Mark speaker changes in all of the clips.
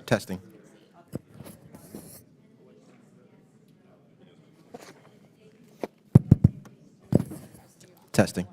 Speaker 1: Testing. Testing.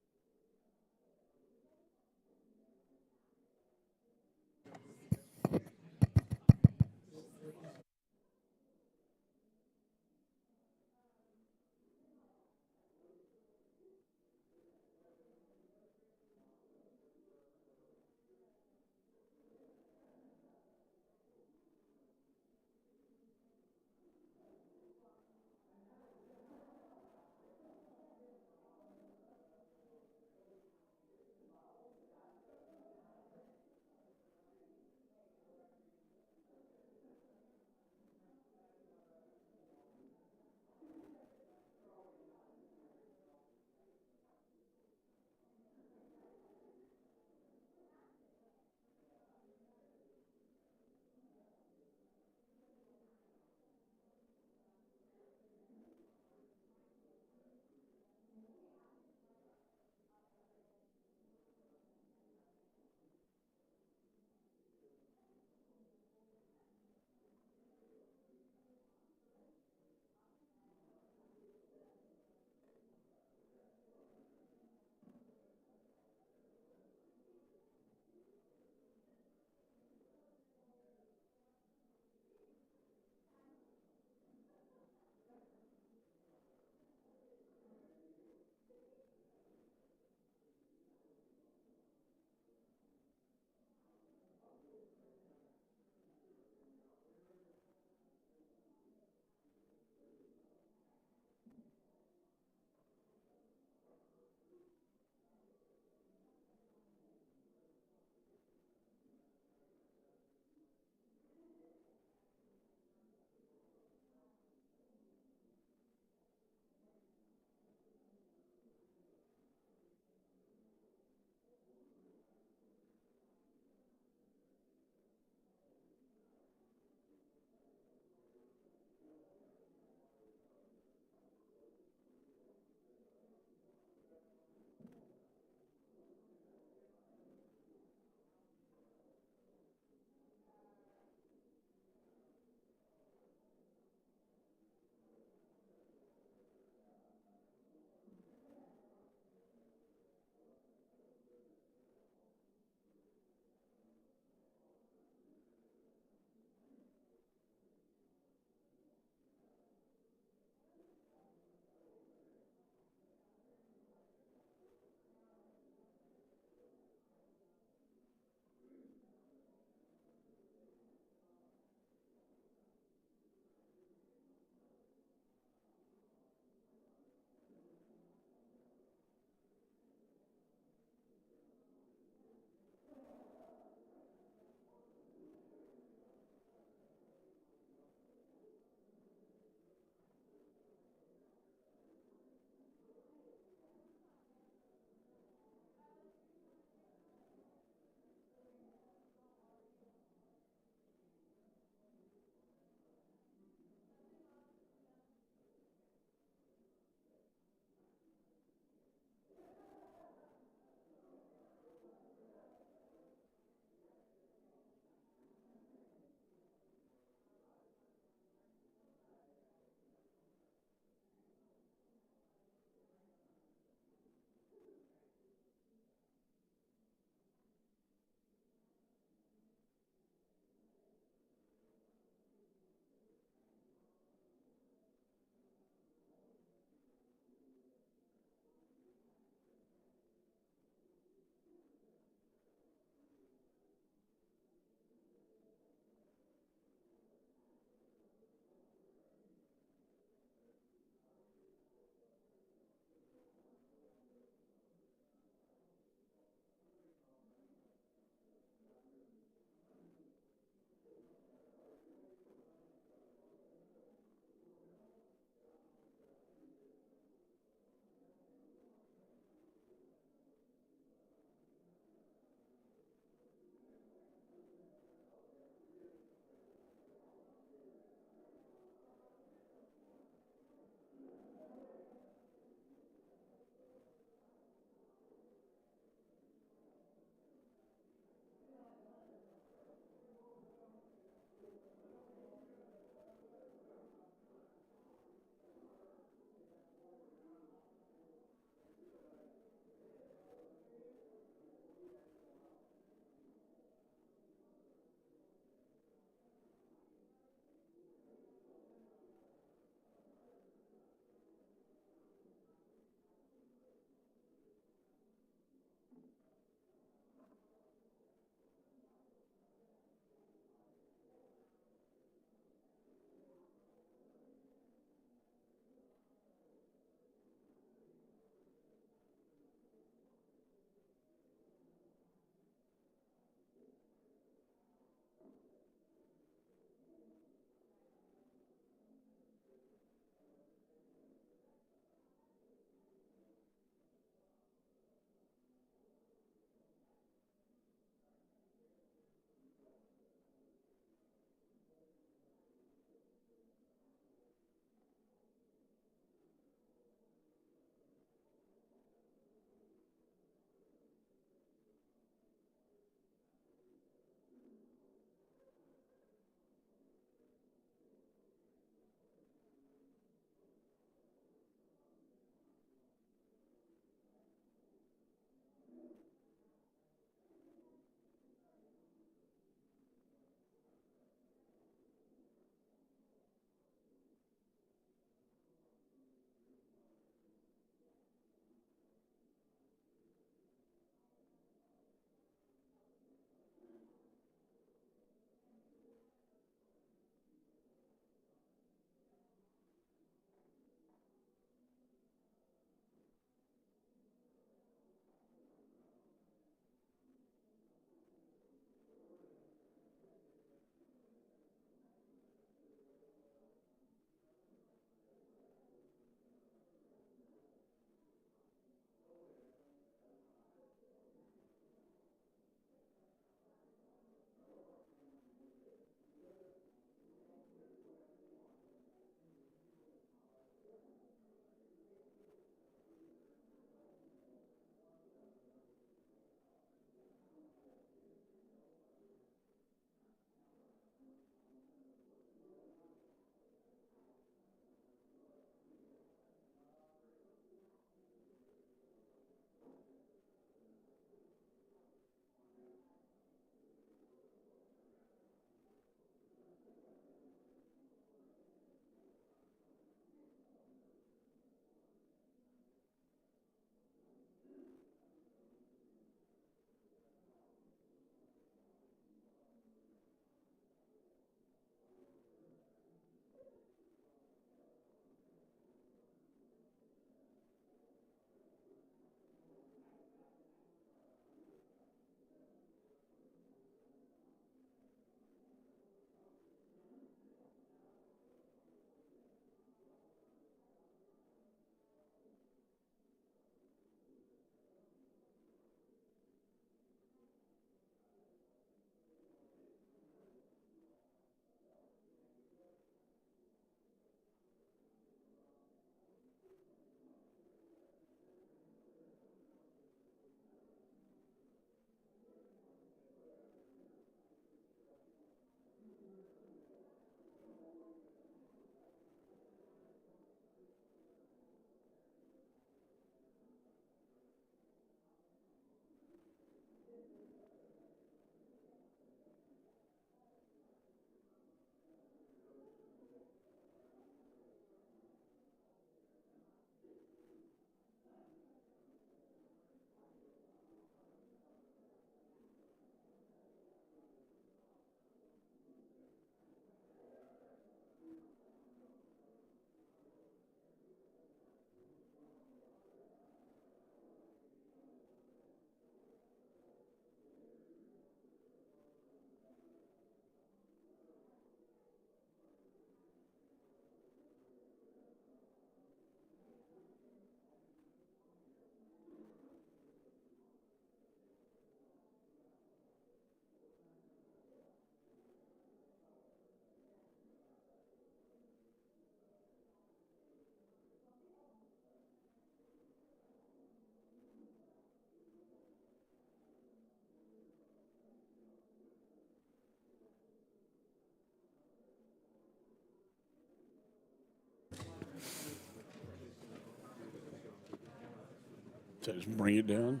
Speaker 1: So just bring it down.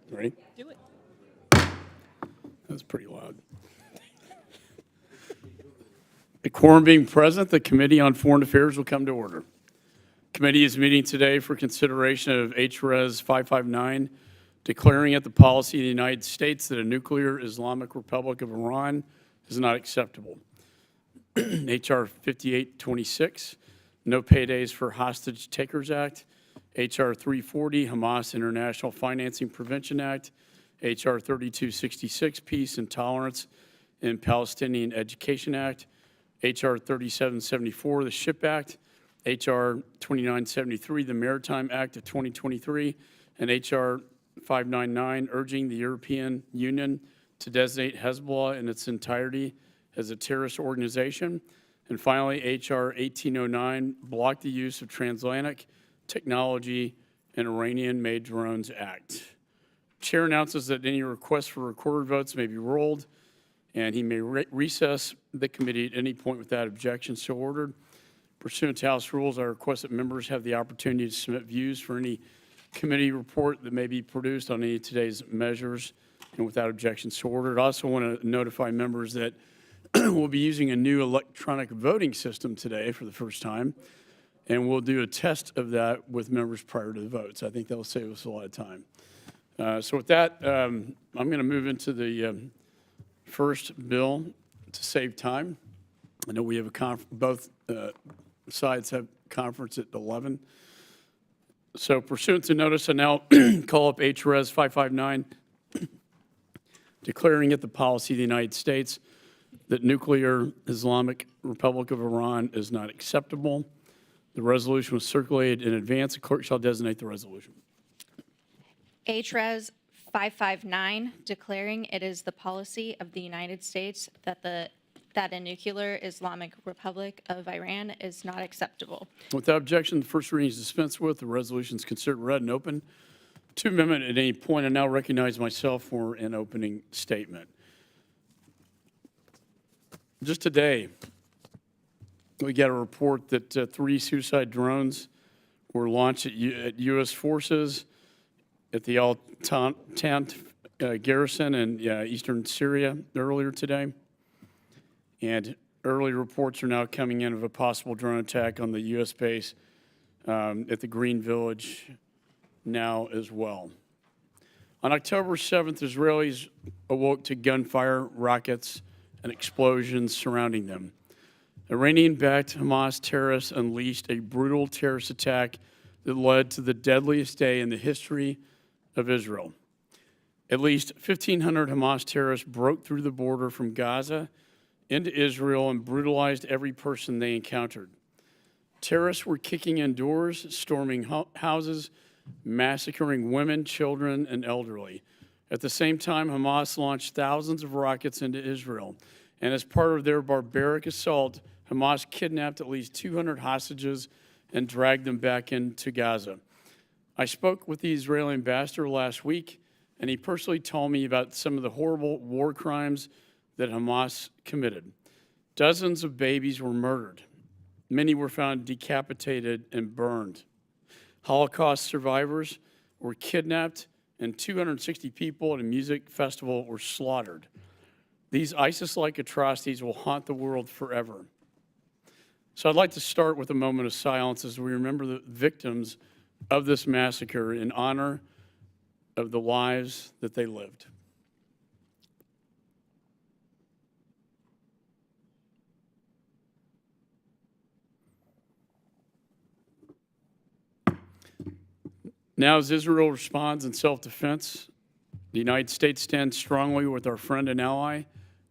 Speaker 1: Ready?
Speaker 2: Do it.
Speaker 1: That's pretty loud. The quorum being present, the Committee on Foreign Affairs will come to order. Committee is meeting today for consideration of H.Res 559, declaring it the policy of the United States that a nuclear Islamic Republic of Iran is not acceptable. H.R. 5826, No Paydays for Hostage Takers Act. H.R. 340, Hamas International Financing Prevention Act. H.R. 3266, Peace and Tolerance in Palestinian Education Act. H.R. 3774, the SHIP Act. H.R. 2973, the Maritime Act of 2023. And H.R. 599, urging the European Union to designate Hezbollah in its entirety as a terrorist organization. And finally, H.R. 1809, block the use of transatlantic technology and Iranian-made drones act. Chair announces that any requests for recorded votes may be rolled, and he may recess the committee at any point without objection. So ordered. Pursuant to House rules, I request that members have the opportunity to submit views for any committee report that may be produced on any of today's measures, and without objection. So ordered. I also want to notify members that we'll be using a new electronic voting system today for the first time, and we'll do a test of that with members prior to the votes. I think that'll save us a lot of time. So with that, I'm going to move into the first bill to save time. I know we have both sides have conference at 11. So pursuant to notice, I now call up H.Res 559, declaring it the policy of the United States that nuclear Islamic Republic of Iran is not acceptable. The resolution was circulated in advance. The clerk shall designate the resolution.
Speaker 2: H.Res 559, declaring it is the policy of the United States that a nuclear Islamic Republic of Iran is not acceptable.
Speaker 1: Without objection, the first reading is dispensed with. The resolution is considered read and open to amendment at any point. I now recognize myself for an opening statement. Just today, we got a report that 3 suicide drones were launched at U.S. forces at the Al-Tant garrison in eastern Syria earlier today. And early reports are now coming in of a possible drone attack on the U.S. base at the Green Village now as well. On October 7th, Israelis awoke to gunfire, rockets, and explosions surrounding them. Iranian-backed Hamas terrorists unleashed a brutal terrorist attack that led to the deadliest day in the history of Israel. At least 1,500 Hamas terrorists broke through the border from Gaza into Israel and brutalized every person they encountered. Terrorists were kicking in doors, storming houses, massacring women, children, and elderly. At the same time, Hamas launched thousands of rockets into Israel. And as part of their barbaric assault, Hamas kidnapped at least 200 hostages and dragged them back into Gaza. I spoke with the Israeli ambassador last week, and he personally told me about some of the horrible war crimes that Hamas committed. Dozens of babies were murdered. Many were found decapitated and burned. Holocaust survivors were kidnapped, and 260 people at a music festival were slaughtered. These ISIS-like atrocities will haunt the world forever. So I'd like to start with a moment of silence as we remember the victims of this massacre in honor of the lives that they lived. Now, as Israel responds in self-defense, the United States stands strongly with our friend and ally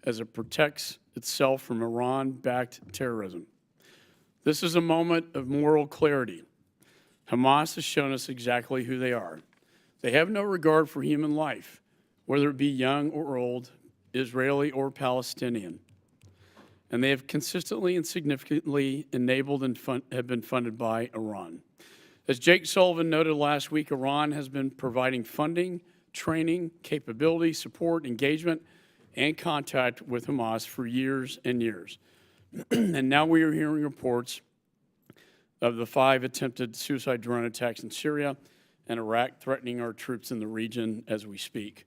Speaker 1: as it protects itself from Iran-backed terrorism. This is a moment of moral clarity. Hamas has shown us exactly who they are. They have no regard for human life, whether it be young or old, Israeli or Palestinian. And they have consistently and significantly enabled and have been funded by Iran. As Jake Sullivan noted last week, Iran has been providing funding, training, capability, support, engagement, and contact with Hamas for years and years. And now we are hearing reports of the 5 attempted suicide drone attacks in Syria and Iraq threatening our troops in the region as we speak.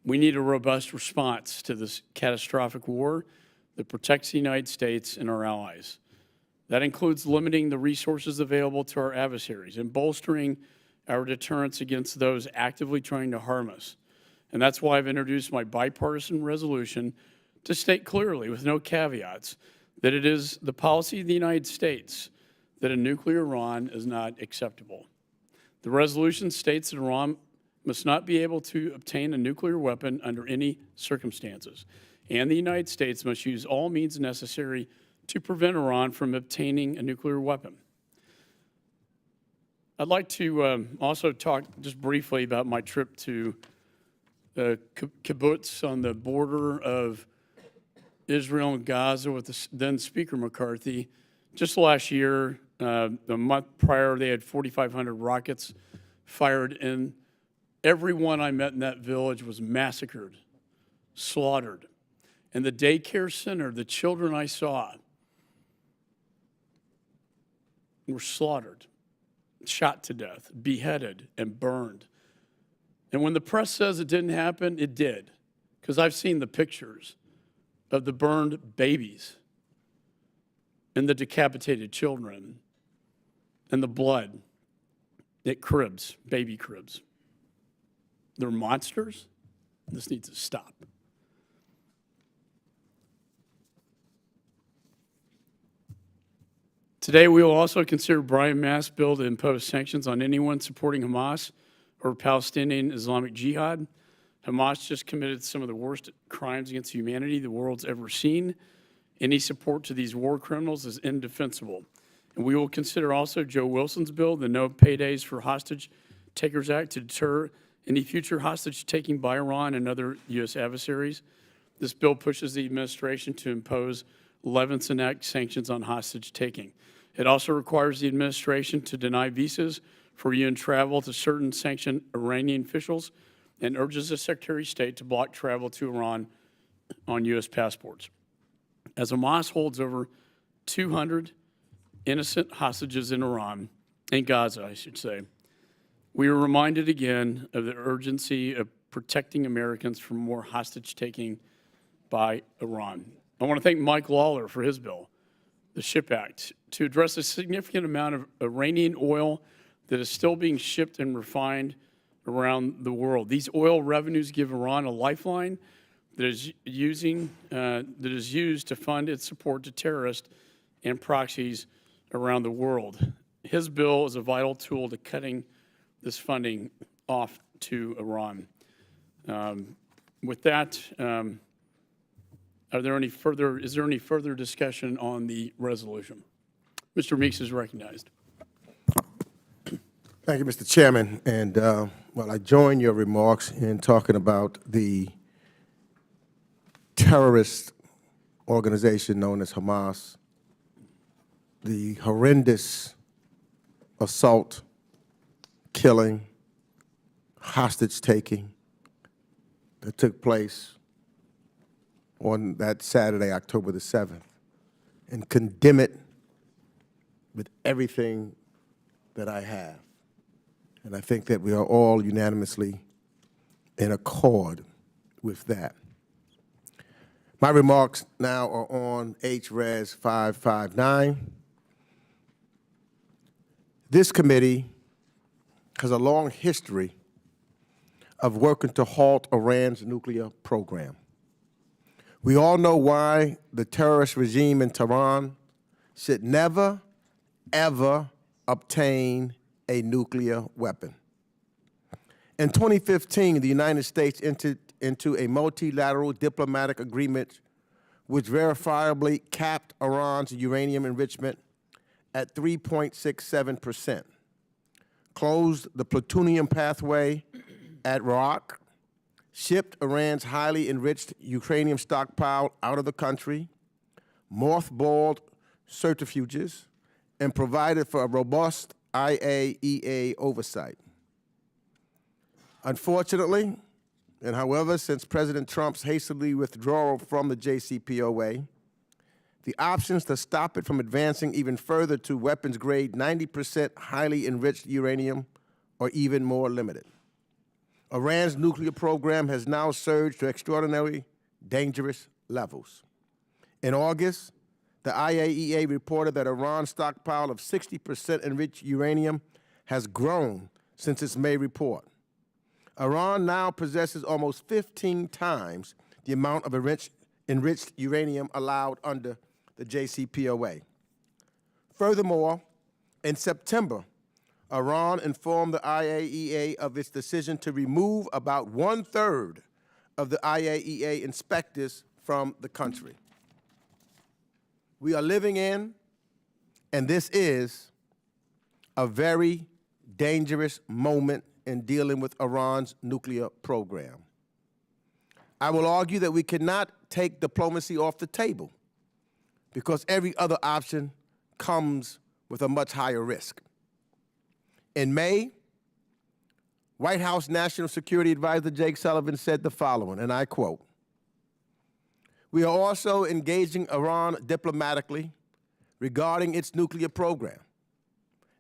Speaker 1: We need a robust response to this catastrophic war that protects the United States and our allies. That includes limiting the resources available to our adversaries and bolstering our deterrence against those actively trying to harm us. And that's why I've introduced my bipartisan resolution to state clearly, with no caveats, that it is the policy of the United States that a nuclear Iran is not acceptable. The resolution states that Iran must not be able to obtain a nuclear weapon under any circumstances, and the United States must use all means necessary to prevent Iran from obtaining a nuclear weapon. I'd like to also talk just briefly about my trip to the kibbutz on the border of Israel and Gaza with the then Speaker McCarthy. Just last year, the month prior, they had 4,500 rockets fired, and everyone I met in that village was massacred, slaughtered. And the daycare center, the children I saw were slaughtered, shot to death, beheaded, and burned. And when the press says it didn't happen, it did, because I've seen the pictures of the burned babies and the decapitated children and the blood at cribs, baby cribs. They're monsters. This needs to stop. Today, we will also consider Brian Mast's bill to impose sanctions on anyone supporting Hamas or Palestinian Islamic Jihad. Hamas just committed some of the worst crimes against humanity the world's ever seen. Any support to these war criminals is indefensible. And we will consider also Joe Wilson's bill, the No Paydays for Hostage Takers Act, to deter any future hostage taking by Iran and other U.S. adversaries. This bill pushes the administration to impose Levinson Act sanctions on hostage taking. It also requires the administration to deny visas for UN travel to certain sanctioned Iranian officials and urges the Secretary of State to block travel to Iran on U.S. passports. As Hamas holds over 200 innocent hostages in Iran, in Gaza, I should say, we are reminded again of the urgency of protecting Americans from more hostage-taking by Iran. I want to thank Mike Lawler for his bill, the SHIP Act, to address a significant amount of Iranian oil that is still being shipped and refined around the world. These oil revenues give Iran a lifeline that is used to fund its support to terrorists and proxies around the world. His bill is a vital tool to cutting this funding off to Iran. With that, is there any further discussion on the resolution? Mr. Meeks is recognized.
Speaker 3: Thank you, Mr. Chairman. And, well, I join your remarks in talking about the terrorist organization known as Hamas, the horrendous assault, killing, hostage-taking that took place on that Saturday, October the 7th, and condemn it with everything that I have. And I think that we are all unanimously in accord with that. My remarks now are on H.Res 559. This committee has a long history of working to halt Iran's nuclear program. We all know why the terrorist regime in Tehran should never, ever obtain a nuclear weapon. In 2015, the United States entered into a multilateral diplomatic agreement which verifiably capped Iran's uranium enrichment at 3.67%, closed the plutonium pathway at Markup, shipped Iran's highly enriched uranium stockpile out of the country, mothballed centrifuges, and provided for a robust IAEA oversight. Unfortunately, and however, since President Trump's hastily withdrawal from the JCPOA, the options to stop it from advancing even further to weapons-grade 90% highly enriched uranium or even more limited. Iran's nuclear program has now surged to extraordinarily dangerous levels. In August, the IAEA reported that Iran's stockpile of 60% enriched uranium has grown since its May report. Iran now possesses almost 15 times the amount of enriched uranium allowed under the JCPOA. Furthermore, in September, Iran informed the IAEA of its decision to remove about 1/3 of the IAEA inspectors from the country. We are living in, and this is, a very dangerous moment in dealing with Iran's nuclear program. I will argue that we cannot take diplomacy off the table because every other option comes with a much higher risk. In May, White House National Security Advisor Jake Sullivan said the following, and I quote, "We are also engaging Iran diplomatically regarding its nuclear program,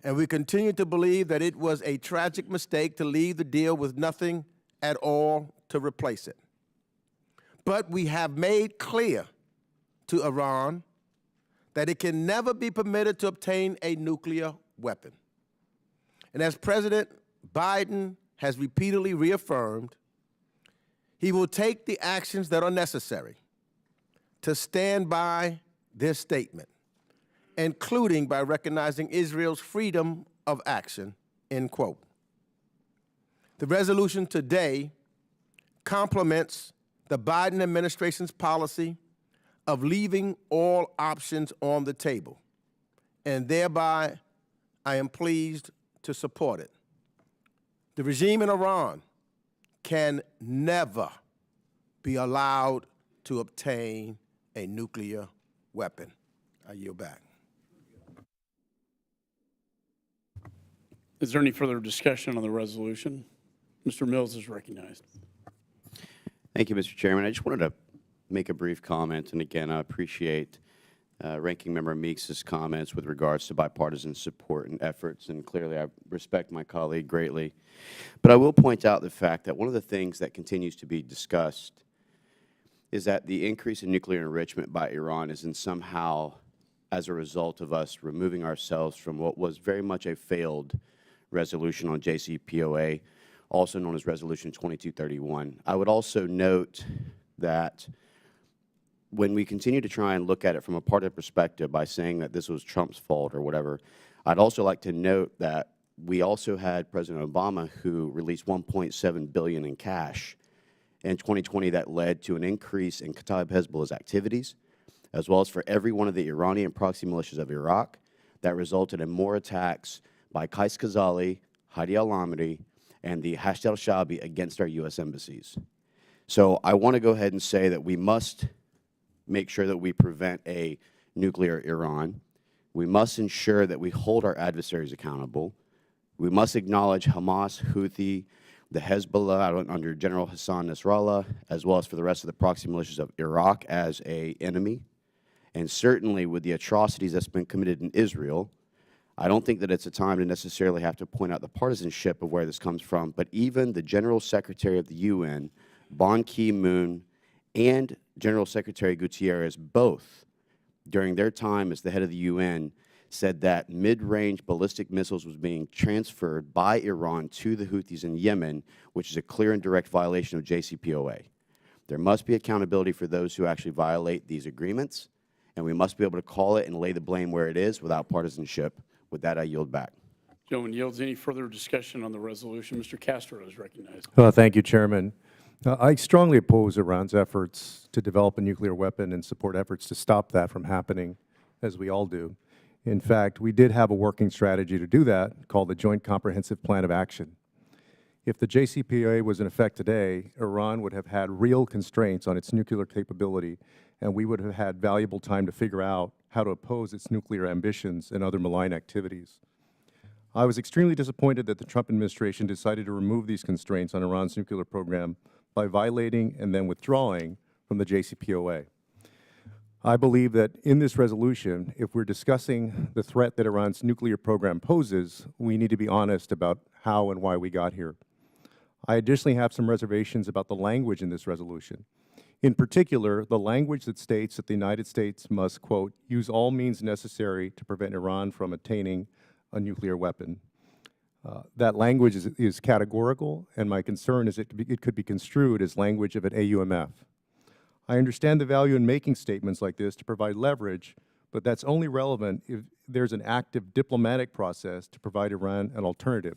Speaker 3: and we continue to believe that it was a tragic mistake to leave the deal with nothing at all to replace it. But we have made clear to Iran that it can never be permitted to obtain a nuclear weapon. And as President Biden has repeatedly reaffirmed, he will take the actions that are necessary to stand by this statement, including by recognizing Israel's freedom of action," end quote. The resolution today complements the Biden administration's policy of leaving all options on the table, and thereby I am pleased to support it. The regime in Iran can never be allowed to obtain a nuclear weapon. I yield back.
Speaker 1: Is there any further discussion on the resolution? Mr. Mills is recognized.
Speaker 4: Thank you, Mr. Chairman. I just wanted to make a brief comment, and again, I appreciate Ranking Member Meeks' comments with regards to bipartisan support and efforts, and clearly I respect my colleague greatly. But I will point out the fact that one of the things that continues to be discussed is that the increase in nuclear enrichment by Iran is in somehow as a result of us removing ourselves from what was very much a failed resolution on JCPOA, also known as Resolution 2231. I would also note that when we continue to try and look at it from a partisan perspective by saying that this was Trump's fault or whatever, I'd also like to note that we also had President Obama who released $1.7 billion in cash in 2020 that led to an increase in Kataib Hezbollah's activities, as well as for every one of the Iranian proxy militias of Iraq that resulted in more attacks by Qais Khazali, Hadi al-Amiri, and the Hashd al-Shaabi against our U.S. embassies. So I want to go ahead and say that we must make sure that we prevent a nuclear Iran. We must ensure that we hold our adversaries accountable. We must acknowledge Hamas, Houthi, the Hezbollah under General Hassan Nasrallah, as well as for the rest of the proxy militias of Iraq as an enemy. And certainly with the atrocities that's been committed in Israel, I don't think that it's a time to necessarily have to point out the partisanship of where this comes from, but even the General Secretary of the UN, Ban Ki-moon, and General Secretary Gutierrez, both, during their time as the head of the UN, said that mid-range ballistic missiles was being transferred by Iran to the Houthis in Yemen, which is a clear and direct violation of JCPOA. There must be accountability for those who actually violate these agreements, and we must be able to call it and lay the blame where it is without partisanship. With that, I yield back.
Speaker 1: Gentleman yields. Any further discussion on the resolution? Mr. Castro is recognized.
Speaker 5: Thank you, Chairman. I strongly oppose Iran's efforts to develop a nuclear weapon and support efforts to stop that from happening, as we all do. In fact, we did have a working strategy to do that called the Joint Comprehensive Plan of Action. If the JCPOA was in effect today, Iran would have had real constraints on its nuclear capability, and we would have had valuable time to figure out how to oppose its nuclear ambitions and other malign activities. I was extremely disappointed that the Trump administration decided to remove these constraints on Iran's nuclear program by violating and then withdrawing from the JCPOA. I believe that in this resolution, if we're discussing the threat that Iran's nuclear program poses, we need to be honest about how and why we got here. I additionally have some reservations about the language in this resolution. In particular, the language that states that the United States must, quote, use all means necessary to prevent Iran from attaining a nuclear weapon. That language is categorical, and my concern is it could be construed as language of an AUMF. I understand the value in making statements like this to provide leverage, but that's only relevant if there's an active diplomatic process to provide Iran an alternative.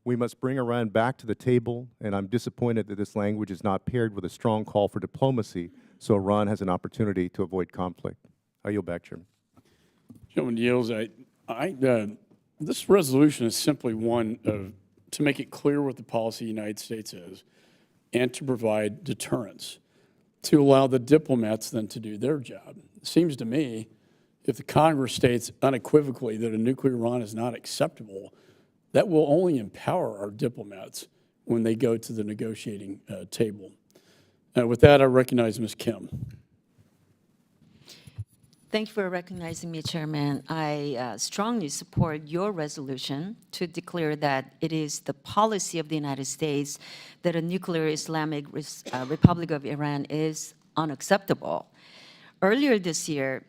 Speaker 5: We must bring Iran back to the table, and I'm disappointed that this language is not paired with a strong call for diplomacy so Iran has an opportunity to avoid conflict. I yield back, Chairman.
Speaker 1: Gentleman yields. This resolution is simply one of, to make it clear what the policy of the United States is and to provide deterrence, to allow the diplomats then to do their job. It seems to me if the Congress states unequivocally that a nuclear Iran is not acceptable, that will only empower our diplomats when they go to the negotiating table. With that, I recognize Ms. Kim.
Speaker 6: Thank you for recognizing me, Chairman. I strongly support your resolution to declare that it is the policy of the United States that a nuclear Islamic Republic of Iran is unacceptable. Earlier this year,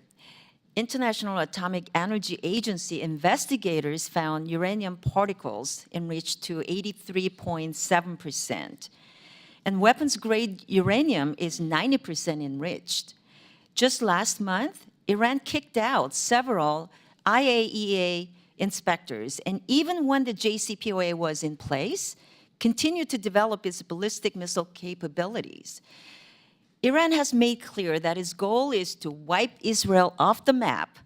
Speaker 6: International Atomic Energy Agency investigators found uranium particles enriched to 83.7%. And weapons-grade uranium is 90% enriched. Just last month, Iran kicked out several IAEA inspectors, and even when the JCPOA was in place, continued to develop its ballistic missile capabilities. Iran has made clear that its goal is to wipe Israel off the map.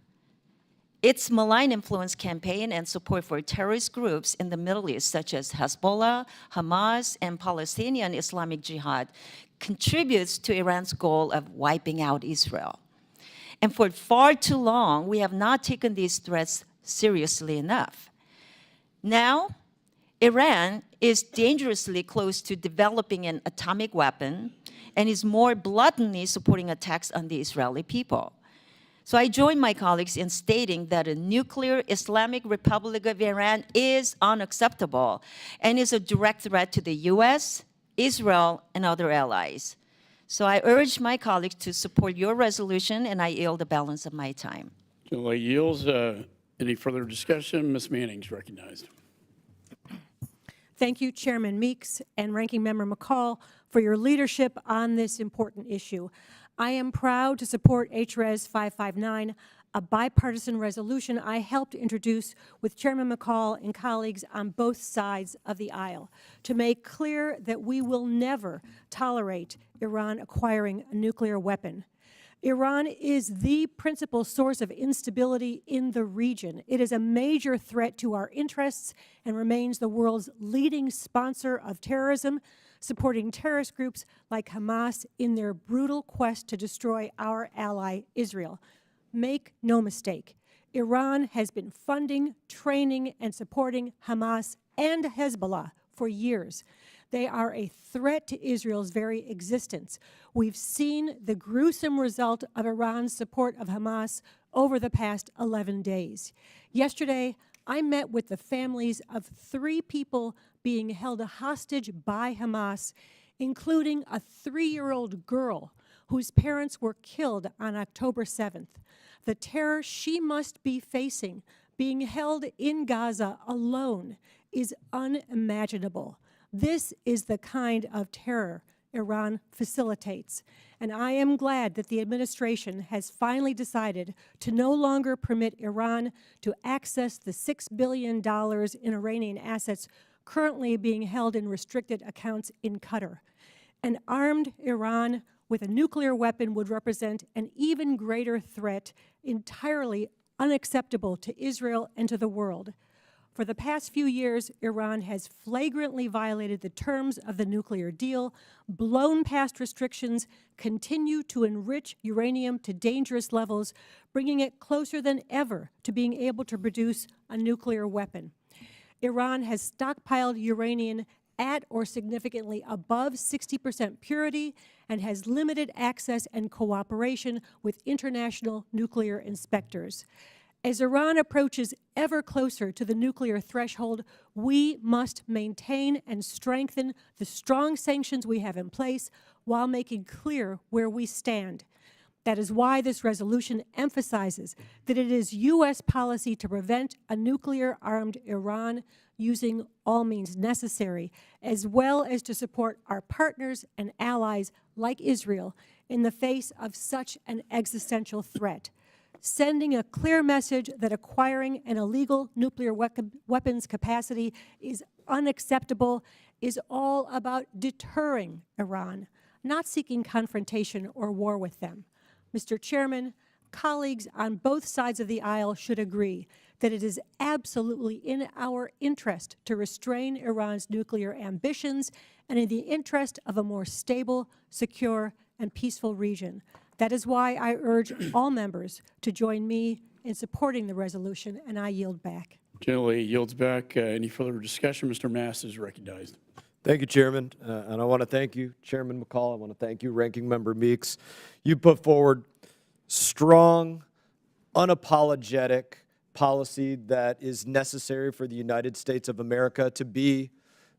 Speaker 6: Its malign influence campaign and support for terrorist groups in the Middle East, such as Hezbollah, Hamas, and Palestinian Islamic Jihad, contributes to Iran's goal of wiping out Israel. And for far too long, we have not taken these threats seriously enough. Now, Iran is dangerously close to developing an atomic weapon and is more blatantly supporting attacks on the Israeli people. So I join my colleagues in stating that a nuclear Islamic Republic of Iran is unacceptable and is a direct threat to the US, Israel, and other allies. So I urge my colleagues to support your resolution, and I yield the balance of my time.
Speaker 1: Gentleman yields. Any further discussion? Ms. Manning is recognized.
Speaker 7: Thank you, Chairman Meeks and Ranking Member McCaul, for your leadership on this important issue. I am proud to support H.Res. 559, a bipartisan resolution I helped introduce with Chairman McCaul and colleagues on both sides of the aisle to make clear that we will never tolerate Iran acquiring a nuclear weapon. Iran is the principal source of instability in the region. It is a major threat to our interests and remains the world's leading sponsor of terrorism, supporting terrorist groups like Hamas in their brutal quest to destroy our ally, Israel. Make no mistake, Iran has been funding, training, and supporting Hamas and Hezbollah for years. They are a threat to Israel's very existence. We've seen the gruesome result of Iran's support of Hamas over the past 11 days. Yesterday, I met with the families of 3 people being held hostage by Hamas, including a 3-year-old girl whose parents were killed on October 7th. The terror she must be facing, being held in Gaza alone, is unimaginable. This is the kind of terror Iran facilitates, and I am glad that the administration has finally decided to no longer permit Iran to access the $6 billion in Iranian assets currently being held in restricted accounts in Qatar. An armed Iran with a nuclear weapon would represent an even greater threat, entirely unacceptable to Israel and to the world. For the past few years, Iran has flagrantly violated the terms of the nuclear deal, blown past restrictions, continued to enrich uranium to dangerous levels, bringing it closer than ever to being able to produce a nuclear weapon. Iran has stockpiled uranium at or significantly above 60% purity and has limited access and cooperation with international nuclear inspectors. As Iran approaches ever closer to the nuclear threshold, we must maintain and strengthen the strong sanctions we have in place while making clear where we stand. That is why this resolution emphasizes that it is U.S. policy to prevent a nuclear-armed Iran using all means necessary, as well as to support our partners and allies like Israel in the face of such an existential threat. Sending a clear message that acquiring an illegal nuclear weapons capacity is unacceptable is all about deterring Iran, not seeking confrontation or war with them. Mr. Chairman, colleagues on both sides of the aisle should agree that it is absolutely in our interest to restrain Iran's nuclear ambitions and in the interest of a more stable, secure, and peaceful region. That is why I urge all members to join me in supporting the resolution, and I yield back.
Speaker 1: Generally yields back. Any further discussion? Mr. Mast is recognized.
Speaker 8: Thank you, Chairman. And I want to thank you, Chairman McCaul. I want to thank you, Ranking Member Meeks. You put forward strong, unapologetic policy that is necessary for the United States of America to be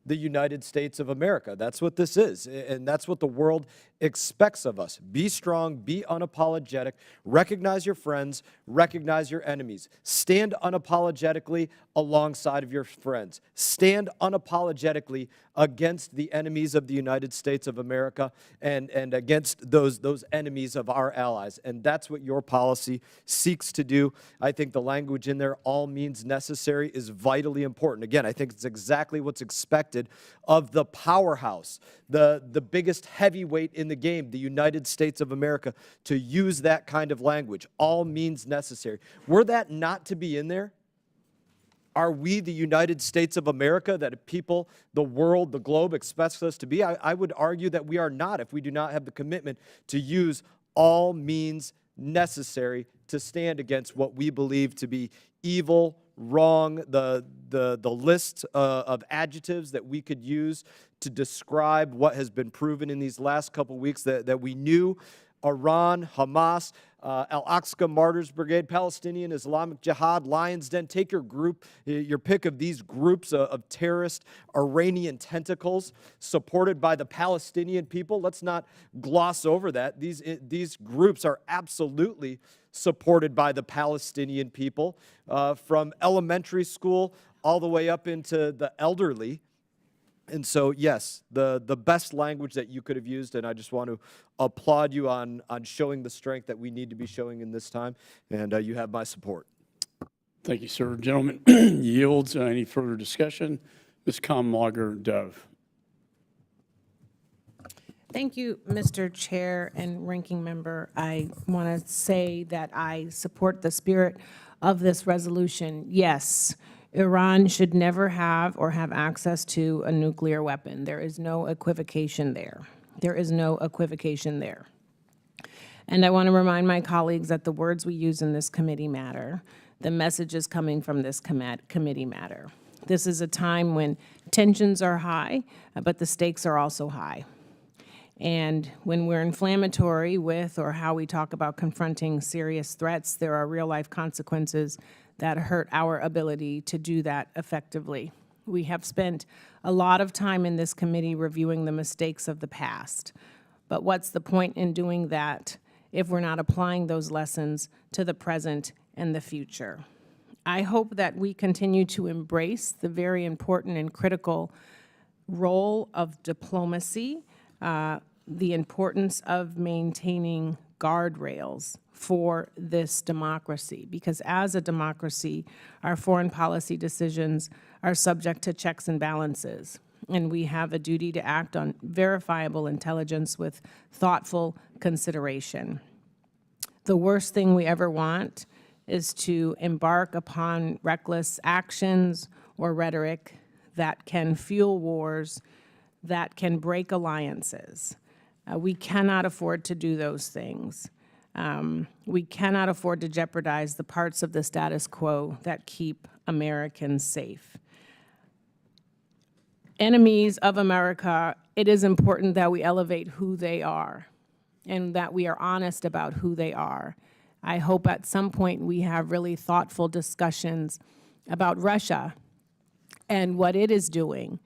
Speaker 8: the United States of America. That's what this is, and that's what the world expects of us. Be strong, be unapologetic, recognize your friends, recognize your enemies. Stand unapologetically alongside of your friends. Stand unapologetically against the enemies of the United States of America and against those enemies of our allies. And that's what your policy seeks to do. I think the language in there, all means necessary, is vitally important. Again, I think it's exactly what's expected of the powerhouse, the biggest heavyweight in the game, the United States of America, to use that kind of language, all means necessary. Were that not to be in there, are we the United States of America that people, the world, the globe expects us to be? I would argue that we are not if we do not have the commitment to use all means necessary to stand against what we believe to be evil, wrong, the list of adjectives that we could use to describe what has been proven in these last couple weeks that we knew. Iran, Hamas, Al-Aqsa Martyrs Brigade, Palestinian Islamic Jihad, Lion's Den. Take your group, your pick of these groups of terrorist Iranian tentacles supported by the Palestinian people. Let's not gloss over that. These groups are absolutely supported by the Palestinian people, from elementary school all the way up into the elderly. And so, yes, the best language that you could have used, and I just want to applaud you on showing the strength that we need to be showing in this time, and you have my support.
Speaker 1: Thank you, sir. Gentlemen, yields. Any further discussion? Ms. Kamlager-Dove.
Speaker 9: Thank you, Mr. Chair and Ranking Member. I want to say that I support the spirit of this resolution. Yes, Iran should never have or have access to a nuclear weapon. There is no equivocation there. There is no equivocation there. And I want to remind my colleagues that the words we use in this committee matter. The messages coming from this committee matter. This is a time when tensions are high, but the stakes are also high. And when we're inflammatory with or how we talk about confronting serious threats, there are real-life consequences that hurt our ability to do that effectively. We have spent a lot of time in this committee reviewing the mistakes of the past. But what's the point in doing that if we're not applying those lessons to the present and the future? I hope that we continue to embrace the very important and critical role of diplomacy, the importance of maintaining guardrails for this democracy, because as a democracy, our foreign policy decisions are subject to checks and balances, and we have a duty to act on verifiable intelligence with thoughtful consideration. The worst thing we ever want is to embark upon reckless actions or rhetoric that can fuel wars, that can break alliances. We cannot afford to do those things. We cannot afford to jeopardize the parts of the status quo that keep Americans safe. Enemies of America, it is important that we elevate who they are and that we are honest about who they are. I hope at some point we have really thoughtful discussions about Russia and what it is doing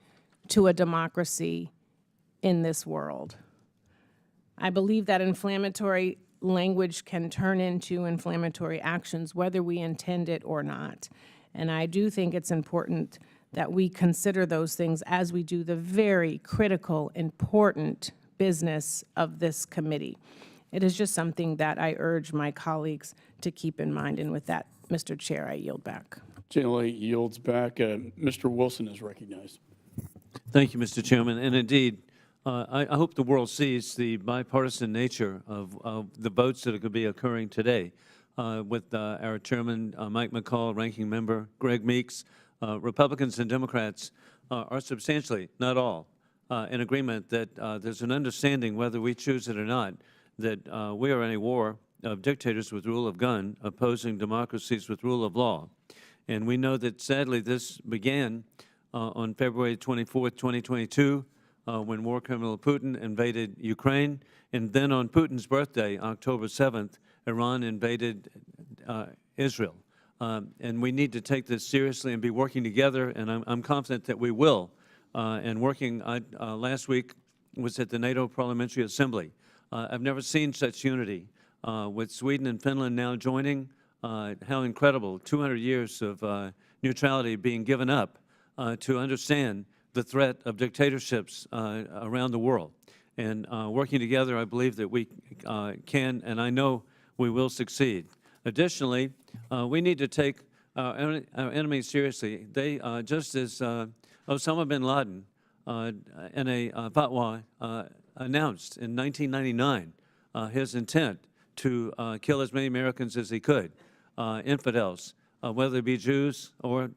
Speaker 9: to a democracy in this world. I believe that inflammatory language can turn into inflammatory actions, whether we intend it or not. And I do think it's important that we consider those things as we do the very critical, important business of this committee. It is just something that I urge my colleagues to keep in mind. And with that, Mr. Chair, I yield back.
Speaker 1: Generally yields back. Mr. Wilson is recognized.
Speaker 10: Thank you, Mr. Chairman. And indeed, I hope the world sees the bipartisan nature of the votes that are going to be occurring today with our Chairman, Mike McCaul, Ranking Member Greg Meeks. Republicans and Democrats are substantially, not all, in agreement that there's an understanding, whether we choose it or not, that we are in a war of dictators with rule of gun opposing democracies with rule of law. And we know that, sadly, this began on February 24th, 2022, when war criminal Putin invaded Ukraine. And then on Putin's birthday, October 7th, Iran invaded Israel. And we need to take this seriously and be working together, and I'm confident that we will. And working, last week was at the NATO Parliamentary Assembly. I've never seen such unity, with Sweden and Finland now joining. How incredible, 200 years of neutrality being given up to understand the threat of dictatorships around the world. And working together, I believe that we can, and I know we will succeed. Additionally, we need to take our enemies seriously. They, just as Osama bin Laden in a fatwa announced in 1999 his intent to kill as many Americans as he could, infidels, whether it be Jews or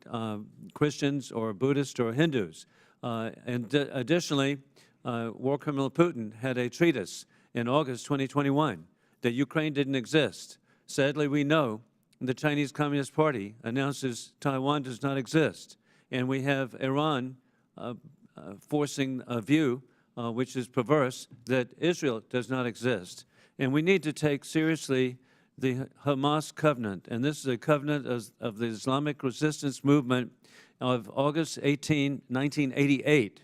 Speaker 10: Christians or Buddhists or Hindus. And additionally, war criminal Putin had a treatise in August 2021 that Ukraine didn't exist. Sadly, we know the Chinese Communist Party announces Taiwan does not exist. And we have Iran forcing a view, which is perverse, that Israel does not exist. And we need to take seriously the Hamas covenant. And this is a covenant of the Islamic resistance movement of August 18, 1988.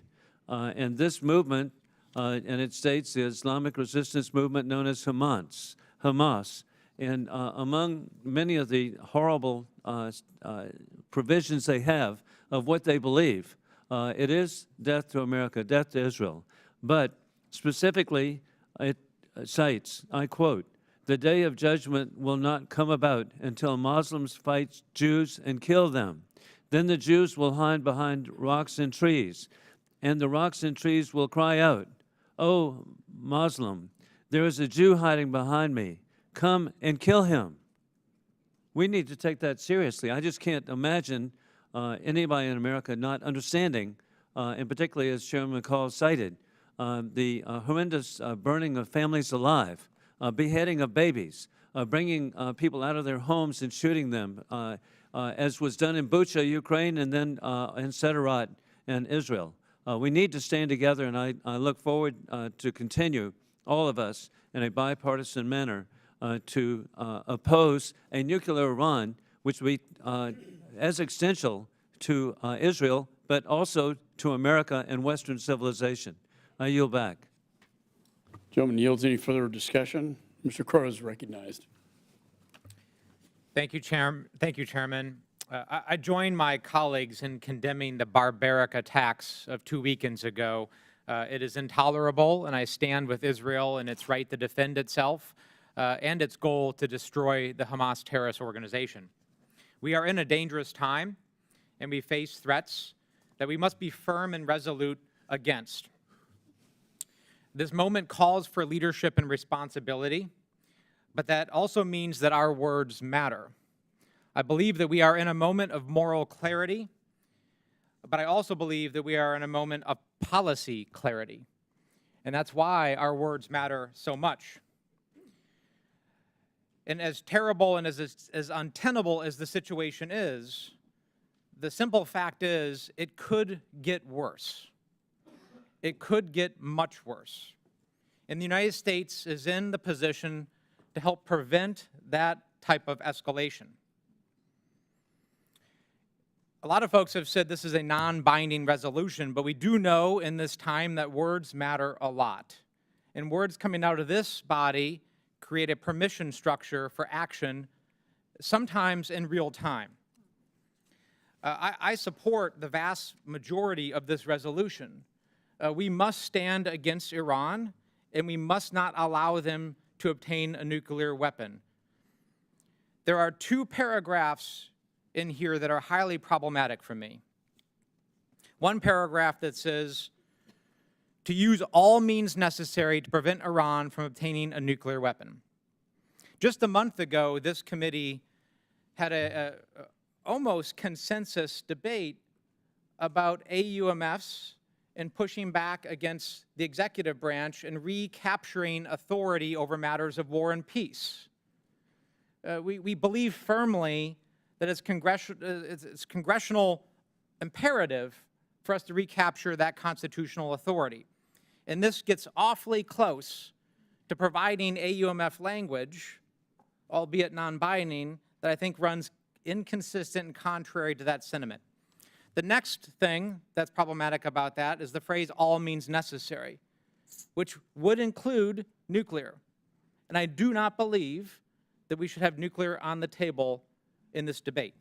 Speaker 10: And this movement, and it states the Islamic resistance movement known as Hamas. And among many of the horrible provisions they have of what they believe, it is death to America, death to Israel. But specifically, it cites, I quote, "The day of judgment will not come about until Muslims fight Jews and kill them. Then the Jews will hide behind rocks and trees, and the rocks and trees will cry out, 'Oh, Muslim, there is a Jew hiding behind me. Come and kill him.'" We need to take that seriously. I just can't imagine anybody in America not understanding, and particularly as Chairman McCaul cited, the horrendous burning of families alive, beheading of babies, bringing people out of their homes and shooting them, as was done in Bucha, Ukraine, and then in Sderot in Israel. We need to stand together, and I look forward to continue, all of us, in a bipartisan manner, to oppose a nuclear Iran, which would be as existential to Israel, but also to America and Western civilization. I yield back.
Speaker 1: Gentleman yields. Any further discussion? Mr. Crow is recognized.
Speaker 11: Thank you, Chairman. I join my colleagues in condemning the barbaric attacks of 2 weekends ago. It is intolerable, and I stand with Israel in its right to defend itself and its goal to destroy the Hamas terrorist organization. We are in a dangerous time, and we face threats that we must be firm and resolute against. This moment calls for leadership and responsibility, but that also means that our words matter. I believe that we are in a moment of moral clarity, but I also believe that we are in a moment of policy clarity, and that's why our words matter so much. And as terrible and as untenable as the situation is, the simple fact is it could get worse. It could get much worse. And the United States is in the position to help prevent that type of escalation. A lot of folks have said this is a non-binding resolution, but we do know in this time that words matter a lot. And words coming out of this body create a permission structure for action, sometimes in real time. I support the vast majority of this resolution. We must stand against Iran, and we must not allow them to obtain a nuclear weapon. There are 2 paragraphs in here that are highly problematic for me. One paragraph that says, to use all means necessary to prevent Iran from obtaining a nuclear weapon. Just a month ago, this committee had a almost consensus debate about AUMFs and pushing back against the executive branch and recapturing authority over matters of war and peace. We believe firmly that it's congressional imperative for us to recapture that constitutional authority. And this gets awfully close to providing AUMF language, albeit non-binding, that I think runs inconsistent and contrary to that sentiment. The next thing that's problematic about that is the phrase all means necessary, which would include nuclear. And I do not believe that we should have nuclear on the table in this debate.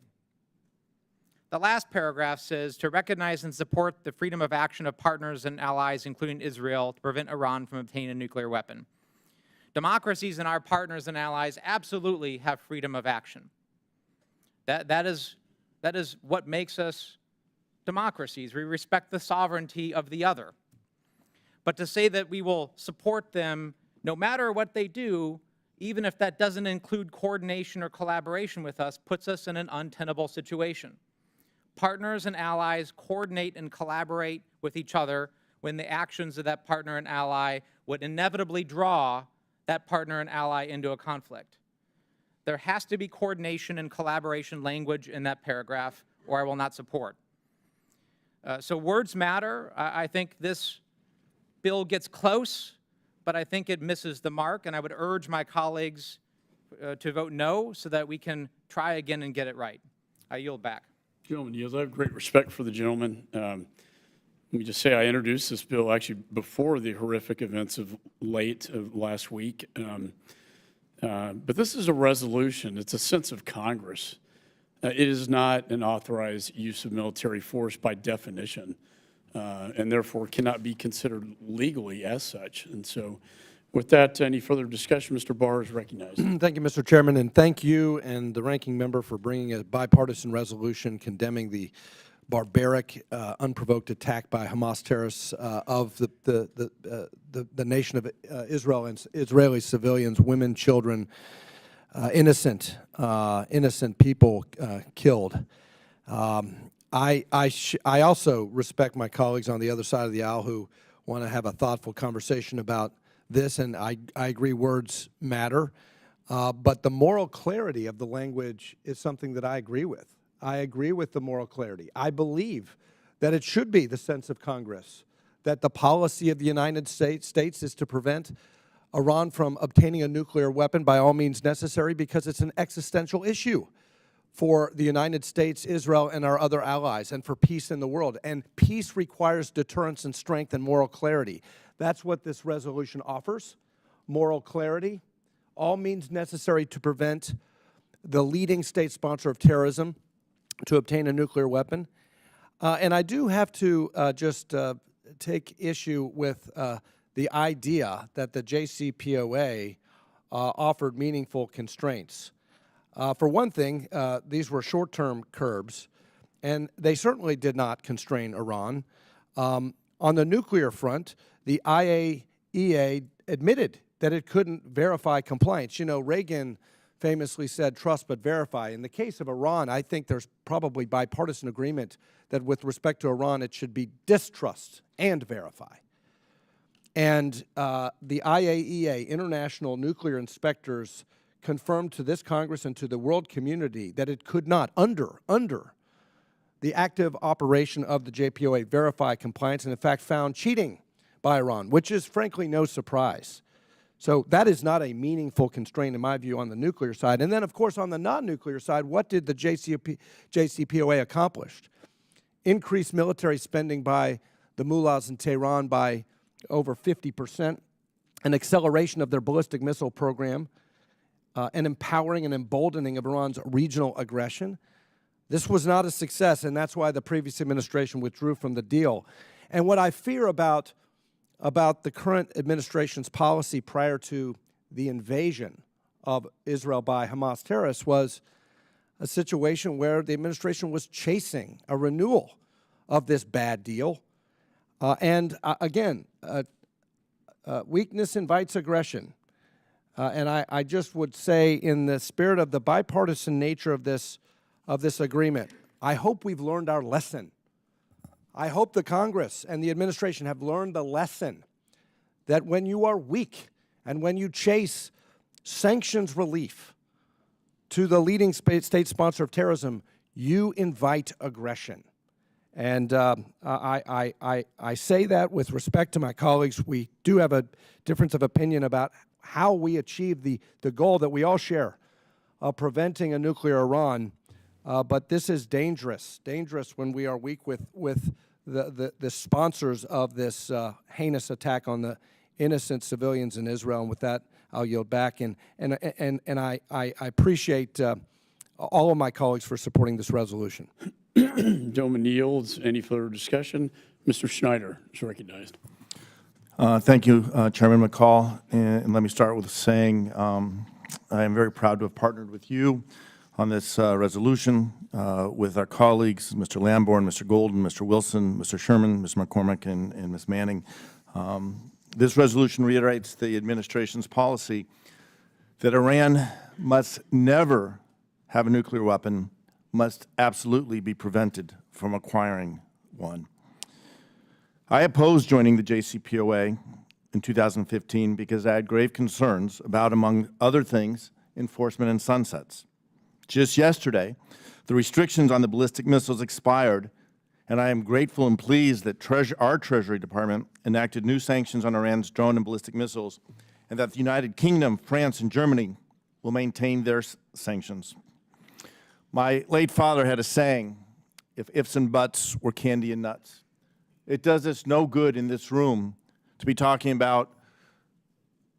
Speaker 11: The last paragraph says to recognize and support the freedom of action of partners and allies, including Israel, to prevent Iran from obtaining a nuclear weapon. Democracies and our partners and allies absolutely have freedom of action. That is what makes us democracies. We respect the sovereignty of the other. But to say that we will support them no matter what they do, even if that doesn't include coordination or collaboration with us, puts us in an untenable situation. Partners and allies coordinate and collaborate with each other when the actions of that partner and ally would inevitably draw that partner and ally into a conflict. There has to be coordination and collaboration language in that paragraph, or I will not support. So words matter. I think this bill gets close, but I think it misses the mark, and I would urge my colleagues to vote no so that we can try again and get it right. I yield back.
Speaker 1: Gentleman yields. I have great respect for the gentleman. Let me just say I introduced this bill actually before the horrific events of last week. But this is a resolution. It's a sense of Congress. It is not an authorized use of military force by definition, and therefore cannot be considered legally as such. And so with that, any further discussion? Mr. Barr is recognized.
Speaker 12: Thank you, Mr. Chairman, and thank you and the ranking member for bringing a bipartisan resolution condemning the barbaric, unprovoked attack by Hamas terrorists of the nation of Israel and Israeli civilians, women, children, innocent people killed. I also respect my colleagues on the other side of the aisle who want to have a thoughtful conversation about this, and I agree words matter, but the moral clarity of the language is something that I agree with. I agree with the moral clarity. I believe that it should be the sense of Congress that the policy of the United States is to prevent Iran from obtaining a nuclear weapon by all means necessary, because it's an existential issue for the United States, Israel, and our other allies, and for peace in the world. And peace requires deterrence and strength and moral clarity. That's what this resolution offers, moral clarity, all means necessary to prevent the leading state sponsor of terrorism to obtain a nuclear weapon. And I do have to just take issue with the idea that the JCPOA offered meaningful constraints. For one thing, these were short-term curbs, and they certainly did not constrain Iran. On the nuclear front, the IAEA admitted that it couldn't verify compliance. You know, Reagan famously said, trust but verify. In the case of Iran, I think there's probably bipartisan agreement that with respect to Iran, it should be distrust and verify. And the IAEA, International Nuclear Inspectors, confirmed to this Congress and to the world community that it could not, under the active operation of the JPOA, verify compliance, and in fact found cheating by Iran, which is frankly no surprise. So that is not a meaningful constraint, in my view, on the nuclear side. And then, of course, on the non-nuclear side, what did the JCPOA accomplish? Increased military spending by the mullahs in Tehran by over 50%, an acceleration of their ballistic missile program, an empowering and emboldening of Iran's regional aggression. This was not a success, and that's why the previous administration withdrew from the deal. And what I fear about the current administration's policy prior to the invasion of Israel by Hamas terrorists was a situation where the administration was chasing a renewal of this bad deal. Again, weakness invites aggression. And I just would say, in the spirit of the bipartisan nature of this agreement, I hope we've learned our lesson. I hope the Congress and the administration have learned the lesson that when you are weak and when you chase sanctions relief to the leading state sponsor of terrorism, you invite aggression. And I say that with respect to my colleagues. We do have a difference of opinion about how we achieve the goal that we all share of preventing a nuclear Iran. But this is dangerous when we are weak with the sponsors of this heinous attack on the innocent civilians in Israel. And with that, I'll yield back. And I appreciate all of my colleagues for supporting this resolution.
Speaker 1: Gentleman yields. Any further discussion? Mr. Schneider is recognized.
Speaker 13: Thank you, Chairman McCaul. And let me start with saying I am very proud to have partnered with you on this resolution with our colleagues, Mr. Lamborn, Mr. Golden, Mr. Wilson, Mr. Sherman, Ms. McCormick, and Ms. Manning. This resolution reiterates the administration's policy that Iran must never have a nuclear weapon, must absolutely be prevented from acquiring one. I opposed joining the JCPOA in 2015 because I had grave concerns about, among other things, enforcement and sunsets. Just yesterday, the restrictions on the ballistic missiles expired, and I am grateful and pleased that our Treasury Department enacted new sanctions on Iran's drone and ballistic missiles, and that the United Kingdom, France, and Germany will maintain their sanctions. My late father had a saying, if ifs and buts were candy and nuts. It does us no good in this room to be talking about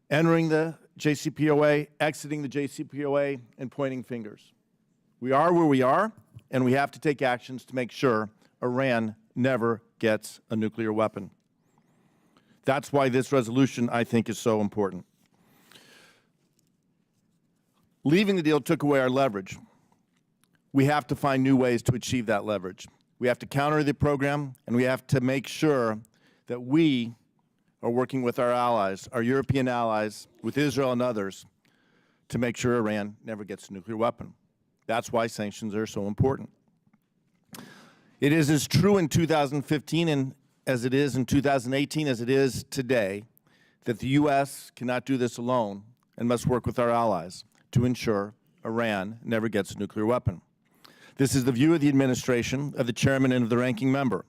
Speaker 13: entering the JCPOA, exiting the JCPOA, and pointing fingers. We are where we are, and we have to take actions to make sure Iran never gets a nuclear weapon. That's why this resolution, I think, is so important. Leaving the deal took away our leverage. We have to find new ways to achieve that leverage. We have to counter the program, and we have to make sure that we are working with our allies, our European allies, with Israel and others, to make sure Iran never gets a nuclear weapon. That's why sanctions are so important. It is as true in 2015 and as it is in 2018 as it is today that the U.S. cannot do this alone and must work with our allies to ensure Iran never gets a nuclear weapon. This is the view of the administration, of the chairman, and of the ranking member.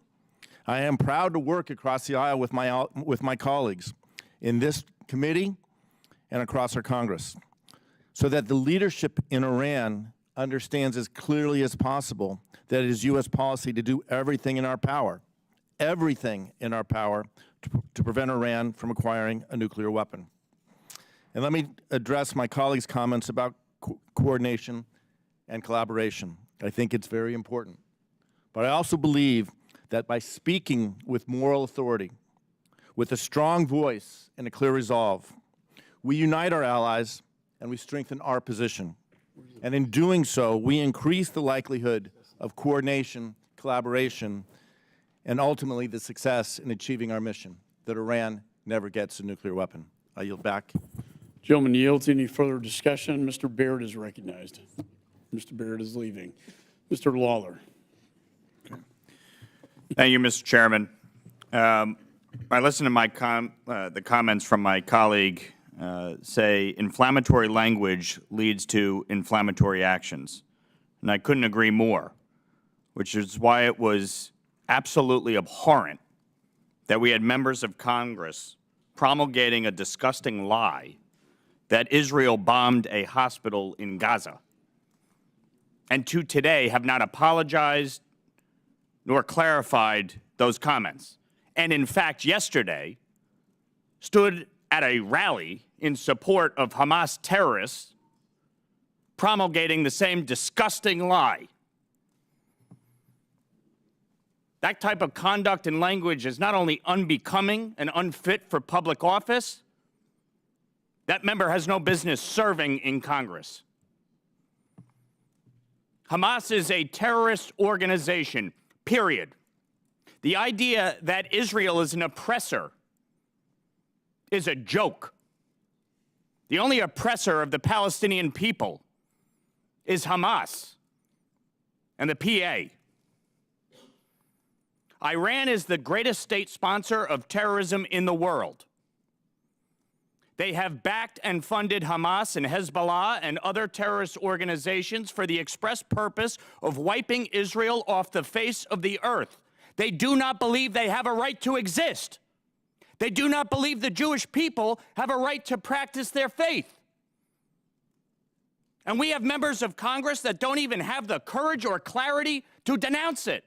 Speaker 13: I am proud to work across the aisle with my colleagues in this committee and across our Congress so that the leadership in Iran understands as clearly as possible that it is U.S. policy to do everything in our power to prevent Iran from acquiring a nuclear weapon. And let me address my colleagues' comments about coordination and collaboration. I think it's very important. But I also believe that by speaking with moral authority, with a strong voice and a clear resolve, we unite our allies and we strengthen our position. And in doing so, we increase the likelihood of coordination, collaboration, and ultimately the success in achieving our mission, that Iran never gets a nuclear weapon. I yield back.
Speaker 1: Gentleman yields. Any further discussion? Mr. Baird is recognized. Mr. Baird is leaving. Mr. Lawler.
Speaker 14: Thank you, Mr. Chairman. I listened to the comments from my colleague say inflammatory language leads to inflammatory actions. And I couldn't agree more, which is why it was absolutely abhorrent that we had members of Congress promulgating a disgusting lie that Israel bombed a hospital in Gaza, and to today have not apologized nor clarified those comments. And in fact, yesterday stood at a rally in support of Hamas terrorists promulgating the same disgusting lie. That type of conduct and language is not only unbecoming and unfit for public office, that member has no business serving in Congress. Hamas is a terrorist organization, period. The idea that Israel is an oppressor is a joke. The only oppressor of the Palestinian people is Hamas and the PA. Iran is the greatest state sponsor of terrorism in the world. They have backed and funded Hamas and Hezbollah and other terrorist organizations for the express purpose of wiping Israel off the face of the earth. They do not believe they have a right to exist. They do not believe the Jewish people have a right to practice their faith. And we have members of Congress that don't even have the courage or clarity to denounce it.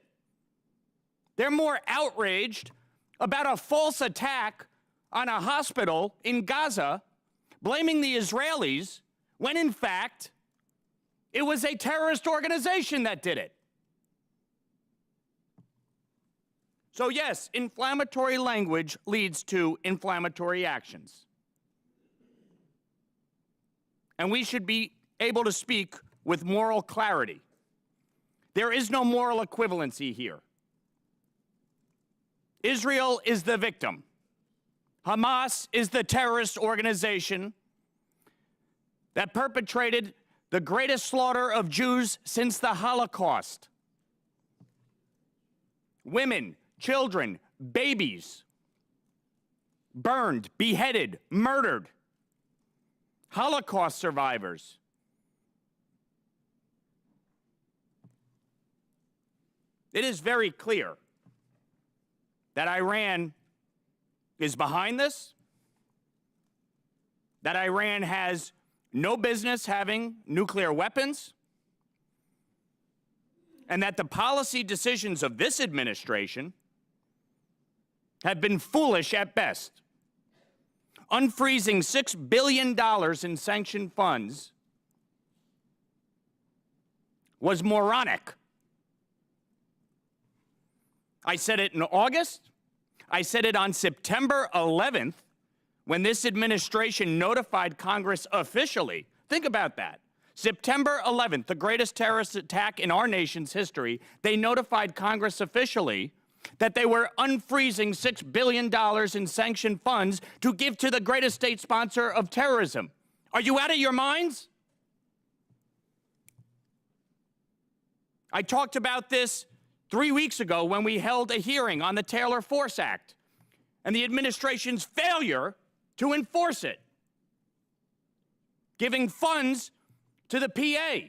Speaker 14: They're more outraged about a false attack on a hospital in Gaza, blaming the Israelis, when in fact, it was a terrorist organization that did it. So yes, inflammatory language leads to inflammatory actions. And we should be able to speak with moral clarity. There is no moral equivalency here. Israel is the victim. Hamas is the terrorist organization that perpetrated the greatest slaughter of Jews since the Holocaust. Women, children, babies, burned, beheaded, murdered. Holocaust survivors. It is very clear that Iran is behind this, that Iran has no business having nuclear weapons, and that the policy decisions of this administration have been foolish at best. Unfreezing $6 billion in sanctioned funds was moronic. I said it in August. I said it on September 11th when this administration notified Congress officially. Think about that. September 11th, the greatest terrorist attack in our nation's history, they notified Congress officially that they were unfreezing $6 billion in sanctioned funds to give to the greatest state sponsor of terrorism. Are you out of your minds? I talked about this 3 weeks ago when we held a hearing on the Taylor Force Act and the administration's failure to enforce it, giving funds to the PA,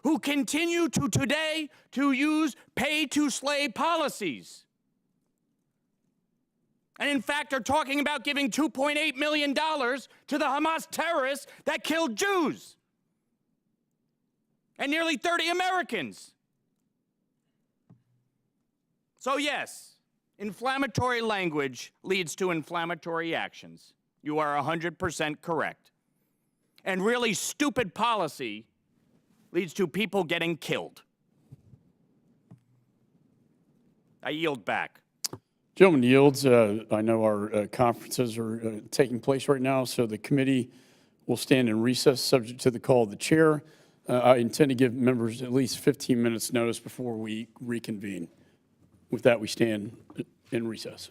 Speaker 14: who continue to today to use pay-to-slay policies. And in fact are talking about giving $2.8 million to the Hamas terrorists that killed Jews and nearly 30 Americans. So yes, inflammatory language leads to inflammatory actions. You are 100% correct. And really stupid policy leads to people getting killed. I yield back.
Speaker 1: Gentleman yields. I know our conferences are taking place right now, so the committee will stand in recess subject to the call of the chair. I intend to give members at least 15 minutes notice before we reconvene. With that, we stand in recess.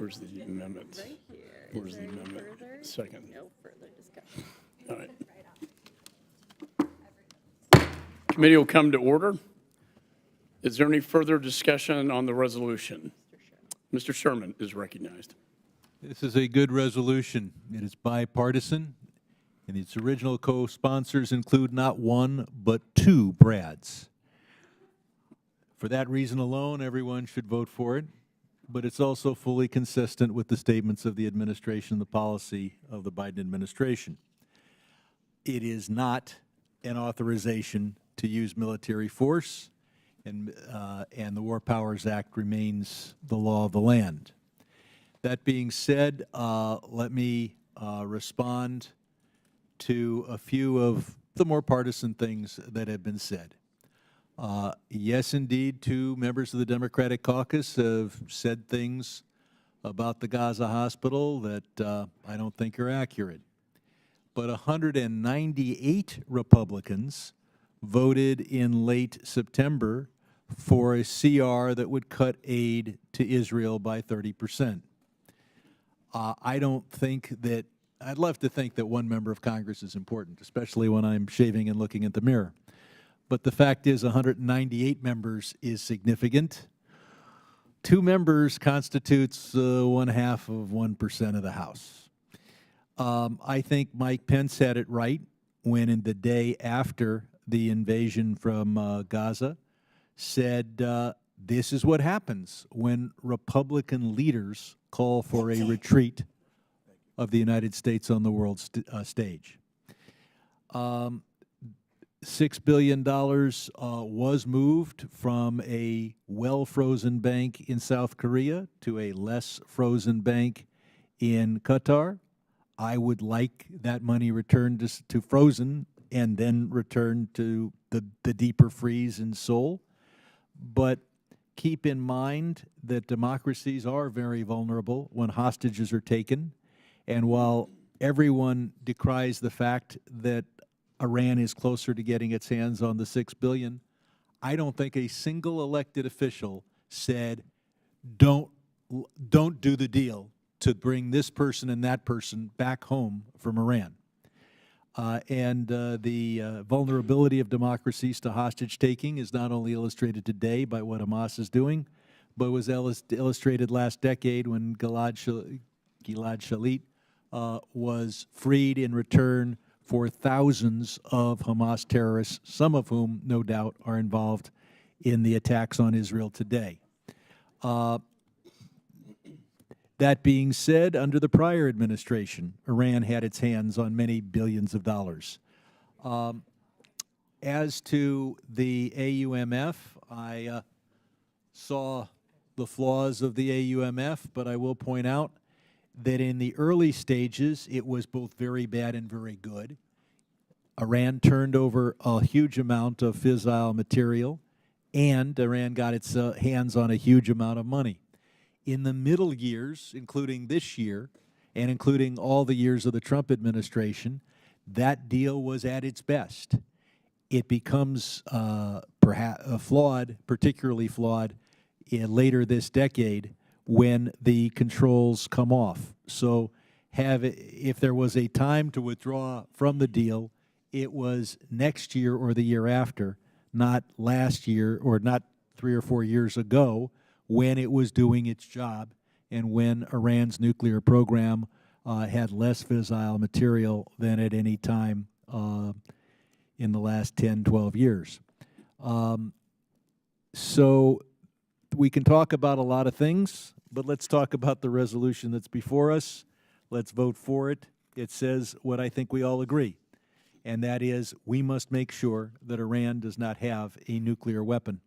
Speaker 1: Where's the amendment?
Speaker 2: Right here.
Speaker 1: Where's the amendment? Second.
Speaker 2: No further discussion.
Speaker 1: All right. Committee will come to order. Is there any further discussion on the resolution? Mr. Sherman is recognized.
Speaker 15: This is a good resolution. It is bipartisan, and its original co-sponsors include not one, but two Brads. For that reason alone, everyone should vote for it, but it's also fully consistent with the statements of the administration, the policy of the Biden administration. It is not an authorization to use military force, and the War Powers Act remains the law of the land. That being said, let me respond to a few of the more partisan things that have been said. Yes, indeed, two members of the Democratic caucus have said things about the Gaza hospital that I don't think are accurate. But 198 Republicans voted in late September for a CR that would cut aid to Israel by 30%. I don't think that, I'd love to think that one member of Congress is important, especially when I'm shaving and looking at the mirror. But the fact is 198 members is significant. 2 members constitutes 0.5% of the House. I think Mike Pence had it right when in the day after the invasion from Gaza said this is what happens when Republican leaders call for a retreat of the United States on the world stage. $6 billion was moved from a well-frozen bank in South Korea to a less frozen bank in Qatar. I would like that money returned to frozen and then returned to the deeper freeze in Seoul. But keep in mind that democracies are very vulnerable when hostages are taken. And while everyone decries the fact that Iran is closer to getting its hands on the $6 billion, I don't think a single elected official said, don't do the deal to bring this person and that person back home from Iran. The vulnerability of democracies to hostage-taking is not only illustrated today by what Hamas is doing, but was illustrated last decade when Gilad Shalit was freed in return for thousands of Hamas terrorists, some of whom, no doubt, are involved in the attacks on Israel today. That being said, under the prior administration, Iran had its hands on many billions of dollars. As to the AUMF, I saw the flaws of the AUMF, but I will point out that in the early stages, it was both very bad and very good. Iran turned over a huge amount of fissile material, and Iran got its hands on a huge amount of money. In the middle years, including this year, and including all the years of the Trump administration, that deal was at its best. It becomes perhaps flawed, particularly flawed, later this decade when the controls come off. So if there was a time to withdraw from the deal, it was next year or the year after, not last year or not 3 or 4 years ago, when it was doing its job and when Iran's nuclear program had less fissile material than at any time in the last 10, 12 years. So we can talk about a lot of things, but let's talk about the resolution that's before us. Let's vote for it. It says what I think we all agree, and that is we must make sure that Iran does not have a nuclear weapon.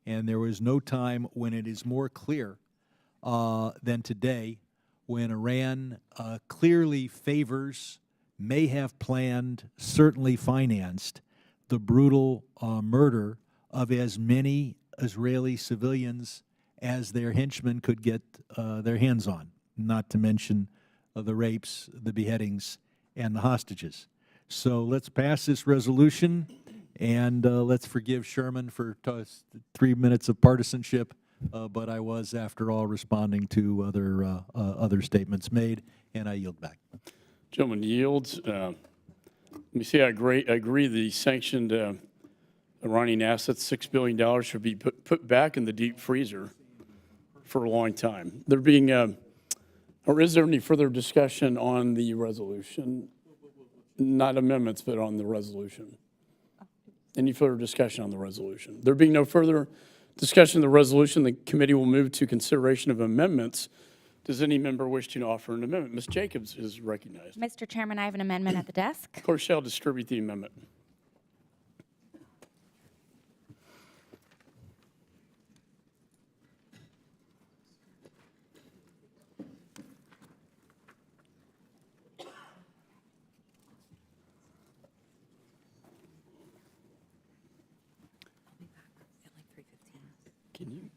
Speaker 15: And there was no time when it is more clear than today when Iran clearly favors, may have planned, certainly financed the brutal murder of as many Israeli civilians as their henchmen could get their hands on, not to mention the rapes, the beheadings, and the hostages. So let's pass this resolution. And let's forgive Sherman for 3 minutes of partisanship, but I was, after all, responding to other statements made, and I yield back.
Speaker 1: Gentleman yields. Let me see, I agree the sanctioned Iranian assets, $6 billion, should be put back in the deep freezer for a long time. There being, or is there any further discussion on the resolution? Not amendments, but on the resolution. Any further discussion on the resolution? There being no further discussion of the resolution, the committee will move to consideration of amendments. Does any member wish to offer an amendment? Ms. Jacobs is recognized.
Speaker 16: Mr. Chairman, I have an amendment at the desk.
Speaker 1: Clerk shall distribute the amendment. Can you?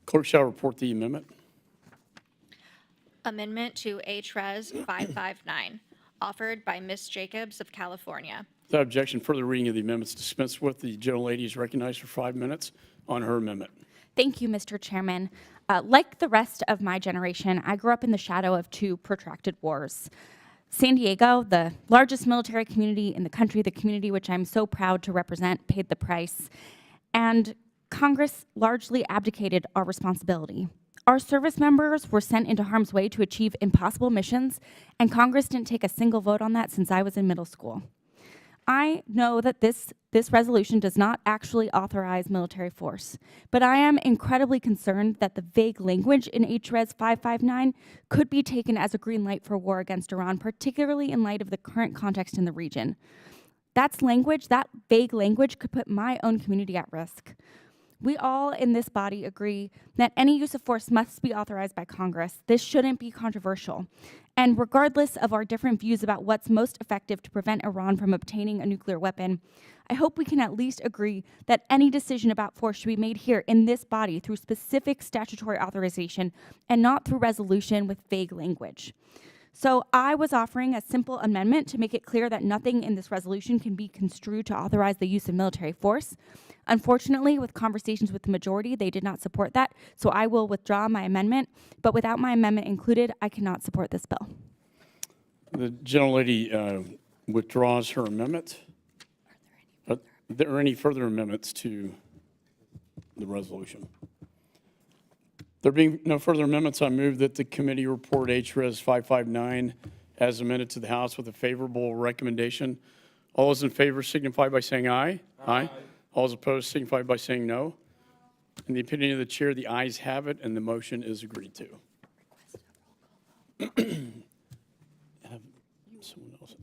Speaker 1: Clerk shall report the amendment.
Speaker 2: Amendment to H.Res. 559, offered by Ms. Jacobs of California.
Speaker 1: Without objection, further reading of the amendments dispensed with. The gentlelady is recognized for 5 minutes on her amendment.
Speaker 16: Thank you, Mr. Chairman. Like the rest of my generation, I grew up in the shadow of 2 protracted wars. San Diego, the largest military community in the country, the community which I'm so proud to represent, paid the price. And Congress largely abdicated our responsibility. Our service members were sent into harm's way to achieve impossible missions, and Congress didn't take a single vote on that since I was in middle school. I know that this resolution does not actually authorize military force, but I am incredibly concerned that the vague language in H.Res. 559 could be taken as a green light for war against Iran, particularly in light of the current context in the region. That vague language could put my own community at risk. We all in this body agree that any use of force must be authorized by Congress. This shouldn't be controversial. And regardless of our different views about what's most effective to prevent Iran from obtaining a nuclear weapon, I hope we can at least agree that any decision about force should be made here in this body through specific statutory authorization and not through resolution with vague language. So I was offering a simple amendment to make it clear that nothing in this resolution can be construed to authorize the use of military force. Unfortunately, with conversations with the majority, they did not support that, so I will withdraw my amendment. But without my amendment included, I cannot support this bill.
Speaker 1: The gentlelady withdraws her amendment. Are there any further amendments to the resolution? There being no further amendments, I move that the committee report H.Res. 559 as amended to the House with a favorable recommendation. All those in favor signify by saying aye. Aye. All those opposed signify by saying no. In the opinion of the chair, the ayes have it, and the motion is agreed to. Have someone else.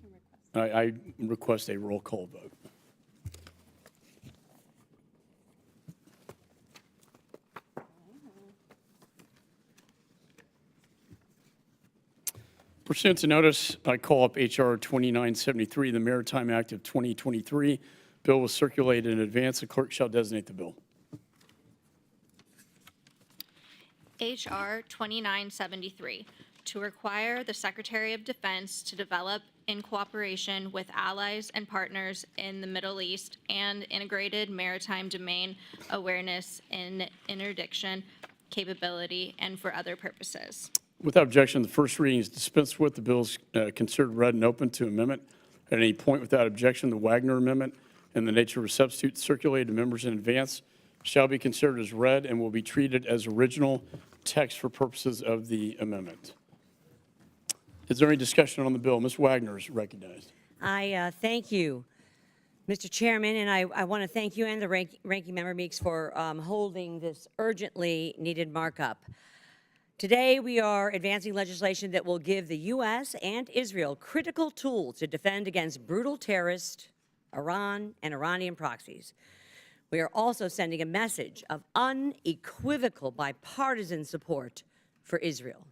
Speaker 1: I request a roll call vote. Pursuant to notice, I call up H.R. 2973, the Maritime Act of 2023. Bill was circulated in advance. The clerk shall designate the bill.
Speaker 2: H.R. 2973, to require the Secretary of Defense to develop, in cooperation with allies and partners in the Middle East, and integrated maritime domain awareness and interdiction capability, and for other purposes.
Speaker 1: Without objection, the first reading is dispensed with. The bill is considered read and open to amendment. At any point without objection, the Wagner Amendment in the nature of a substitute circulated to members in advance shall be considered as read and will be treated as original text for purposes of the amendment. Is there any discussion on the bill? Ms. Wagner is recognized.
Speaker 17: I thank you, Mr. Chairman, and I want to thank you and the ranking member Meeks for holding this urgently needed markup. Today, we are advancing legislation that will give the U.S. and Israel critical tools to defend against brutal terrorists, Iran, and Iranian proxies. We are also sending a message of unequivocal bipartisan support for Israel.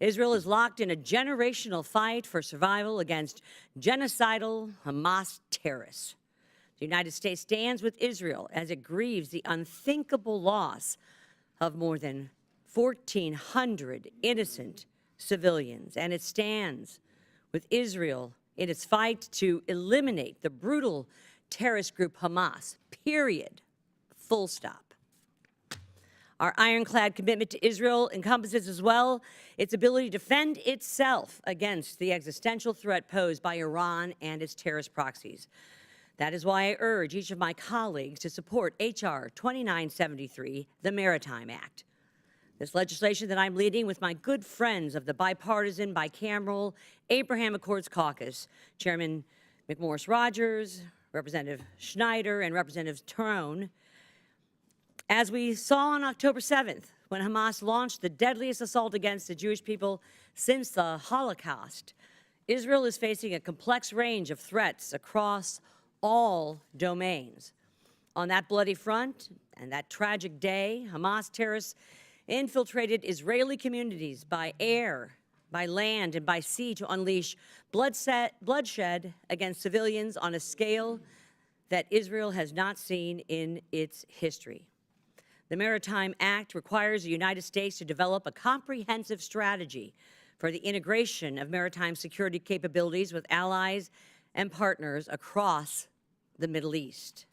Speaker 17: Israel is locked in a generational fight for survival against genocidal Hamas terrorists. The United States stands with Israel as it grieves the unthinkable loss of more than 1,400 innocent civilians, and it stands with Israel in its fight to eliminate the brutal terrorist group Hamas, period, full stop. Our ironclad commitment to Israel encompasses as well its ability to defend itself against the existential threat posed by Iran and its terrorist proxies. That is why I urge each of my colleagues to support H.R. 2973, the Maritime Act. This legislation that I'm leading with my good friends of the bipartisan, bicameral Abraham Accords Caucus, Chairman McMorris-Rogers, Representative Schneider, and Representative Tyrone. As we saw on October 7th, when Hamas launched the deadliest assault against the Jewish people since the Holocaust, Israel is facing a complex range of threats across all domains. On that bloody front and that tragic day, Hamas terrorists infiltrated Israeli communities by air, by land, and by sea to unleash bloodshed against civilians on a scale that Israel has not seen in its history. The Maritime Act requires the United States to develop a comprehensive strategy for the integration of maritime security capabilities with allies and partners across the Middle East.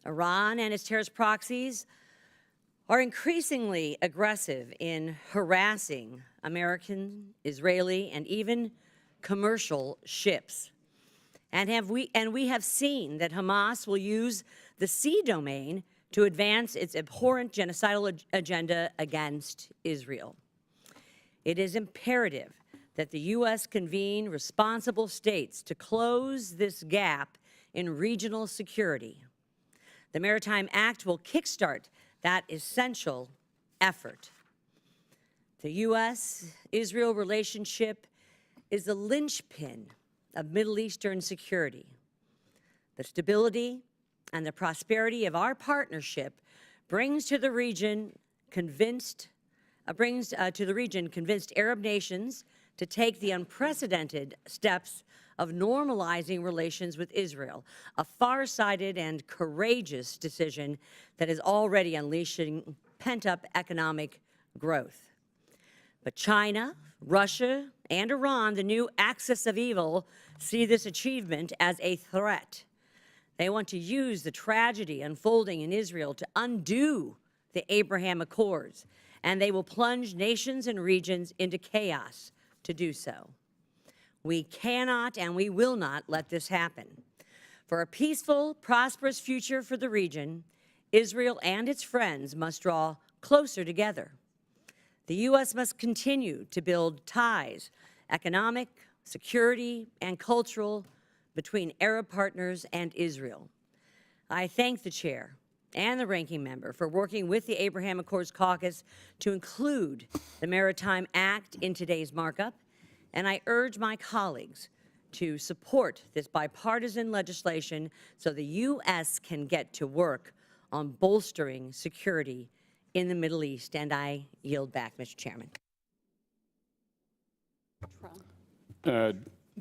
Speaker 17: Iran and its terrorist proxies are increasingly aggressive in harassing American, Israeli, and even commercial ships. And we have seen that Hamas will use the sea domain to advance its abhorrent genocidal agenda against Israel. It is imperative that the U.S. convene responsible states to close this gap in regional security. The Maritime Act will kickstart that essential effort. The U.S.-Israel relationship is the linchpin of Middle Eastern security. The stability and the prosperity of our partnership brings to the region convinced Arab nations to take the unprecedented steps of normalizing relations with Israel, a far-sighted and courageous decision that is already unleashing pent-up economic growth. But China, Russia, and Iran, the new axis of evil, see this achievement as a threat. They want to use the tragedy unfolding in Israel to undo the Abraham Accords, and they will plunge nations and regions into chaos to do so. We cannot and we will not let this happen. For a peaceful, prosperous future for the region, Israel and its friends must draw closer together. The U.S. must continue to build ties, economic, security, and cultural, between Arab partners and Israel. I thank the chair and the ranking member for working with the Abraham Accords Caucus to include the Maritime Act in today's markup, and I urge my colleagues to support this bipartisan legislation so the U.S. can get to work on bolstering security in the Middle East. And I yield back, Mr. Chairman.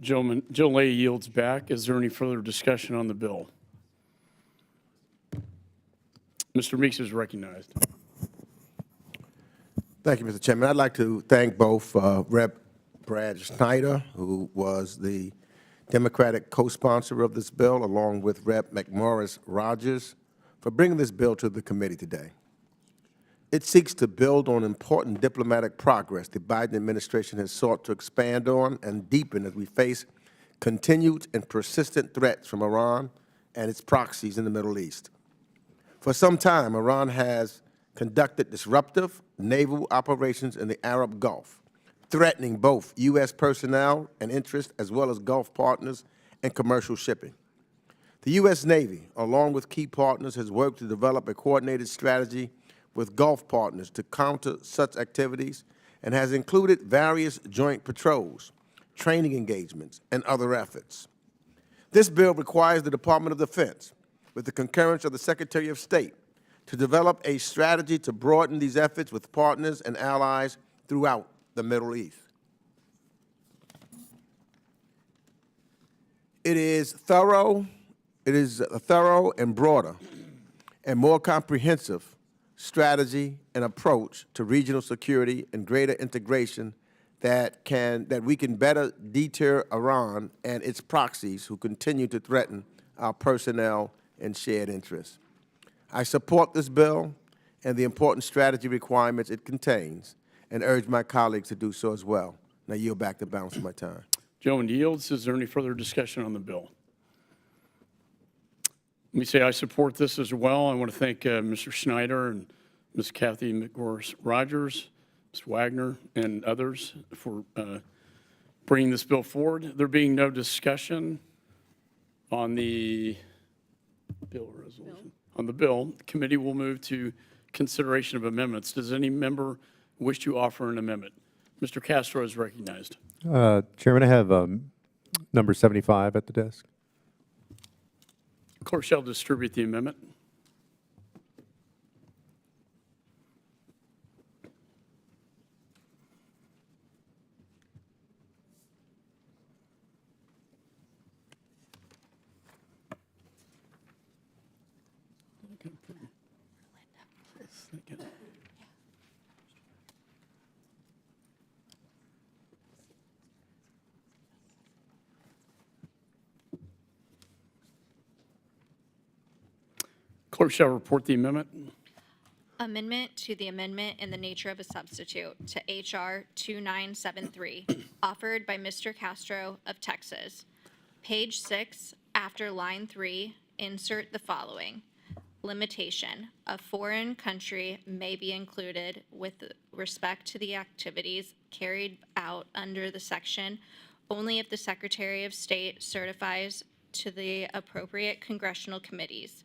Speaker 1: Jill Lay yields back. Is there any further discussion on the bill? Mr. Meeks is recognized.
Speaker 3: Thank you, Mr. Chairman. I'd like to thank both Rep. Brad Schneider, who was the Democratic co-sponsor of this bill, along with Rep. McMorris-Rogers, for bringing this bill to the committee today. It seeks to build on important diplomatic progress the Biden administration has sought to expand on and deepen as we face continued and persistent threats from Iran and its proxies in the Middle East. For some time, Iran has conducted disruptive naval operations in the Arab Gulf, threatening both U.S. personnel and interests as well as Gulf partners and commercial shipping. The U.S. Navy, along with key partners, has worked to develop a coordinated strategy with Gulf partners to counter such activities and has included various joint patrols, training engagements, and other efforts. This bill requires the Department of Defense, with the concurrence of the Secretary of State, to develop a strategy to broaden these efforts with partners and allies throughout the Middle East. It is a thorough and broader and more comprehensive strategy and approach to regional security and greater integration that we can better deter Iran and its proxies who continue to threaten our personnel and shared interests. I support this bill and the important strategy requirements it contains, and urge my colleagues to do so as well. Now yield back the balance of my time.
Speaker 1: Gentleman yields. Is there any further discussion on the bill? Let me say I support this as well. I want to thank Mr. Schneider and Ms. Kathy McGorris-Rogers, Ms. Wagner, and others for bringing this bill forward. There being no discussion on the bill resolution. On the bill, the committee will move to consideration of amendments. Does any member wish to offer an amendment? Mr. Castro is recognized.
Speaker 5: Chairman, I have number 75 at the desk.
Speaker 1: Clerk shall distribute the amendment. Clerk shall report the amendment.
Speaker 2: Amendment to the amendment in the nature of a substitute to H.R. 2973, offered by Mr. Castro of Texas. Page 6, after line 3, insert the following. Limitation: a foreign country may be included with respect to the activities carried out under the section only if the Secretary of State certifies to the appropriate congressional committees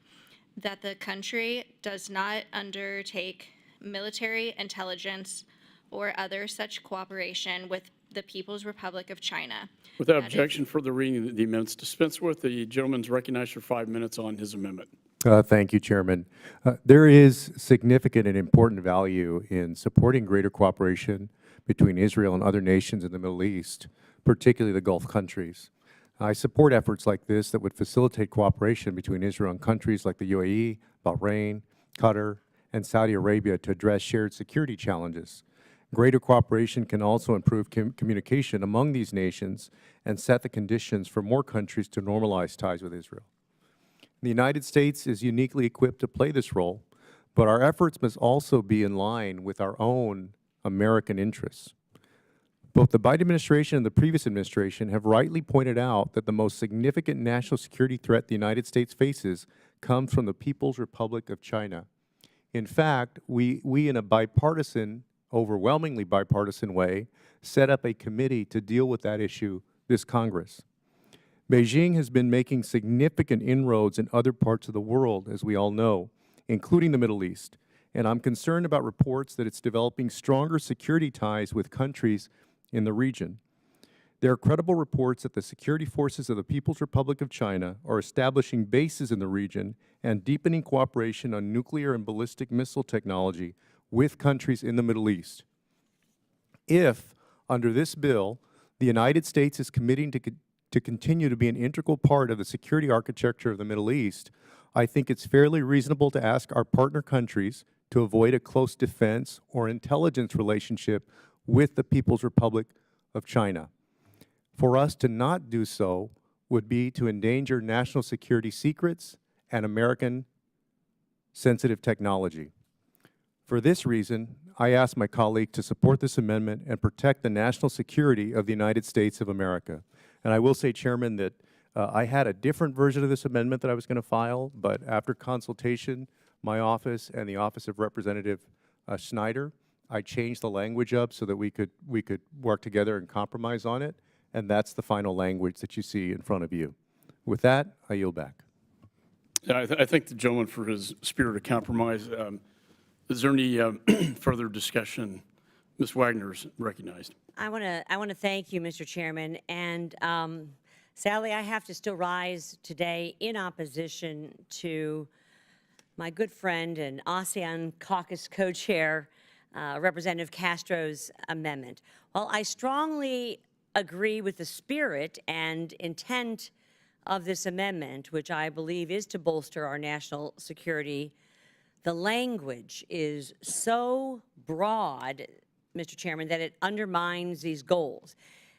Speaker 2: that the country does not undertake military intelligence or other such cooperation with the People's Republic of China.
Speaker 1: Without objection, further reading the amendments dispensed with. The gentleman is recognized for 5 minutes on his amendment.
Speaker 5: Thank you, Chairman. There is significant and important value in supporting greater cooperation between Israel and other nations in the Middle East, particularly the Gulf countries. I support efforts like this that would facilitate cooperation between Israel and countries like the UAE, Bahrain, Qatar, and Saudi Arabia to address shared security challenges. Greater cooperation can also improve communication among these nations and set the conditions for more countries to normalize ties with Israel. The United States is uniquely equipped to play this role, but our efforts must also be in line with our own American interests. Both the Biden administration and the previous administration have rightly pointed out that the most significant national security threat the United States faces comes from the People's Republic of China. In fact, we in a bipartisan, overwhelmingly bipartisan way, set up a committee to deal with that issue this Congress. Beijing has been making significant inroads in other parts of the world, as we all know, including the Middle East, and I'm concerned about reports that it's developing stronger security ties with countries in the region. There are credible reports that the security forces of the People's Republic of China are establishing bases in the region and deepening cooperation on nuclear and ballistic missile technology with countries in the Middle East. If, under this bill, the United States is committing to continue to be an integral part of the security architecture of the Middle East, I think it's fairly reasonable to ask our partner countries to avoid a close defense or intelligence relationship with the People's Republic of China. For us to not do so would be to endanger national security secrets and American sensitive technology. For this reason, I ask my colleague to support this amendment and protect the national security of the United States of America. And I will say, Chairman, that I had a different version of this amendment that I was going to file, but after consultation, my office and the Office of Representative Schneider, I changed the language up so that we could work together and compromise on it, and that's the final language that you see in front of you. With that, I yield back.
Speaker 1: Yeah, I thank the gentleman for his spirit of compromise. Is there any further discussion? Ms. Wagner is recognized.
Speaker 17: I want to thank you, Mr. Chairman, and sadly, I have to still rise today in opposition to my good friend and ASEAN caucus co-chair, Representative Castro's amendment. While I strongly agree with the spirit and intent of this amendment, which I believe is to bolster our national security, the language is so broad, Mr. Chairman, that it undermines these goals.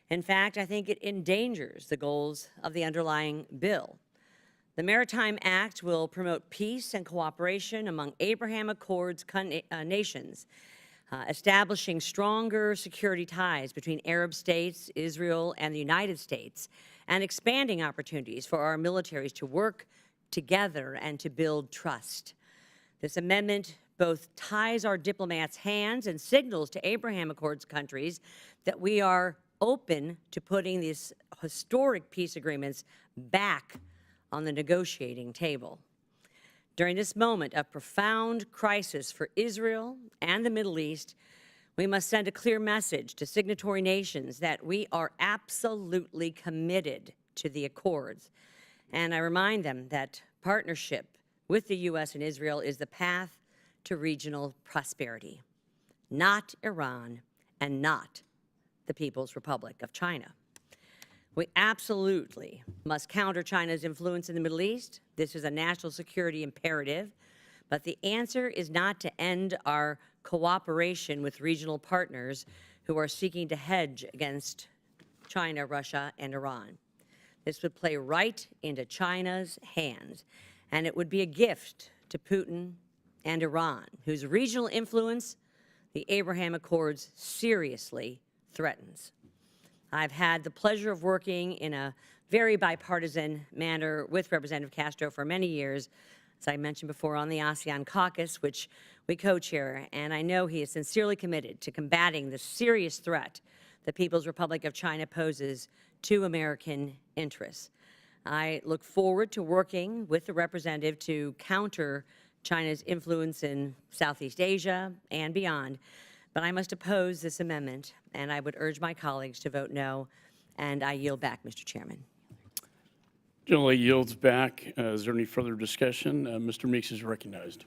Speaker 17: In fact, I think it endangers the goals of the underlying bill. The Maritime Act will promote peace and cooperation among Abraham Accords nations, establishing stronger security ties between Arab states, Israel, and the United States, and expanding opportunities for our militaries to work together and to build trust. This amendment both ties our diplomats' hands and signals to Abraham Accords countries that we are open to putting these historic peace agreements back on the negotiating table. During this moment of profound crisis for Israel and the Middle East, we must send a clear message to signatory nations that we are absolutely committed to the accords. And I remind them that partnership with the U.S. and Israel is the path to regional prosperity, not Iran and not the People's Republic of China. We absolutely must counter China's influence in the Middle East. This is a national security imperative, but the answer is not to end our cooperation with regional partners who are seeking to hedge against China, Russia, and Iran. This would play right into China's hands, and it would be a gift to Putin and Iran, whose regional influence the Abraham Accords seriously threatens. I've had the pleasure of working in a very bipartisan manner with Representative Castro for many years, as I mentioned before, on the ASEAN caucus, which we co-chair, and I know he is sincerely committed to combating the serious threat the People's Republic of China poses to American interests. I look forward to working with the representative to counter China's influence in Southeast Asia and beyond, but I must oppose this amendment, and I would urge my colleagues to vote no, and I yield back, Mr. Chairman.
Speaker 1: Generally yields back. Is there any further discussion? Mr. Meeks is recognized.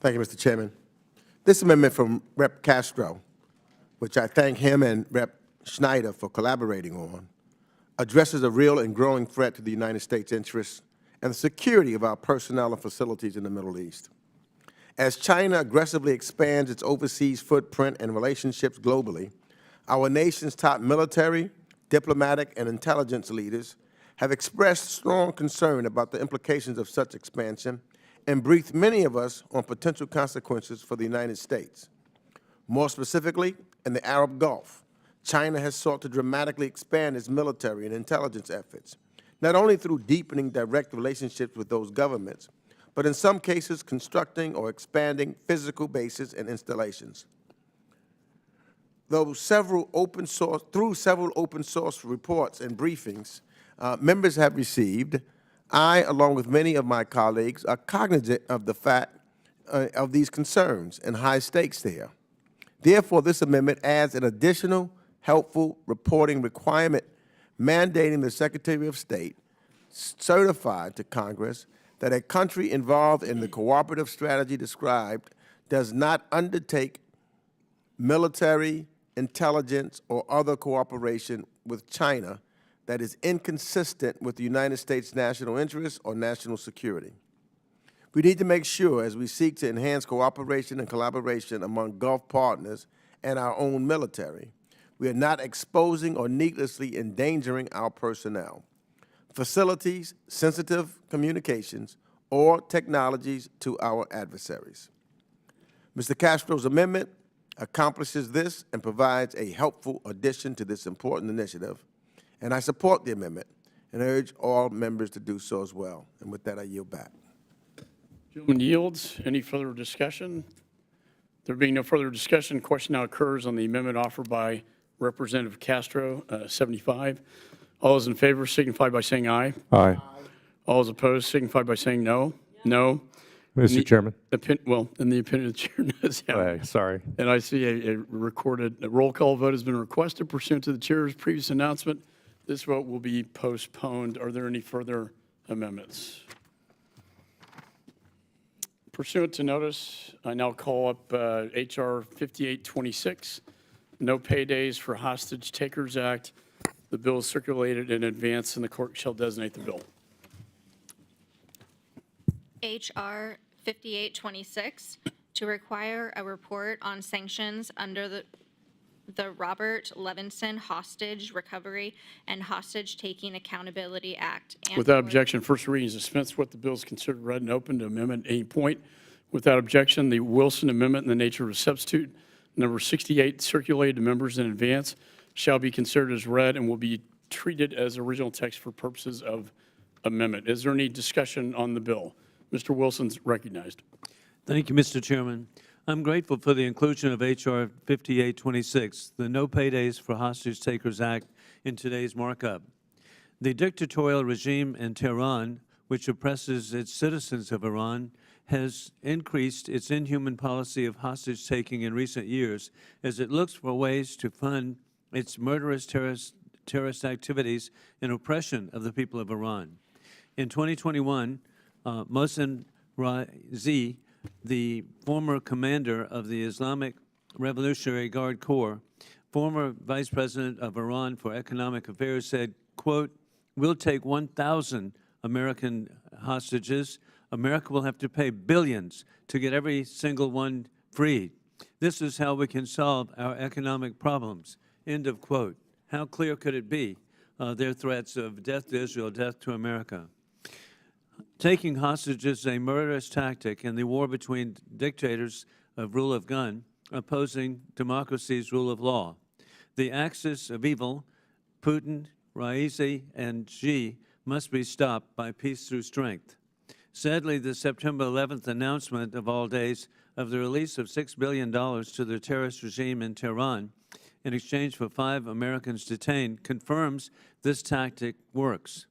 Speaker 3: Thank you, Mr. Chairman. This amendment from Rep. Castro, which I thank him and Rep. Schneider for collaborating on, addresses a real and growing threat to the United States interests and the security of our personnel and facilities in the Middle East. As China aggressively expands its overseas footprint and relationships globally, our nation's top military, diplomatic, and intelligence leaders have expressed strong concern about the implications of such expansion and briefed many of us on potential consequences for the United States. More specifically, in the Arab Gulf, China has sought to dramatically expand its military and intelligence efforts, not only through deepening direct relationships with those governments, but in some cases constructing or expanding physical bases and installations. Through several open source reports and briefings members have received, I, along with many of my colleagues, are cognizant of the fact of these concerns and high stakes there. Therefore, this amendment adds an additional helpful reporting requirement mandating the Secretary of State certify to Congress that a country involved in the cooperative strategy described does not undertake military, intelligence, or other cooperation with China that is inconsistent with the United States' national interests or national security. We need to make sure, as we seek to enhance cooperation and collaboration among Gulf partners and our own military, we are not exposing or needlessly endangering our personnel, facilities, sensitive communications, or technologies to our adversaries. Mr. Castro's amendment accomplishes this and provides a helpful addition to this important initiative, and I support the amendment and urge all members to do so as well. And with that, I yield back.
Speaker 1: Gentleman yields. Any further discussion? There being no further discussion, question now occurs on the amendment offered by Representative Castro, 75. All those in favor signify by saying aye.
Speaker 5: Aye.
Speaker 1: All those opposed signify by saying no. No.
Speaker 5: Mr. Chairman.
Speaker 1: Well, in the opinion of the chair, does have.
Speaker 5: Sorry.
Speaker 1: And I see a roll call vote has been requested pursuant to the chair's previous announcement. This vote will be postponed. Are there any further amendments? Pursuant to notice, I now call up H.R. 5826, No Paydays for Hostage Takers Act. The bill is circulated in advance, and the clerk shall designate the bill.
Speaker 2: H.R. 5826, to require a report on sanctions under the Robert Levinson Hostage Recovery and Hostage Taking Accountability Act. And
Speaker 1: Without objection, first reading is dispensed with. The bill is considered read and open to amendment at any point. Without objection, the Wilson Amendment in the nature of a substitute, number 68, circulated to members in advance, shall be considered as read and will be treated as original text for purposes of amendment. Is there any discussion on the bill? Mr. Wilson's recognized.
Speaker 10: Thank you, Mr. Chairman. I'm grateful for the inclusion of H.R. 5826, the No Paydays for Hostage Takers Act, in today's markup. The dictatorial regime in Tehran, which oppresses its citizens of Iran, has increased its inhuman policy of hostage-taking in recent years as it looks for ways to fund its murderous terrorist activities and oppression of the people of Iran. In 2021, Mohsen Razi, the former commander of the Islamic Revolutionary Guard Corps, former Vice President of Iran for Economic Affairs, said, quote, "We'll take 1,000 American hostages. America will have to pay billions to get every single one freed. This is how we can solve our economic problems." End of quote. How clear could it be, their threats of death to Israel, death to America? Taking hostages is a murderous tactic in the war between dictators of rule of gun opposing democracy's rule of law. The axis of evil, Putin, Raisi, and Xi, must be stopped by peace through strength. Sadly, the September 11th announcement of all days of the release of $6 billion to the terrorist regime in Tehran in exchange for 5 Americans detained confirms this tactic works.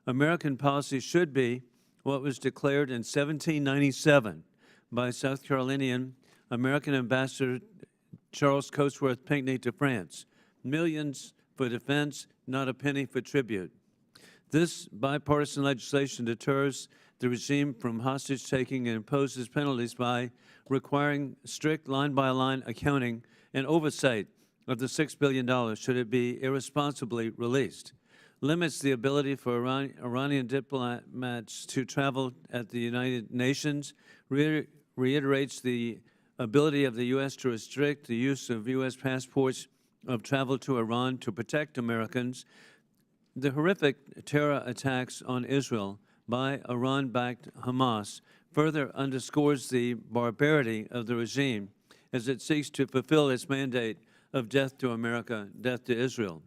Speaker 10: American policy should be what was declared in 1797 by South Carolinian American Ambassador Charles Cotesworth Pinckney to France: millions for defense, not a penny for tribute. This bipartisan legislation deters the regime from hostage-taking and imposes penalties by requiring strict line-by-line accounting and oversight of the $6 billion should it be irresponsibly released, limits the ability for Iranian diplomats to travel at the United Nations, reiterates the ability of the U.S. to restrict the use of U.S. passports of travel to Iran to protect Americans. The horrific terror attacks on Israel by Iran-backed Hamas further underscores the barbarity of the regime as it seeks to fulfill its mandate of death to America, death to Israel.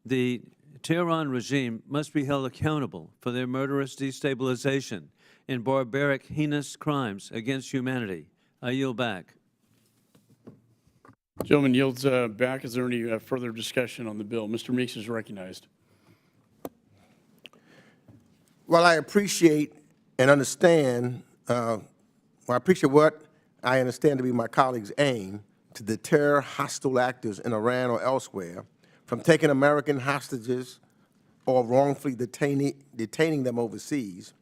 Speaker 10: The Tehran regime must be held accountable for their murderous destabilization and barbaric, heinous crimes against humanity. I yield back.
Speaker 1: Gentleman yields back. Is there any further discussion on the bill? Mr. Meeks is recognized.
Speaker 3: Well, I appreciate and understand, I appreciate what I understand to be my colleague's aim to deter hostile actors in Iran or elsewhere from taking American hostages or wrongfully detaining them overseas.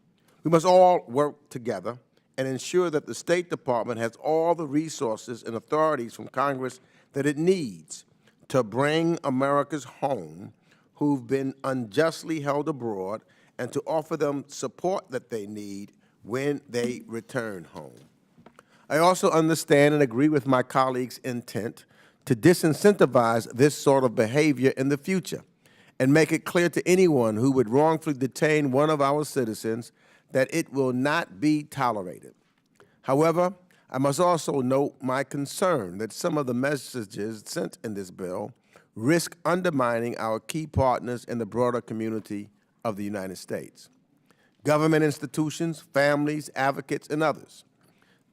Speaker 3: We must all work together and ensure that the State Department has all the resources and authorities from Congress that it needs to bring Americans home who've been unjustly held abroad and to offer them support that they need when they return home. I also understand and agree with my colleague's intent to disincentivize this sort of behavior in the future and make it clear to anyone who would wrongfully detain one of our citizens that it will not be tolerated. However, I must also note my concern that some of the messages sent in this bill risk undermining our key partners in the broader community of the United States: government institutions, families, advocates, and others.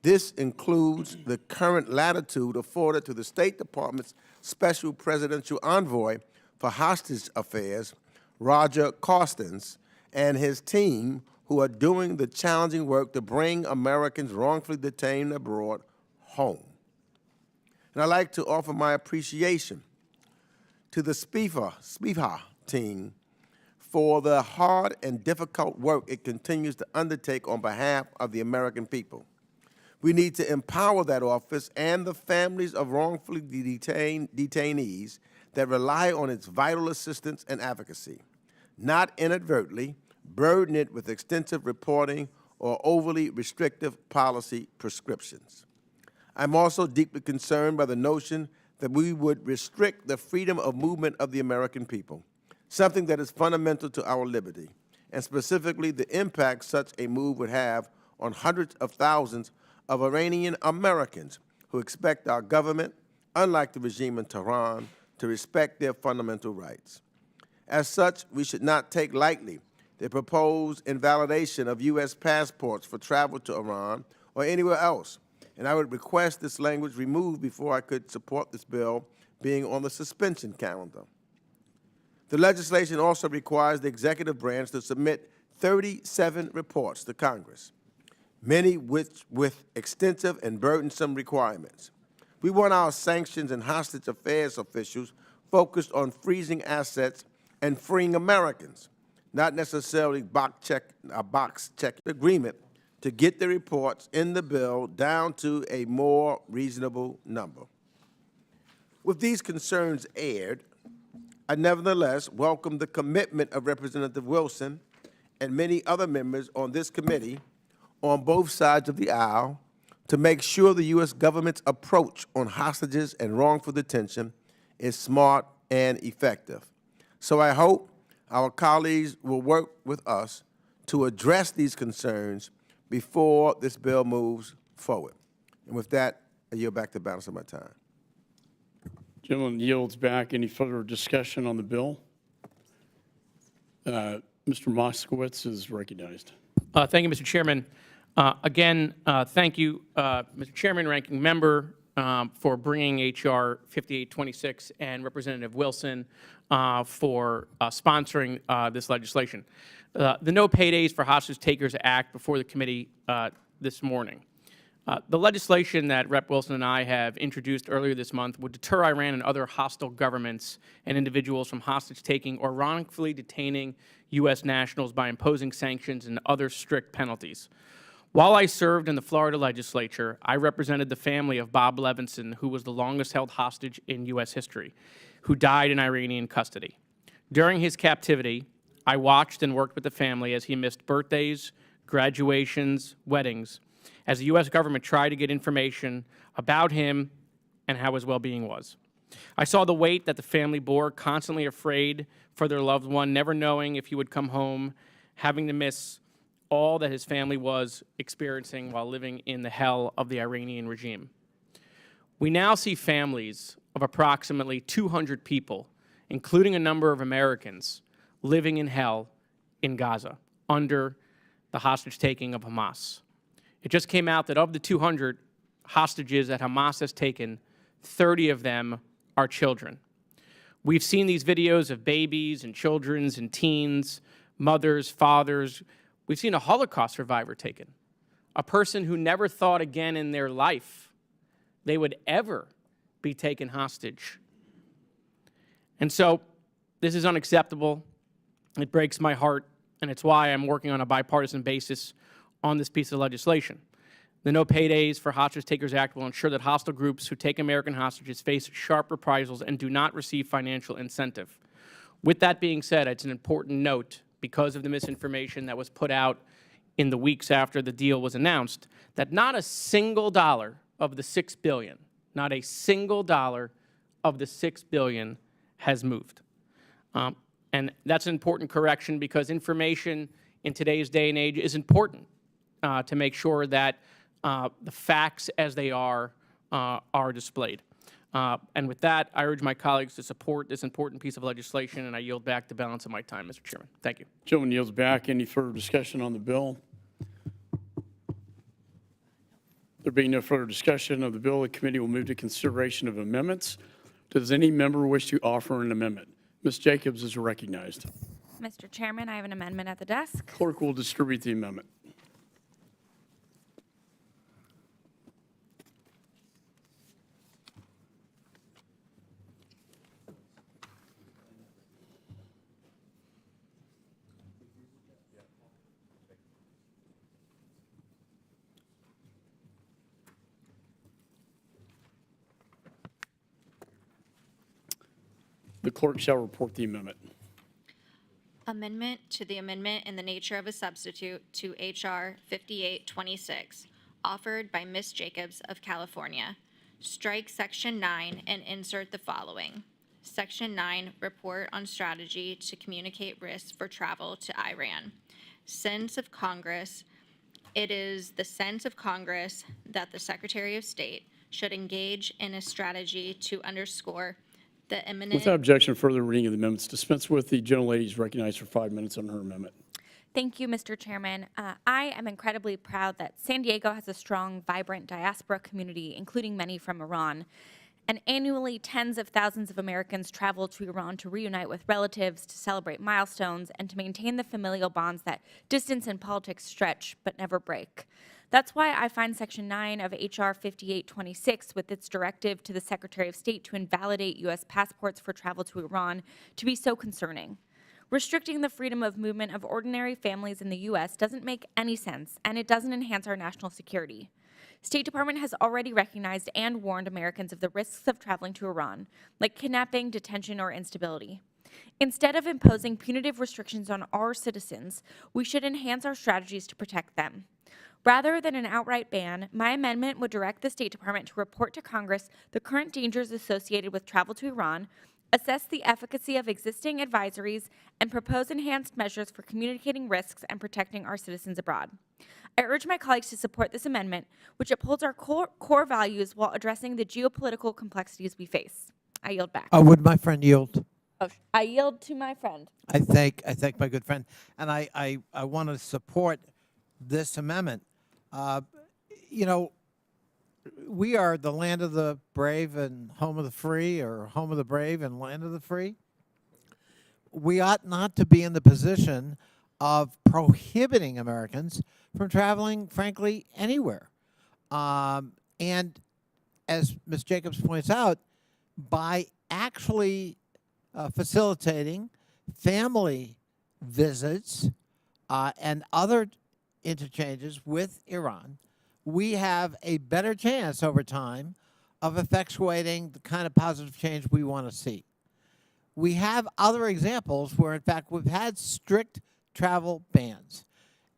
Speaker 3: This includes the current latitude afforded to the State Department's Special Presidential Envoy for Hostage Affairs, Roger Carstens, and his team, who are doing the challenging work to bring Americans wrongfully detained abroad home. And I'd like to offer my appreciation to the SPIFA team for the hard and difficult work it continues to undertake on behalf of the American people. We need to empower that office and the families of wrongfully detained detainees that rely on its vital assistance and advocacy, not inadvertently burden it with extensive reporting or overly restrictive policy prescriptions. I'm also deeply concerned by the notion that we would restrict the freedom of movement of the American people, something that is fundamental to our liberty, and specifically the impact such a move would have on hundreds of thousands of Iranian Americans who expect our government, unlike the regime in Tehran, to respect their fundamental rights. As such, we should not take lightly the proposed invalidation of U.S. passports for travel to Iran or anywhere else, and I would request this language removed before I could support this bill being on the suspension calendar. The legislation also requires the executive branch to submit 37 reports to Congress, many with extensive and burdensome requirements. We want our sanctions and hostage affairs officials focused on freezing assets and freeing Americans, not necessarily a box check agreement to get the reports in the bill down to a more reasonable number. With these concerns aired, I nevertheless welcome the commitment of Representative Wilson and many other members on this committee on both sides of the aisle to make sure the U.S. government's approach on hostages and wrongful detention is smart and effective. So I hope our colleagues will work with us to address these concerns before this bill moves forward. And with that, I yield back the balance of my time.
Speaker 1: Gentleman yields back. Any further discussion on the bill? Mr. Moskowitz is recognized.
Speaker 18: Thank you, Mr. Chairman. Again, thank you, Mr. Chairman, Ranking Member, for bringing H.R. 5826 and Representative Wilson for sponsoring this legislation. The No Paydays for Hostage Takers Act before the committee this morning. The legislation that Rep. Wilson and I have introduced earlier this month would deter Iran and other hostile governments and individuals from hostage taking or wrongfully detaining U.S. nationals by imposing sanctions and other strict penalties. While I served in the Florida legislature, I represented the family of Bob Levinson, who was the longest held hostage in U.S. history, who died in Iranian custody. During his captivity, I watched and worked with the family as he missed birthdays, graduations, weddings, as the U.S. government tried to get information about him and how his well-being was. I saw the weight that the family bore, constantly afraid for their loved one, never knowing if he would come home, having to miss all that his family was experiencing while living in the hell of the Iranian regime. We now see families of approximately 200 people, including a number of Americans, living in hell in Gaza under the hostage-taking of Hamas. It just came out that of the 200 hostages that Hamas has taken, 30 of them are children. We've seen these videos of babies and children and teens, mothers, fathers. We've seen a Holocaust survivor taken, a person who never thought again in their life they would ever be taken hostage. And so this is unacceptable. It breaks my heart, and it's why I'm working on a bipartisan basis on this piece of legislation. The No Paydays for Hostage Takers Act will ensure that hostile groups who take American hostages face sharp reprisals and do not receive financial incentive. With that being said, it's an important note, because of the misinformation that was put out in the weeks after the deal was announced, that not a single dollar of the $6 billion, not a single dollar of the $6 billion has moved. And that's an important correction, because information in today's day and age is important to make sure that the facts as they are displayed. And with that, I urge my colleagues to support this important piece of legislation, and I yield back the balance of my time, Mr. Chairman. Thank you.
Speaker 1: Gentleman yields back. Any further discussion on the bill? There being no further discussion of the bill, the committee will move to consideration of amendments. Does any member wish to offer an amendment? Ms. Jacobs is recognized.
Speaker 16: Mr. Chairman, I have an amendment at the desk.
Speaker 1: Clerk will distribute the amendment. The clerk shall report the amendment.
Speaker 2: Amendment to the amendment in the nature of a substitute to H.R. 5826. offered by Ms. Jacobs of California. Strike Section 9 and insert the following. Section 9, report on strategy to communicate risks for travel to Iran. Sense of Congress. It is the sense of Congress that the Secretary of State should engage in a strategy to underscore the imminent.
Speaker 1: Without objection, further reading of the amendments. Dispense with. The gentlelady is recognized for 5 minutes on her amendment.
Speaker 16: Thank you, Mr. Chairman. I am incredibly proud that San Diego has a strong, vibrant diaspora community, including many from Iran. And annually, tens of thousands of Americans travel to Iran to reunite with relatives, to celebrate milestones, and to maintain the familial bonds that distance and politics stretch but never break. That's why I find Section 9 of H.R. 5826, with its directive to the Secretary of State to invalidate U.S. passports for travel to Iran, to be so concerning. Restricting the freedom of movement of ordinary families in the U.S. doesn't make any sense, and it doesn't enhance our national security. State Department has already recognized and warned Americans of the risks of traveling to Iran, like kidnapping, detention, or instability. Instead of imposing punitive restrictions on our citizens, we should enhance our strategies to protect them. Rather than an outright ban, my amendment would direct the State Department to report to Congress the current dangers associated with travel to Iran, assess the efficacy of existing advisories, and propose enhanced measures for communicating risks and protecting our citizens abroad. I urge my colleagues to support this amendment, which upholds our core values while addressing the geopolitical complexities we face. I yield back.
Speaker 19: Would my friend yield?
Speaker 16: Oh, I yield to my friend.
Speaker 19: I thank my good friend, and I want to support this amendment. You know, we are the land of the brave and home of the free, or home of the brave and land of the free. We ought not to be in the position of prohibiting Americans from traveling, frankly, anywhere. And as Ms. Jacobs points out, by actually facilitating family visits and other interchanges with Iran, we have a better chance over time of effectuating the kind of positive change we want to see. We have other examples where, in fact, we've had strict travel bans,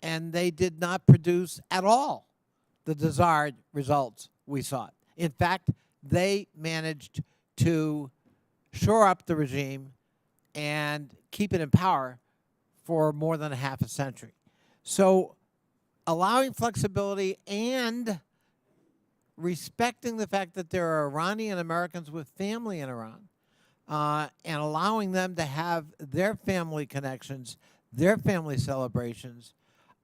Speaker 19: and they did not produce at all the desired results we sought. In fact, they managed to shore up the regime and keep it in power for more than a half a century. So allowing flexibility and respecting the fact that there are Iranian Americans with family in Iran, and allowing them to have their family connections, their family celebrations,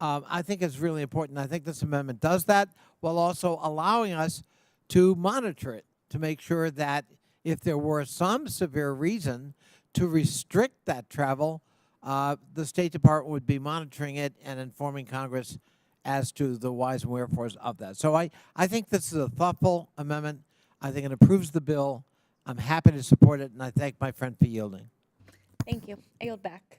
Speaker 19: I think is really important. I think this amendment does that, while also allowing us to monitor it, to make sure that if there were some severe reason to restrict that travel, the State Department would be monitoring it and informing Congress as to the whys and wherefores of that. So I think this is a thoughtful amendment. I think it improves the bill. I'm happy to support it, and I thank my friend for yielding.
Speaker 16: Thank you. I yield back.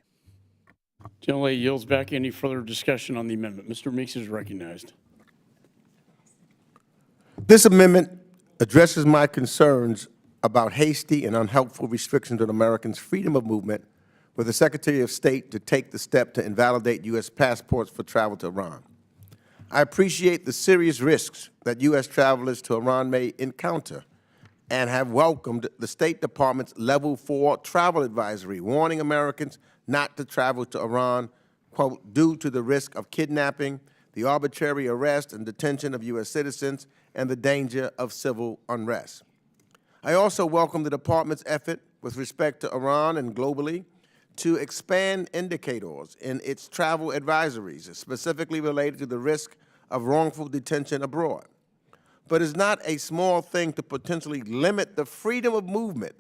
Speaker 1: Gentlelady yields back. Any further discussion on the amendment? Mr. Meeks is recognized.
Speaker 3: This amendment addresses my concerns about hasty and unhelpful restrictions on Americans' freedom of movement with the Secretary of State to take the step to invalidate U.S. passports for travel to Iran. I appreciate the serious risks that U.S. travelers to Iran may encounter and have welcomed the State Department's Level 4 travel advisory warning Americans not to travel to Iran, quote, due to the risk of kidnapping, the arbitrary arrest and detention of U.S. citizens, and the danger of civil unrest. I also welcome the Department's effort with respect to Iran and globally to expand indicators in its travel advisories, specifically related to the risk of wrongful detention abroad. But it's not a small thing to potentially limit the freedom of movement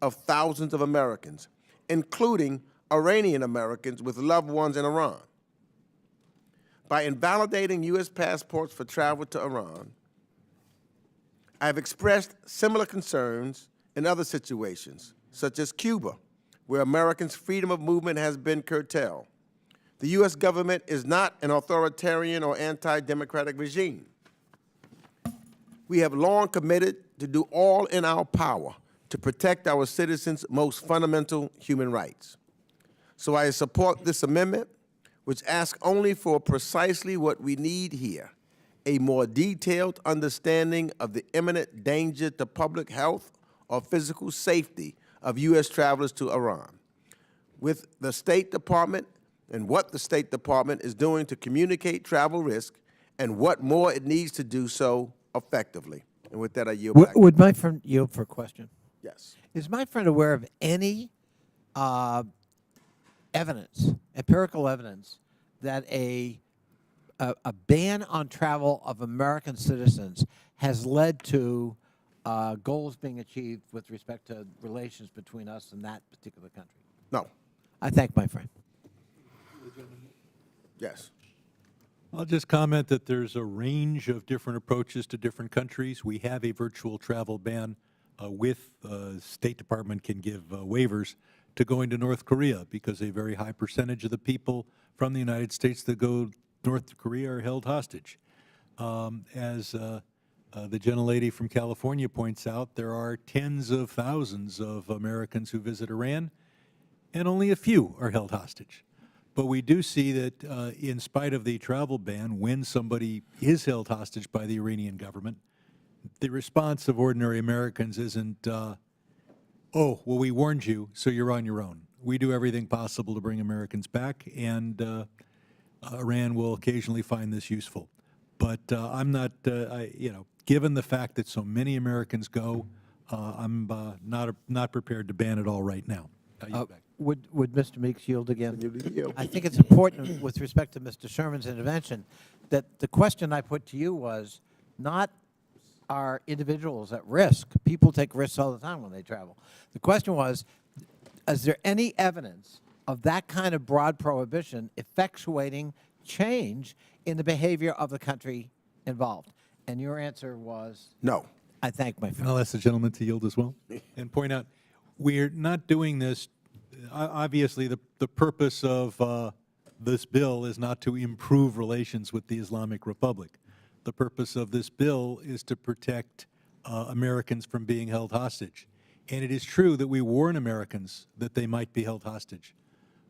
Speaker 3: of thousands of Americans, including Iranian Americans with loved ones in Iran. By invalidating U.S. passports for travel to Iran, I have expressed similar concerns in other situations, such as Cuba, where Americans' freedom of movement has been curtailed. The U.S. government is not an authoritarian or anti-democratic regime. We have long committed to do all in our power to protect our citizens' most fundamental human rights. So I support this amendment, which asks only for precisely what we need here, a more detailed understanding of the imminent danger to public health or physical safety of U.S. travelers to Iran, with the State Department and what the State Department is doing to communicate travel risk and what more it needs to do so effectively. And with that, I yield back.
Speaker 19: Would my friend yield for a question?
Speaker 3: Yes.
Speaker 19: Is my friend aware of any evidence, empirical evidence, that a ban on travel of American citizens has led to goals being achieved with respect to relations between us and that particular country?
Speaker 3: No.
Speaker 19: I thank my friend.
Speaker 3: Yes.
Speaker 15: I'll just comment that there's a range of different approaches to different countries. We have a virtual travel ban State Department can give waivers to going to North Korea because a very high percentage of the people from the United States that go North Korea are held hostage. As the gentlelady from California points out, there are tens of thousands of Americans who visit Iran, and only a few are held hostage. But we do see that in spite of the travel ban, when somebody is held hostage by the Iranian government, the response of ordinary Americans isn't, oh, well, we warned you, so you're on your own. We do everything possible to bring Americans back, and Iran will occasionally find this useful. But I'm not, given the fact that so many Americans go, I'm not prepared to ban it all right now.
Speaker 19: Would Mr. Meeks yield again? I think it's important with respect to Mr. Sherman's intervention that the question I put to you was not are individuals at risk. People take risks all the time when they travel. The question was, is there any evidence of that kind of broad prohibition effectuating change in the behavior of the country involved? And your answer was?
Speaker 3: No.
Speaker 19: I thank my friend.
Speaker 15: I'll ask the gentleman to yield as well and point out we're not doing this. Obviously, the purpose of this bill is not to improve relations with the Islamic Republic. The purpose of this bill is to protect Americans from being held hostage. And it is true that we warn Americans that they might be held hostage.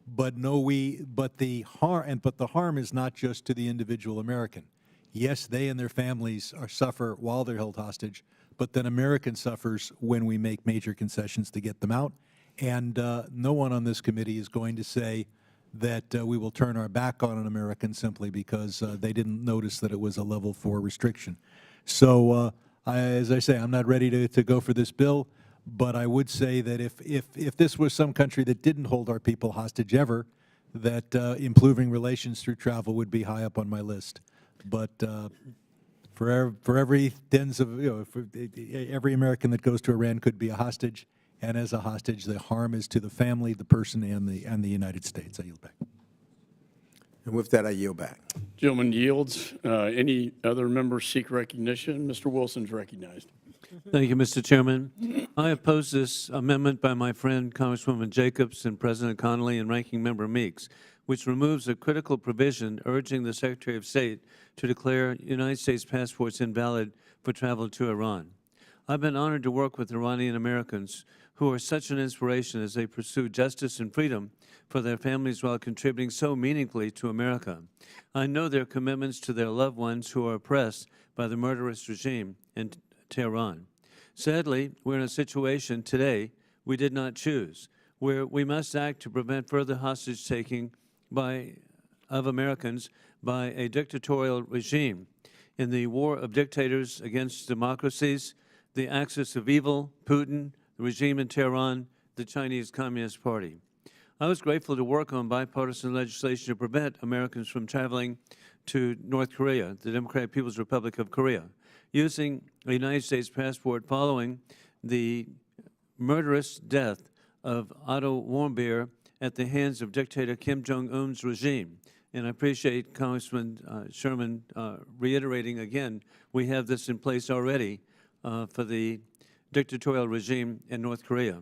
Speaker 15: But the harm is not just to the individual American. Yes, they and their families suffer while they're held hostage, but then American suffers when we make major concessions to get them out. And no one on this committee is going to say that we will turn our back on an American simply because they didn't notice that it was a level 4 restriction. So as I say, I'm not ready to go for this bill, but I would say that if this was some country that didn't hold our people hostage ever, that improving relations through travel would be high up on my list. But for every every American that goes to Iran could be a hostage. And as a hostage, the harm is to the family, the person, and the United States. I yield back.
Speaker 3: And with that, I yield back.
Speaker 1: Gentleman yields. Any other members seek recognition? Mr. Wilson's recognized.
Speaker 10: Thank you, Mr. Chairman. I oppose this amendment by my friend Congresswoman Jacobs and President Connolly and Ranking Member Meeks, which removes a critical provision urging the Secretary of State to declare United States passports invalid for travel to Iran. I've been honored to work with Iranian Americans who are such an inspiration as they pursue justice and freedom for their families while contributing so meaningfully to America. I know their commitments to their loved ones who are oppressed by the murderous regime in Tehran. Sadly, we're in a situation today we did not choose, where we must act to prevent further hostage-taking of Americans by a dictatorial regime. In the war of dictators against democracies, the axis of evil, Putin, the regime in Tehran, the Chinese Communist Party. I was grateful to work on bipartisan legislation to prevent Americans from traveling to North Korea, the Democratic People's Republic of Korea, using a United States passport following the murderous death of Otto Warmbier at the hands of dictator Kim Jong-un's regime. And I appreciate Congressman Sherman reiterating again, we have this in place already for the dictatorial regime in North Korea.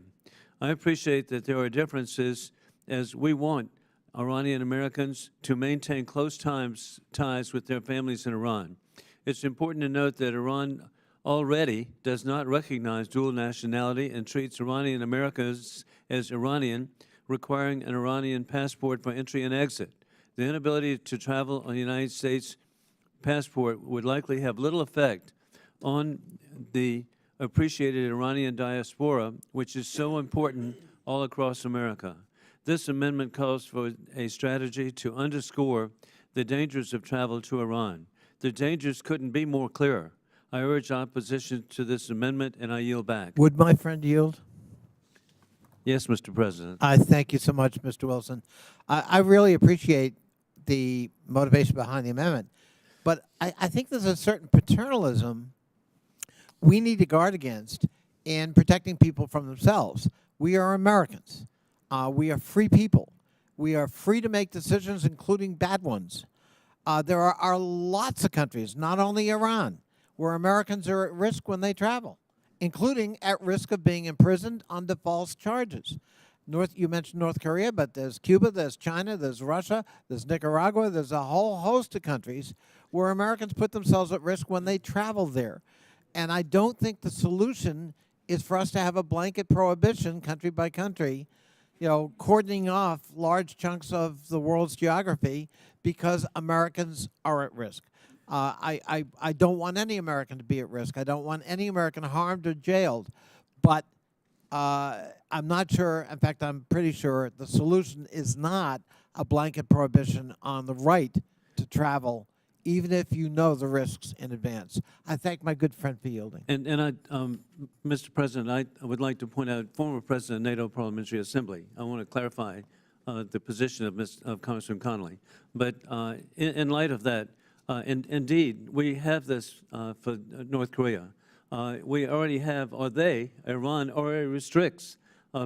Speaker 10: I appreciate that there are differences as we want Iranian Americans to maintain close ties with their families in Iran. It's important to note that Iran already does not recognize dual nationality and treats Iranian Americans as Iranian, requiring an Iranian passport for entry and exit. The inability to travel on the United States passport would likely have little effect on the appreciated Iranian diaspora, which is so important all across America. This amendment calls for a strategy to underscore the dangers of travel to Iran. The dangers couldn't be more clear. I urge opposition to this amendment, and I yield back.
Speaker 19: Would my friend yield?
Speaker 10: Yes, Mr. President.
Speaker 19: I thank you so much, Mr. Wilson. I really appreciate the motivation behind the amendment, but I think there's a certain paternalism we need to guard against in protecting people from themselves. We are Americans. We are free people. We are free to make decisions, including bad ones. There are lots of countries, not only Iran, where Americans are at risk when they travel, including at risk of being imprisoned under false charges. You mentioned North Korea, but there's Cuba, there's China, there's Russia, there's Nicaragua, there's a whole host of countries where Americans put themselves at risk when they travel there. And I don't think the solution is for us to have a blanket prohibition, country by country, cordoning off large chunks of the world's geography because Americans are at risk. I don't want any American to be at risk. I don't want any American harmed or jailed. But I'm not sure, in fact, I'm pretty sure the solution is not a blanket prohibition on the right to travel, even if you know the risks in advance. I thank my good friend for yielding.
Speaker 10: And Mr. President, I would like to point out, former President of NATO Parliamentary Assembly. I want to clarify the position of Congressman Connolly. But in light of that, indeed, we have this for North Korea. We already have, Iran already restricts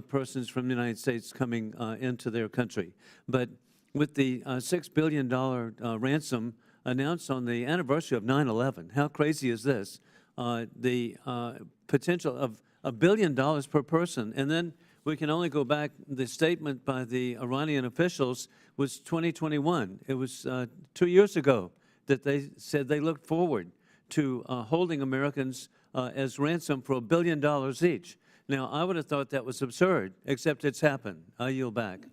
Speaker 10: persons from the United States coming into their country. But with the $6 billion ransom announced on the anniversary of 9/11, how crazy is this? The potential of $1 billion per person, and then we can only go back, the statement by the Iranian officials was 2021. It was 2 years ago that they said they looked forward to holding Americans as ransom for $1 billion each. Now, I would have thought that was absurd, except it's happened. I yield back.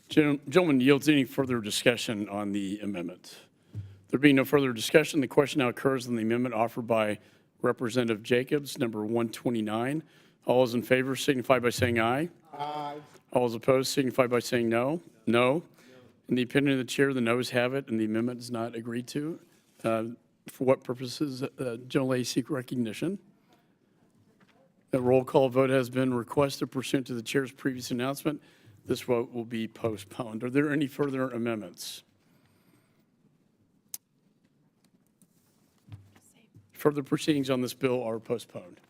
Speaker 1: Gentleman yields. Any further discussion on the amendment? There being no further discussion, the question now occurs on the amendment offered by Representative Jacobs, number 129. All those in favor signify by saying aye. Aye. All those opposed signify by saying no. No. In the opinion of the chair, the noes have it, and the amendment is not agreed to. For what purposes? General Lady seek recognition. A roll call vote has been requested pursuant to the chair's previous announcement. This vote will be postponed. Are there any further amendments? Further proceedings on this bill are postponed.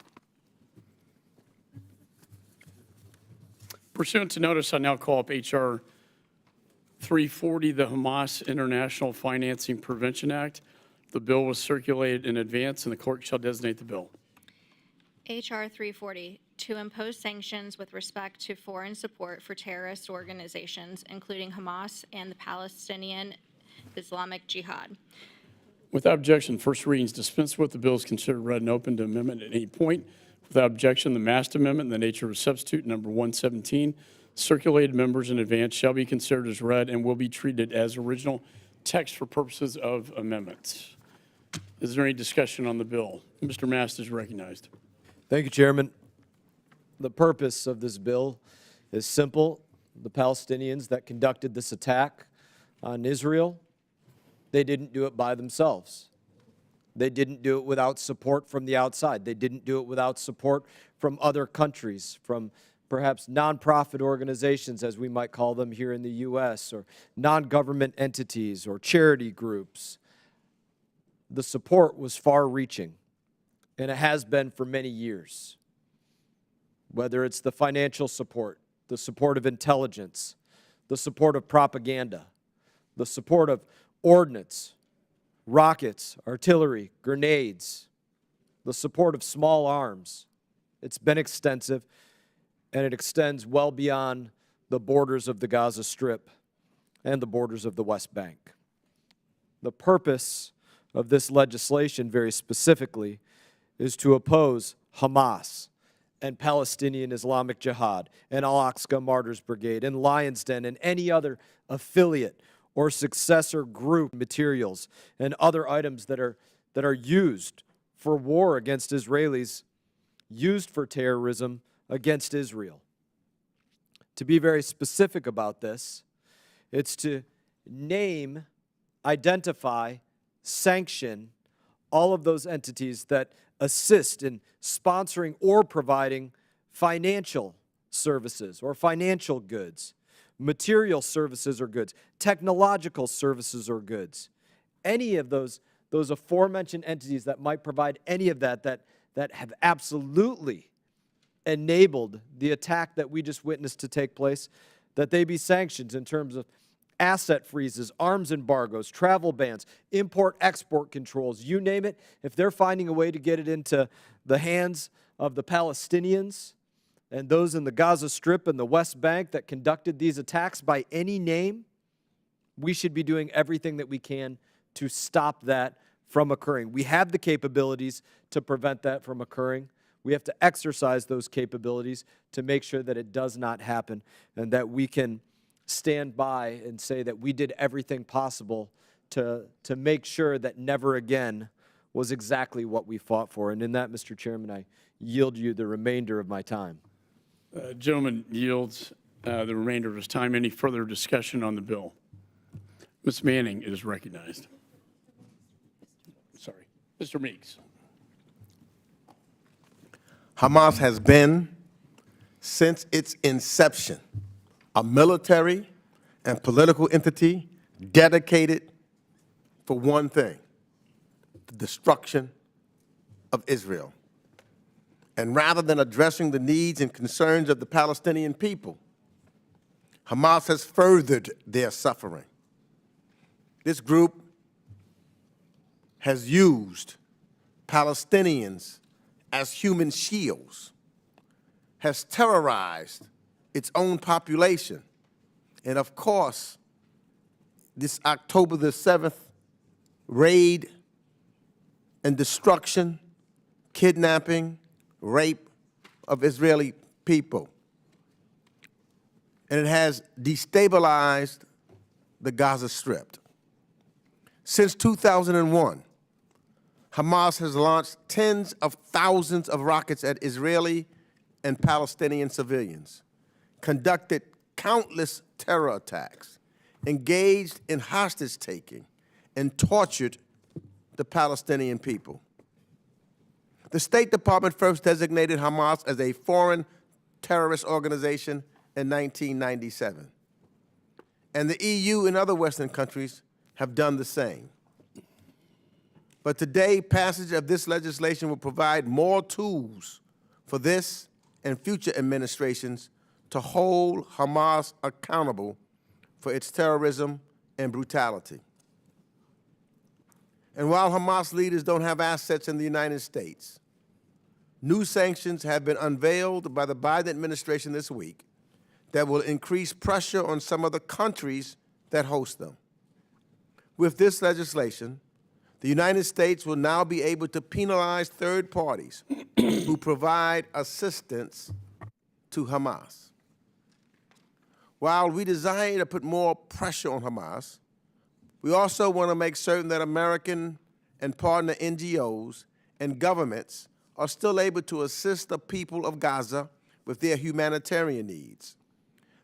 Speaker 1: Pursuant to notice, I now call up H.R. 340, the Hamas International Financing Prevention Act. The bill was circulated in advance, and the clerk shall designate the bill.
Speaker 2: H.R. 340, to impose sanctions with respect to foreign support for terrorist organizations, including Hamas and the Palestinian Islamic Jihad.
Speaker 1: Without objection, first reading is dispensed with. The bill is considered read and open to amendment at any point. Without objection, the massed amendment in the nature of a substitute, number 117, circulated members in advance, shall be considered as read and will be treated as original text for purposes of amendments. Is there any discussion on the bill? Mr. Mast is recognized.
Speaker 8: Thank you, Chairman. The purpose of this bill is simple. The Palestinians that conducted this attack on Israel, they didn't do it by themselves. They didn't do it without support from the outside. They didn't do it without support from other countries, from perhaps nonprofit organizations, as we might call them here in the U.S., or non-government entities or charity groups. The support was far-reaching, and it has been for many years. Whether it's the financial support, the support of intelligence, the support of propaganda, the support of ordnance, rockets, artillery, grenades, the support of small arms. It's been extensive, and it extends well beyond the borders of the Gaza Strip and the borders of the West Bank. The purpose of this legislation, very specifically, is to oppose Hamas and Palestinian Islamic Jihad and Al-Aqsa Martyrs Brigade and Lion's Den and any other affiliate or successor group materials and other items that are used for war against Israelis, used for terrorism against Israel. To be very specific about this, it's to name, identify, sanction all of those entities that assist in sponsoring or providing financial services or financial goods, material services or goods, technological services or goods. Any of those aforementioned entities that might provide any of that have absolutely enabled the attack that we just witnessed to take place, that they be sanctioned in terms of asset freezes, arms embargoes, travel bans, import-export controls, you name it. If they're finding a way to get it into the hands of the Palestinians and those in the Gaza Strip and the West Bank that conducted these attacks by any name, we should be doing everything that we can to stop that from occurring. We have the capabilities to prevent that from occurring. We have to exercise those capabilities to make sure that it does not happen and that we can stand by and say that we did everything possible to make sure that never again was exactly what we fought for. And in that, Mr. Chairman, I yield you the remainder of my time.
Speaker 1: Gentleman yields the remainder of his time. Any further discussion on the bill? Ms. Manning is recognized. Sorry. Mr. Meeks.
Speaker 3: Hamas has been, since its inception, a military and political entity dedicated for one thing: the destruction of Israel. And rather than addressing the needs and concerns of the Palestinian people, Hamas has furthered their suffering. This group has used Palestinians as human shields, has terrorized its own population. And of course, this October the 7th raid and destruction, kidnapping, rape of Israeli people. And it has destabilized the Gaza Strip. Since 2001, Hamas has launched tens of thousands of rockets at Israeli and Palestinian civilians, conducted countless terror attacks, engaged in hostage-taking, and tortured the Palestinian people. The State Department first designated Hamas as a foreign terrorist organization in 1997. And the EU and other Western countries have done the same. But today, passage of this legislation will provide more tools for this and future administrations to hold Hamas accountable for its terrorism and brutality. And while Hamas leaders don't have assets in the United States, new sanctions have been unveiled by the Biden administration this week that will increase pressure on some of the countries that host them. With this legislation, the United States will now be able to penalize third parties who provide assistance to Hamas. While we desire to put more pressure on Hamas, we also want to make certain that American and partner NGOs and governments are still able to assist the people of Gaza with their humanitarian needs.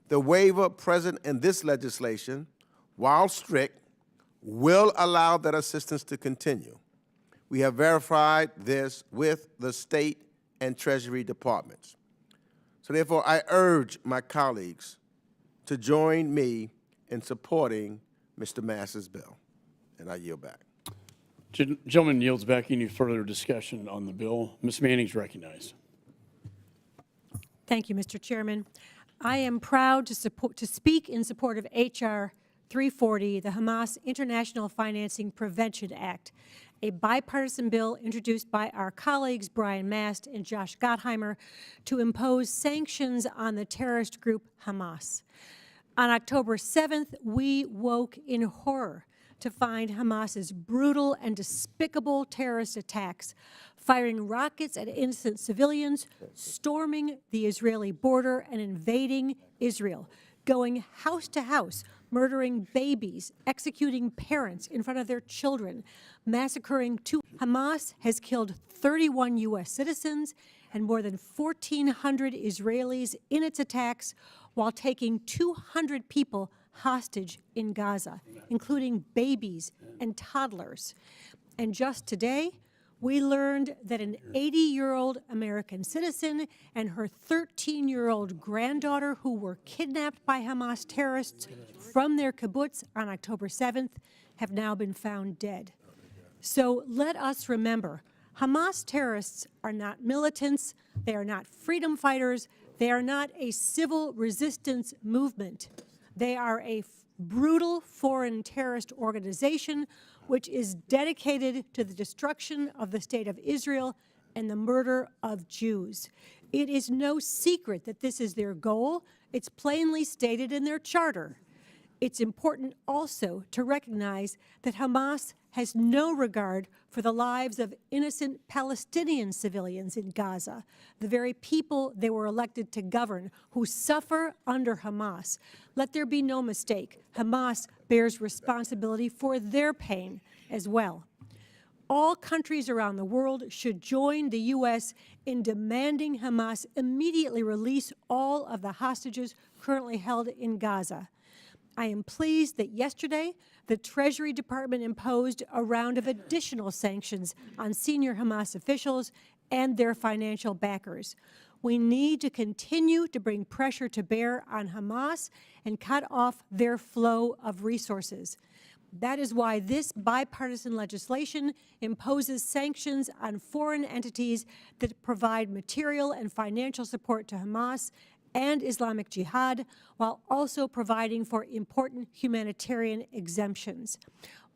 Speaker 3: The waiver present in this legislation, while strict, will allow that assistance to continue. We have verified this with the State and Treasury departments. So therefore, I urge my colleagues to join me in supporting Mr. Mass's bill, and I yield back.
Speaker 1: Gentleman yields back. Any further discussion on the bill? Ms. Manning's recognized.
Speaker 7: Thank you, Mr. Chairman. I am proud to speak in support of H.R. 340, the Hamas International Financing Prevention Act, a bipartisan bill introduced by our colleagues Brian Mast and Josh Gottheimer to impose sanctions on the terrorist group Hamas. On October 7th, we woke in horror to find Hamas's brutal and despicable terrorist attacks, firing rockets at innocent civilians, storming the Israeli border, and invading Israel, going house to house, murdering babies, executing parents in front of their children, massacring two. Hamas has killed 31 U.S. citizens and more than 1,400 Israelis in its attacks, while taking 200 people hostage in Gaza, including babies and toddlers. And just today, we learned that an 80-year-old American citizen and her 13-year-old granddaughter, who were kidnapped by Hamas terrorists from their kibbutz on October 7th, have now been found dead. So let us remember, Hamas terrorists are not militants, they are not freedom fighters, they are not a civil resistance movement. They are a brutal foreign terrorist organization which is dedicated to the destruction of the State of Israel and the murder of Jews. It is no secret that this is their goal. It's plainly stated in their charter. It's important also to recognize that Hamas has no regard for the lives of innocent Palestinian civilians in Gaza, the very people they were elected to govern, who suffer under Hamas. Let there be no mistake. Hamas bears responsibility for their pain as well. All countries around the world should join the U.S. in demanding Hamas immediately release all of the hostages currently held in Gaza. I am pleased that yesterday the Treasury Department imposed a round of additional sanctions on senior Hamas officials and their financial backers. We need to continue to bring pressure to bear on Hamas and cut off their flow of resources. That is why this bipartisan legislation imposes sanctions on foreign entities that provide material and financial support to Hamas and Islamic Jihad, while also providing for important humanitarian exemptions.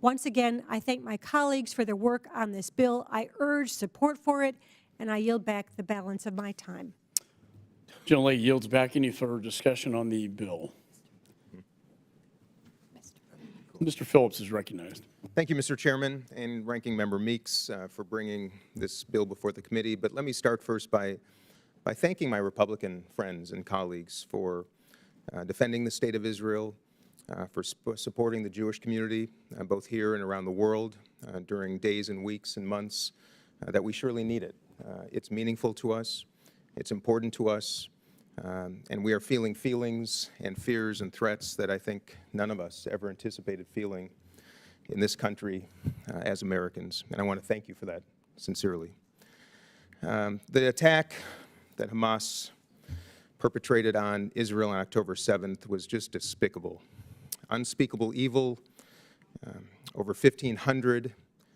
Speaker 7: Once again, I thank my colleagues for their work on this bill. I urge support for it, and I yield back the balance of my time.
Speaker 1: Gentlelady yields back. Any further discussion on the bill? Mr. Phillips is recognized.
Speaker 20: Thank you, Mr. Chairman and Ranking Member Meeks, for bringing this bill before the committee. But let me start first by thanking my Republican friends and colleagues for defending the State of Israel, for supporting the Jewish community, both here and around the world, during days and weeks and months that we surely need it. It's meaningful to us, it's important to us, and we are feeling feelings and fears and threats that I think none of us ever anticipated feeling in this country as Americans, and I want to thank you for that sincerely. The attack that Hamas perpetrated on Israel on October 7th was just despicable. Unspeakable evil, over 1,500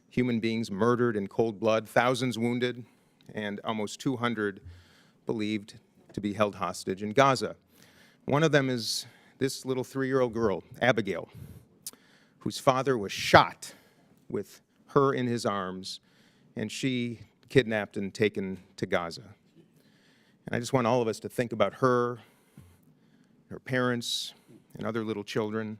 Speaker 20: human beings murdered in cold blood, thousands wounded, and almost 200 believed to be held hostage in Gaza. One of them is this little 3-year-old girl, Abigail, whose father was shot with her in his arms, and she kidnapped and taken to Gaza. And I just want all of us to think about her, her parents, and other little children,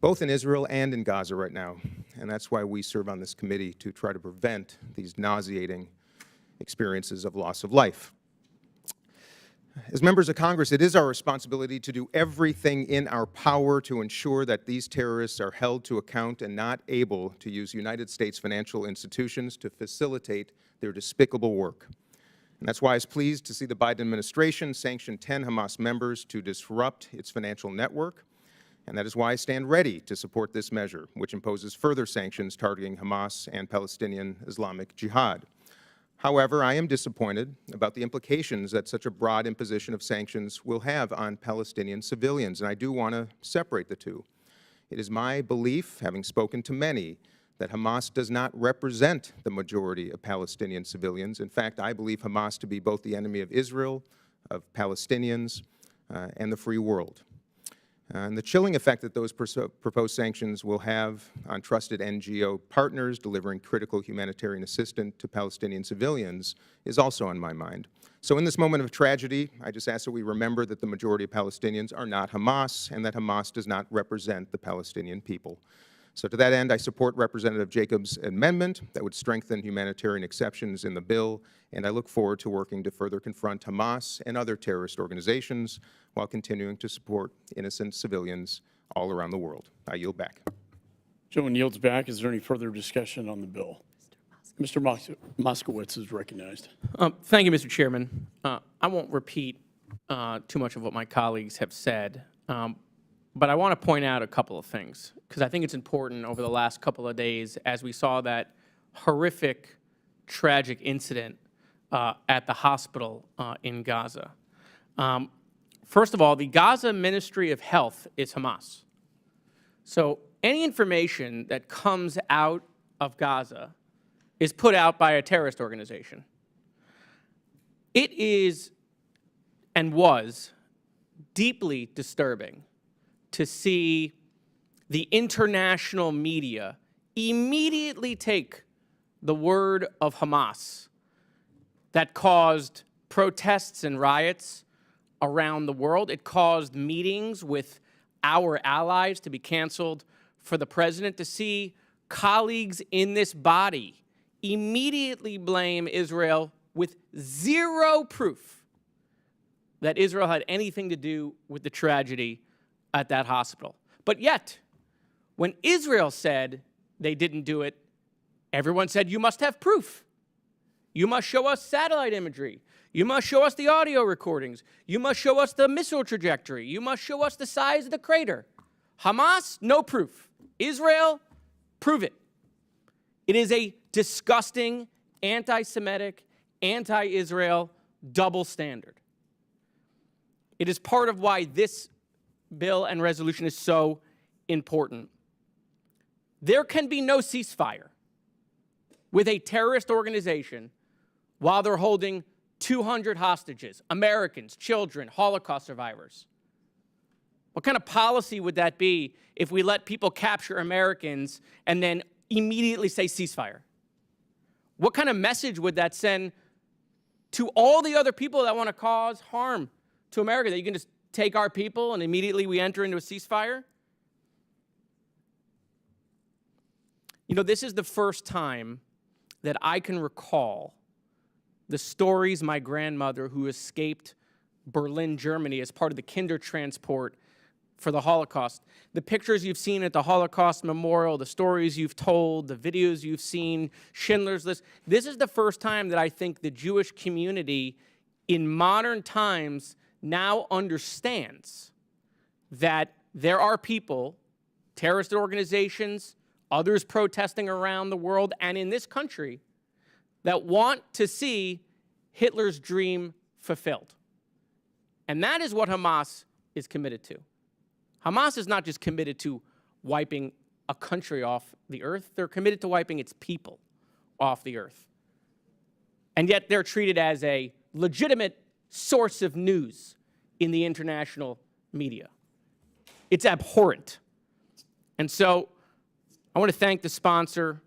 Speaker 20: both in Israel and in Gaza right now. And that's why we serve on this committee, to try to prevent these nauseating experiences of loss of life. As members of Congress, it is our responsibility to do everything in our power to ensure that these terrorists are held to account and not able to use United States financial institutions to facilitate their despicable work. And that's why I was pleased to see the Biden administration sanction 10 Hamas members to disrupt its financial network. And that is why I stand ready to support this measure, which imposes further sanctions targeting Hamas and Palestinian Islamic Jihad. However, I am disappointed about the implications that such a broad imposition of sanctions will have on Palestinian civilians, and I do want to separate the two. It is my belief, having spoken to many, that Hamas does not represent the majority of Palestinian civilians. In fact, I believe Hamas to be both the enemy of Israel, of Palestinians, and the free world. And the chilling effect that those proposed sanctions will have on trusted NGO partners delivering critical humanitarian assistance to Palestinian civilians is also on my mind. So in this moment of tragedy, I just ask that we remember that the majority of Palestinians are not Hamas, and that Hamas does not represent the Palestinian people. So to that end, I support Representative Jacobs' amendment that would strengthen humanitarian exceptions in the bill, and I look forward to working to further confront Hamas and other terrorist organizations while continuing to support innocent civilians all around the world. I yield back.
Speaker 1: Gentleman yields back. Is there any further discussion on the bill? Mr. Moskowitz is recognized.
Speaker 18: Thank you, Mr. Chairman. I won't repeat too much of what my colleagues have said, but I want to point out a couple of things, because I think it's important over the last couple of days as we saw that horrific, tragic incident at the hospital in Gaza. First of all, the Gaza Ministry of Health is Hamas. So any information that comes out of Gaza is put out by a terrorist organization. It is and was deeply disturbing to see the international media immediately take the word of Hamas that caused protests and riots around the world. It caused meetings with our allies to be canceled, for the president to see colleagues in this body immediately blame Israel with zero proof that Israel had anything to do with the tragedy at that hospital. But yet, when Israel said they didn't do it, everyone said, you must have proof. You must show us satellite imagery. You must show us the audio recordings. You must show us the missile trajectory. You must show us the size of the crater. Hamas, no proof. Israel, prove it. It is a disgusting, anti-Semitic, anti-Israel double standard. It is part of why this bill and resolution is so important. There can be no ceasefire with a terrorist organization while they're holding 200 hostages, Americans, children, Holocaust survivors. What kind of policy would that be if we let people capture Americans and then immediately say ceasefire? What kind of message would that send to all the other people that want to cause harm to America, that you can just take our people and immediately we enter into a ceasefire? You know, this is the first time that I can recall the stories my grandmother, who escaped Berlin, Germany, as part of the Kindertransport for the Holocaust. The pictures you've seen at the Holocaust Memorial, the stories you've told, the videos you've seen, Schindler's List. This is the first time that I think the Jewish community in modern times now understands that there are people, terrorist organizations, others protesting around the world and in this country, that want to see Hitler's dream fulfilled. And that is what Hamas is committed to. Hamas is not just committed to wiping a country off the earth, they're committed to wiping its people off the earth. And yet they're treated as a legitimate source of news in the international media. It's abhorrent. And so I want to thank the sponsor,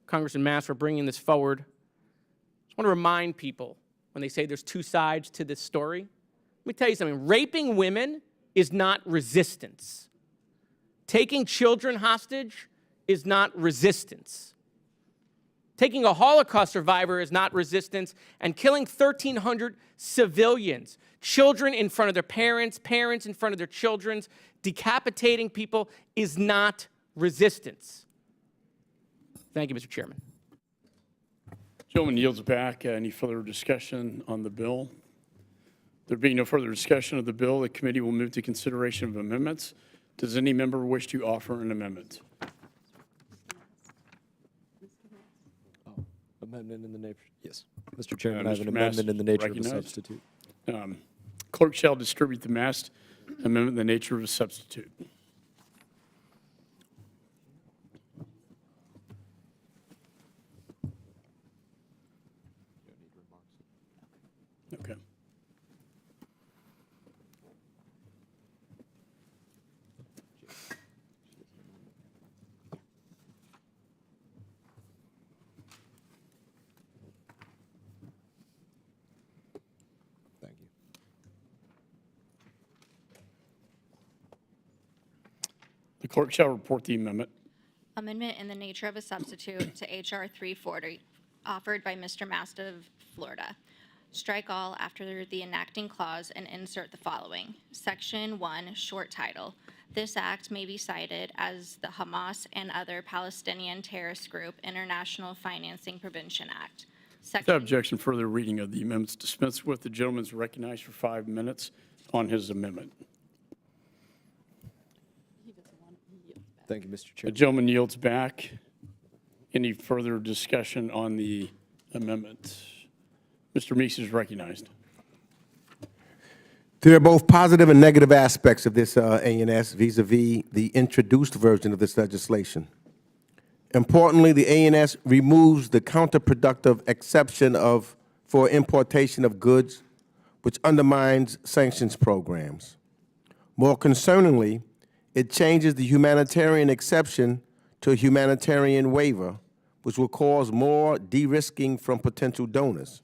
Speaker 18: Congressman Mass, for bringing this forward. I just want to remind people when they say there's two sides to this story. Let me tell you something. Raping women is not resistance. Taking children hostage is not resistance. Taking a Holocaust survivor is not resistance, and killing 1,300 civilians, children in front of their parents, parents in front of their children, decapitating people is not resistance. Thank you, Mr. Chairman.
Speaker 1: Gentleman yields back. Any further discussion on the bill? There being no further discussion of the bill, the committee will move to consideration of amendments. Does any member wish to offer an amendment?
Speaker 8: Amendment in the nature, yes. Mr. Chairman, I have an
Speaker 1: Mr.
Speaker 8: amendment in the nature of a
Speaker 1: recognized.
Speaker 8: substitute.
Speaker 1: Clerk shall distribute the massed amendment in the nature of a substitute. Okay.
Speaker 8: Thank you.
Speaker 1: The clerk shall report the amendment.
Speaker 2: Amendment in the nature of a substitute to H.R. 340, offered by Mr. Mast of Florida. Strike all after the enacting clause and insert the following. Section 1, short title. This act may be cited as the Hamas and other Palestinian terrorist group International Financing Prevention Act.
Speaker 1: Without objection, further reading of the amendments dispensed with. The gentleman is recognized for 5 minutes on his amendment.
Speaker 8: Thank you, Mr.
Speaker 1: The
Speaker 8: Chairman.
Speaker 1: gentleman yields back. Any further discussion on the amendment? Mr. Meeks is recognized.
Speaker 3: There are both positive and negative aspects of this ANS vis-a-vis the introduced version of this legislation. Importantly, the ANS removes the counterproductive exception for importation of goods, which undermines sanctions programs. More concerningly, it changes the humanitarian exception to a humanitarian waiver, which will cause more de-risking from potential donors.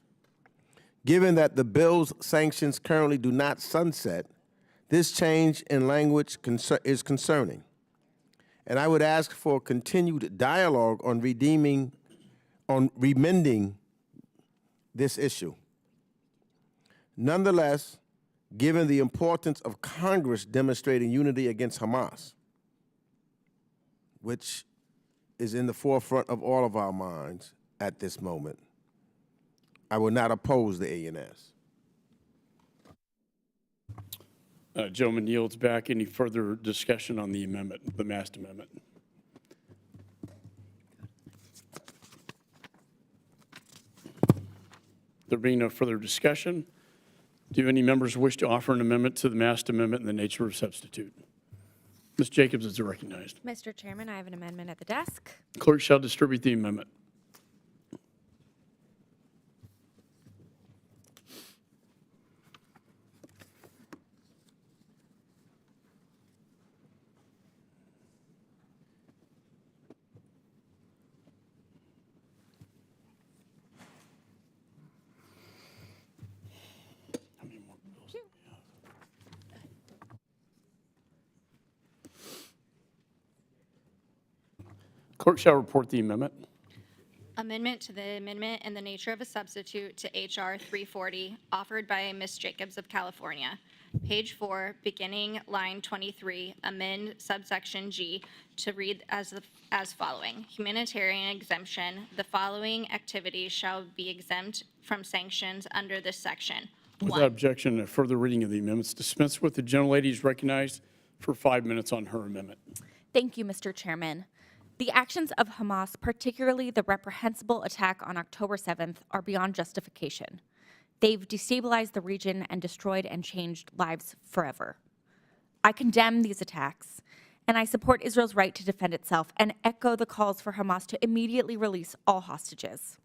Speaker 3: Given that the bill's sanctions currently do not sunset, this change in language is concerning. And I would ask for continued dialogue on remending this issue. Nonetheless, given the importance of Congress demonstrating unity against Hamas, which is in the forefront of all of our minds at this moment, I will not oppose the ANS.
Speaker 1: Gentleman yields back. Any further discussion on the amendment, the Mast amendment? There being no further discussion, do any members wish to offer an amendment to the Mast amendment in the nature of substitute? Ms. Jacobs is recognized.
Speaker 16: Mr. Chairman, I have an amendment at the desk.
Speaker 1: Clerk shall distribute the amendment. Clerk shall report the amendment.
Speaker 2: Amendment to the amendment in the nature of a substitute to H.R. 340, offered by Ms. Jacobs of California. Page 4, beginning line 23, amend subsection G to read as following. Humanitarian exemption. The following activities shall be exempt from sanctions under this section.
Speaker 1: Without objection, a further reading of the amendments dispensed with. The gentlelady is recognized for 5 minutes on her amendment.
Speaker 16: Thank you, Mr. Chairman. The actions of Hamas, particularly the reprehensible attack on October 7th, are beyond justification. They've destabilized the region and destroyed and changed lives forever. I condemn these attacks, and I support Israel's right to defend itself and echo the calls for Hamas to immediately release all hostages.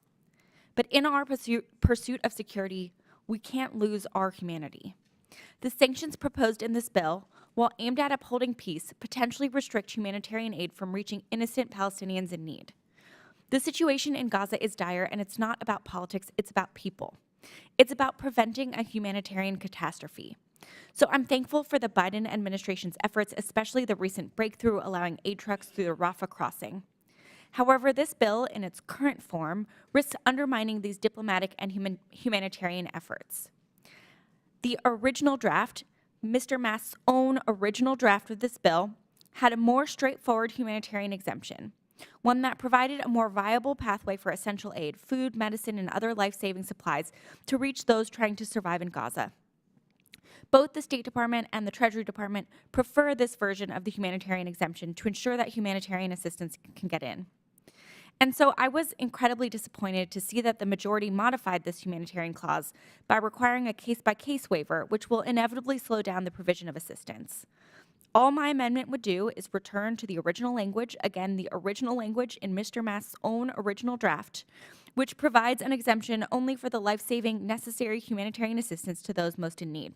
Speaker 16: But in our pursuit of security, we can't lose our humanity. The sanctions proposed in this bill, while aimed at upholding peace, potentially restrict humanitarian aid from reaching innocent Palestinians in need. The situation in Gaza is dire, and it's not about politics, it's about people. It's about preventing a humanitarian catastrophe. So I'm thankful for the Biden administration's efforts, especially the recent breakthrough allowing aid trucks through the Rafah crossing. However, this bill, in its current form, risks undermining these diplomatic and humanitarian efforts. The original draft, Mr. Mast's own original draft of this bill, had a more straightforward humanitarian exemption, one that provided a more viable pathway for essential aid, food, medicine, and other life-saving supplies to reach those trying to survive in Gaza. Both the State Department and the Treasury Department prefer this version of the humanitarian exemption to ensure that humanitarian assistance can get in. And so I was incredibly disappointed to see that the majority modified this humanitarian clause by requiring a case-by-case waiver, which will inevitably slow down the provision of assistance. All my amendment would do is return to the original language, again, the original language in Mr. Mast's own original draft, which provides an exemption only for the life-saving, necessary humanitarian assistance to those most in need.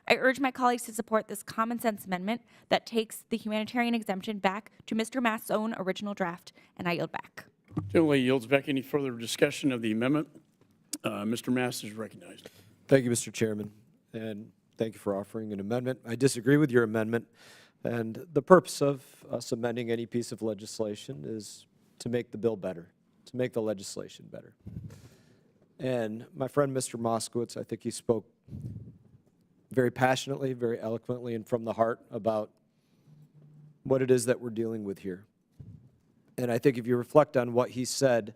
Speaker 16: I urge my colleagues to support this common-sense amendment that takes the humanitarian exemption back to Mr. Mast's own original draft, and I yield back.
Speaker 1: Gentlelady yields back. Any further discussion of the amendment? Mr. Mast is recognized.
Speaker 8: Thank you, Mr. Chairman, and thank you for offering an amendment. I disagree with your amendment. And the purpose of us amending any piece of legislation is to make the bill better, to make the legislation better. And my friend, Mr. Moskowitz, I think he spoke very passionately, very eloquently, and from the heart about what it is that we're dealing with here. And I think if you reflect on what he said,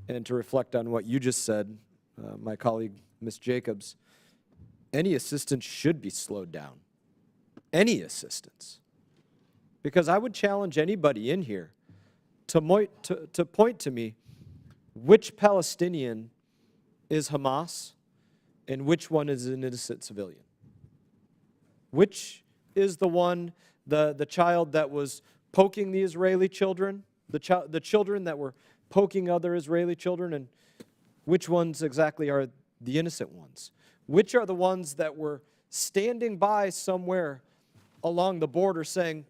Speaker 8: and to reflect on what you just said, my colleague, Ms. Jacobs, any assistance should be slowed down. Any assistance. Because I would challenge anybody in here to point to me which Palestinian is Hamas and which one is an innocent civilian. Which is the one, the child that was poking the Israeli children, the children that were poking other Israeli children, and which ones exactly are the innocent ones? Which are the ones that were standing by somewhere along the border saying,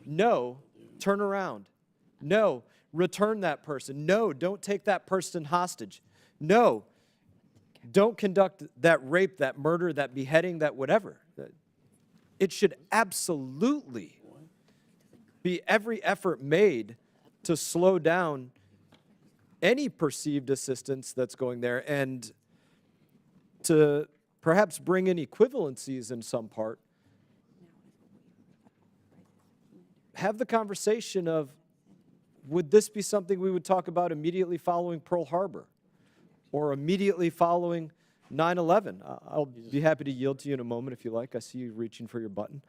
Speaker 8: no, turn around. No, return that person. No, don't take that person hostage. No, don't conduct that rape, that murder, that beheading, that whatever. It should absolutely be every effort made to slow down any perceived assistance that's going there, and to perhaps bring in equivalencies in some part. Have the conversation of, would this be something we would talk about immediately following Pearl Harbor or immediately following 9/11? I'll be happy to yield to you in a moment if you like. I see you reaching for your button.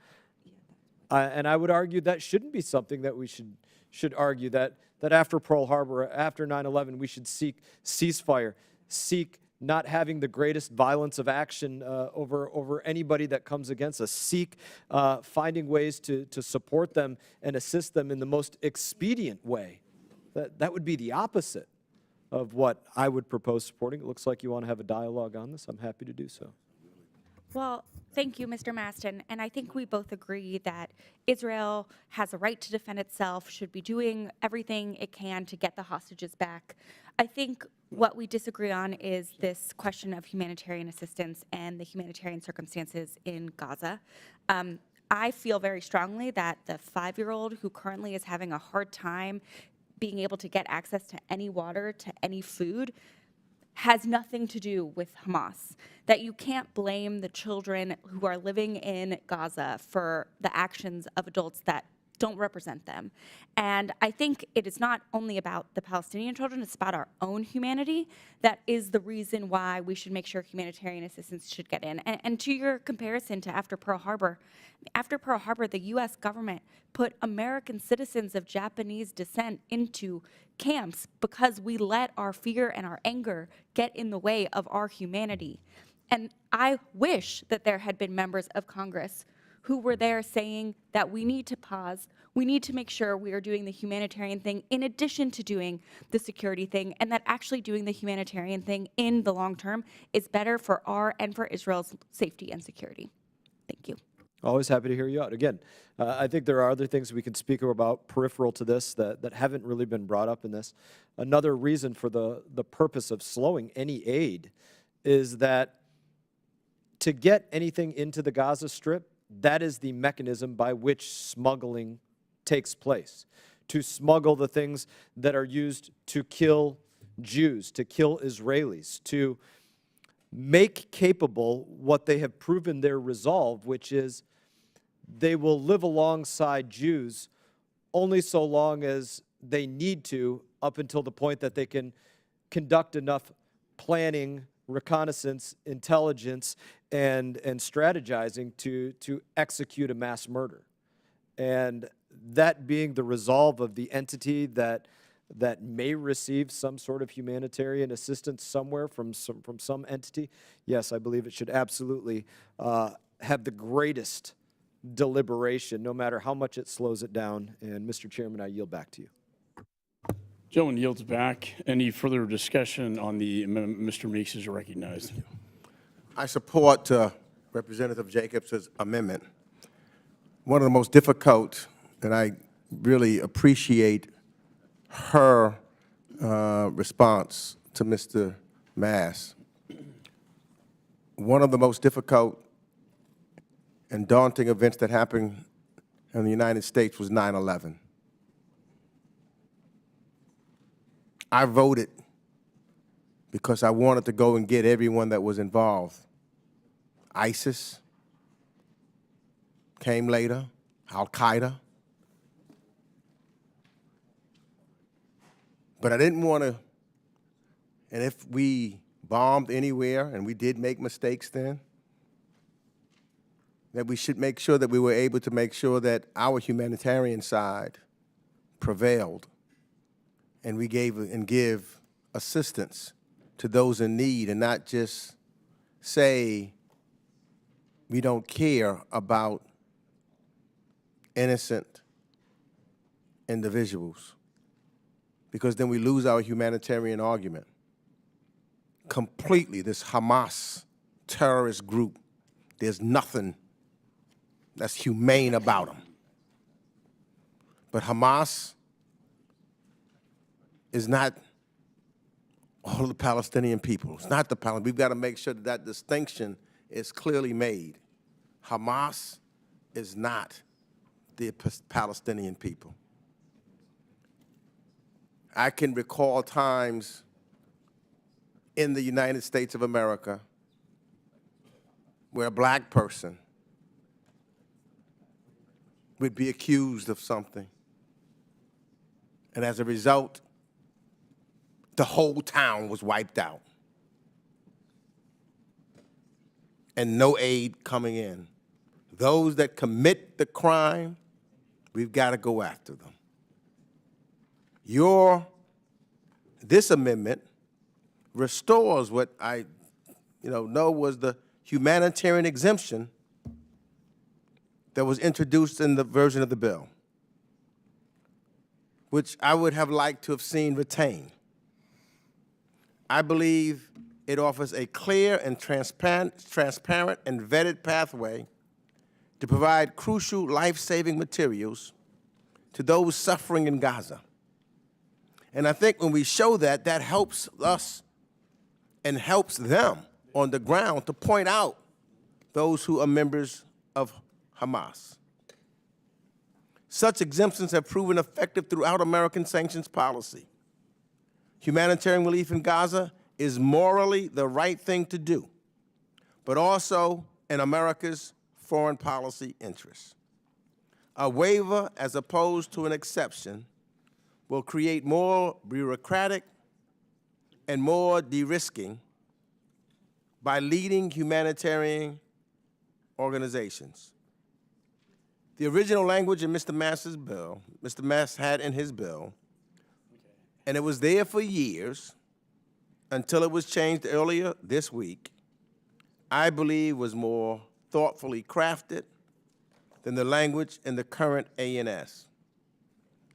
Speaker 8: And I would argue that shouldn't be something that we should argue, that after Pearl Harbor, after 9/11, we should seek ceasefire, seek not having the greatest violence of action over anybody that comes against us, seek finding ways to support them and assist them in the most expedient way. That would be the opposite of what I would propose supporting. It looks like you want to have a dialogue on this. I'm happy to do so.
Speaker 16: Well, thank you, Mr. Maston. And I think we both agree that Israel has a right to defend itself, should be doing everything it can to get the hostages back. I think what we disagree on is this question of humanitarian assistance and the humanitarian circumstances in Gaza. I feel very strongly that the 5-year-old who currently is having a hard time being able to get access to any water, to any food, has nothing to do with Hamas. That you can't blame the children who are living in Gaza for the actions of adults that don't represent them. And I think it is not only about the Palestinian children, it's about our own humanity. That is the reason why we should make sure humanitarian assistance should get in. And to your comparison to after Pearl Harbor, the U.S. government put American citizens of Japanese descent into camps because we let our fear and our anger get in the way of our humanity. And I wish that there had been members of Congress who were there saying that we need to pause, we need to make sure we are doing the humanitarian thing in addition to doing the security thing, and that actually doing the humanitarian thing in the long term is better for our and for Israel's safety and security. Thank you.
Speaker 8: Always happy to hear you out. Again, I think there are other things we can speak about peripheral to this that haven't really been brought up in this. Another reason for the purpose of slowing any aid is that to get anything into the Gaza Strip, that is the mechanism by which smuggling takes place. To smuggle the things that are used to kill Jews, to kill Israelis, to make capable what they have proven their resolve, which is they will live alongside Jews only so long as they need to, up until the point that they can conduct enough planning, reconnaissance, intelligence, and strategizing to execute a mass murder. And that being the resolve of the entity that may receive some sort of humanitarian assistance somewhere from some entity, yes, I believe it should absolutely have the greatest deliberation, no matter how much it slows it down. And Mr. Chairman, I yield back to you.
Speaker 1: Gentleman yields back. Any further discussion on the amendment? Mr. Meeks is recognized.
Speaker 3: I support Representative Jacobs' amendment. One of the most difficult, and I really appreciate her response to Mr. Mass. One of the most difficult and daunting events that happened and the United States was 9/11. I voted because I wanted to go and get everyone that was involved. ISIS came later, Al-Qaeda. But I didn't want to, and if we bombed anywhere, and we did make mistakes then, that we should make sure that we were able to make sure that our humanitarian side prevailed, and we give assistance to those in need, and not just say we don't care about innocent individuals, because then we lose our humanitarian argument completely. This Hamas terrorist group, there's nothing that's humane about them. But Hamas is not all the Palestinian people. It's not the Palestinians. We've got to make sure that that distinction is clearly made. Hamas is not the Palestinian people. I can recall times in the United States of America where a black person would be accused of something, and as a result, the whole town was wiped out and no aid coming in. Those that commit the crime, we've got to go after them. This amendment restores what I know was the humanitarian exemption that was introduced in the version of the bill, which I would have liked to have seen retained. I believe it offers a clear and transparent and vetted pathway to provide crucial life-saving materials to those suffering in Gaza. And I think when we show that, that helps us and helps them on the ground to point out those who are members of Hamas. Such exemptions have proven effective throughout American sanctions policy. Humanitarian relief in Gaza is morally the right thing to do, but also in America's foreign policy interests. A waiver, as opposed to an exception, will create more bureaucratic and more de-risking by leading humanitarian organizations. The original language in Mr. Mass's bill, Mr. Mass had in his bill, and it was there for years until it was changed earlier this week, I believe was more thoughtfully crafted than the language in the current ANS.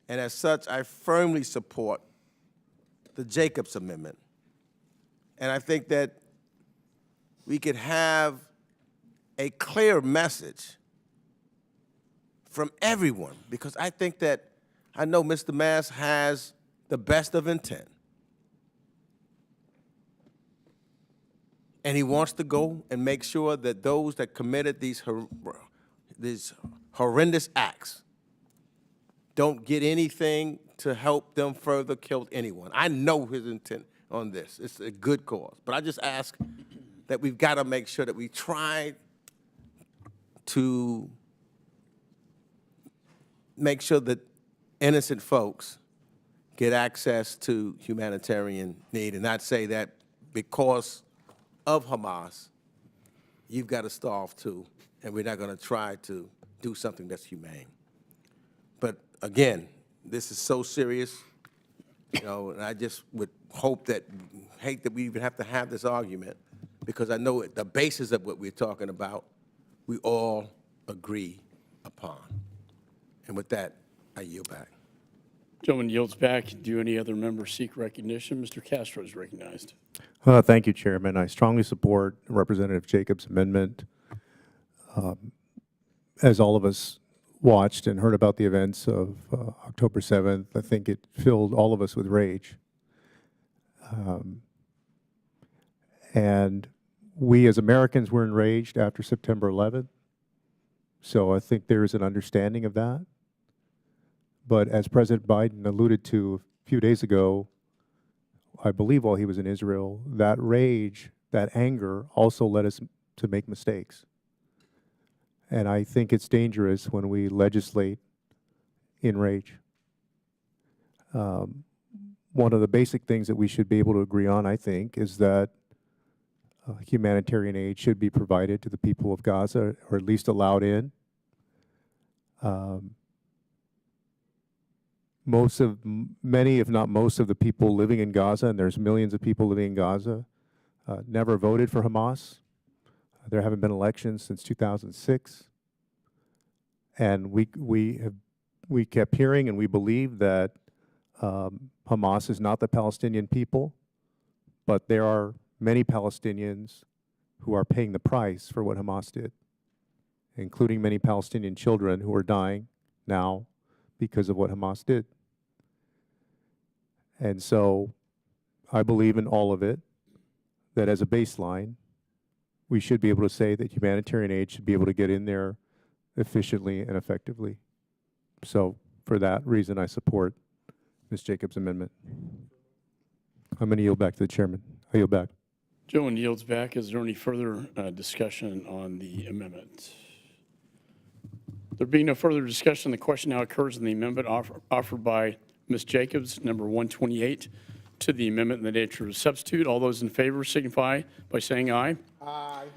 Speaker 3: And as such, I firmly support the Jacobs Amendment. And I think that we could have a clear message from everyone, because I think that, I know Mr. Mass has the best of intent. And he wants to go and make sure that those that committed these horrendous acts don't get anything to help them further kill anyone. I know his intent on this. It's a good cause. But I just ask that we've got to make sure that we try to make sure that innocent folks get access to humanitarian need, and not say that because of Hamas, you've got to starve too, and we're not going to try to do something that's humane. But again, this is so serious, and I just would hate that we even have to have this argument, because I know the basis of what we're talking about, we all agree upon. And with that, I yield back.
Speaker 1: Gentleman yields back. Do any other members seek recognition? Mr. Castro is recognized.
Speaker 5: Thank you, Chairman. I strongly support Representative Jacobs' amendment. As all of us watched and heard about the events of October 7th, I think it filled all of us with rage. And we as Americans were enraged after September 11th. So I think there is an understanding of that. But as President Biden alluded to a few days ago, I believe while he was in Israel, that rage, that anger also led us to make mistakes. And I think it's dangerous when we legislate in rage. One of the basic things that we should be able to agree on, I think, is that humanitarian aid should be provided to the people of Gaza, or at least allowed in. Many, if not most, of the people living in Gaza, and there's millions of people living in Gaza, never voted for Hamas. There haven't been elections since 2006. And we kept hearing and we believe that Hamas is not the Palestinian people, but there are many Palestinians who are paying the price for what Hamas did, including many Palestinian children who are dying now because of what Hamas did. And so I believe in all of it, that as a baseline, we should be able to say that humanitarian aid should be able to get in there efficiently and effectively. So for that reason, I support Ms. Jacobs' amendment. I'm going to yield back to the chairman. I yield back.
Speaker 1: Gentleman yields back. Is there any further discussion on the amendment? There being no further discussion, the question now occurs on the amendment offered by Ms. Jacobs, number 128, to the amendment in the nature of a substitute. All those in favor signify by saying aye.
Speaker 3: Aye.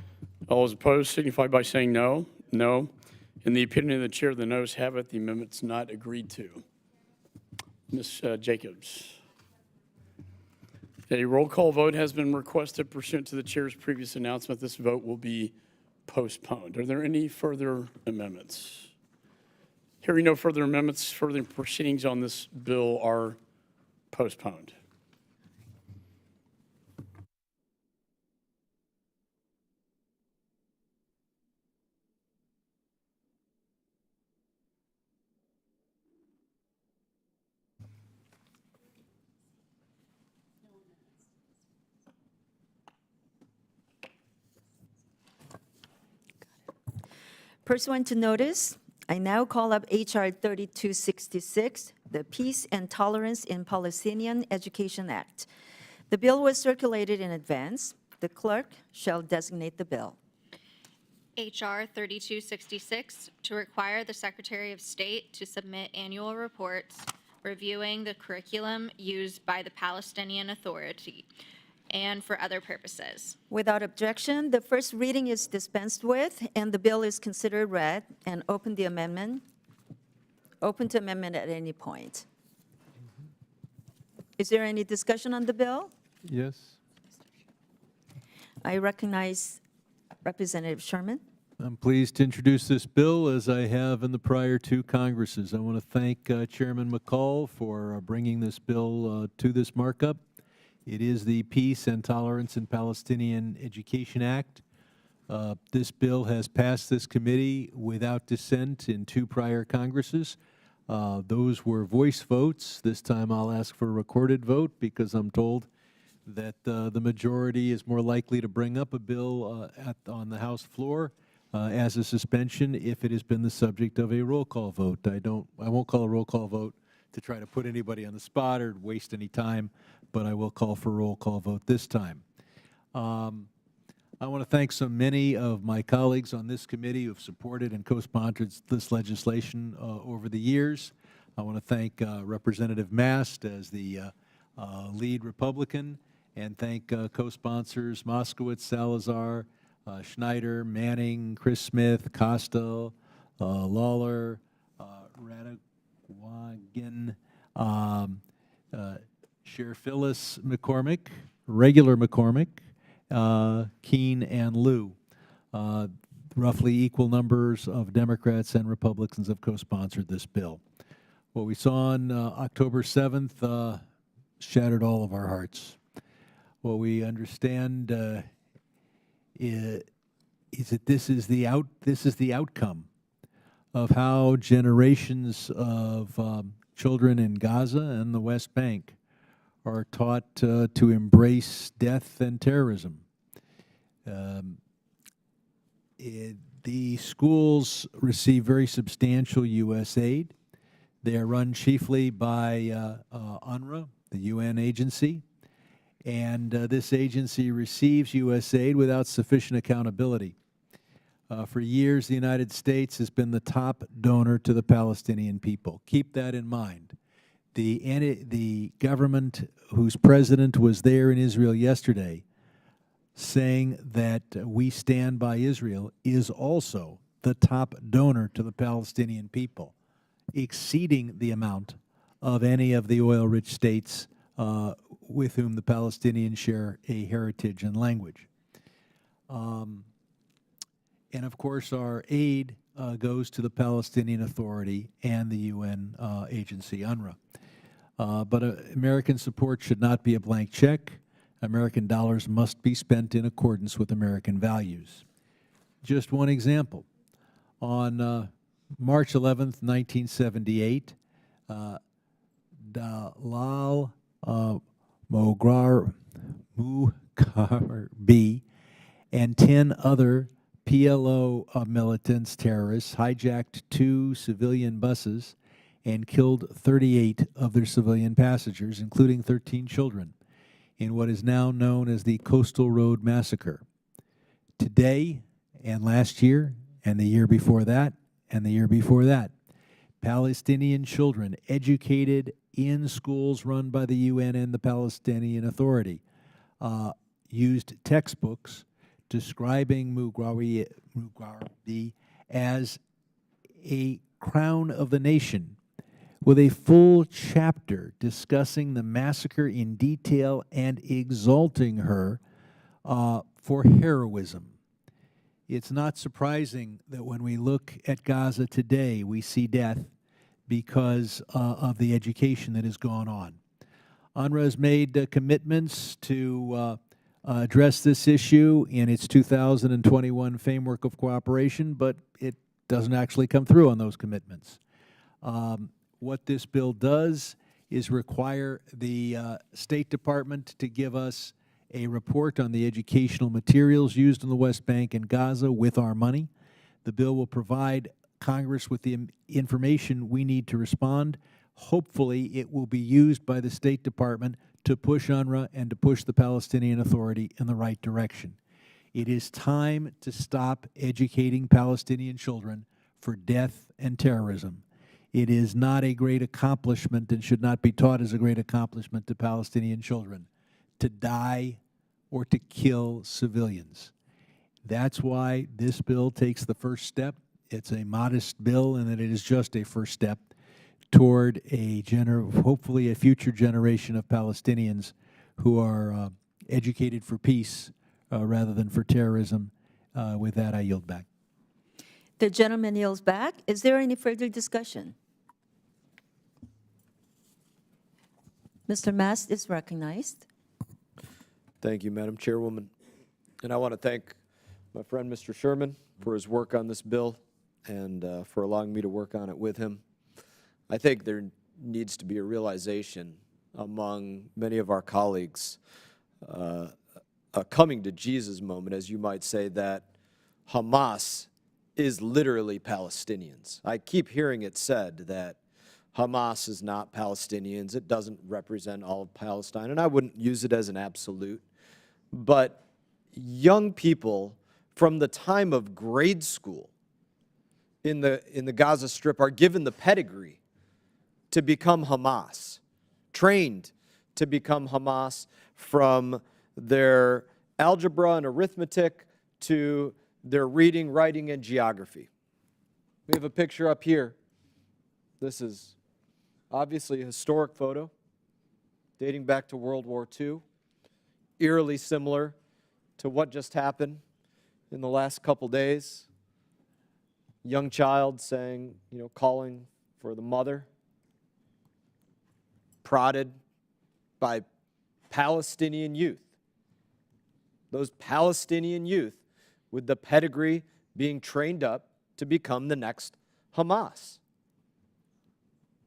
Speaker 1: All those opposed signify by saying no. No. In the opinion of the chair, the noes have it. The amendment's not agreed to. Ms. Jacobs. A roll call vote has been requested pursuant to the chair's previous announcement. This vote will be postponed. Are there any further amendments? Hearing no further amendments, further proceedings on this bill are postponed.
Speaker 6: Pursuant to notice, I now call up H.R. 3266, the Peace and Tolerance in Palestinian Education Act. The bill was circulated in advance. The clerk shall designate the bill.
Speaker 2: H.R. 3266, to require the Secretary of State to submit annual reports reviewing the curriculum used by the Palestinian Authority and for other purposes.
Speaker 6: Without objection, the first reading is dispensed with, and the bill is considered read, and open the amendment. Open to amendment at any point. Is there any discussion on the bill?
Speaker 15: Yes.
Speaker 6: I recognize Representative Sherman.
Speaker 15: I'm pleased to introduce this bill as I have in the prior two Congresses. I want to thank Chairman McCaul for bringing this bill to this markup. It is the Peace and Tolerance in Palestinian Education Act. This bill has passed this committee without dissent in two prior Congresses. Those were voice votes. This time I'll ask for a recorded vote because I'm told that the majority is more likely to bring up a bill on the House floor as a suspension if it has been the subject of a roll call vote. I won't call a roll call vote to try to put anybody on the spot or waste any time, but I will call for a roll call vote this time. I want to thank so many of my colleagues on this committee who have supported and co-sponsored this legislation over the years. I want to thank Representative Mast as the lead Republican, and thank co-sponsors Moskowitz, Salazar, Schneider, Manning, Chris Smith, Costa, Lawler, Radwagen, Chair Phyllis McCormick, regular McCormick, Keene, and Liu. Roughly equal numbers of Democrats and Republicans have co-sponsored this bill. What we saw on October 7th shattered all of our hearts. What we understand is that this is the outcome of how generations of children in Gaza and the West Bank are taught to embrace death and terrorism. The schools receive very substantial U.S. aid. They are run chiefly by UNRWA, the UN agency, and this agency receives U.S. aid without sufficient accountability. For years, the United States has been the top donor to the Palestinian people. Keep that in mind. The government whose president was there in Israel yesterday saying that we stand by Israel is also the top donor to the Palestinian people, exceeding the amount of any of the oil-rich states with whom the Palestinians share a heritage and language. And of course, our aid goes to the Palestinian Authority and the UN agency, UNRWA. But American support should not be a blank check. American dollars must be spent in accordance with American values. Just one example. On March 11th, 1978, Dalal Mughrabi and 10 other PLO militants, terrorists, hijacked 2 civilian buses and killed 38 of their civilian passengers, including 13 children, in what is now known as the Coastal Road Massacre. Today, and last year, and the year before that, and the year before that, Palestinian children educated in schools run by the UN and the Palestinian Authority used textbooks describing Mughrabi as a crown of the nation, with a full chapter discussing the massacre in detail and exalting her for heroism. It's not surprising that when we look at Gaza today, we see death because of the education that has gone on. UNRWA has made commitments to address this issue in its 2021 framework of cooperation, but it doesn't actually come through on those commitments. What this bill does is require the State Department to give us a report on the educational materials used in the West Bank and Gaza with our money. The bill will provide Congress with the information we need to respond. Hopefully, it will be used by the State Department to push UNRWA and to push the Palestinian Authority in the right direction. It is time to stop educating Palestinian children for death and terrorism. It is not a great accomplishment and should not be taught as a great accomplishment to Palestinian children to die or to kill civilians. That's why this bill takes the first step. It's a modest bill, and that it is just a first step toward a hopefully a future generation of Palestinians who are educated for peace rather than for terrorism. With that, I yield back.
Speaker 6: The gentleman yields back. Is there any further discussion? Mr. Mast is recognized.
Speaker 8: Thank you, Madam Chairwoman. And I want to thank my friend, Mr. Sherman, for his work on this bill and for allowing me to work on it with him. I think there needs to be a realization among many of our colleagues, a coming to Jesus moment, as you might say, that Hamas is literally Palestinians. I keep hearing it said that Hamas is not Palestinians. It doesn't represent all of Palestine, and I wouldn't use it as an absolute. But young people from the time of grade school in the Gaza Strip are given the pedigree to become Hamas, trained to become Hamas from their algebra and arithmetic to their reading, writing, and geography. We have a picture up here. This is obviously a historic photo dating back to World War II, eerily similar to what just happened in the last couple days. Young child saying, calling for the mother, prodded by Palestinian youth. Those Palestinian youth with the pedigree being trained up to become the next Hamas.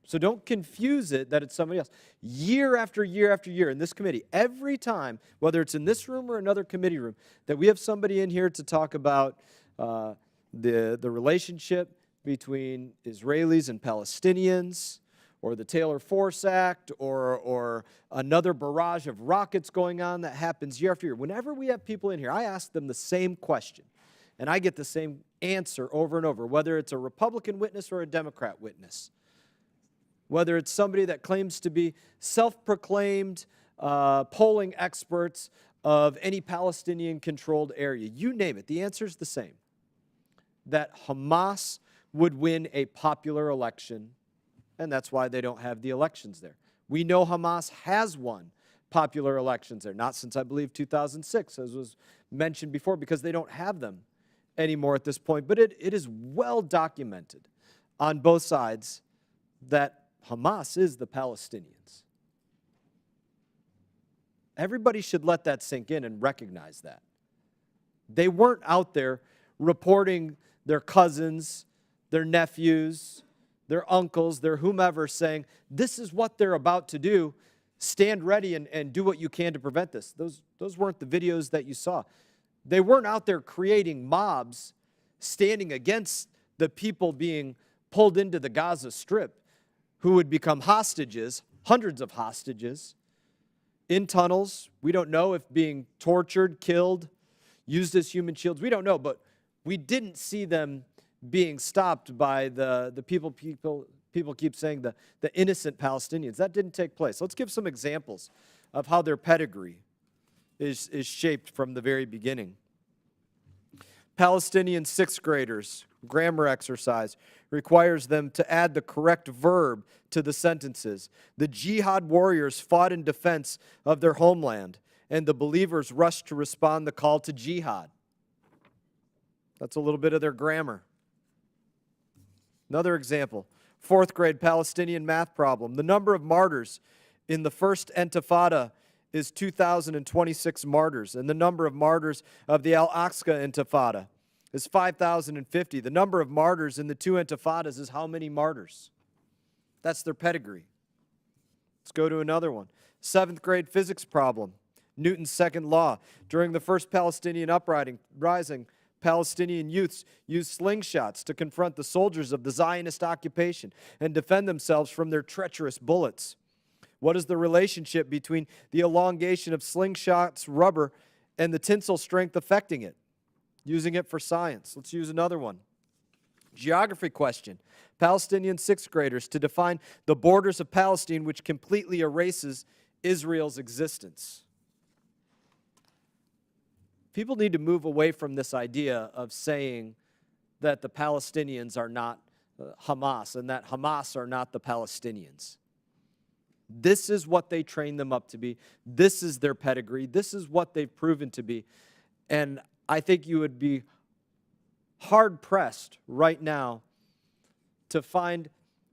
Speaker 8: So don't confuse it that it's somebody else. Year after year after year in this committee, every time, whether it's in this room or another committee room, that we have somebody in here to talk about the relationship between Israelis and Palestinians, or the Taylor Force Act, or another barrage of rockets going on that happens year after year. Whenever we have people in here, I ask them the same question, and I get the same answer over and over, whether it's a Republican witness or a Democrat witness, whether it's somebody that claims to be self-proclaimed polling experts of any Palestinian-controlled area. You name it, the answer is the same, that Hamas would win a popular election, and that's why they don't have the elections there. We know Hamas has won popular elections there, not since, I believe, 2006, as was mentioned before, because they don't have them anymore at this point. But it is well documented on both sides that Hamas is the Palestinians. Everybody should let that sink in and recognize that. They weren't out there reporting their cousins, their nephews, their uncles, their whomever, saying, this is what they're about to do. Stand ready and do what you can to prevent this. Those weren't the videos that you saw. They weren't out there creating mobs standing against the people being pulled into the Gaza Strip who would become hostages, hundreds of hostages, in tunnels. We don't know if being tortured, killed, used as human shields. We don't know, but we didn't see them being stopped by the people keep saying the innocent Palestinians. That didn't take place. Let's give some examples of how their pedigree is shaped from the very beginning. Palestinian sixth graders, grammar exercise, requires them to add the correct verb to the sentences. The jihad warriors fought in defense of their homeland, and the believers rushed to respond the call to jihad. That's a little bit of their grammar. Another example, fourth grade Palestinian math problem. The number of martyrs in the first Intifada is 2,026 martyrs, and the number of martyrs of the Al-Aqsa Intifada is 5,050. The number of martyrs in the two Intifadas is how many martyrs? That's their pedigree. Let's go to another one. Seventh grade physics problem, Newton's second law. During the first Palestinian uprising, Palestinian youths used slingshots to confront the soldiers of the Zionist occupation and defend themselves from their treacherous bullets. What is the relationship between the elongation of slingshots rubber and the tensile strength affecting it? Using it for science. Let's use another one. Geography question. Palestinian sixth graders to define the borders of Palestine, which completely erases Israel's existence. People need to move away from this idea of saying that the Palestinians are not Hamas and that Hamas are not the Palestinians. This is what they train them up to be. This is their pedigree. This is what they've proven to be. And I think you would be hard-pressed right now to find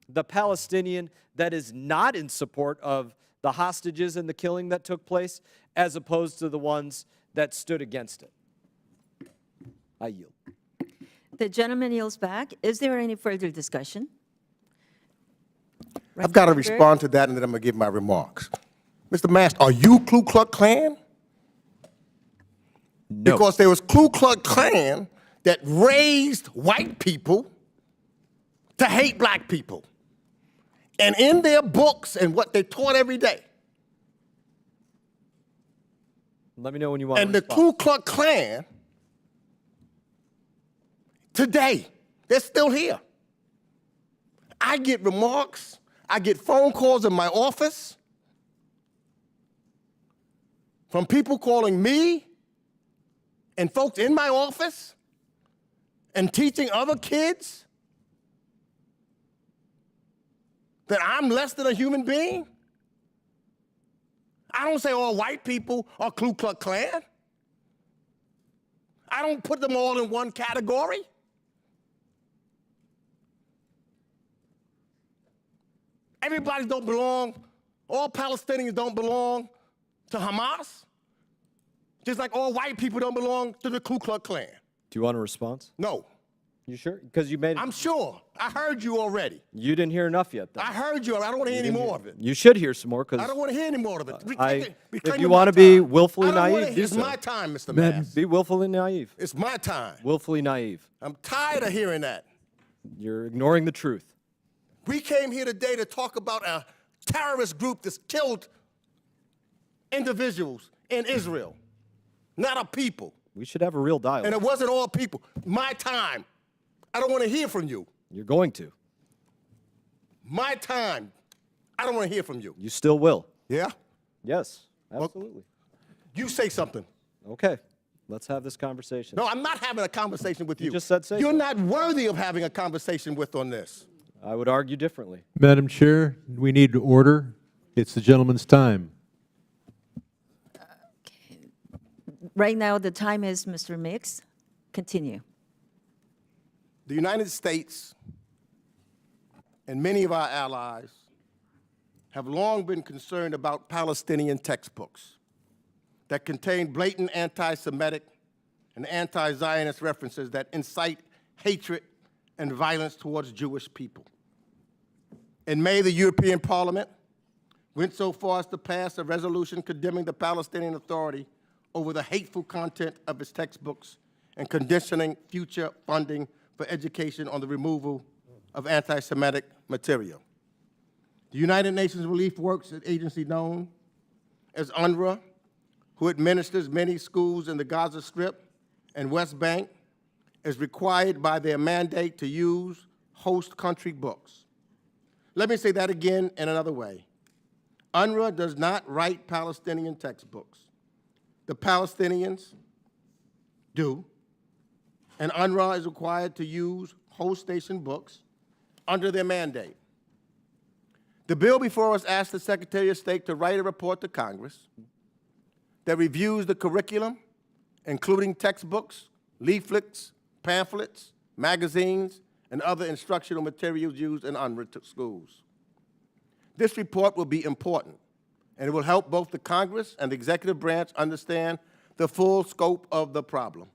Speaker 8: the Palestinian that is not in support of the hostages and the killing that took place, as opposed to the ones that stood against it. I yield.
Speaker 6: The gentleman yields back. Is there any further discussion?
Speaker 3: I've got to respond to that, and then I'm going to give my remarks. Mr. Master, are you Ku Klux Klan?
Speaker 8: No.
Speaker 3: Because there was Ku Klux Klan that raised white people to hate black people. And in their books and what they taught every day.
Speaker 8: Let me know when you want to
Speaker 3: And the Ku Klux Klan, today, they're still here. I get remarks, I get phone calls in my office from people calling me and folks in my office and teaching other kids that I'm less than a human being. I don't say all white people are Ku Klux Klan. I don't put them all in one category. Everybody don't belong, all Palestinians don't belong to Hamas, just like all white people don't belong to the Ku Klux Klan.
Speaker 8: Do you want a response?
Speaker 3: No.
Speaker 8: You sure? Because you made.
Speaker 3: I'm sure. I heard you already.
Speaker 8: You didn't hear enough yet, then.
Speaker 3: I heard you. I don't want to hear any more of it.
Speaker 8: You should hear some more, because
Speaker 3: I don't want to hear any more of it.
Speaker 8: if you want to be willfully
Speaker 3: I don't wanna
Speaker 8: naive,
Speaker 3: hear-
Speaker 8: do
Speaker 3: It's
Speaker 8: so.
Speaker 3: my time, Mr. Mass.
Speaker 8: Be willfully naive.
Speaker 3: It's my time.
Speaker 8: Willfully naive.
Speaker 3: I'm tired of hearing that.
Speaker 8: You're ignoring the truth.
Speaker 3: We came here today to talk about a terrorist group that's killed individuals in Israel, not a people.
Speaker 8: We should have a real dialogue.
Speaker 3: And it wasn't all people. My time. I don't want to hear from you.
Speaker 8: You're going to.
Speaker 3: My time. I don't want to hear from you.
Speaker 8: You still will.
Speaker 3: Yeah?
Speaker 8: Yes, absolutely.
Speaker 3: You say something.
Speaker 8: Okay, let's have this conversation.
Speaker 3: No, I'm not having a conversation with you.
Speaker 8: You just said say
Speaker 3: You're
Speaker 8: so.
Speaker 3: not worthy of having a conversation with on this.
Speaker 8: I would argue differently.
Speaker 15: Madam Chair, we need to order. It's the gentleman's time.
Speaker 6: Right now, the time is Mr. Mix. Continue.
Speaker 3: The United States and many of our allies have long been concerned about Palestinian textbooks that contain blatant anti-Semitic and anti-Zionist references that incite hatred and violence towards Jewish people. In May, the European Parliament went so far as to pass a resolution condemning the Palestinian Authority over the hateful content of its textbooks and conditioning future funding for education on the removal of anti-Semitic material. The United Nations Relief Works Agency, known as UNRWA, who administers many schools in the Gaza Strip and West Bank, is required by their mandate to use host country books. Let me say that again in another way. UNRWA does not write Palestinian textbooks. The Palestinians do, and UNRWA is required to use host nation books under their mandate. The bill before us asks the Secretary of State to write a report to Congress that reviews the curriculum, including textbooks, leaflets, pamphlets, magazines, and other instructional materials used in UNRWA schools. This report will be important, and it will help both the Congress and the executive branch understand the full scope of the problem.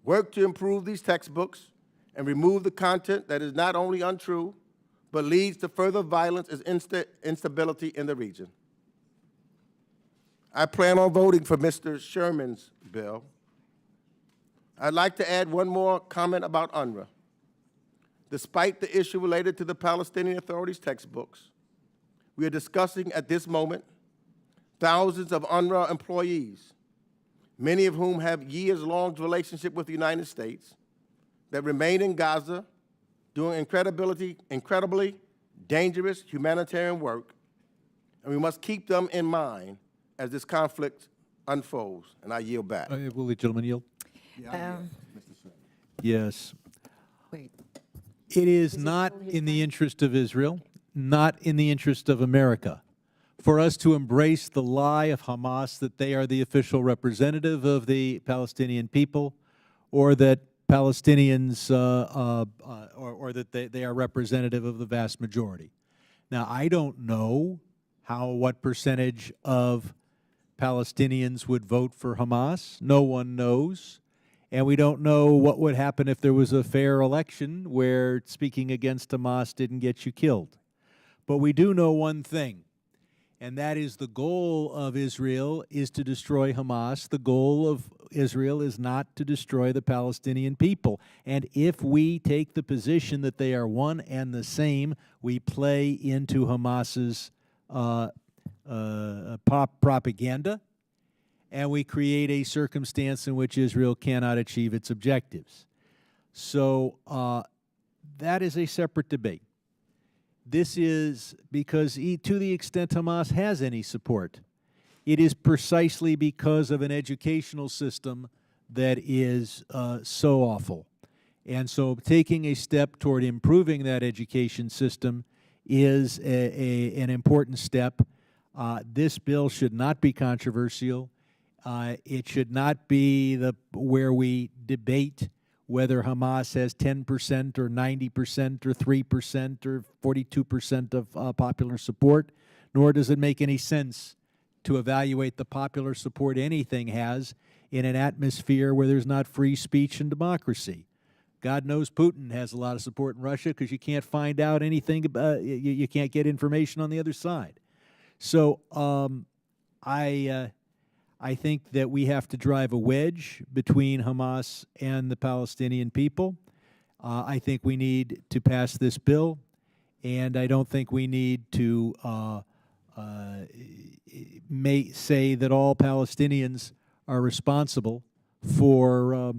Speaker 3: Work to improve these textbooks and remove the content that is not only untrue, but leads to further violence and instability in the region. I plan on voting for Mr. Sherman's bill. I'd like to add one more comment about UNRWA. Despite the issue related to the Palestinian Authority's textbooks, we are discussing at this moment thousands of UNRWA employees, many of whom have years-long relationship with the United States, that remain in Gaza doing incredibly dangerous humanitarian work, and we must keep them in mind as this conflict unfolds. And I yield back.
Speaker 15: Will the gentleman yield? Yes.
Speaker 6: Wait.
Speaker 15: It is not in the interest of Israel, not in the interest of America, for us to embrace the lie of Hamas that they are the official representative of the Palestinian people, or that Palestinians, or that they are representative of the vast majority. Now, I don't know what percentage of Palestinians would vote for Hamas. No one knows. And we don't know what would happen if there was a fair election where speaking against Hamas didn't get you killed. But we do know one thing, and that is the goal of Israel is to destroy Hamas. The goal of Israel is not to destroy the Palestinian people. And if we take the position that they are one and the same, we play into Hamas's propaganda, and we create a circumstance in which Israel cannot achieve its objectives. So that is a separate debate. This is because to the extent Hamas has any support, it is precisely because of an educational system that is so awful. And so taking a step toward improving that education system is an important step. This bill should not be controversial. It should not be where we debate whether Hamas has 10% or 90% or 3% or 42% of popular support, nor does it make any sense to evaluate the popular support anything has in an atmosphere where there's not free speech and democracy. God knows Putin has a lot of support in Russia because you can't find out anything about, you can't get information on the other side. So I think that we have to drive a wedge between Hamas and the Palestinian people. I think we need to pass this bill, and I don't think we need to say that all Palestinians are responsible for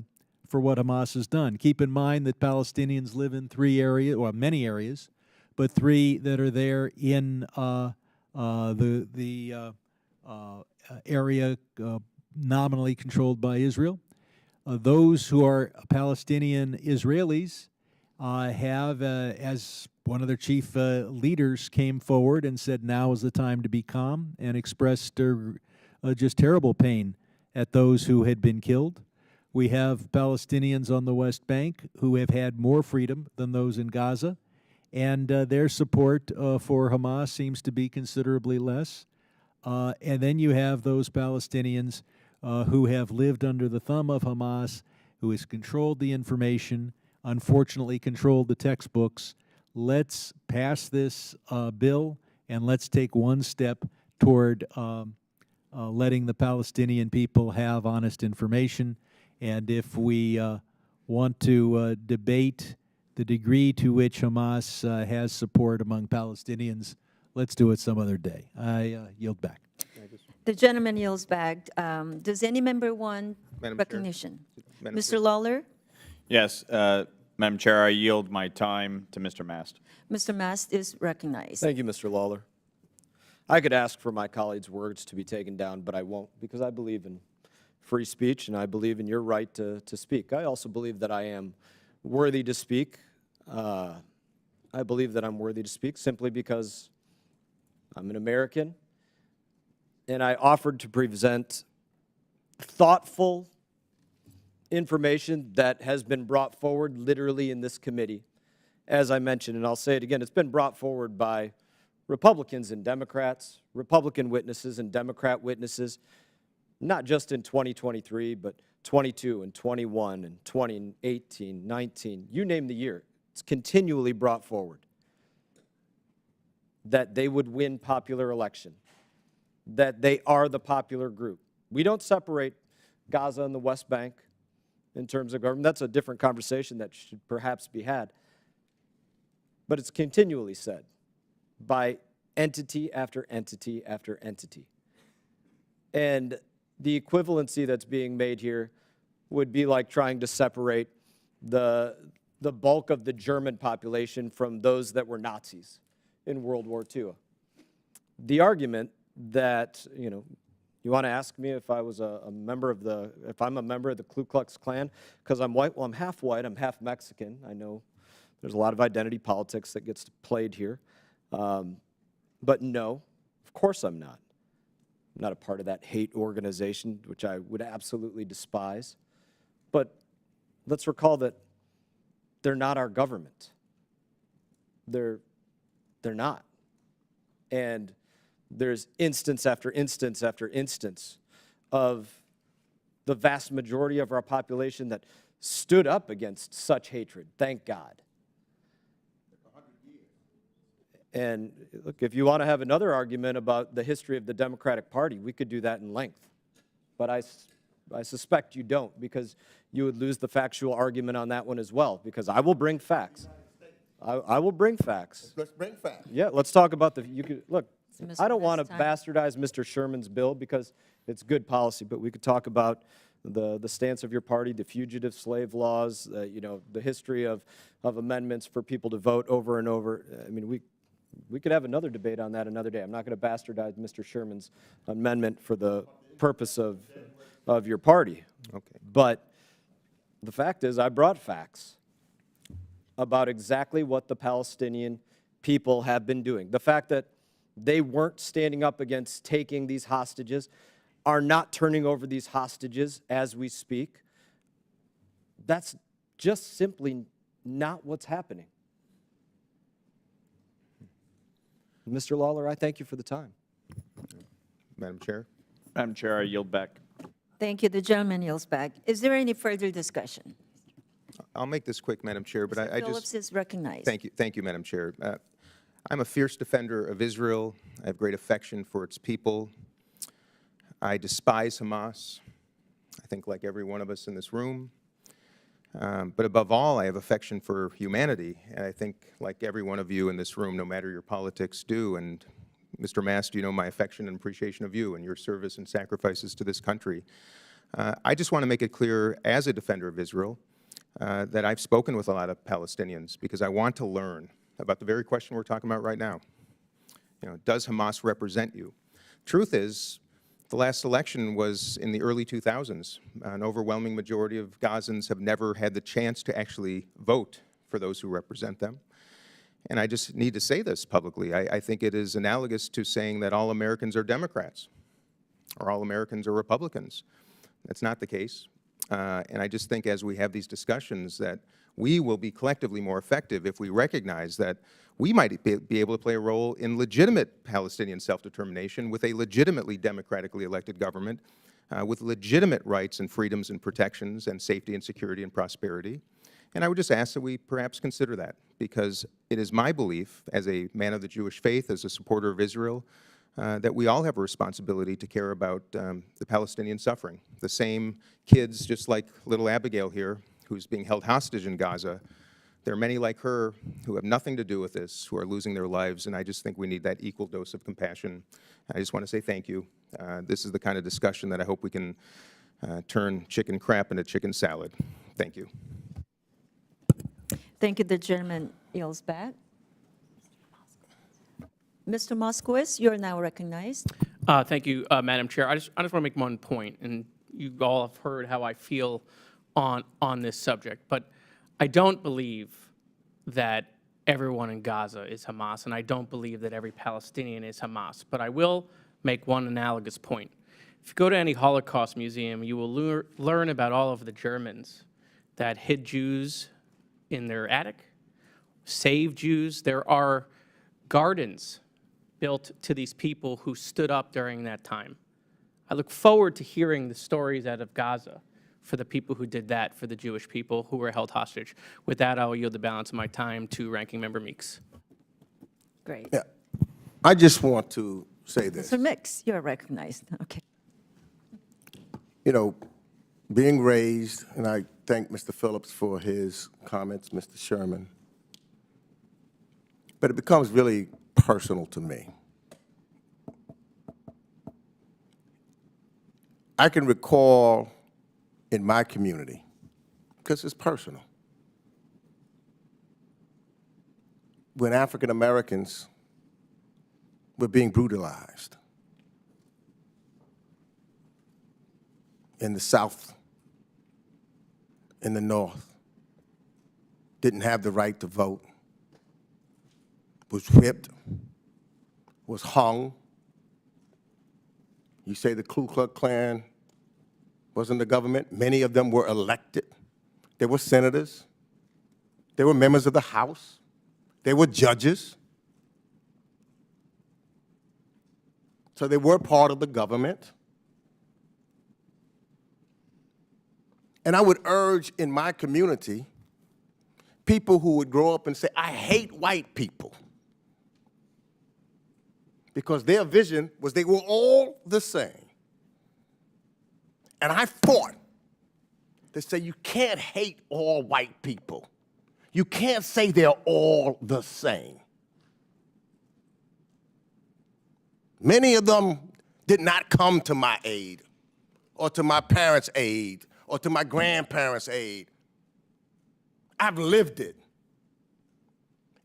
Speaker 15: what Hamas has done. Keep in mind that Palestinians live in 3 areas, or many areas, but 3 that are there in the area nominally controlled by Israel. Those who are Palestinian Israelis have, as one of their chief leaders came forward and said now is the time to be calm, and expressed just terrible pain at those who had been killed. We have Palestinians on the West Bank who have had more freedom than those in Gaza, and their support for Hamas seems to be considerably less. And then you have those Palestinians who have lived under the thumb of Hamas, who has controlled the information, unfortunately controlled the textbooks. Let's pass this bill, and let's take one step toward letting the Palestinian people have honest information. And if we want to debate the degree to which Hamas has support among Palestinians, let's do it some other day. I yield back.
Speaker 6: The gentleman yields back. Does any member want
Speaker 20: Madam
Speaker 6: recognition?
Speaker 20: Chair.
Speaker 6: Mr. Lawler?
Speaker 14: Yes, Madam Chair, I yield my time to Mr. Mast.
Speaker 6: Mr. Mast is recognized.
Speaker 8: Thank you, Mr. Lawler. I could ask for my colleagues' words to be taken down, but I won't, because I believe in free speech, and I believe in your right to speak. I also believe that I am worthy to speak. I believe that I'm worthy to speak simply because I'm an American, and I offered to present thoughtful information that has been brought forward literally in this committee. As I mentioned, and I'll say it again, it's been brought forward by Republicans and Democrats, Republican witnesses and Democrat witnesses, not just in 2023, but 22 and 21 and 2018, 19, you name the year. It's continually brought forward that they would win popular election, that they are the popular group. We don't separate Gaza and the West Bank in terms of government. That's a different conversation that should perhaps be had. But it's continually said by entity after entity after entity. And the equivalency that's being made here would be like trying to separate the bulk of the German population from those that were Nazis in World War II. The argument that, you want to ask me if I was a member of if I'm a member of the Ku Klux Klan because I'm white? Well, I'm half white, I'm half Mexican. I know there's a lot of identity politics that gets played here. But no, of course I'm not. I'm not a part of that hate organization, which I would absolutely despise. But let's recall that they're not our government. They're not. And there's instance after instance after instance of the vast majority of our population that stood up against such hatred, thank God. And look, if you want to have another argument about the history of the Democratic Party, we could do that in length. But I suspect you don't, because you would lose the factual argument on that one as well, because I will bring facts. I will bring facts.
Speaker 3: Let's bring facts.
Speaker 8: Yeah, let's talk about look,
Speaker 6: Mr.
Speaker 8: I don't want to
Speaker 6: Time.
Speaker 8: bastardize Mr. Sherman's bill because it's good policy, but we could talk about the stance of your party, the fugitive slave laws, the history of amendments for people to vote over and over. I mean, we could have another debate on that another day. I'm not going to bastardize Mr. Sherman's amendment for the purpose of your party.
Speaker 20: Okay.
Speaker 8: But the fact is, I brought facts about exactly what the Palestinian people have been doing. The fact that they weren't standing up against taking these hostages, are not turning over these hostages as we speak. That's just simply not what's happening. Mr. Lawler, I thank you for the time.
Speaker 20: Madam Chair.
Speaker 14: Madam Chair, I yield back.
Speaker 6: Thank you. The gentleman yields back. Is there any further discussion?
Speaker 20: I'll make this quick, Madam Chair, but I
Speaker 6: Phillips
Speaker 20: just...
Speaker 6: is recognized.
Speaker 20: Thank you, Madam Chair. I'm a fierce defender of Israel. I have great affection for its people. I despise Hamas, I think like every one of us in this room. But above all, I have affection for humanity, and I think like every one of you in this room, no matter your politics, do. And Mr. Mast, you know my affection and appreciation of you and your service and sacrifices to this country. I just want to make it clear, as a defender of Israel, that I've spoken with a lot of Palestinians because I want to learn about the very question we're talking about right now. You know, does Hamas represent you? Truth is, the last election was in the early 2000s. An overwhelming majority of Gazans have never had the chance to actually vote for those who represent them. And I just need to say this publicly. I think it is analogous to saying that all Americans are Democrats or all Americans are Republicans. That's not the case. And I just think as we have these discussions that we will be collectively more effective if we recognize that we might be able to play a role in legitimate Palestinian self-determination with a legitimately democratically elected government, with legitimate rights and freedoms and protections and safety and security and prosperity. And I would just ask that we perhaps consider that, because it is my belief, as a man of the Jewish faith, as a supporter of Israel, that we all have a responsibility to care about the Palestinian suffering. The same kids, just like little Abigail here, who's being held hostage in Gaza, there are many like her who have nothing to do with this, who are losing their lives, and I just think we need that equal dose of compassion. I just want to say thank you. This is the kind of discussion that I hope we can turn chicken crap into chicken salad. Thank you.
Speaker 6: Thank you. The gentleman yields back. Mr. Moskowitz, you're now recognized.
Speaker 18: Thank you, Madam Chair. I just want to make one point, and you all have heard how I feel on this subject, but I don't believe that everyone in Gaza is Hamas, and I don't believe that every Palestinian is Hamas. But I will make one analogous point. If you go to any Holocaust museum, you will learn about all of the Germans that hid Jews in their attic, saved Jews. There are gardens built to these people who stood up during that time. I look forward to hearing the stories out of Gaza for the people who did that for the Jewish people who were held hostage. With that, I will yield the balance of my time to Ranking Member Meeks.
Speaker 6: Great.
Speaker 3: Yeah. I just want to say this.
Speaker 6: Mr. Mix, you're recognized. Okay.
Speaker 3: You know, being raised, and I thank Mr. Phillips for his comments, Mr. Sherman, but it becomes really personal to me. I can recall in my community, because it's personal, when African Americans were being brutalized in the South, in the North, didn't have the right to vote, was whipped, was hung. You say the Ku Klux Klan wasn't the government. Many of them were elected. They were senators. They were members of the House. They were judges. So they were part of the government. And I would urge in my community people who would grow up and say, I hate white people, because their vision was they were all the same. And I fought to say you can't hate all white people. You can't say they're all the same. Many of them did not come to my aid, or to my parents' aid, or to my grandparents' aid. I've lived it.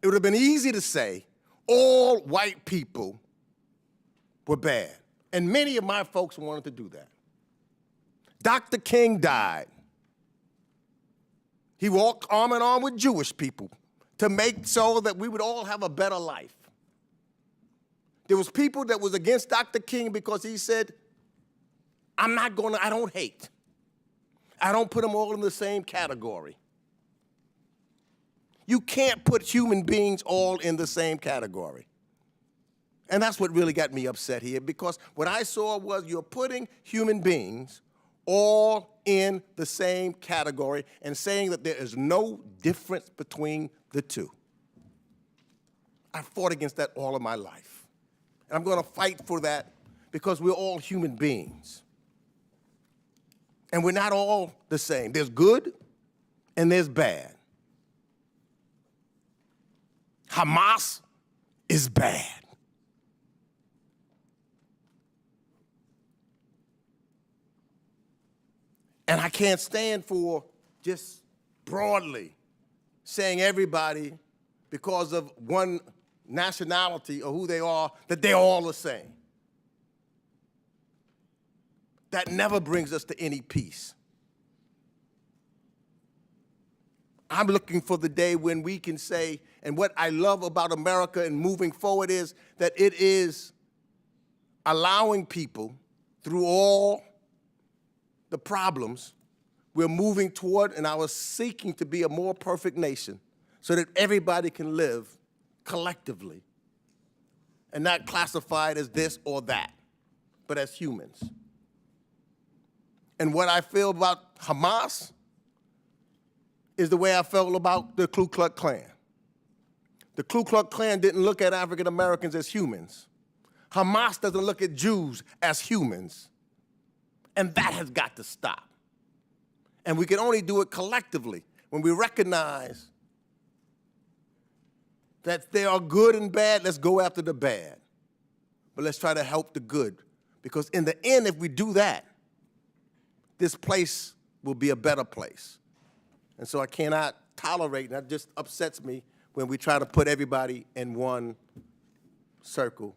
Speaker 3: It would have been easy to say all white people were bad. And many of my folks wanted to do that. Dr. King died. He walked arm in arm with Jewish people to make so that we would all have a better life. There was people that was against Dr. King because he said, I don't hate. I don't put them all in the same category. You can't put human beings all in the same category. And that's what really got me upset here, because what I saw was you're putting human beings all in the same category and saying that there is no difference between the two. I fought against that all of my life. And I'm going to fight for that because we're all human beings. And we're not all the same. There's good and there's bad. Hamas is bad. And I can't stand for just broadly saying everybody, because of one nationality or who they are, that they're all the same. That never brings us to any peace. I'm looking for the day when we can say, and what I love about America and moving forward is that it is allowing people through all the problems we're moving toward, and I was seeking to be a more perfect nation so that everybody can live collectively and not classified as this or that, but as humans. And what I feel about Hamas is the way I felt about the Ku Klux Klan. The Ku Klux Klan didn't look at African Americans as humans. Hamas doesn't look at Jews as humans. And that has got to stop. And we can only do it collectively when we recognize that there are good and bad. Let's go after the bad. But let's try to help the good. Because in the end, if we do that, this place will be a better place. And so I cannot tolerate, and that just upsets me, when we try to put everybody in one circle.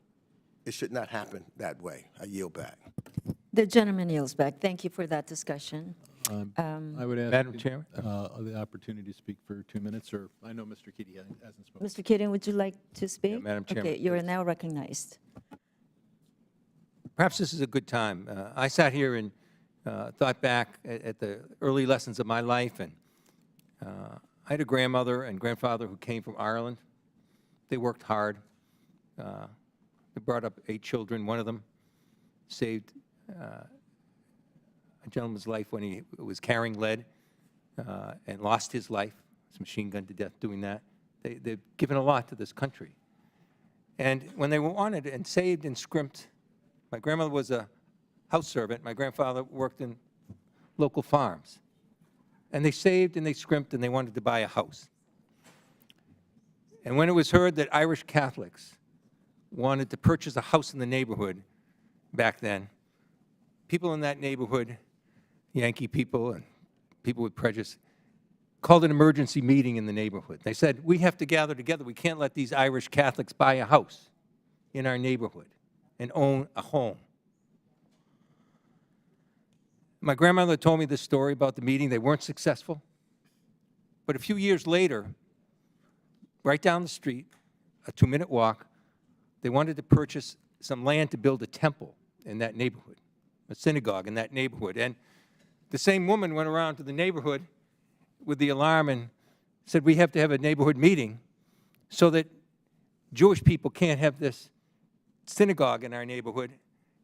Speaker 3: It should not happen that way. I yield back.
Speaker 6: The gentleman yields back. Thank you for that discussion.
Speaker 15: I would ask
Speaker 11: Madam Chair?
Speaker 15: The opportunity to speak for 2 minutes, or I know Mr. Keating hasn't spoken.
Speaker 6: Mr. Keating, would you like to speak?
Speaker 21: Yeah, Madam Chairman,
Speaker 6: Okay, you are
Speaker 21: please.
Speaker 6: now recognized.
Speaker 21: Perhaps this is a good time. I sat here and thought back at the early lessons of my life, and I had a grandmother and grandfather who came from Ireland. They worked hard. They brought up 8 children. One of them saved a gentleman's life when he was carrying lead and lost his life. He was machine gunned to death doing that. They've given a lot to this country. And when they were wanted and saved and scrimped, my grandmother was a house servant. My grandfather worked in local farms. And they saved and they scrimped and they wanted to buy a house. And when it was heard that Irish Catholics wanted to purchase a house in the neighborhood back then, people in that neighborhood, Yankee people and people with prejudice, called an emergency meeting in the neighborhood. They said, we have to gather together. We can't let these Irish Catholics buy a house in our neighborhood and own a home. My grandmother told me this story about the meeting. They weren't successful. But a few years later, right down the street, a 2-minute walk, they wanted to purchase some land to build a temple in that neighborhood, a synagogue in that neighborhood. And the same woman went around to the neighborhood with the alarm and said, we have to have a neighborhood meeting so that Jewish people can't have this synagogue in our neighborhood.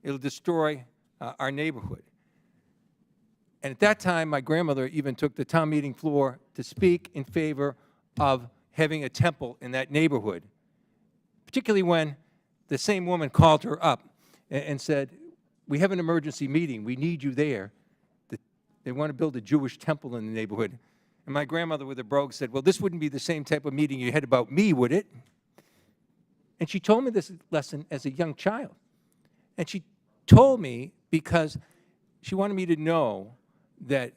Speaker 21: It'll destroy our neighborhood. And at that time, my grandmother even took the town meeting floor to speak in favor of having a temple in that neighborhood, particularly when the same woman called her up and said, we have an emergency meeting. We need you there. They want to build a Jewish temple in the neighborhood. And my grandmother with a brogue said, well, this wouldn't be the same type of meeting you had about me, would it? And she told me this lesson as a young child. And she told me because she wanted me to know that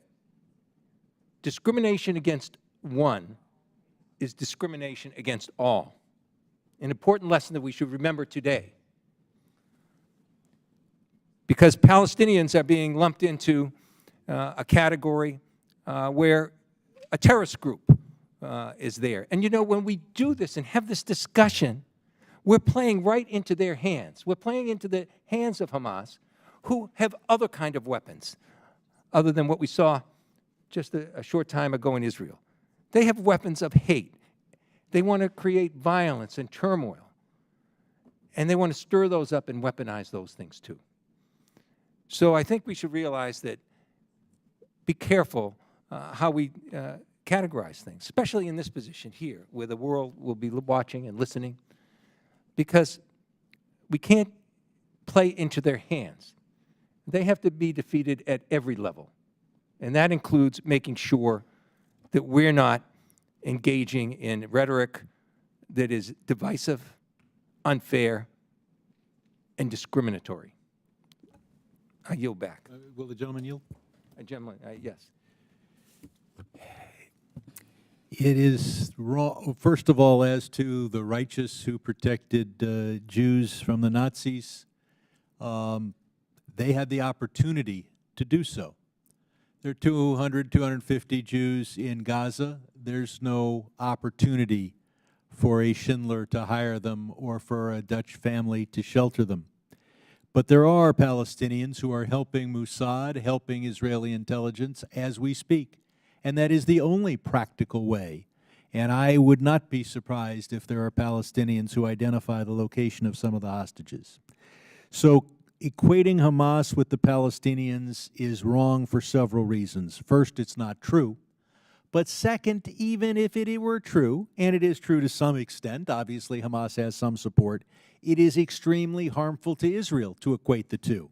Speaker 21: discrimination against one is discrimination against all. An important lesson that we should remember today. Because Palestinians are being lumped into a category where a terrorist group is there. And you know, when we do this and have this discussion, we're playing right into their hands. We're playing into the hands of Hamas, who have other kind of weapons, other than what we saw just a short time ago in Israel. They have weapons of hate. They want to create violence and turmoil. And they want to stir those up and weaponize those things too. So I think we should realize that be careful how we categorize things, especially in this position here, where the world will be watching and listening, because we can't play into their hands. They have to be defeated at every level, and that includes making sure that we're not engaging in rhetoric that is divisive, unfair, and discriminatory. I yield back.
Speaker 15: Will the gentleman yield?
Speaker 21: Gentlemen, yes.
Speaker 15: It is wrong, first of all, as to the righteous who protected Jews from the Nazis. They had the opportunity to do so. There are 200, 250 Jews in Gaza. There's no opportunity for a Schindler to hire them or for a Dutch family to shelter them. But there are Palestinians who are helping Mossad, helping Israeli intelligence as we speak. And that is the only practical way. And I would not be surprised if there are Palestinians who identify the location of some of the hostages. So equating Hamas with the Palestinians is wrong for several reasons. First, it's not true. But second, even if it were true, and it is true to some extent, obviously Hamas has some support, it is extremely harmful to Israel to equate the two.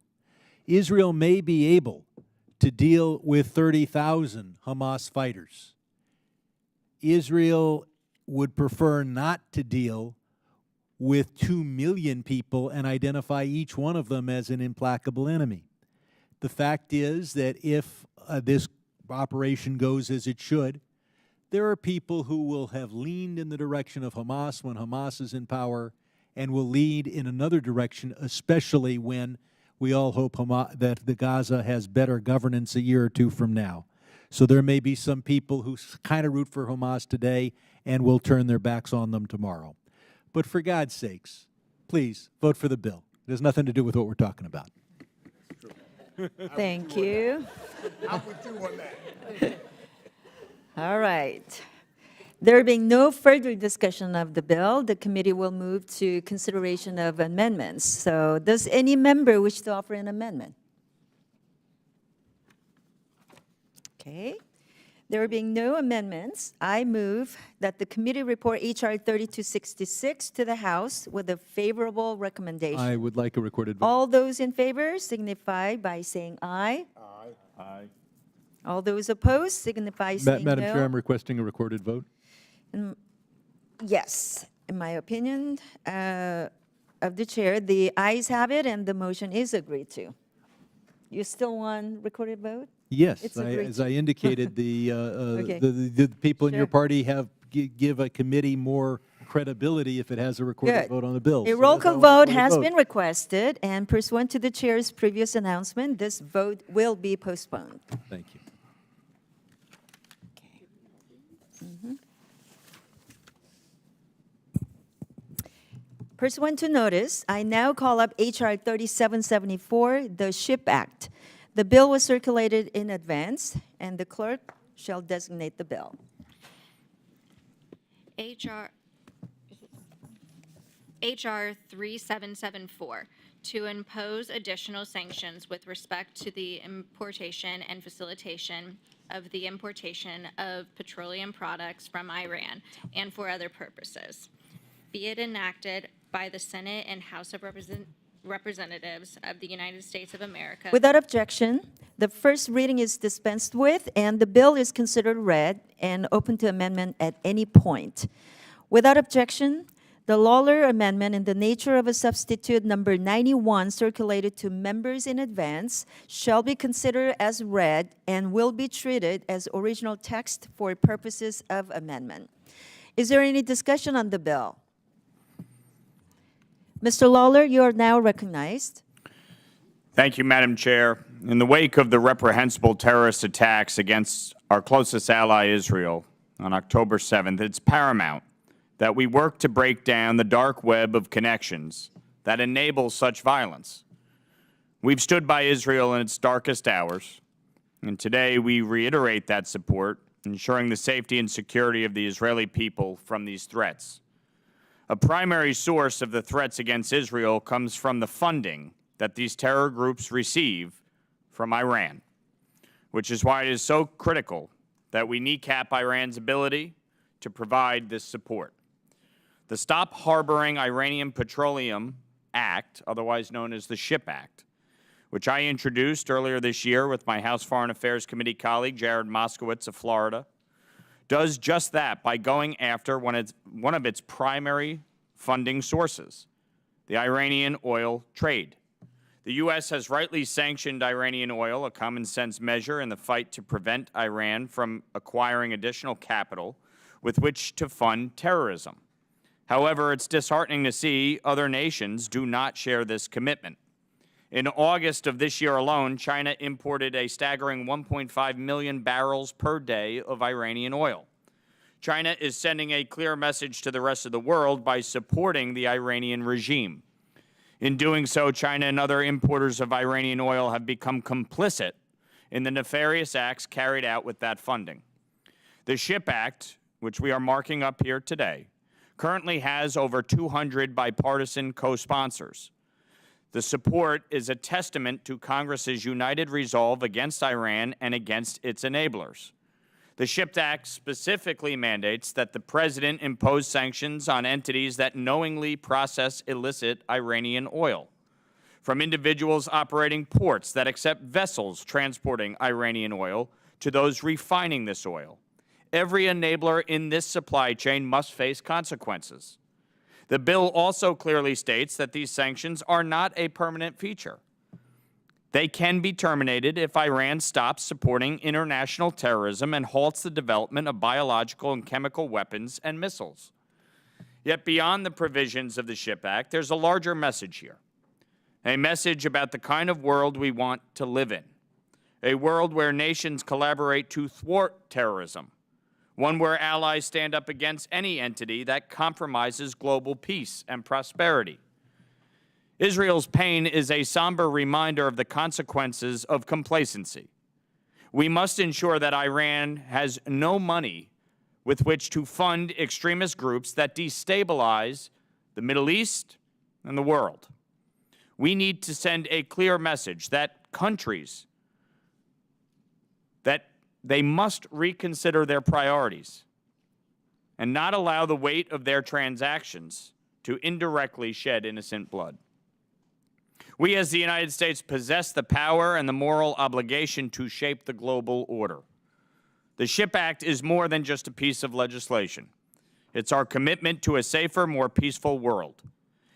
Speaker 15: Israel may be able to deal with 30,000 Hamas fighters. Israel would prefer not to deal with 2 million people and identify each one of them as an implacable enemy. The fact is that if this operation goes as it should, there are people who will have leaned in the direction of Hamas when Hamas is in power and will lead in another direction, especially when we all hope that the Gaza has better governance a year or two from now. So there may be some people who kind of root for Hamas today and will turn their backs on them tomorrow. But for God's sakes, please vote for the bill. It has nothing to do with what we're talking about.
Speaker 6: Thank you.
Speaker 3: I'm with you on that.
Speaker 6: All right. There being no further discussion of the bill, the committee will move to consideration of amendments. So does any member wish to offer an amendment? Okay. There being no amendments, I move that the committee report H.R. 3266 to the House with a favorable recommendation.
Speaker 15: I would like a recorded vote.
Speaker 6: All those in favor signify by saying aye.
Speaker 3: Aye. Aye.
Speaker 6: All those opposed signify saying
Speaker 15: Madam
Speaker 6: no.
Speaker 15: Chair, I'm requesting a recorded vote.
Speaker 6: Yes, in my opinion of the chair, the ayes have it and the motion is agreed to. You still want recorded vote?
Speaker 15: Yes,
Speaker 6: It's agreed
Speaker 15: as
Speaker 6: to.
Speaker 15: I indicated,
Speaker 6: Okay.
Speaker 15: the people in your
Speaker 6: Sure.
Speaker 15: party have give a committee more credibility if it has a recorded
Speaker 6: Good.
Speaker 15: vote on the bill.
Speaker 6: A
Speaker 15: So
Speaker 6: roll
Speaker 15: that's
Speaker 6: call
Speaker 15: why I
Speaker 6: vote
Speaker 15: want a
Speaker 6: has
Speaker 15: vote.
Speaker 6: been requested, and pursuant to the chair's previous announcement, this vote will be postponed.
Speaker 15: Thank you.
Speaker 6: Pursuant to notice, I now call up H.R. 3774, the SHIP Act. The bill was circulated in advance, and the clerk shall designate the bill.
Speaker 2: H.R. 3774, to impose additional sanctions with respect to the importation and facilitation of the importation of petroleum products from Iran and for other purposes. Be it enacted by the Senate and House of Representatives of the United States of America.
Speaker 6: Without objection, the first reading is dispensed with, and the bill is considered read and open to amendment at any point. Without objection, the Lawler Amendment in the nature of a substitute number 91 circulated to members in advance shall be considered as read and will be treated as original text for purposes of amendment. Is there any discussion on the bill? Mr. Lawler, you are now recognized.
Speaker 14: Thank you, Madam Chair. In the wake of the reprehensible terrorist attacks against our closest ally, Israel, on October 7th, it's paramount that we work to break down the dark web of connections that enable such violence. We've stood by Israel in its darkest hours, and today we reiterate that support, ensuring the safety and security of the Israeli people from these threats. A primary source of the threats against Israel comes from the funding that these terror groups receive from Iran. which is why it is so critical that we kneecap Iran's ability to provide this support. The Stop Harboring Iranian Petroleum Act, otherwise known as the SHIP Act, which I introduced earlier this year with my House Foreign Affairs Committee colleague, Jared Moskowitz of Florida, does just that by going after one of its primary funding sources, the Iranian oil trade. The U.S. has rightly sanctioned Iranian oil, a common-sense measure in the fight to prevent Iran from acquiring additional capital with which to fund terrorism. However, it's disheartening to see other nations do not share this commitment. In August of this year alone, China imported a staggering 1.5 million barrels per day of Iranian oil. China is sending a clear message to the rest of the world by supporting the Iranian regime. In doing so, China and other importers of Iranian oil have become complicit in the nefarious acts carried out with that funding. The SHIP Act, which we are marking up here today, currently has over 200 bipartisan co-sponsors. The support is a testament to Congress's united resolve against Iran and against its enablers. The SHIP Act specifically mandates that the President impose sanctions on entities that knowingly process illicit Iranian oil, from individuals operating ports that accept vessels transporting Iranian oil to those refining this oil. Every enabler in this supply chain must face consequences. The bill also clearly states that these sanctions are not a permanent feature. They can be terminated if Iran stops supporting international terrorism and halts the development of biological and chemical weapons and missiles. Yet beyond the provisions of the SHIP Act, there's a larger message here, a message about the kind of world we want to live in, a world where nations collaborate to thwart terrorism, one where allies stand up against any entity that compromises global peace and prosperity. Israel's pain is a somber reminder of the consequences of complacency. We must ensure that Iran has no money with which to fund extremist groups that destabilize the Middle East and the world. We need to send a clear message that countries, that they must reconsider their priorities and not allow the weight of their transactions to indirectly shed innocent blood. We as the United States possess the power and the moral obligation to shape the global order. The SHIP Act is more than just a piece of legislation. It's our commitment to a safer, more peaceful world.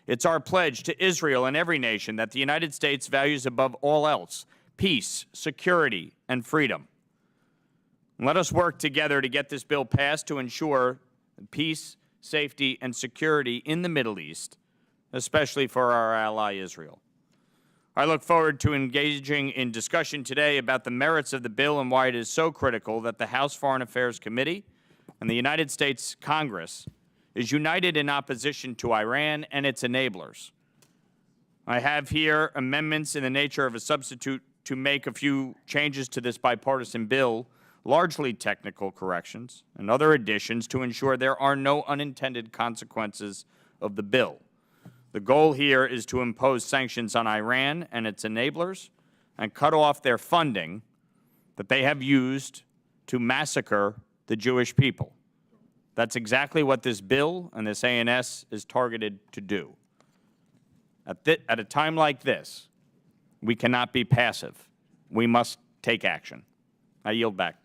Speaker 14: It's our pledge to Israel and every nation that the United States values above all else peace, security, and freedom. Let us work together to get this bill passed to ensure peace, safety, and security in the Middle East, especially for our ally Israel. I look forward to engaging in discussion today about the merits of the bill and why it is so critical that the House Foreign Affairs Committee and the United States Congress is united in opposition to Iran and its enablers. I have here amendments in the nature of a substitute to make a few changes to this bipartisan bill, largely technical corrections, and other additions to ensure there are no unintended consequences of the bill. The goal here is to impose sanctions on Iran and its enablers and cut off their funding that they have used to massacre the Jewish people. That's exactly what this bill and this ANS is targeted to do. At a time like this, we cannot be passive. We must take action. I yield back.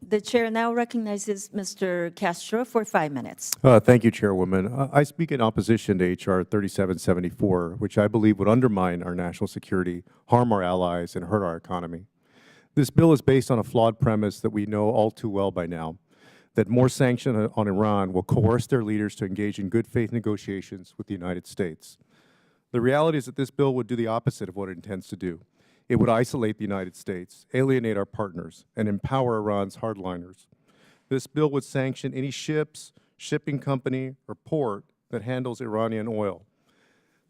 Speaker 6: The chair now recognizes Mr. Castro for 5 minutes.
Speaker 5: Thank you, Chairwoman. I speak in opposition to H.R. 3774, which I believe would undermine our national security, harm our allies, and hurt our economy. This bill is based on a flawed premise that we know all too well by now, that more sanctions on Iran will coerce their leaders to engage in good faith negotiations with the United States. The reality is that this bill would do the opposite of what it intends to do. It would isolate the United States, alienate our partners, and empower Iran's hardliners. This bill would sanction any ships, shipping company, or port that handles Iranian oil.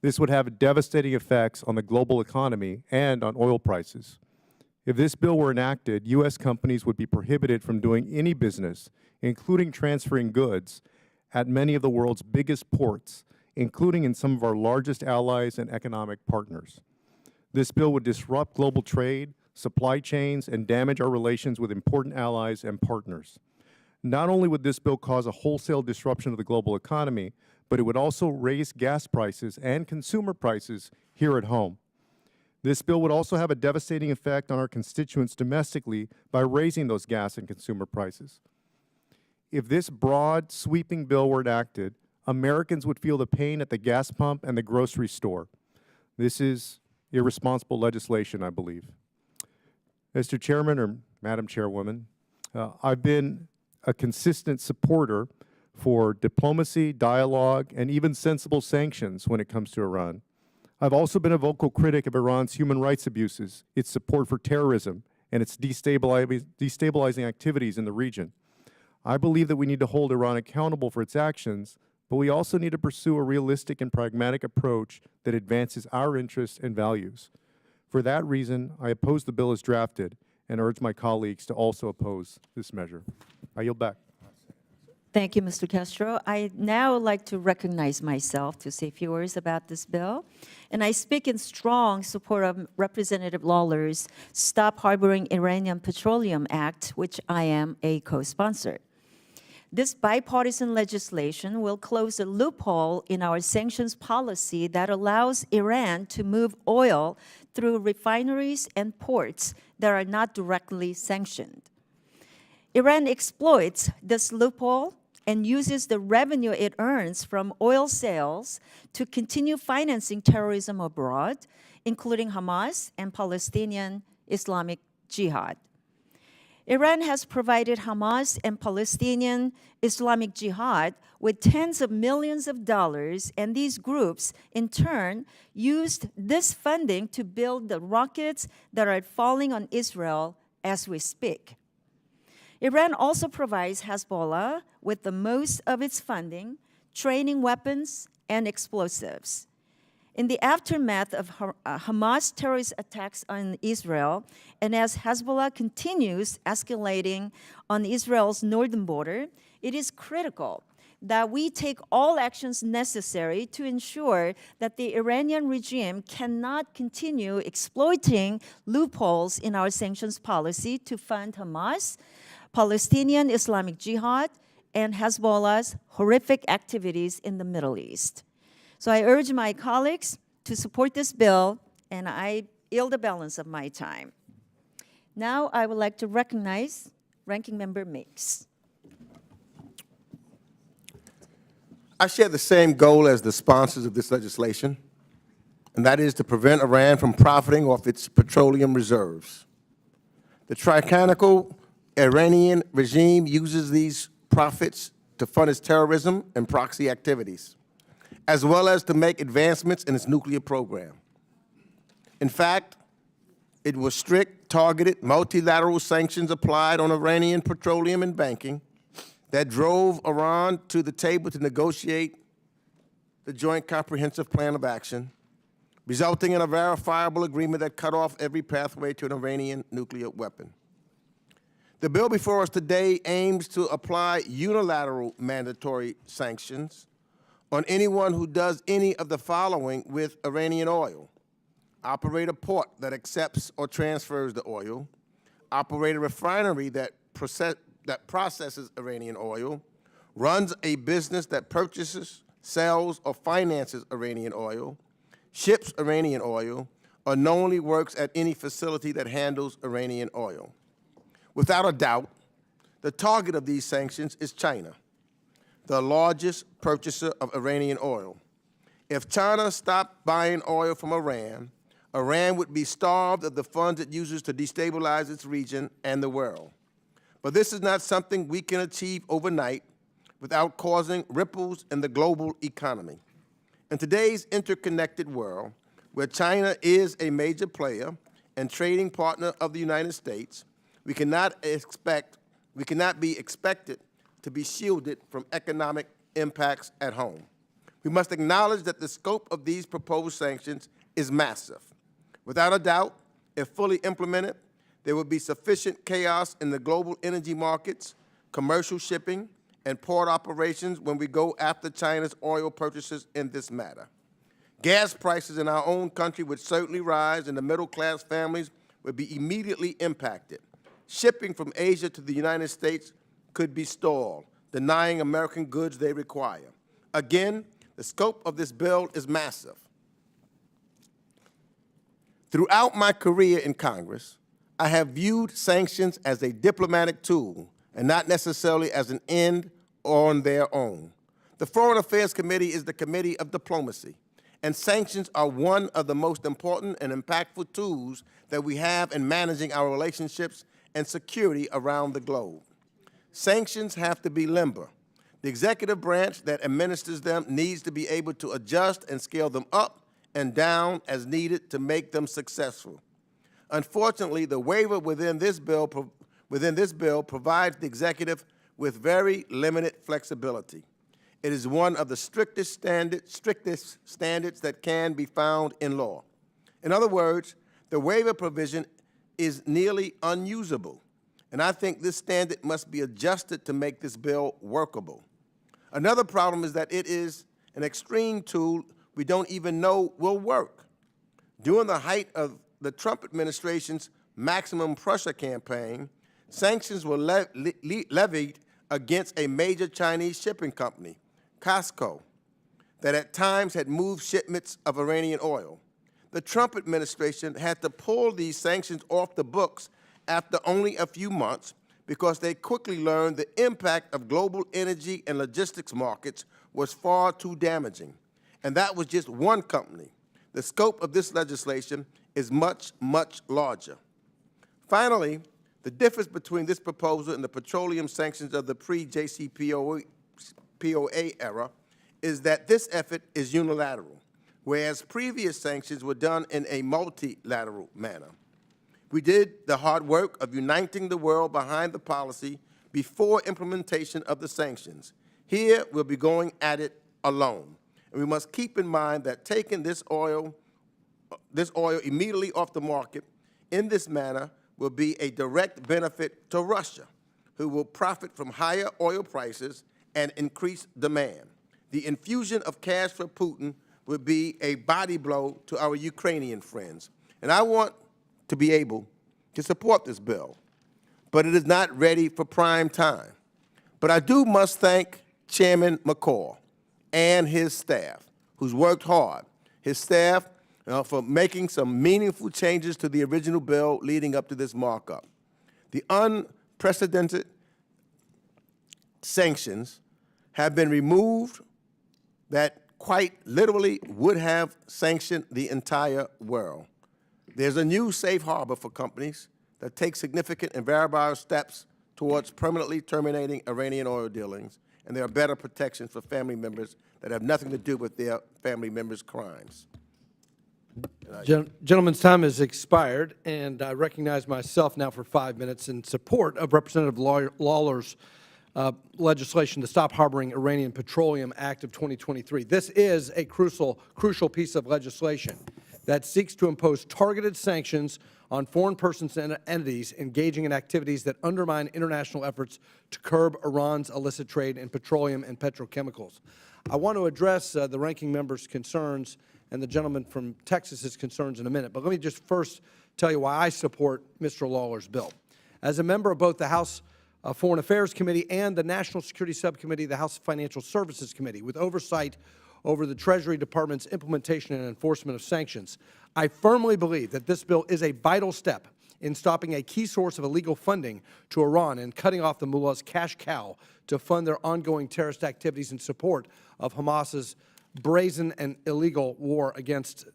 Speaker 5: This would have devastating effects on the global economy and on oil prices. If this bill were enacted, U.S. companies would be prohibited from doing any business, including transferring goods, at many of the world's biggest ports, including in some of our largest allies and economic partners. This bill would disrupt global trade, supply chains, and damage our relations with important allies and partners. Not only would this bill cause a wholesale disruption of the global economy, but it would also raise gas prices and consumer prices here at home. This bill would also have a devastating effect on our constituents domestically by raising those gas and consumer prices. If this broad, sweeping bill were enacted, Americans would feel the pain at the gas pump and the grocery store. This is irresponsible legislation, I believe. Mr. Chairman or Madam Chairwoman, I've been a consistent supporter for diplomacy, dialogue, and even sensible sanctions when it comes to Iran. I've also been a vocal critic of Iran's human rights abuses, its support for terrorism, and its destabilizing activities in the region. I believe that we need to hold Iran accountable for its actions, but we also need to pursue a realistic and pragmatic approach that advances our interests and values. For that reason, I oppose the bill as drafted and urge my colleagues to also oppose this measure. I yield back.
Speaker 6: Thank you, Mr. Castro. I now like to recognize myself to say a few words about this bill. And I speak in strong support of Representative Lawler's Stop Harboring Iranian Petroleum Act, which I am a co-sponsor. This bipartisan legislation will close a loophole in our sanctions policy that allows Iran to move oil through refineries and ports that are not directly sanctioned. Iran exploits this loophole and uses the revenue it earns from oil sales to continue financing terrorism abroad, including Hamas and Palestinian Islamic Jihad. Iran has provided Hamas and Palestinian Islamic Jihad with tens of millions of dollars, and these groups, in turn, used this funding to build the rockets that are falling on Israel as we speak. Iran also provides Hezbollah with the most of its funding, training weapons, and explosives. In the aftermath of Hamas terrorist attacks on Israel, and as Hezbollah continues escalating on Israel's northern border, it is critical that we take all actions necessary to ensure that the Iranian regime cannot continue exploiting loopholes in our sanctions policy to fund Hamas, Palestinian Islamic Jihad, and Hezbollah's horrific activities in the Middle East. So I urge my colleagues to support this bill, and I yield the balance of my time. Now I would like to recognize Ranking Member Meeks.
Speaker 3: I share the same goal as the sponsors of this legislation, and that is to prevent Iran from profiting off its petroleum reserves. The tyrannical Iranian regime uses these profits to fund its terrorism and proxy activities, as well as to make advancements in its nuclear program. In fact, it was strict, targeted, multilateral sanctions applied on Iranian petroleum and banking that drove Iran to the table to negotiate the Joint Comprehensive Plan of Action, resulting in a verifiable agreement that cut off every pathway to an Iranian nuclear weapon. The bill before us today aims to apply unilateral mandatory sanctions on anyone who does any of the following with Iranian oil: operate a port that accepts or transfers the oil, operate a refinery that processes Iranian oil, runs a business that purchases, sells, or finances Iranian oil, ships Iranian oil, or knowingly works at any facility that handles Iranian oil. Without a doubt, the target of these sanctions is China, the largest purchaser of Iranian oil. If China stopped buying oil from Iran, Iran would be starved of the funds it uses to destabilize its region and the world. But this is not something we can achieve overnight without causing ripples in the global economy. In today's interconnected world, where China is a major player and trading partner of the United States, we cannot be expected to be shielded from economic impacts at home. We must acknowledge that the scope of these proposed sanctions is massive. Without a doubt, if fully implemented, there would be sufficient chaos in the global energy markets, commercial shipping, and port operations when we go after China's oil purchases in this matter. Gas prices in our own country would certainly rise, and the middle-class families would be immediately impacted. Shipping from Asia to the United States could be stalled, denying American goods they require. Again, the scope of this bill is massive. Throughout my career in Congress, I have viewed sanctions as a diplomatic tool and not necessarily as an end on their own. The Foreign Affairs Committee is the committee of diplomacy, and sanctions are one of the most important and impactful tools that we have in managing our relationships and security around the globe. Sanctions have to be limber. The executive branch that administers them needs to be able to adjust and scale them up and down as needed to make them successful. Unfortunately, the waiver within this bill provides the executive with very limited flexibility. It is one of the strictest standards that can be found in law. In other words, the waiver provision is nearly unusable, and I think this standard must be adjusted to make this bill workable. Another problem is that it is an extreme tool we don't even know will work. During the height of the Trump administration's maximum pressure campaign, sanctions were levied against a major Chinese shipping company, Costco, that at times had moved shipments of Iranian oil. The Trump administration had to pull these sanctions off the books after only a few months because they quickly learned the impact of global energy and logistics markets was far too damaging. And that was just one company. The scope of this legislation is much, much larger. Finally, the difference between this proposal and the petroleum sanctions of the pre-JCPOA era is that this effort is unilateral, whereas previous sanctions were done in a multilateral manner. We did the hard work of uniting the world behind the policy before implementation of the sanctions. Here, we'll be going at it alone. And we must keep in mind that taking this oil immediately off the market in this manner will be a direct benefit to Russia, who will profit from higher oil prices and increased demand. The infusion of cash for Putin would be a body blow to our Ukrainian friends. And I want to be able to support this bill, but it is not ready for prime time. But I must thank Chairman McCaul and his staff, who's worked hard, his staff for making some meaningful changes to the original bill leading up to this markup. The unprecedented sanctions have been removed that quite literally would have sanctioned the entire world. There's a new safe harbor for companies that take significant and variable steps towards permanently terminating Iranian oil dealings, and there are better protections for family members that have nothing to do with their family members' crimes.
Speaker 12: Gentleman's time has expired, and I recognize myself now for 5 minutes in support of Representative Lawler's legislation to stop harboring Iranian Petroleum Act of 2023. This is a crucial piece of legislation that seeks to impose targeted sanctions on foreign persons and entities engaging in activities that undermine international efforts to curb Iran's illicit trade in petroleum and petrochemicals. I want to address the ranking member's concerns and the gentleman from Texas's concerns in a minute, but let me just first tell you why I support Mr. Lawler's bill. As a member of both the House Foreign Affairs Committee and the National Security Subcommittee, the House Financial Services Committee, with oversight over the Treasury Department's implementation and enforcement of sanctions, I firmly believe that this bill is a vital step in stopping a key source of illegal funding to Iran and cutting off the mullah's cash cow to fund their ongoing terrorist activities in support of Hamas's brazen and illegal war against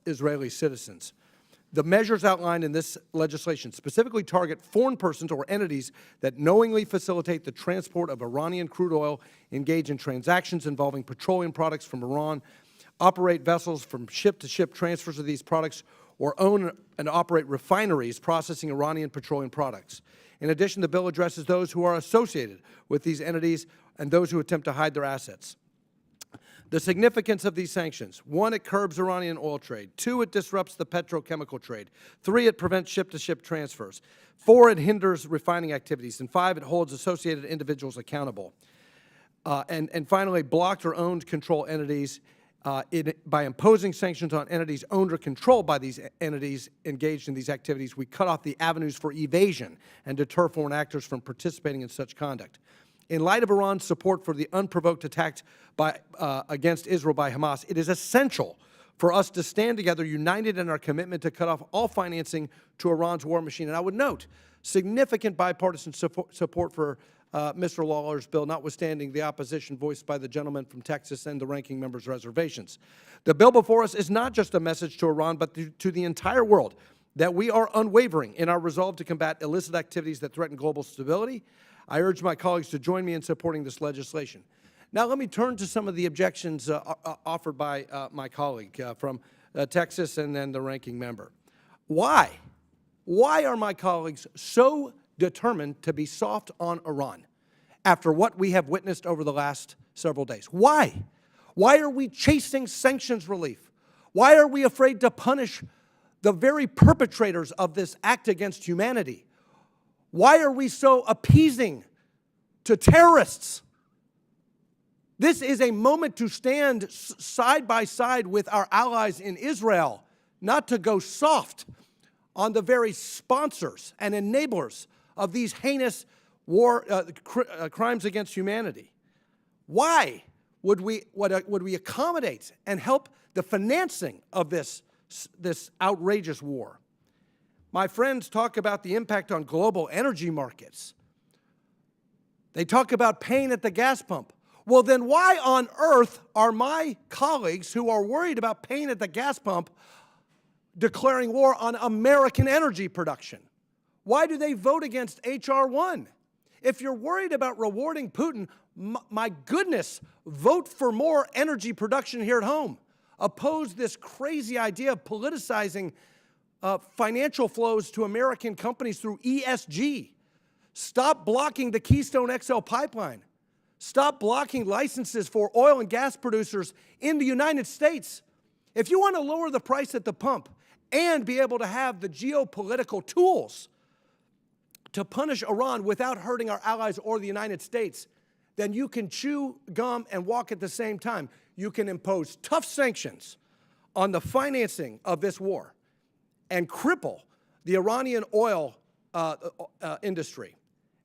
Speaker 12: Israeli citizens. The measures outlined in this legislation specifically target foreign persons or entities that knowingly facilitate the transport of Iranian crude oil, engage in transactions involving petroleum products from Iran, operate vessels from ship-to-ship transfers of these products, or own and operate refineries processing Iranian petroleum products. In addition, the bill addresses those who are associated with these entities and those who attempt to hide their assets. The significance of these sanctions: 1, it curbs Iranian oil trade; 2, it disrupts the petrochemical trade; 3, it prevents ship-to-ship transfers; 4, it hinders refining activities; and 5, it holds associated individuals accountable. And finally, blocked or owned control entities by imposing sanctions on entities owned or controlled by these entities engaged in these activities, we cut off the avenues for evasion and deter foreign actors from participating in such conduct. In light of Iran's support for the unprovoked attack against Israel by Hamas, it is essential for us to stand together united in our commitment to cut off all financing to Iran's war machine. And I would note significant bipartisan support for Mr. Lawler's bill, notwithstanding the opposition voiced by the gentleman from Texas and the ranking member's reservations. The bill before us is not just a message to Iran, but to the entire world that we are unwavering in our resolve to combat illicit activities that threaten global stability. I urge my colleagues to join me in supporting this legislation. Now let me turn to some of the objections offered by my colleague from Texas and then the ranking member. Why? Why are my colleagues so determined to be soft on Iran after what we have witnessed over the last several days? Why? Why are we chasing sanctions relief? Why are we afraid to punish the very perpetrators of this act against humanity? Why are we so appeasing to terrorists? This is a moment to stand side by side with our allies in Israel, not to go soft on the very sponsors and enablers of these heinous crimes against humanity. Why would we accommodate and help the financing of this outrageous war? My friends talk about the impact on global energy markets. They talk about pain at the gas pump. Well, then why on earth are my colleagues who are worried about pain at the gas pump declaring war on American energy production? Why do they vote against H.R. 1? If you're worried about rewarding Putin, my goodness, vote for more energy production here at home. Oppose this crazy idea of politicizing financial flows to American companies through ESG. Stop blocking the Keystone XL pipeline. Stop blocking licenses for oil and gas producers in the United States. If you want to lower the price at the pump and be able to have the geopolitical tools to punish Iran without hurting our allies or the United States, then you can chew gum and walk at the same time. You can impose tough sanctions on the financing of this war and cripple the Iranian oil industry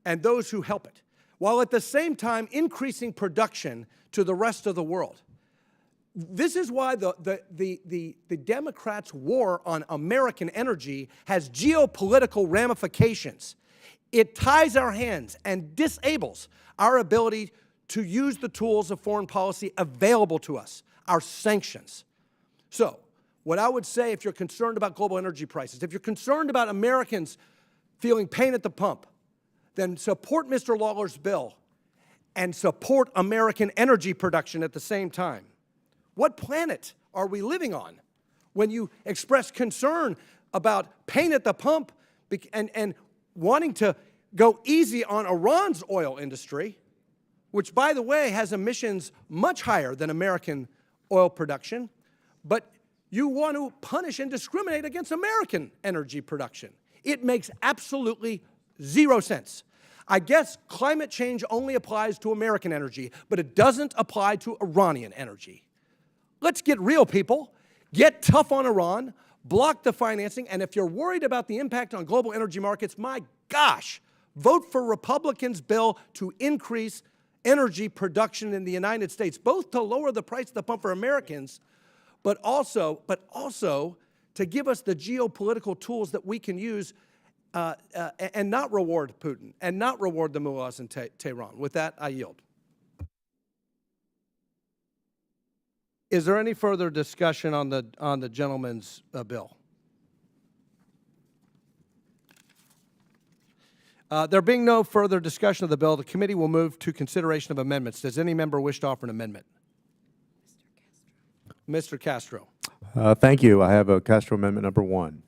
Speaker 12: and those who help it, while at the same time increasing production to the rest of the world. This is why the Democrats' war on American energy has geopolitical ramifications. It ties our hands and disables our ability to use the tools of foreign policy available to us, our sanctions. So, what I would say, if you're concerned about global energy prices, if you're concerned about Americans feeling pain at the pump, then support Mr. Lawler's bill and support American energy production at the same time. What planet are we living on when you express concern about pain at the pump and wanting to go easy on Iran's oil industry, which, by the way, has emissions much higher than American oil production, but you want to punish and discriminate against American energy production? It makes absolutely zero sense. I guess climate change only applies to American energy, but it doesn't apply to Iranian energy. Let's get real, people. Get tough on Iran, block the financing, and if you're worried about the impact on global energy markets, my gosh, vote for Republicans' bill to increase energy production in the United States, both to lower the price at the pump for Americans, but also to give us the geopolitical tools that we can use and not reward Putin and not reward the mullahs in Tehran. With that, I yield. Is there any further discussion on the gentleman's bill? There being no further discussion of the bill, the committee will move to consideration of amendments. Does any member wish to offer an amendment? Mr. Castro.
Speaker 5: Thank you. I have a Castro amendment number 1.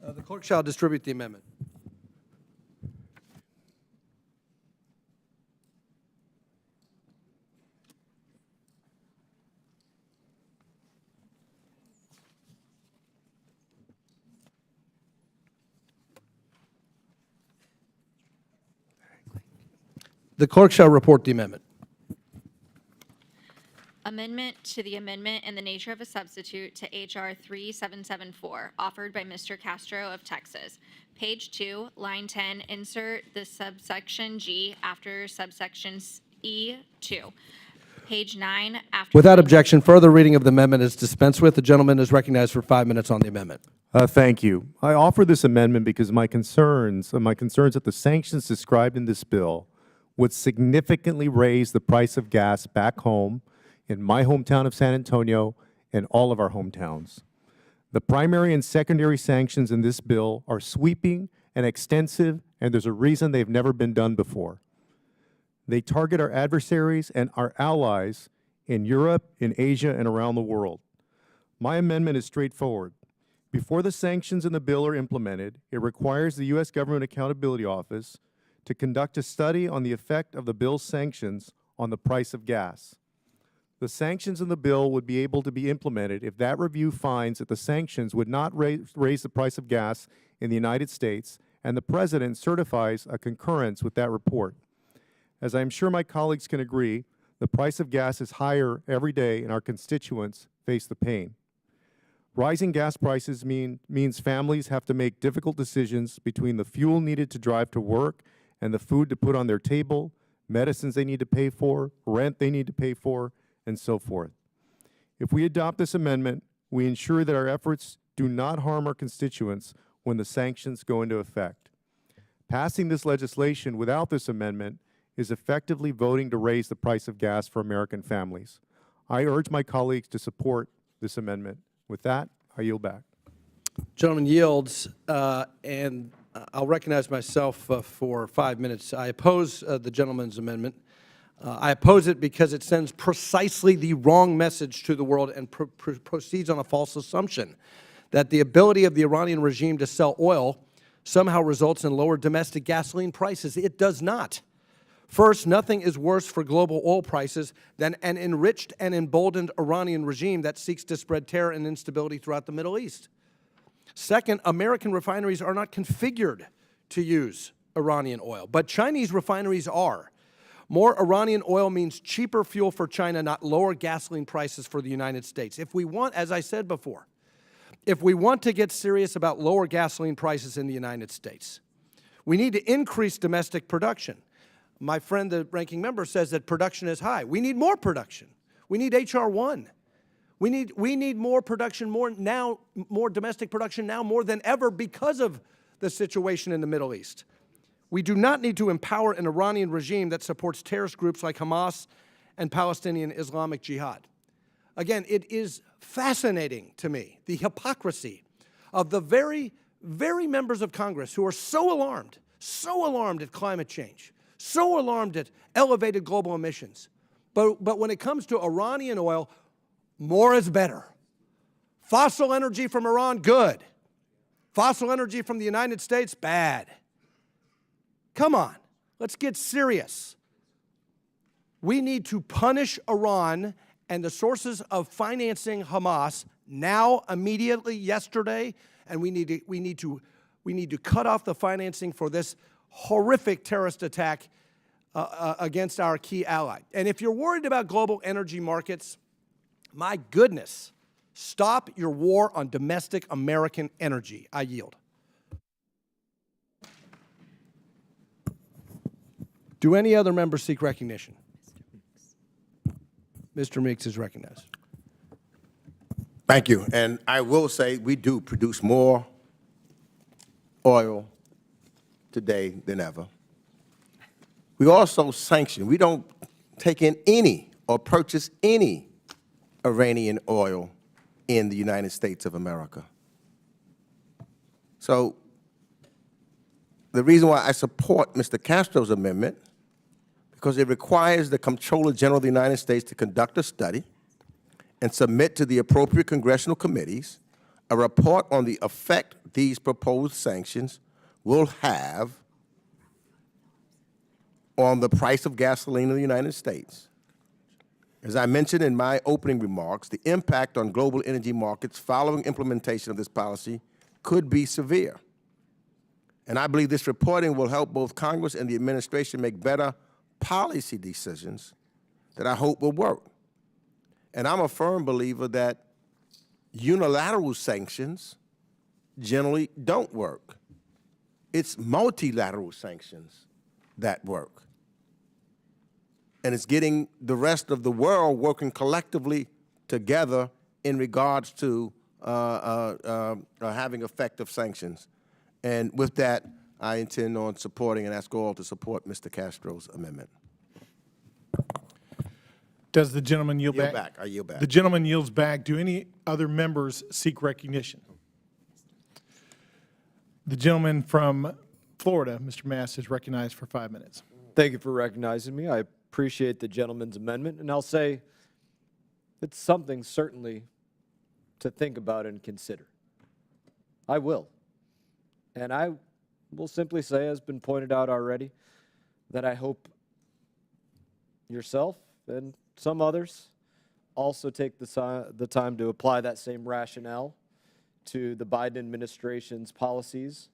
Speaker 12: The clerk shall distribute the amendment. The clerk shall report the amendment.
Speaker 2: Amendment to the amendment in the nature of a substitute to H.R. 3774, offered by Mr. Castro of Texas. Page 2, line 10, insert the subsection G after subsection E2. Page 9, after...
Speaker 12: Without objection, further reading of the amendment is dispensed with. The gentleman is recognized for 5 minutes on the amendment.
Speaker 5: Thank you. I offer this amendment because my concerns that the sanctions described in this bill would significantly raise the price of gas back home in my hometown of San Antonio and all of our hometowns. The primary and secondary sanctions in this bill are sweeping and extensive, and there's a reason they've never been done before. They target our adversaries and our allies in Europe, in Asia, and around the world. My amendment is straightforward. Before the sanctions in the bill are implemented, it requires the U.S. Government Accountability Office to conduct a study on the effect of the bill's sanctions on the price of gas. The sanctions in the bill would be able to be implemented if that review finds that the sanctions would not raise the price of gas in the United States, and the President certifies a concurrence with that report. As I'm sure my colleagues can agree, the price of gas is higher every day and our constituents face the pain. Rising gas prices means families have to make difficult decisions between the fuel needed to drive to work and the food to put on their table, medicines they need to pay for, rent they need to pay for, and so forth. If we adopt this amendment, we ensure that our efforts do not harm our constituents when the sanctions go into effect. Passing this legislation without this amendment is effectively voting to raise the price of gas for American families. I urge my colleagues to support this amendment. With that, I yield back.
Speaker 12: Gentleman yields, and I'll recognize myself for 5 minutes. I oppose the gentleman's amendment. I oppose it because it sends precisely the wrong message to the world and proceeds on a false assumption that the ability of the Iranian regime to sell oil somehow results in lower domestic gasoline prices. It does not. First, nothing is worse for global oil prices than an enriched and emboldened Iranian regime that seeks to spread terror and instability throughout the Middle East. Second, American refineries are not configured to use Iranian oil, but Chinese refineries are. More Iranian oil means cheaper fuel for China, not lower gasoline prices for the United States. If we want, as I said before, if we want to get serious about lower gasoline prices in the United States, we need to increase domestic production. My friend, the ranking member, says that production is high. We need more production. We need H.R. 1. We need more production, more domestic production now more than ever because of the situation in the Middle East. We do not need to empower an Iranian regime that supports terrorist groups like Hamas and Palestinian Islamic Jihad. Again, it is fascinating to me, the hypocrisy of the very members of Congress who are so alarmed at climate change, so alarmed at elevated global emissions. But when it comes to Iranian oil, more is better. Fossil energy from Iran, good. Fossil energy from the United States, bad. Come on, let's get serious. We need to punish Iran and the sources of financing Hamas now, immediately, yesterday, and we need to cut off the financing for this horrific terrorist attack against our key ally. And if you're worried about global energy markets, my goodness, stop your war on domestic American energy. I yield. Do any other members seek recognition? Mr. Meeks is recognized.
Speaker 3: Thank you. And I will say we do produce more oil today than ever. We also sanction. We don't take in any or purchase any Iranian oil in the United States of America. So the reason why I support Mr. Castro's amendment, because it requires the Comptroller General of the United States to conduct a study and submit to the appropriate congressional committees a report on the effect these proposed sanctions will have on the price of gasoline in the United States. As I mentioned in my opening remarks, the impact on global energy markets following implementation of this policy could be severe. And I believe this reporting will help both Congress and the administration make better policy decisions that I hope will work. And I'm a firm believer that unilateral sanctions generally don't work. It's multilateral sanctions that work. And it's getting the rest of the world working collectively together in regards to having effective sanctions. And with that, I intend on supporting and ask all to support Mr. Castro's amendment.
Speaker 4: Does the gentleman yield back?
Speaker 3: I yield back.
Speaker 4: The gentleman yields back. Do any other members seek recognition? The gentleman from Florida, Mr. Mass, is recognized for 5 minutes.
Speaker 8: Thank you for recognizing me. I appreciate the gentleman's amendment, and I'll say it's something certainly to think about and consider. I will. And I will simply say, as been pointed out already, that I hope yourself and some others also take the time to apply that same rationale to the Biden administration's policies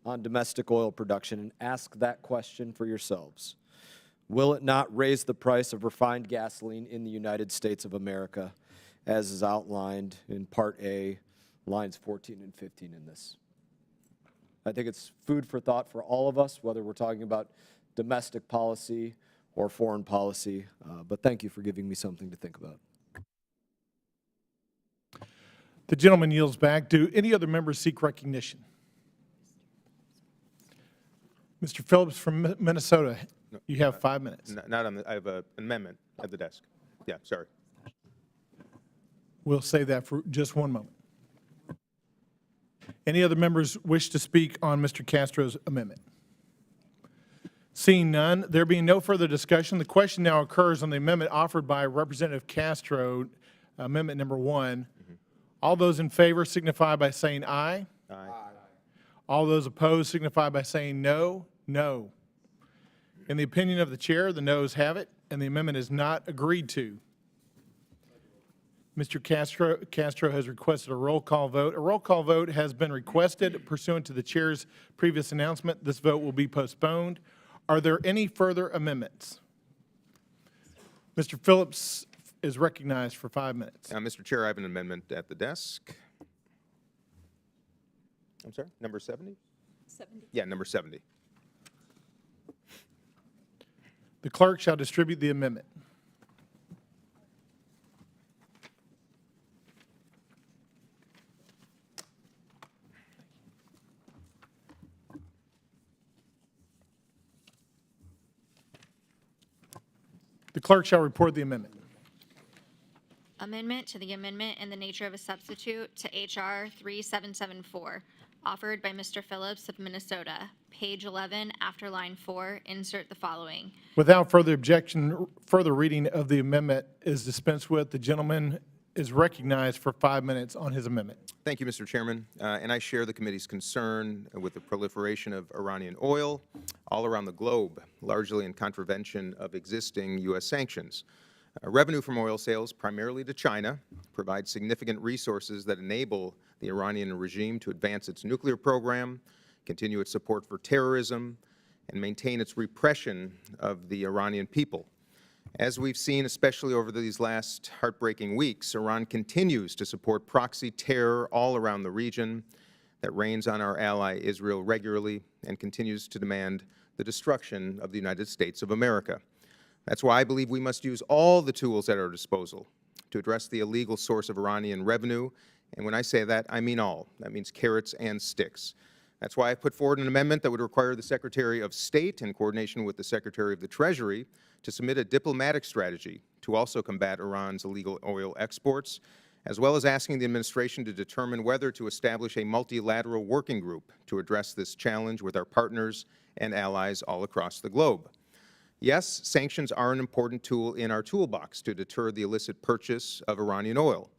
Speaker 8: on domestic oil production and ask that question for yourselves. Will it not raise the price of refined gasoline in the United States of America, as is outlined in Part A, lines 14 and 15 in this? I think it's food for thought for all of us, whether we're talking about domestic policy or foreign policy, but thank you for giving me something to think about.
Speaker 4: The gentleman yields back. Do any other members seek recognition? Mr. Phillips from Minnesota, you have 5 minutes.
Speaker 20: Not on the, I have an amendment at the desk. Yeah, sorry.
Speaker 4: We'll save that for just one moment. Any other members wish to speak on Mr. Castro's amendment? Seeing none, there being no further discussion, the question now occurs on the amendment offered by Representative Castro, amendment number 1. All those in favor signify by saying aye.
Speaker 20: Aye.
Speaker 4: All those opposed signify by saying no. No. In the opinion of the chair, the noes have it, and the amendment is not agreed to. Mr. Castro has requested a roll call vote. A roll call vote has been requested pursuant to the chair's previous announcement. This vote will be postponed. Are there any further amendments? Mr. Phillips is recognized for 5 minutes.
Speaker 20: Mr. Chair, I have an amendment at the desk. I'm sorry, number 70? 70. Yeah, number 70.
Speaker 4: The clerk shall distribute the amendment. The clerk shall report the amendment.
Speaker 2: Amendment to the amendment in the nature of a substitute to H.R. 3774, offered by Mr. Phillips of Minnesota. Page 11, after line 4, insert the following.
Speaker 4: Without further objection, further reading of the amendment is dispensed with. The gentleman is recognized for 5 minutes on his amendment.
Speaker 20: Thank you, Mr. Chairman. And I share the committee's concern with the proliferation of Iranian oil all around the globe, largely in contravention of existing U.S. sanctions. Revenue from oil sales, primarily to China, provides significant resources that enable the Iranian regime to advance its nuclear program, continue its support for terrorism, and maintain its repression of the Iranian people. As we've seen, especially over these last heartbreaking weeks, Iran continues to support proxy terror all around the region that rains on our ally Israel regularly and continues to demand the destruction of the United States of America. That's why I believe we must use all the tools at our disposal to address the illegal source of Iranian revenue. And when I say that, I mean all. That means carrots and sticks. That's why I put forward an amendment that would require the Secretary of State, in coordination with the Secretary of the Treasury, to submit a diplomatic strategy to also combat Iran's illegal oil exports, as well as asking the administration to determine whether to establish a multilateral working group to address this challenge with our partners and allies all across the globe. Yes, sanctions are an important tool in our toolbox to deter the illicit purchase of Iranian oil,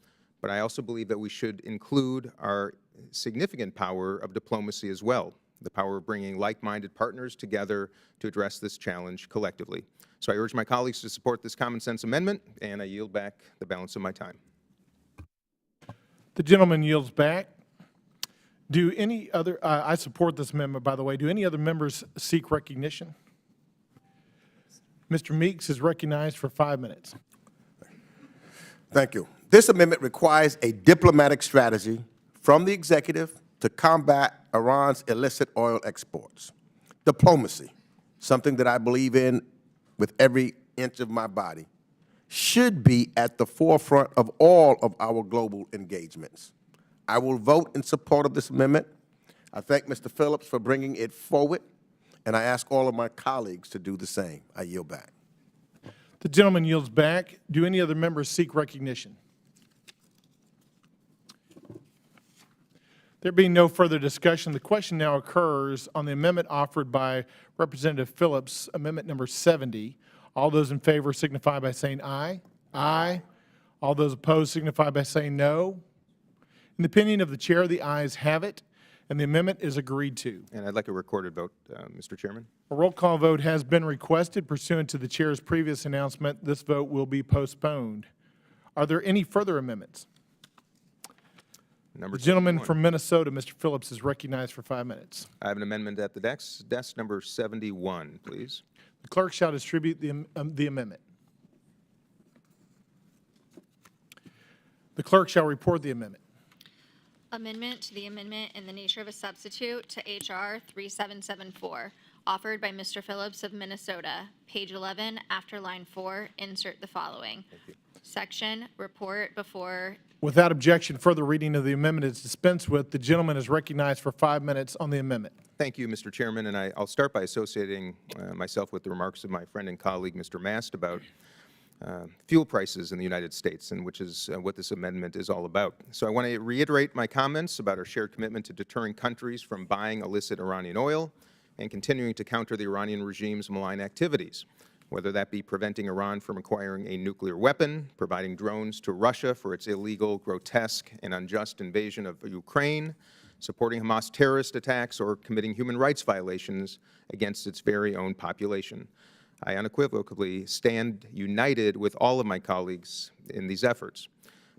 Speaker 20: but I also believe that we should include our significant power of diplomacy as well, the power of bringing like-minded partners together to address this challenge collectively. So I urge my colleagues to support this common sense amendment, and I yield back the balance of my time.
Speaker 4: The gentleman yields back. Do any other, I support this amendment, by the way. Do any other members seek recognition? Mr. Meeks is recognized for 5 minutes.
Speaker 3: Thank you. This amendment requires a diplomatic strategy from the executive to combat Iran's illicit oil exports. Diplomacy, something that I believe in with every inch of my body, should be at the forefront of all of our global engagements. I will vote in support of this amendment. I thank Mr. Phillips for bringing it forward, and I ask all of my colleagues to do the same. I yield back.
Speaker 4: The gentleman yields back. Do any other members seek recognition? There being no further discussion, the question now occurs on the amendment offered by Representative Phillips, amendment number 70. All those in favor signify by saying aye. Aye. All those opposed signify by saying no. In the opinion of the chair, the ayes have it, and the amendment is agreed to.
Speaker 20: And I'd like a recorded vote, Mr. Chairman.
Speaker 4: A roll call vote has been requested pursuant to the chair's previous announcement. This vote will be postponed. Are there any further amendments?
Speaker 20: Number
Speaker 4: The gentleman
Speaker 20: 71.
Speaker 4: from Minnesota, Mr. Phillips, is recognized for 5 minutes.
Speaker 20: I have an amendment at the desk number 71, please.
Speaker 4: The clerk shall distribute the amendment. The clerk shall report the amendment.
Speaker 2: Amendment to the amendment in the nature of a substitute to H.R. 3774, offered by Mr. Phillips of Minnesota. Page 11, after line 4, insert the following. Section, report before.
Speaker 4: Without objection, further reading of the amendment is dispensed with. The gentleman is recognized for 5 minutes on the amendment.
Speaker 20: Thank you, Mr. Chairman, and I'll start by associating myself with the remarks of my friend and colleague, Mr. Mast, about fuel prices in the United States, and which is what this amendment is all about. So I want to reiterate my comments about our shared commitment to deterring countries from buying illicit Iranian oil and continuing to counter the Iranian regime's malign activities, whether that be preventing Iran from acquiring a nuclear weapon, providing drones to Russia for its illegal, grotesque, and unjust invasion of Ukraine, supporting Hamas terrorist attacks, or committing human rights violations against its very own population. I unequivocally stand united with all of my colleagues in these efforts.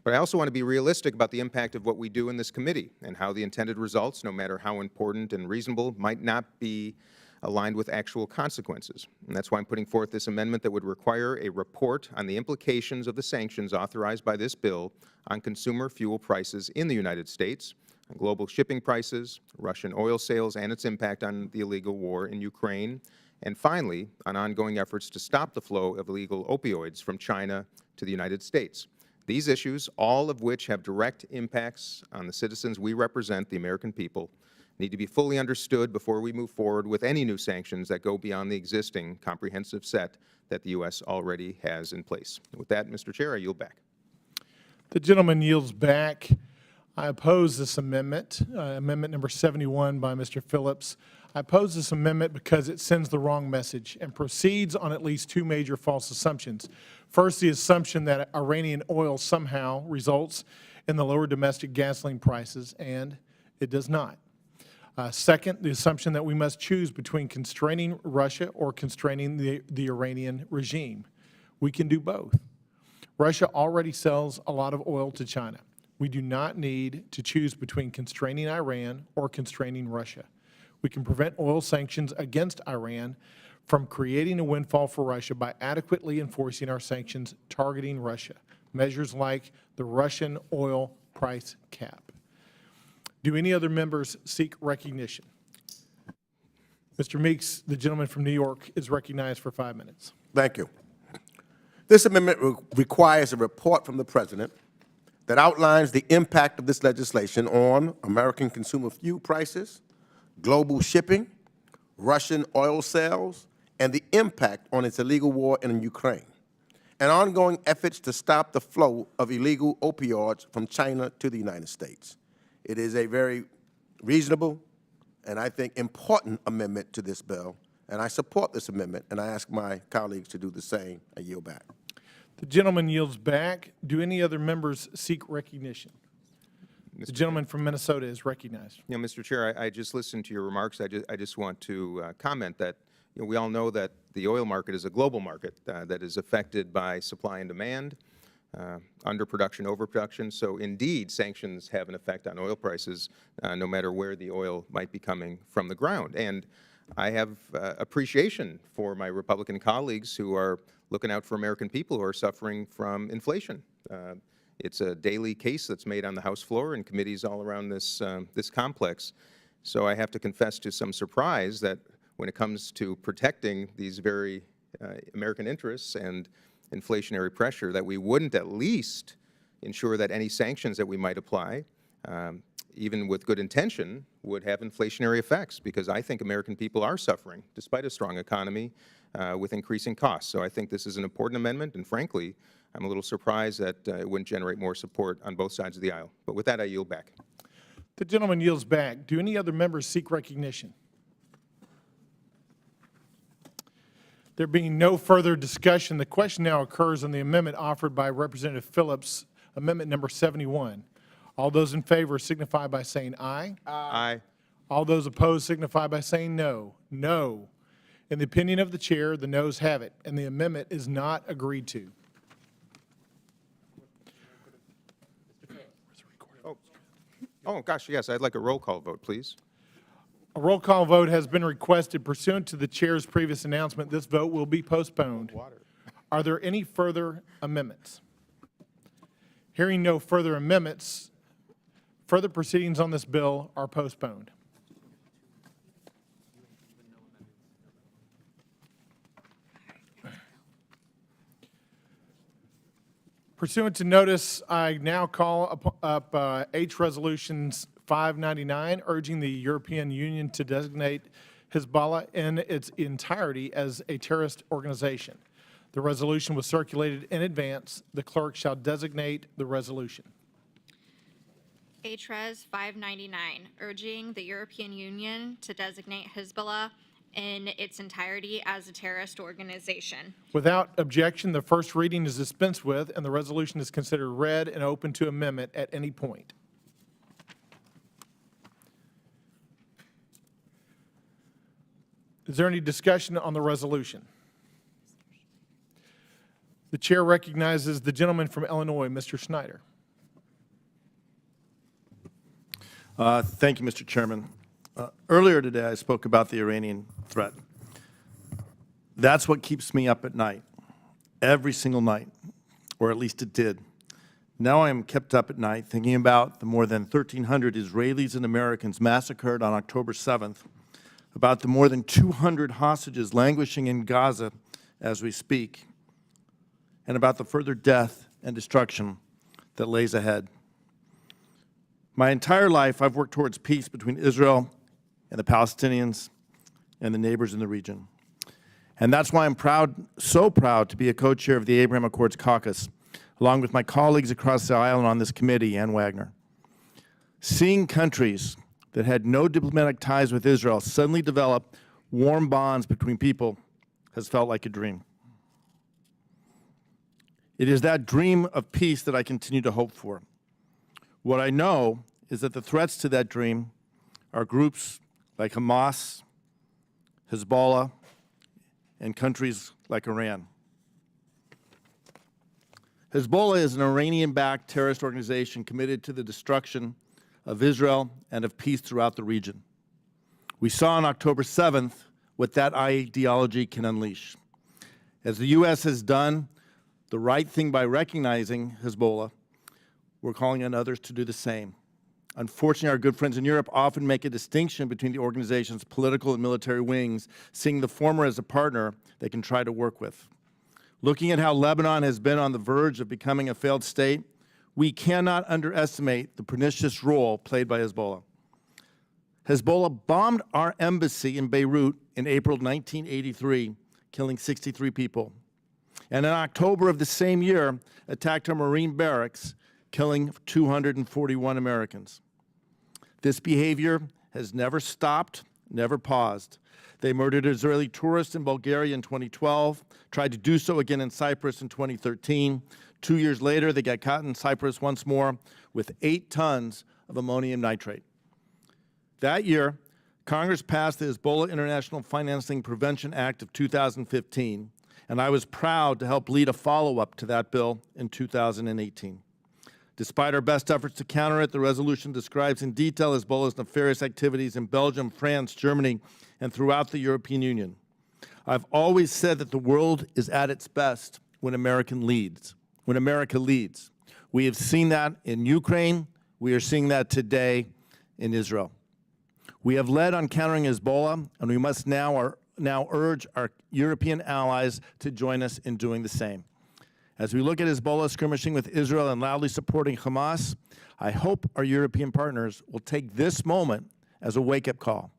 Speaker 20: But I also want to be realistic about the impact of what we do in this committee and how the intended results, no matter how important and reasonable, might not be aligned with actual consequences. And that's why I'm putting forth this amendment that would require a report on the implications of the sanctions authorized by this bill on consumer fuel prices in the United States, on global shipping prices, Russian oil sales and its impact on the illegal war in Ukraine, and finally, on ongoing efforts to stop the flow of illegal opioids from China to the United States. These issues, all of which have direct impacts on the citizens we represent, the American people, need to be fully understood before we move forward with any new sanctions that go beyond the existing comprehensive set that the U.S. already has in place. With that, Mr. Chair, I yield back.
Speaker 4: The gentleman yields back. I oppose this amendment, amendment number 71 by Mr. Phillips. I oppose this amendment because it sends the wrong message and proceeds on at least two major false assumptions. First, the assumption that Iranian oil somehow results in the lower domestic gasoline prices, and it does not. Second, the assumption that we must choose between constraining Russia or constraining the Iranian regime. We can do both. Russia already sells a lot of oil to China. We do not need to choose between constraining Iran or constraining Russia. We can prevent oil sanctions against Iran from creating a windfall for Russia by adequately enforcing our sanctions targeting Russia, measures like the Russian oil price cap. Do any other members seek recognition? Mr. Meeks, the gentleman from New York, is recognized for 5 minutes.
Speaker 3: Thank you. This amendment requires a report from the President that outlines the impact of this legislation on American consumer fuel prices, global shipping, Russian oil sales, and the impact on its illegal war in Ukraine, and ongoing efforts to stop the flow of illegal opioids from China to the United States. It is a very reasonable and I think important amendment to this bill, and I support this amendment, and I ask my colleagues to do the same. I yield back.
Speaker 4: The gentleman yields back. Do any other members seek recognition? The gentleman from Minnesota is recognized.
Speaker 20: You know, Mr. Chair, I just listened to your remarks. I just want to comment that we all know that the oil market is a global market that is affected by supply and demand, underproduction, overproduction. So indeed, sanctions have an effect on oil prices, no matter where the oil might be coming from the ground. And I have appreciation for my Republican colleagues who are looking out for American people who are suffering from inflation. It's a daily case that's made on the House floor and committees all around this, this complex. So I have to confess to some surprise that when it comes to protecting these very American interests and inflationary pressure, that we wouldn't at least ensure that any sanctions that we might apply, even with good intention, would have inflationary effects, because I think American people are suffering, despite a strong economy, with increasing costs. So I think this is an important amendment, and frankly, I'm a little surprised that it wouldn't generate more support on both sides of the aisle. But with that, I yield back.
Speaker 4: The gentleman yields back. Do any other members seek recognition? There being no further discussion, the question now occurs on the amendment offered by Representative Phillips, amendment number 71. All those in favor signify by saying aye.
Speaker 20: Aye.
Speaker 4: All those opposed signify by saying no. No. In the opinion of the chair, the noes have it, and the amendment is not agreed to.
Speaker 20: Oh, gosh, yes, I'd like a roll call vote, please.
Speaker 4: A roll call vote has been requested pursuant to the chair's previous announcement. This vote will be postponed. Are there any further amendments? Hearing no further amendments, further proceedings on this bill are postponed. Pursuant to notice, I now call up H. Resolutions 599, urging the European Union to designate Hezbollah in its entirety as a terrorist organization. The resolution was circulated in advance. The clerk shall designate the resolution.
Speaker 2: H.Res. 599, urging the European Union to designate Hezbollah in its entirety as a terrorist organization.
Speaker 4: Without objection, the first reading is dispensed with, and the resolution is considered read and open to amendment at any point. Is there any discussion on the resolution? The chair recognizes the gentleman from Illinois, Mr. Snyder.
Speaker 13: Thank you, Mr. Chairman. Earlier today, I spoke about the Iranian threat. That's what keeps me up at night, every single night, or at least it did. Now I am kept up at night thinking about the more than 1,300 Israelis and Americans massacred on October 7th, about the more than 200 hostages languishing in Gaza as we speak, and about the further death and destruction that lays ahead. My entire life, I've worked towards peace between Israel and the Palestinians and the neighbors in the region. And that's why I'm proud, so proud, to be a co-chair of the Abraham Accords Caucus, along with my colleagues across the aisle and on this committee, Ann Wagner. Seeing countries that had no diplomatic ties with Israel suddenly develop warm bonds between people has felt like a dream. It is that dream of peace that I continue to hope for. What I know is that the threats to that dream are groups like Hamas, Hezbollah, and countries like Iran. Hezbollah is an Iranian-backed terrorist organization committed to the destruction of Israel and of peace throughout the region. We saw on October 7th what that ideology can unleash. As the U.S. has done the right thing by recognizing Hezbollah, we're calling on others to do the same. Unfortunately, our good friends in Europe often make a distinction between the organization's political and military wings, seeing the former as a partner they can try to work with. Looking at how Lebanon has been on the verge of becoming a failed state, we cannot underestimate the pernicious role played by Hezbollah. Hezbollah bombed our embassy in Beirut in April 1983, killing 63 people. And in October of the same year, attacked our Marine barracks, killing 241 Americans. This behavior has never stopped, never paused. They murdered Israeli tourists in Bulgaria in 2012, tried to do so again in Cyprus in 2013. 2 years later, they got caught in Cyprus once more with 8 tons of ammonium nitrate. That year, Congress passed the Hezbollah International Financing Prevention Act of 2015, and I was proud to help lead a follow-up to that bill in 2018. Despite our best efforts to counter it, the resolution describes in detail Hezbollah's nefarious activities in Belgium, France, Germany, and throughout the European Union. I've always said that the world is at its best when America leads. We have seen that in Ukraine. We are seeing that today in Israel. We have led on countering Hezbollah, and we must now urge our European allies to join us in doing the same. As we look at Hezbollah skirmishing with Israel and loudly supporting Hamas, I hope our European partners will take this moment as a wake-up call.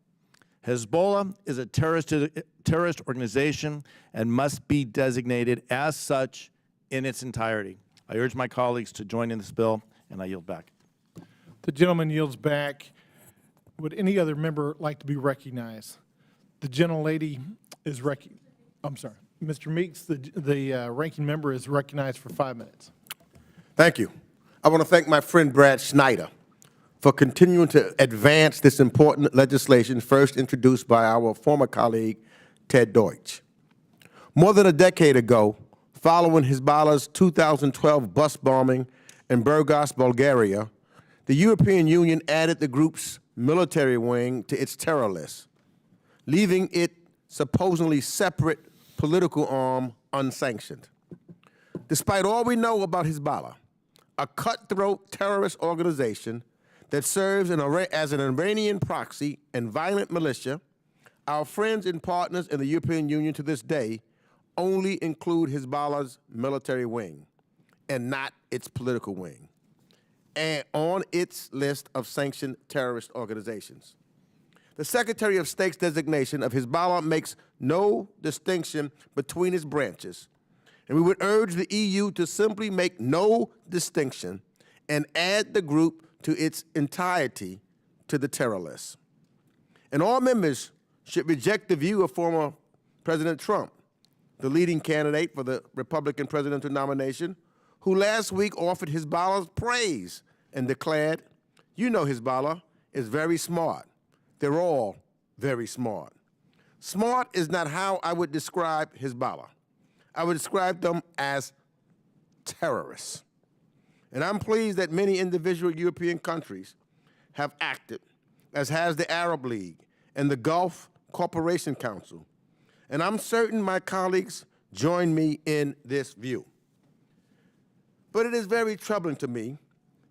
Speaker 13: Hezbollah is a terrorist organization and must be designated as such in its entirety. I urge my colleagues to join in this bill, and I yield back.
Speaker 4: The gentleman yields back. Would any other member like to be recognized? The gentlelady is I'm sorry. Mr. Meeks, the ranking member is recognized for 5 minutes.
Speaker 3: Thank you. I want to thank my friend Brad Schneider for continuing to advance this important legislation first introduced by our former colleague, Ted Deutsch. More than a decade ago, following Hezbollah's 2012 bus bombing in Burgas, Bulgaria, the European Union added the group's military wing to its terror list, leaving it supposedly separate political arm unsanctioned. Despite all we know about Hezbollah, a cutthroat terrorist organization that serves as an Iranian proxy and violent militia, our friends and partners in the European Union to this day only include Hezbollah's military wing and not its political wing, and on its list of sanctioned terrorist organizations. The Secretary of State's designation of Hezbollah makes no distinction between its branches, and we would urge the EU to simply make no distinction and add the group to its entirety to the terror list. And all members should reject the view of former President Trump, the leading candidate for the Republican presidential nomination, who last week offered Hezbollah's praise and declared, "You know Hezbollah is very smart. They're all very smart." Smart is not how I would describe Hezbollah. I would describe them as terrorists. And I'm pleased that many individual European countries have acted, as has the Arab League and the Gulf Cooperation Council. And I'm certain my colleagues join me in this view. But it is very troubling to me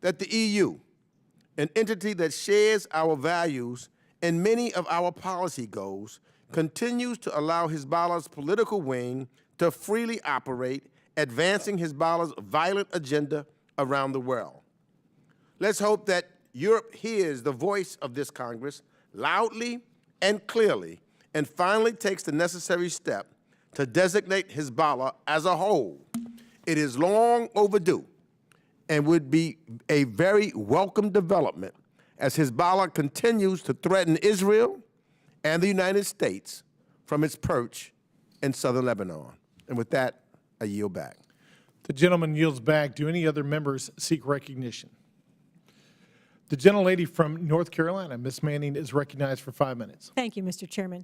Speaker 3: that the EU, an entity that shares our values and many of our policy goals, continues to allow Hezbollah's political wing to freely operate, advancing Hezbollah's violent agenda around the world. Let's hope that Europe hears the voice of this Congress loudly and clearly and finally takes the necessary step to designate Hezbollah as a whole. It is long overdue and would be a very welcome development as Hezbollah continues to threaten Israel and the United States from its perch in southern Lebanon. And with that, I yield back.
Speaker 4: The gentleman yields back. Do any other members seek recognition? The gentlelady from North Carolina, Ms. Manning, is recognized for 5 minutes.
Speaker 7: Thank you, Mr. Chairman.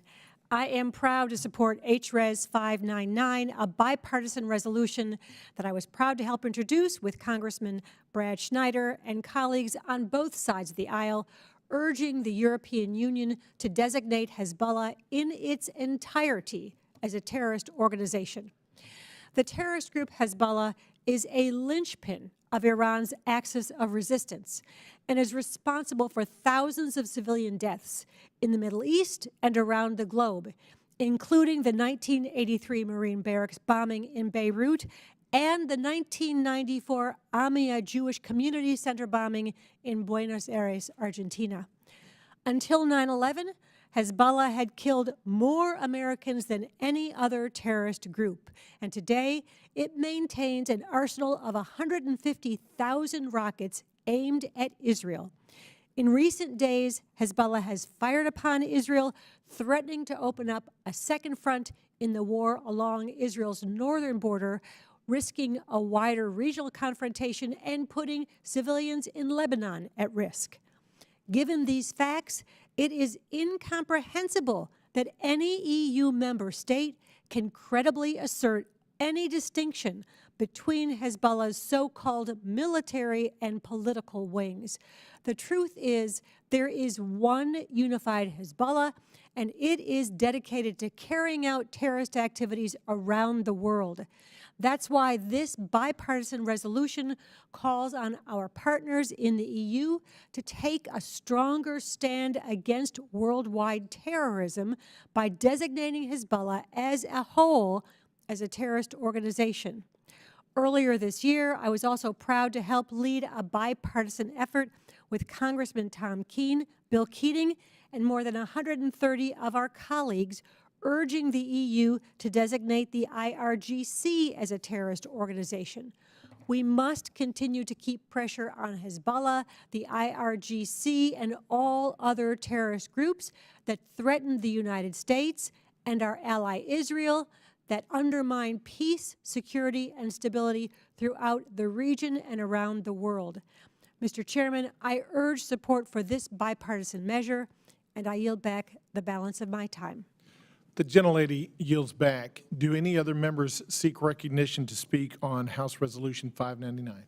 Speaker 7: I am proud to support H.Res. 599, a bipartisan resolution that I was proud to help introduce with Congressman Brad Schneider and colleagues on both sides of the aisle, urging the European Union to designate Hezbollah in its entirety as a terrorist organization. The terrorist group Hezbollah is a linchpin of Iran's axis of resistance and is responsible for thousands of civilian deaths in the Middle East and around the globe, including the 1983 Marine barracks bombing in Beirut and the 1994 Amia Jewish Community Center bombing in Buenos Aires, Argentina. Until 9/11, Hezbollah had killed more Americans than any other terrorist group, and today it maintains an arsenal of 150,000 rockets aimed at Israel. In recent days, Hezbollah has fired upon Israel, threatening to open up a second front in the war along Israel's northern border, risking a wider regional confrontation and putting civilians in Lebanon at risk. Given these facts, it is incomprehensible that any EU member state can credibly assert any distinction between Hezbollah's so-called military and political wings. The truth is, there is one unified Hezbollah, and it is dedicated to carrying out terrorist activities around the world. That's why this bipartisan resolution calls on our partners in the EU to take a stronger stand against worldwide terrorism by designating Hezbollah as a whole as a terrorist organization. Earlier this year, I was also proud to help lead a bipartisan effort with Congressman Tom Keene, Bill Keating, and more than 130 of our colleagues urging the EU to designate the IRGC as a terrorist organization. We must continue to keep pressure on Hezbollah, the IRGC, and all other terrorist groups that threaten the United States and our ally Israel, that undermine peace, security, and stability throughout the region and around the world. Mr. Chairman, I urge support for this bipartisan measure, and I yield back the balance of my time.
Speaker 4: The gentlelady yields back. Do any other members seek recognition to speak on House Resolution 599?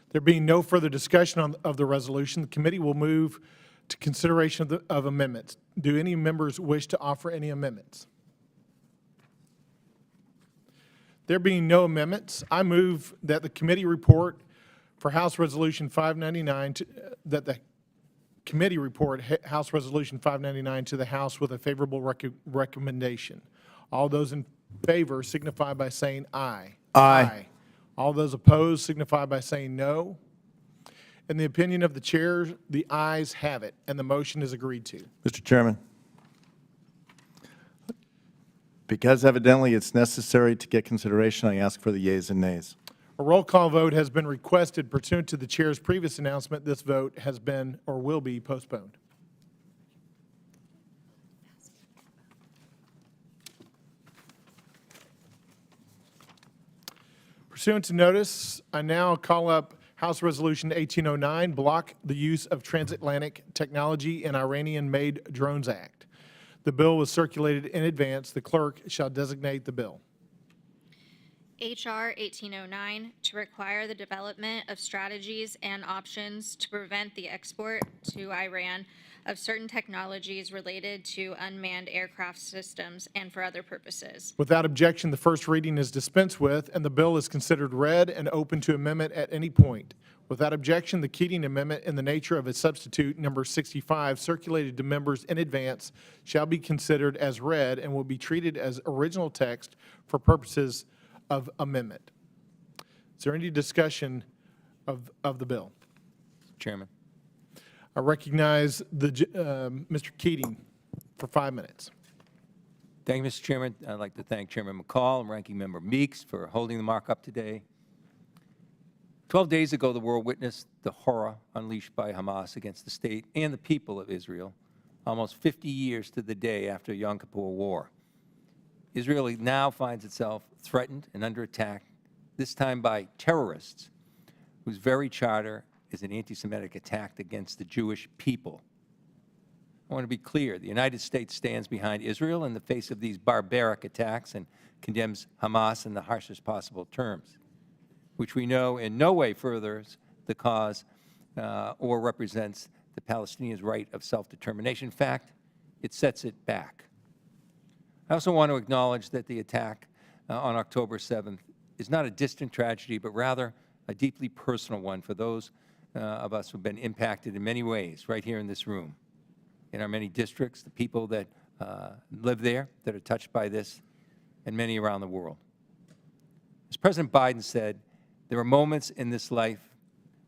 Speaker 4: There being no further discussion of the resolution, the committee will move to consideration of amendments. Do any members wish to offer any amendments? There being no amendments, I move that the committee report for House Resolution 599, that the committee report House Resolution 599 to the House with a favorable recommendation. All those in favor signify by saying aye.
Speaker 13: Aye.
Speaker 4: All those opposed signify by saying no. In the opinion of the chair, the ayes have it, and the motion is agreed to.
Speaker 13: Mr. Chairman, because evidently it's necessary to get consideration, I ask for the yeas and nays.
Speaker 4: A roll call vote has been requested pursuant to the chair's previous announcement. This vote has been or will be postponed. Pursuant to notice, I now call up House Resolution 1809, block the use of transatlantic technology in Iranian-made drones act. The bill was circulated in advance. The clerk shall designate the bill.
Speaker 2: H.R. 1809, to require the development of strategies and options to prevent the export to Iran of certain technologies related to unmanned aircraft systems and for other purposes.
Speaker 4: Without objection, the first reading is dispensed with, and the bill is considered read and open to amendment at any point. Without objection, the Keating Amendment in the nature of a substitute, number 65, circulated to members in advance, shall be considered as read and will be treated as original text for purposes of amendment. Is there any discussion of the bill?
Speaker 21: Chairman.
Speaker 4: I recognize the Mr. Keating for 5 minutes.
Speaker 21: Thank you, Mr. Chairman. I'd like to thank Chairman McCaul and Ranking Member Meeks for holding the markup today. 12 days ago, the world witnessed the horror unleashed by Hamas against the state and the people of Israel, almost 50 years to the day after Yom Kippur War. Israel now finds itself threatened and under attack, this time by terrorists whose very charter is an anti-Semitic attack against the Jewish people. I want to be clear. The United States stands behind Israel in the face of these barbaric attacks and condemns Hamas in the harshest possible terms, which we know in no way furthers the cause or represents the Palestinians' right of self-determination. In fact, it sets it back. I also want to acknowledge that the attack on October 7th is not a distant tragedy, but rather a deeply personal one for those of us who have been impacted in many ways right here in this room, in our many districts, the people that live there that are touched by this, and many around the world. As President Biden said, there are moments in this life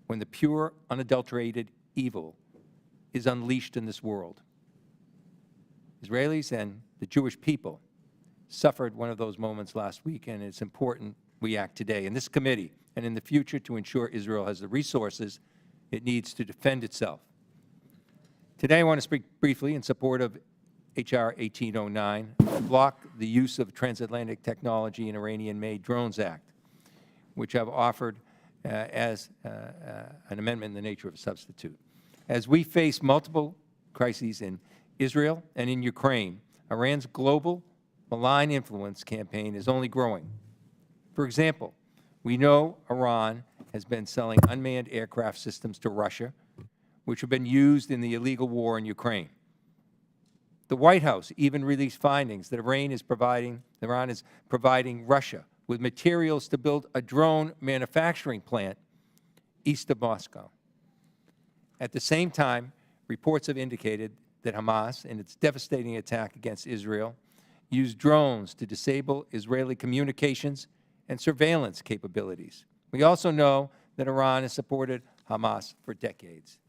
Speaker 21: when the pure, unadulterated evil is unleashed in this world. Israelis and the Jewish people suffered one of those moments last week, and it's important we act today in this committee and in the future to ensure Israel has the resources it needs to defend itself. Today, I want to speak briefly in support of H.R. 1809, block the use of transatlantic technology in Iranian-made drones act, which I've offered as an amendment in the nature of a substitute. As we face multiple crises in Israel and in Ukraine, Iran's global malign influence campaign is only growing. For example, we know Iran has been selling unmanned aircraft systems to Russia, which have been used in the illegal war in Ukraine. The White House even released findings that Iran is providing Russia with materials to build a drone manufacturing plant east of Moscow. At the same time, reports have indicated that Hamas, in its devastating attack against Israel, used drones to disable Israeli communications and surveillance capabilities. We also know that Iran has supported Hamas for decades.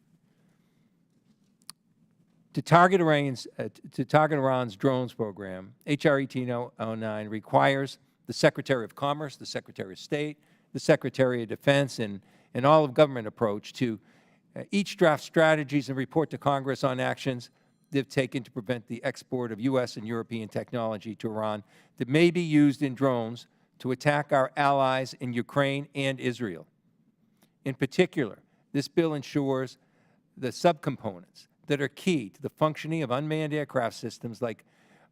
Speaker 21: To target Iran's drones program, H.R. 1809 requires the Secretary of Commerce, the Secretary of State, the Secretary of Defense, and all of government approach to each draft strategies and report to Congress on actions they've taken to prevent the export of U.S. and European technology to Iran that may be used in drones to attack our allies in Ukraine and Israel. In particular, this bill ensures the subcomponents that are key to the functioning of unmanned aircraft systems like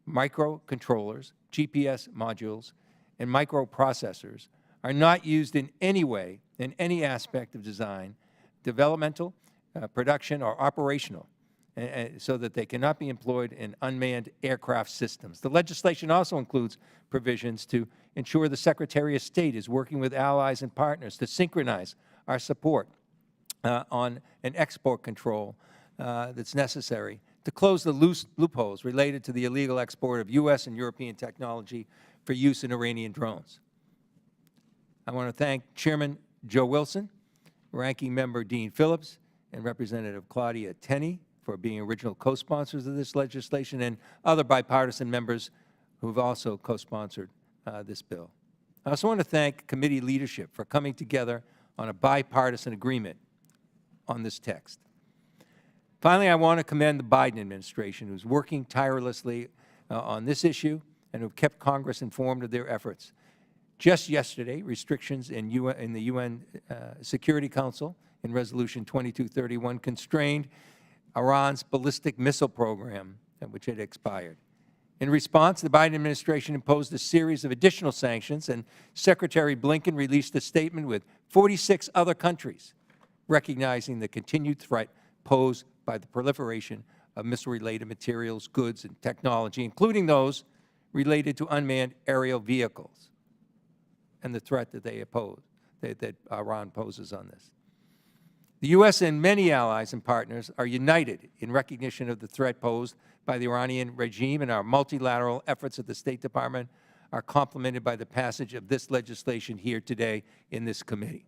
Speaker 21: microcontrollers, GPS modules, and microprocessors are not used in any way in any aspect of design, developmental, production, or operational, so that they cannot be employed in unmanned aircraft systems. The legislation also includes provisions to ensure the Secretary of State is working with allies and partners to synchronize our support on an export control that's necessary to close the loopholes related to the illegal export of U.S. and European technology for use in Iranian drones. I want to thank Chairman Joe Wilson, Ranking Member Dean Phillips, and Representative Claudia Tenney for being original co-sponsors of this legislation, and other bipartisan members who have also co-sponsored this bill. I also want to thank committee leadership for coming together on a bipartisan agreement on this text. Finally, I want to commend the Biden administration, who's working tirelessly on this issue and who've kept Congress informed of their efforts. Just yesterday, restrictions in the UN Security Council in Resolution 2231 constrained Iran's ballistic missile program, which had expired. In response, the Biden administration imposed a series of additional sanctions, and Secretary Blinken released a statement with 46 other countries recognizing the continued threat posed by the proliferation of missile-related materials, goods, and technology, including those related to unmanned aerial vehicles, and the threat that that Iran poses on this. The U.S. and many allies and partners are united in recognition of the threat posed by the Iranian regime, and our multilateral efforts at the State Department are complemented by the passage of this legislation here today in this committee.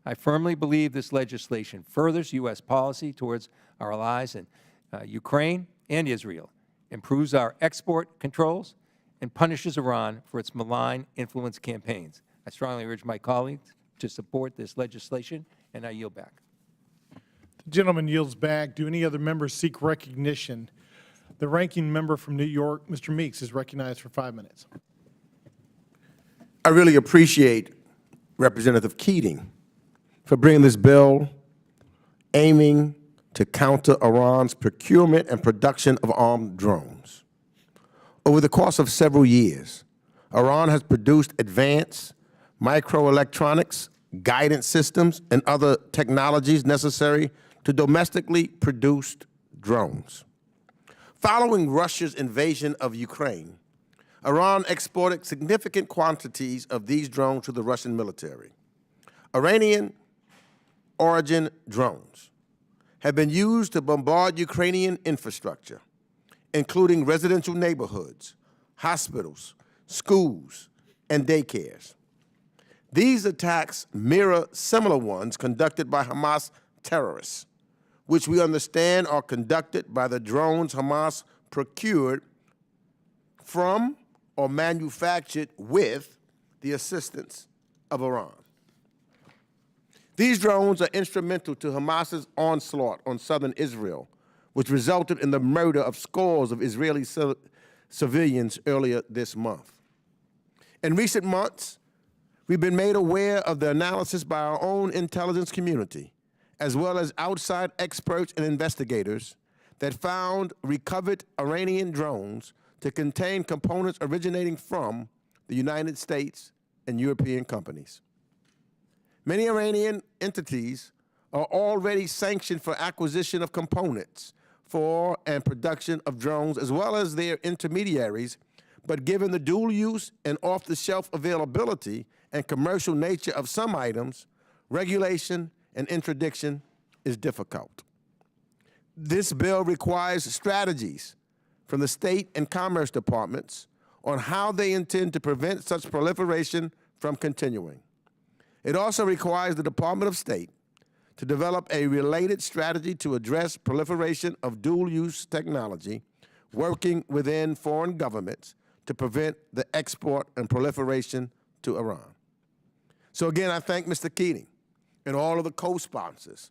Speaker 21: I firmly believe this legislation furthers U.S. policy towards our allies in Ukraine and Israel, improves our export controls, and punishes Iran for its malign influence campaigns. I strongly urge my colleagues to support this legislation, and I yield back.
Speaker 4: The gentleman yields back. Do any other members seek recognition? The ranking member from New York, Mr. Meeks, is recognized for 5 minutes.
Speaker 3: I really appreciate Representative Keating for bringing this bill aiming to counter Iran's procurement and production of armed drones. Over the course of several years, Iran has produced advanced microelectronics, guidance systems, and other technologies necessary to domestically produced drones. Following Russia's invasion of Ukraine, Iran exported significant quantities of these drones to the Russian military. Iranian-origin drones have been used to bombard Ukrainian infrastructure, including residential neighborhoods, hospitals, schools, and daycares. These attacks mirror similar ones conducted by Hamas terrorists, which we understand are conducted by the drones Hamas procured from or manufactured with the assistance of Iran. These drones are instrumental to Hamas's onslaught on southern Israel, which resulted in the murder of scores of Israeli civilians earlier this month. In recent months, we've been made aware of the analysis by our own intelligence community, as well as outside experts and investigators, that found recovered Iranian drones to contain components originating from the United States and European companies. Many Iranian entities are already sanctioned for acquisition of components for and production of drones, as well as their intermediaries, but given the dual use and off-the-shelf availability and commercial nature of some items, regulation and interdiction is difficult. This bill requires strategies from the state and commerce departments on how they intend to prevent such proliferation from continuing. It also requires the Department of State to develop a related strategy to address proliferation of dual-use technology, working within foreign governments to prevent the export and proliferation to Iran. So again, I thank Mr. Keating and all of the co-sponsors,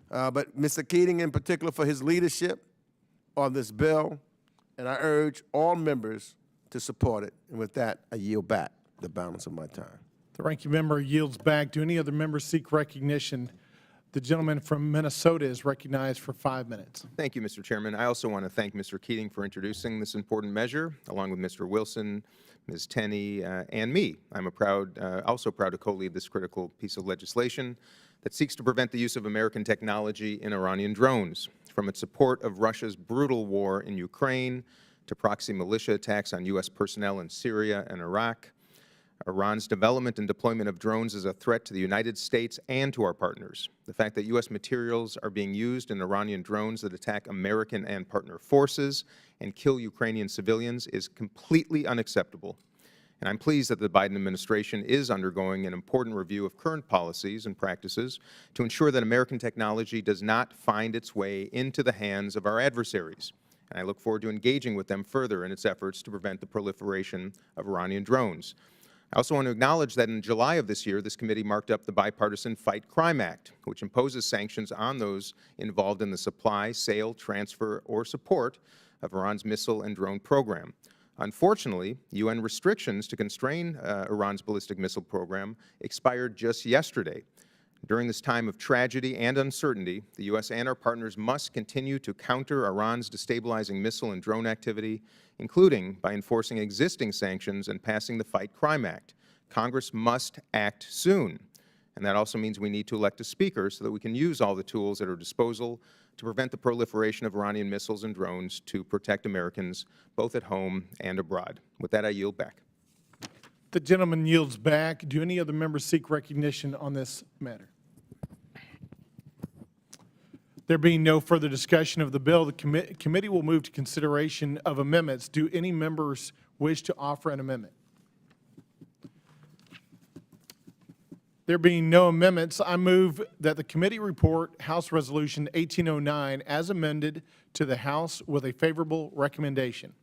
Speaker 3: but Mr. Keating in particular for his leadership on this bill, and I urge all members to support it. And with that, I yield back the balance of my time.
Speaker 4: The ranking member yields back. Do any other members seek recognition? The gentleman from Minnesota is recognized for 5 minutes.
Speaker 20: Thank you, Mr. Chairman. I also want to thank Mr. Keating for introducing this important measure, along with Mr. Wilson, Ms. Tenney, and me. I'm also proud to co-lead this critical piece of legislation that seeks to prevent the use of American technology in Iranian drones. From its support of Russia's brutal war in Ukraine to proxy militia attacks on U.S. personnel in Syria and Iraq, Iran's development and deployment of drones is a threat to the United States and to our partners. The fact that U.S. materials are being used in Iranian drones that attack American and partner forces and kill Ukrainian civilians is completely unacceptable. And I'm pleased that the Biden administration is undergoing an important review of current policies and practices to ensure that American technology does not find its way into the hands of our adversaries. And I look forward to engaging with them further in its efforts to prevent the proliferation of Iranian drones. I also want to acknowledge that in July of this year, this committee marked up the bipartisan Fight Crime Act, which imposes sanctions on those involved in the supply, sale, transfer, or support of Iran's missile and drone program. Unfortunately, UN restrictions to constrain Iran's ballistic missile program expired just yesterday. During this time of tragedy and uncertainty, the U.S. and our partners must continue to counter Iran's destabilizing missile and drone activity, including by enforcing existing sanctions and passing the Fight Crime Act. Congress must act soon, and that also means we need to elect a speaker so that we can use all the tools at our disposal to prevent the proliferation of Iranian missiles and drones to protect Americans both at home and abroad. With that, I yield back.
Speaker 4: The gentleman yields back. Do any other members seek recognition on this matter? There being no further discussion of the bill, the committee will move to consideration of amendments. Do any members wish to offer an amendment? There being no amendments, I move that the committee report House Resolution 1809 as amended to the House with a favorable recommendation.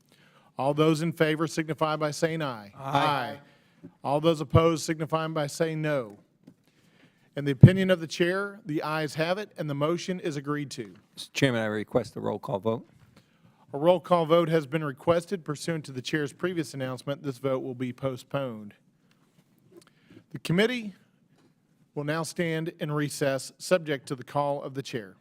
Speaker 4: All those in favor signify by saying aye. Aye. All those opposed signify by saying no. In the opinion of the chair, the ayes have it, and the motion is agreed to.
Speaker 21: Mr. Chairman, I request a roll call vote.
Speaker 4: A roll call vote has been requested pursuant to the chair's previous announcement. This vote will be postponed. The committee will now stand in recess, subject to the call of the chair.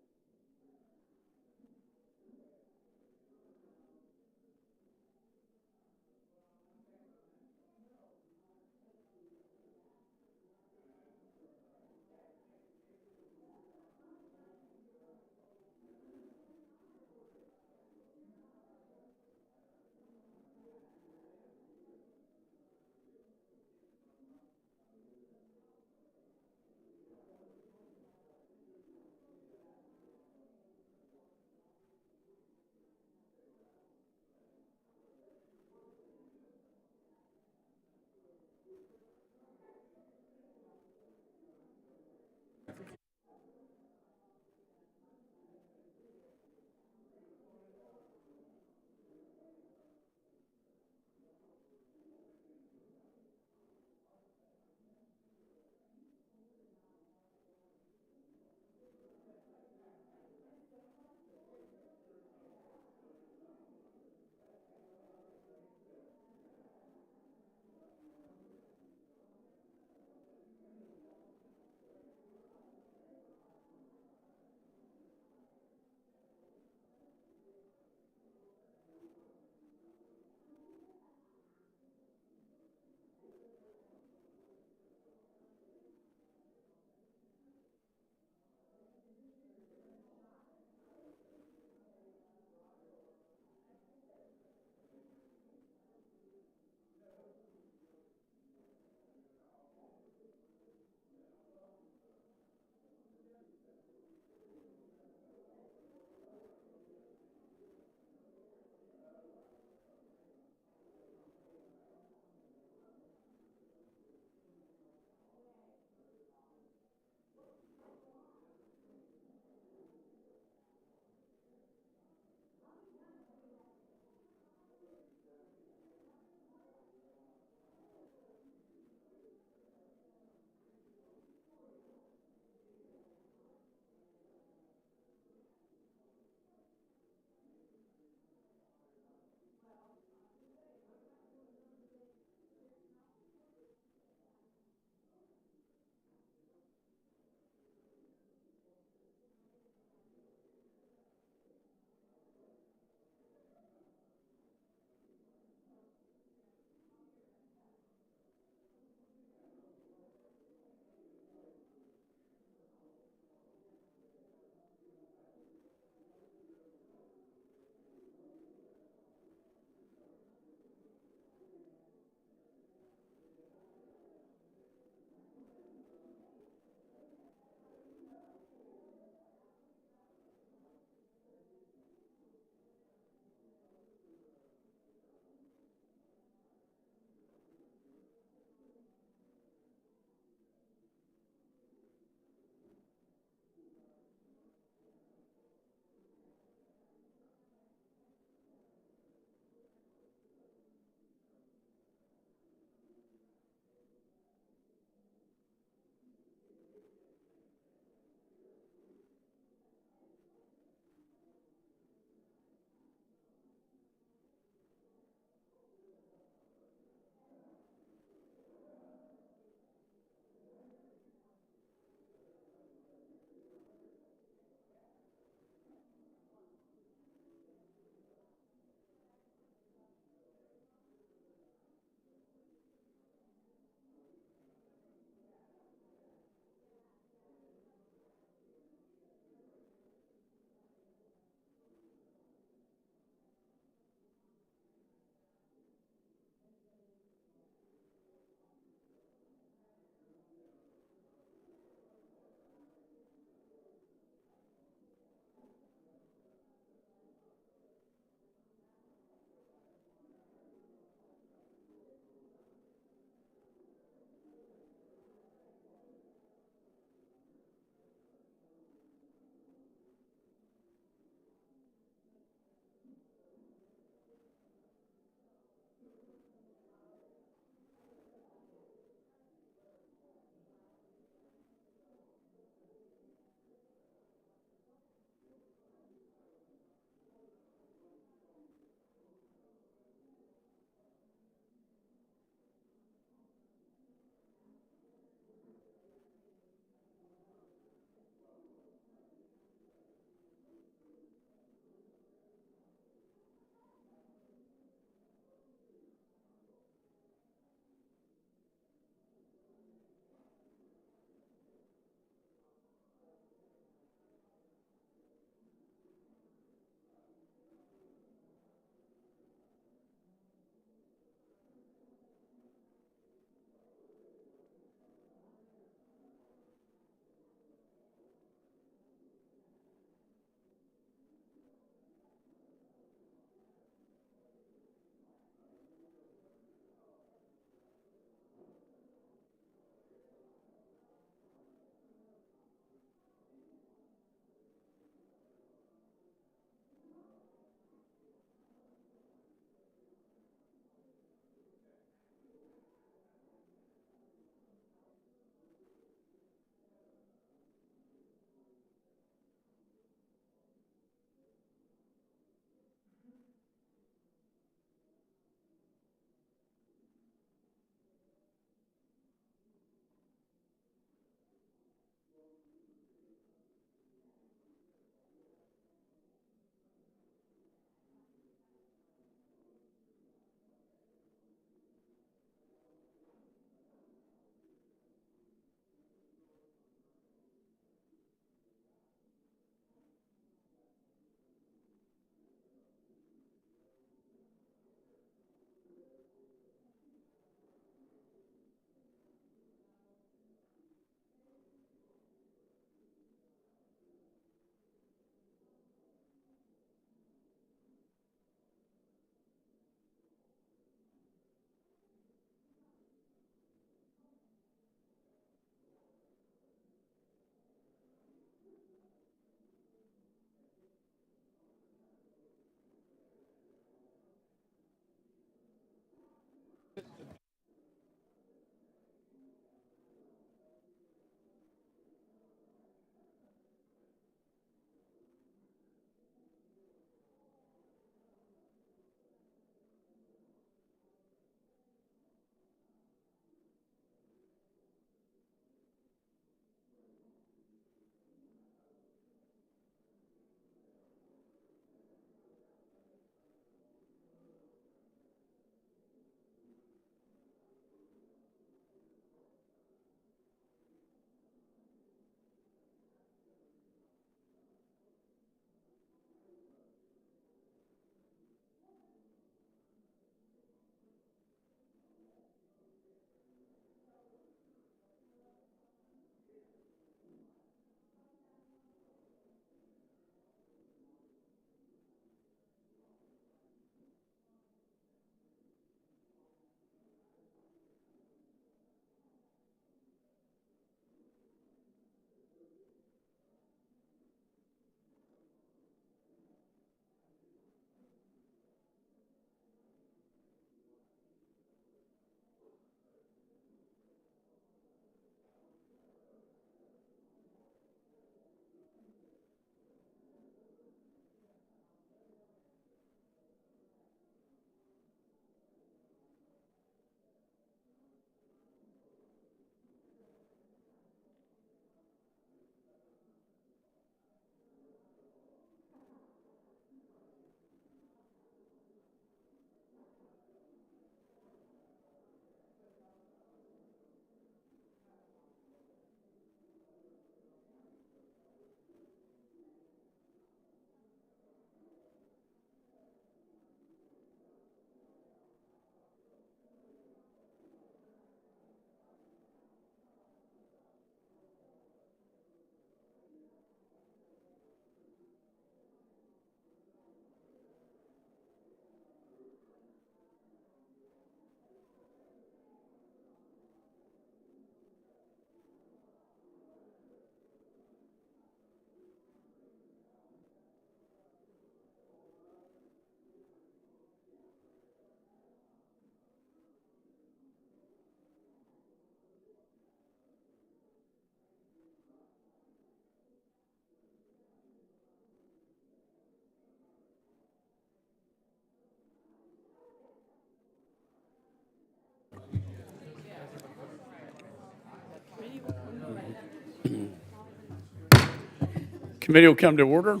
Speaker 1: Committee will come to order.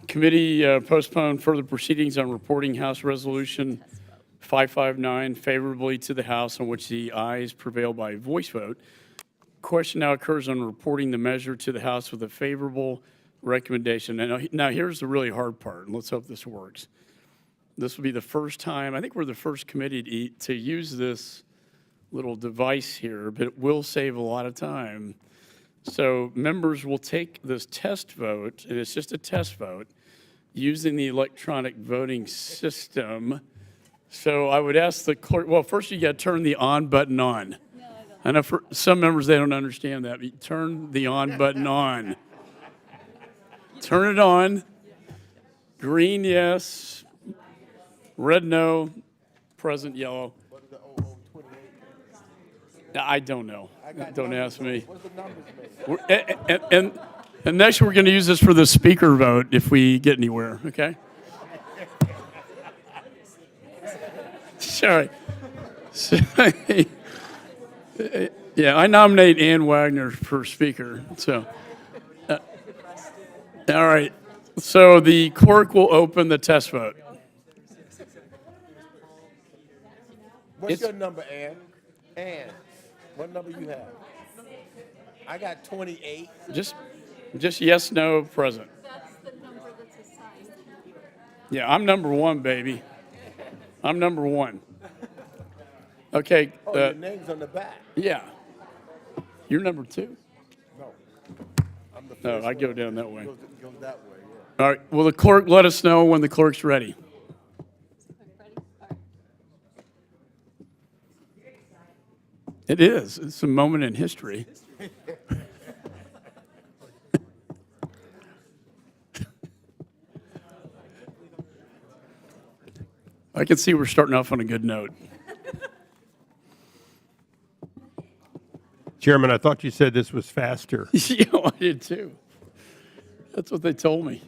Speaker 1: Committee postponed further proceedings on reporting House Resolution 559 favorably to the House, on which the ayes prevail by voice vote. Question now occurs on reporting the measure to the House with a favorable recommendation. And now here's the really hard part, and let's hope this works. This will be the first time, I think we're the first committee to use this little device here, but it will save a lot of time. So members will take this test vote, and it's just a test vote, using the electronic voting system. So I would ask the clerk, well, first you got to turn the on button on. I know for some members, they don't understand that, but you turn the on button on. Turn it on. Green, yes. Red, no. Present, yellow. I don't know. Don't ask me. And next we're going to use this for the speaker vote if we get anywhere, okay? Sorry. Yeah, I nominate Ann Wagner for speaker. So, all right. So the clerk will open the test vote.
Speaker 3: What's your number, Ann? Ann, what number you have? I got 28.
Speaker 1: Just yes, no, present.
Speaker 9: That's the number that's assigned.
Speaker 1: Yeah, I'm number one, baby. I'm number one. Okay.
Speaker 3: Oh, your name's on the back.
Speaker 1: Yeah. You're number two?
Speaker 3: No. I'm the first
Speaker 1: No, I go
Speaker 3: one.
Speaker 1: down that way.
Speaker 3: Goes that way, yeah.
Speaker 1: All right. Will the clerk let us know when the clerk's ready? It is. It's a moment in history. I can see we're starting off on a good note.
Speaker 22: Chairman, I thought you said this was faster.
Speaker 1: Yeah, I did too. That's what they told me.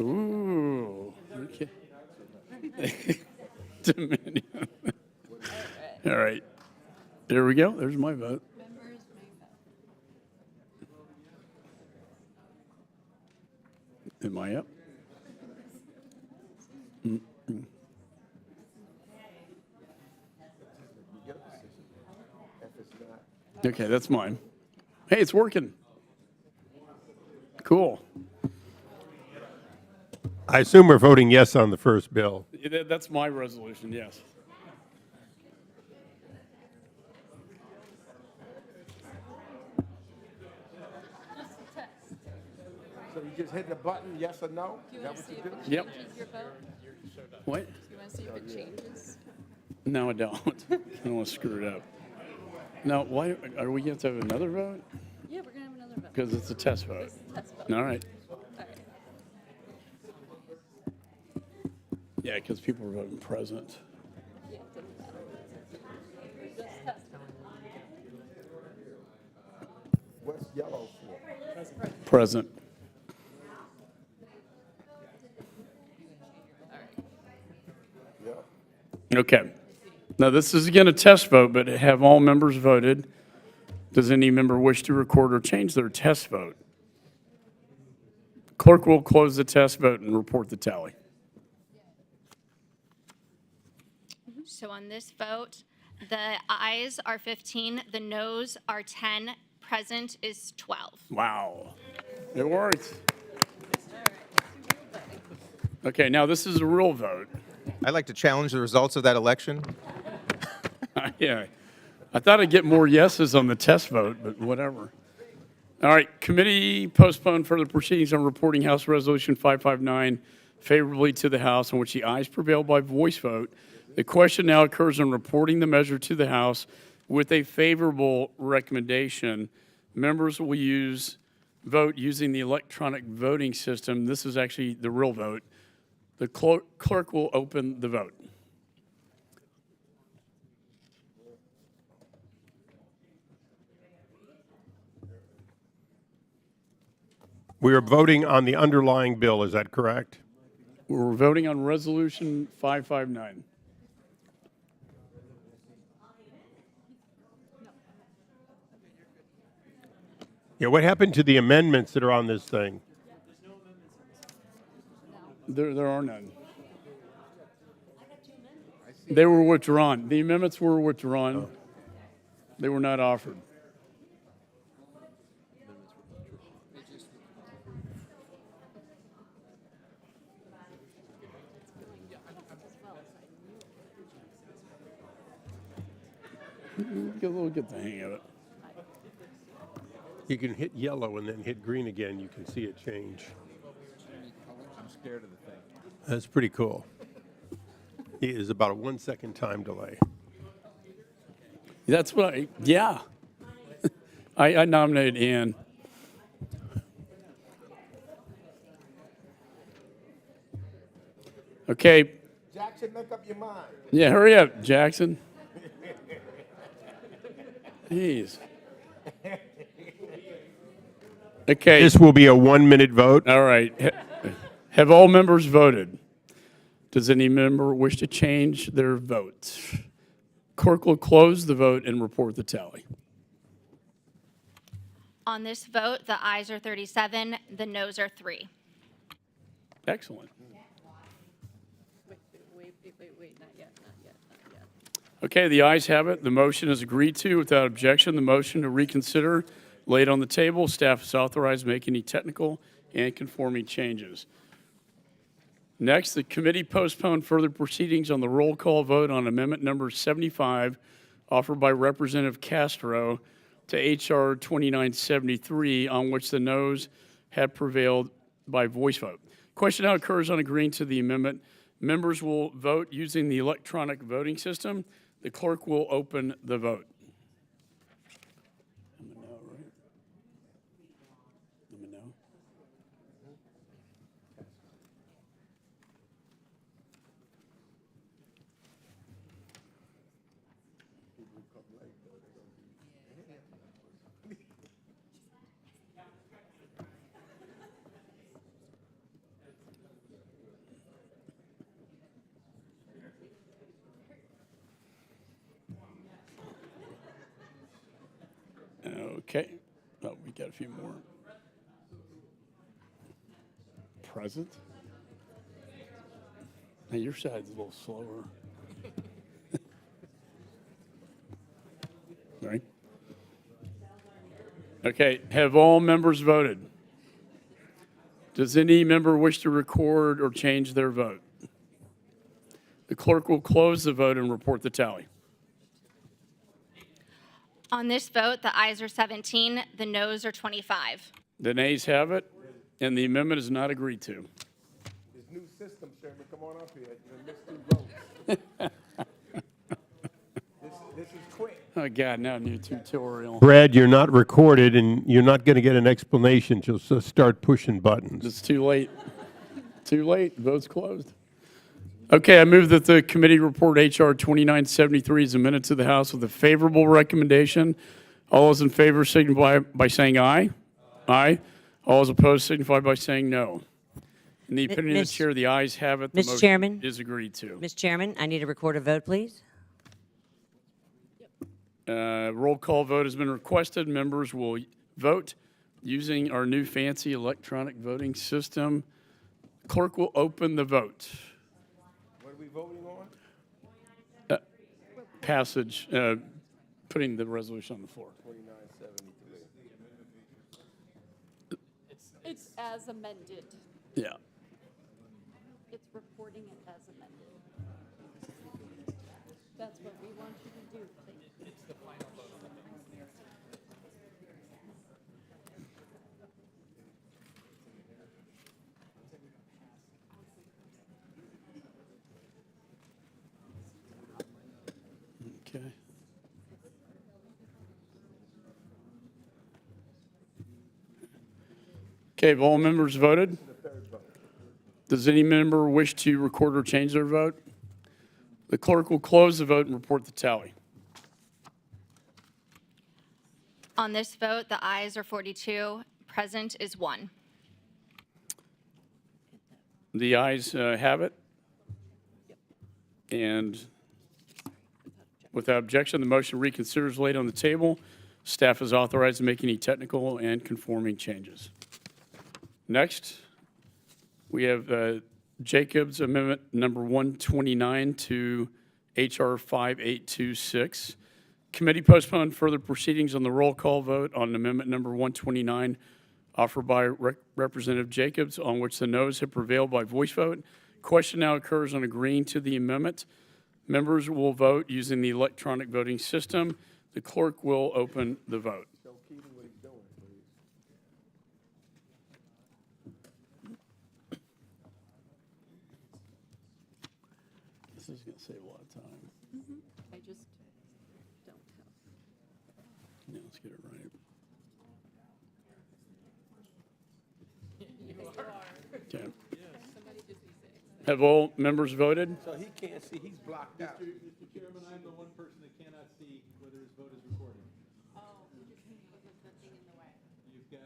Speaker 1: Ooh, okay. Dominion. All right. There we go. There's my vote. Am I up? Okay, that's mine. Hey, it's working. Cool.
Speaker 22: I assume we're voting yes on the first bill.
Speaker 1: That's my resolution, yes.
Speaker 3: So you just hit the button, yes or no? Is that what you do?
Speaker 1: Yep. What?
Speaker 9: Do you want to see if it changes?
Speaker 1: No, I don't. I don't want to screw it up. Now, why are we going to have another vote?
Speaker 9: Yeah, we're going to have another vote.
Speaker 1: Because it's a test vote.
Speaker 9: It's a test vote.
Speaker 1: All right.
Speaker 9: All right.
Speaker 1: Yeah, because people are voting present.
Speaker 9: Yeah, it doesn't matter. Just test it.
Speaker 3: What's yellow for?
Speaker 1: Present. Okay. Now, this is again a test vote, but have all members voted? Does any member wish to record or change their test vote? Clerk will close the test vote and report the tally.
Speaker 2: So on this vote, the ayes are 15, the noes are 10, present is 12.
Speaker 1: Wow. It worked. Okay, now this is a real vote.
Speaker 20: I'd like to challenge the results of that election.
Speaker 1: Yeah. I thought I'd get more yeses on the test vote, but whatever. All right, committee postponed further proceedings on reporting House Resolution 559 favorably to the House, on which the ayes prevailed by voice vote. The question now occurs on reporting the measure to the House with a favorable recommendation. Members will vote using the electronic voting system. This is actually the real vote. The clerk will open the vote.
Speaker 22: We are voting on the underlying bill, is that correct?
Speaker 1: We're voting on Resolution 559.
Speaker 22: Yeah, what happened to the amendments that are on this thing?
Speaker 1: There are none. They were withdrawn. The amendments were withdrawn. They were not offered. We'll get the hang of it.
Speaker 22: You can hit yellow and then hit green again. You can see it change.
Speaker 17: I'm scared of the thing.
Speaker 22: That's pretty cool. It is about a 1 second time delay.
Speaker 1: That's what yeah. I nominated Ann. Okay.
Speaker 3: Jackson, make up your mind.
Speaker 1: Yeah, hurry up, Jackson. Jeez. Okay.
Speaker 22: This will be a 1 minute vote.
Speaker 1: All right. Have all members voted? Does any member wish to change their vote? Clerk will close the vote and report the tally.
Speaker 2: On this vote, the ayes are 37, the noes are 3.
Speaker 1: Excellent.
Speaker 9: Wait, not yet.
Speaker 1: Okay, the ayes have it. The motion is agreed to without objection. The motion to reconsider laid on the table. Staff is authorized to make any technical and conforming changes. Next, the committee postponed further proceedings on the roll call vote on amendment number 75 offered by Representative Castro to H.R. 2973, on which the noes had prevailed by voice vote. Question now occurs on agreeing to the amendment. Members will vote using the electronic voting system. The clerk will open the vote. Okay. Oh, we got a few more. Present? Hey, your side's a little slower. Right? Okay, have all members voted? Does any member wish to record or change their vote? The clerk will close the vote and report the tally.
Speaker 2: On this vote, the ayes are 17, the noes are 25.
Speaker 1: The nays have it, and the amendment is not agreed to.
Speaker 3: This new system, Chairman, come on up here. You missed 2 votes. This is quick.
Speaker 1: Oh, God, now new tutorial.
Speaker 22: Brad, you're not recorded, and you're not going to get an explanation. Just start pushing buttons.
Speaker 1: It's too late. Too late. Vote's closed. Okay, I move that the committee report H.R. 2973 is amended to the House with a favorable recommendation. All those in favor signify by saying aye. Aye. All those opposed signify by saying no. In the opinion of the chair, the ayes have it. The
Speaker 9: Mr.
Speaker 1: motion
Speaker 9: Chairman?
Speaker 1: is agreed to.
Speaker 9: Mr. Chairman, I need to record a vote, please.
Speaker 1: Roll call vote has been requested. Members will vote using our new fancy electronic voting system. Clerk will open the vote.
Speaker 3: What are we voting on?
Speaker 1: Passage, putting the resolution on the floor.
Speaker 3: 2973.
Speaker 19: It's as amended.
Speaker 1: Yeah.
Speaker 19: It's reporting it as amended. That's what we want you to do, please. It's the final vote.
Speaker 1: Okay. Okay, have all members voted? Does any member wish to record or change their vote? The clerk will close the vote and report the tally.
Speaker 2: On this vote, the ayes are 42, present is 1.
Speaker 1: The ayes have it. And without objection, the motion to reconsider is laid on the table. Staff is authorized to make any technical and conforming changes. Next, we have Jacobs Amendment number 129 to H.R. 5826. Committee postponed further proceedings on the roll call vote on amendment number 129 offered by Representative Jacobs, on which the noes have prevailed by voice vote. Question now occurs on agreeing to the amendment. Members will vote using the electronic voting system. The clerk will open the vote. This is going to save a lot of time.
Speaker 19: I just don't have.
Speaker 1: Yeah, let's get it right. Okay. Have all members voted?
Speaker 12: So he can't see, he's blocked out.
Speaker 15: Mr. Chairman, I'm the one person that cannot see whether his vote is recorded.
Speaker 19: Oh, there's nothing in the way.
Speaker 15: You've got,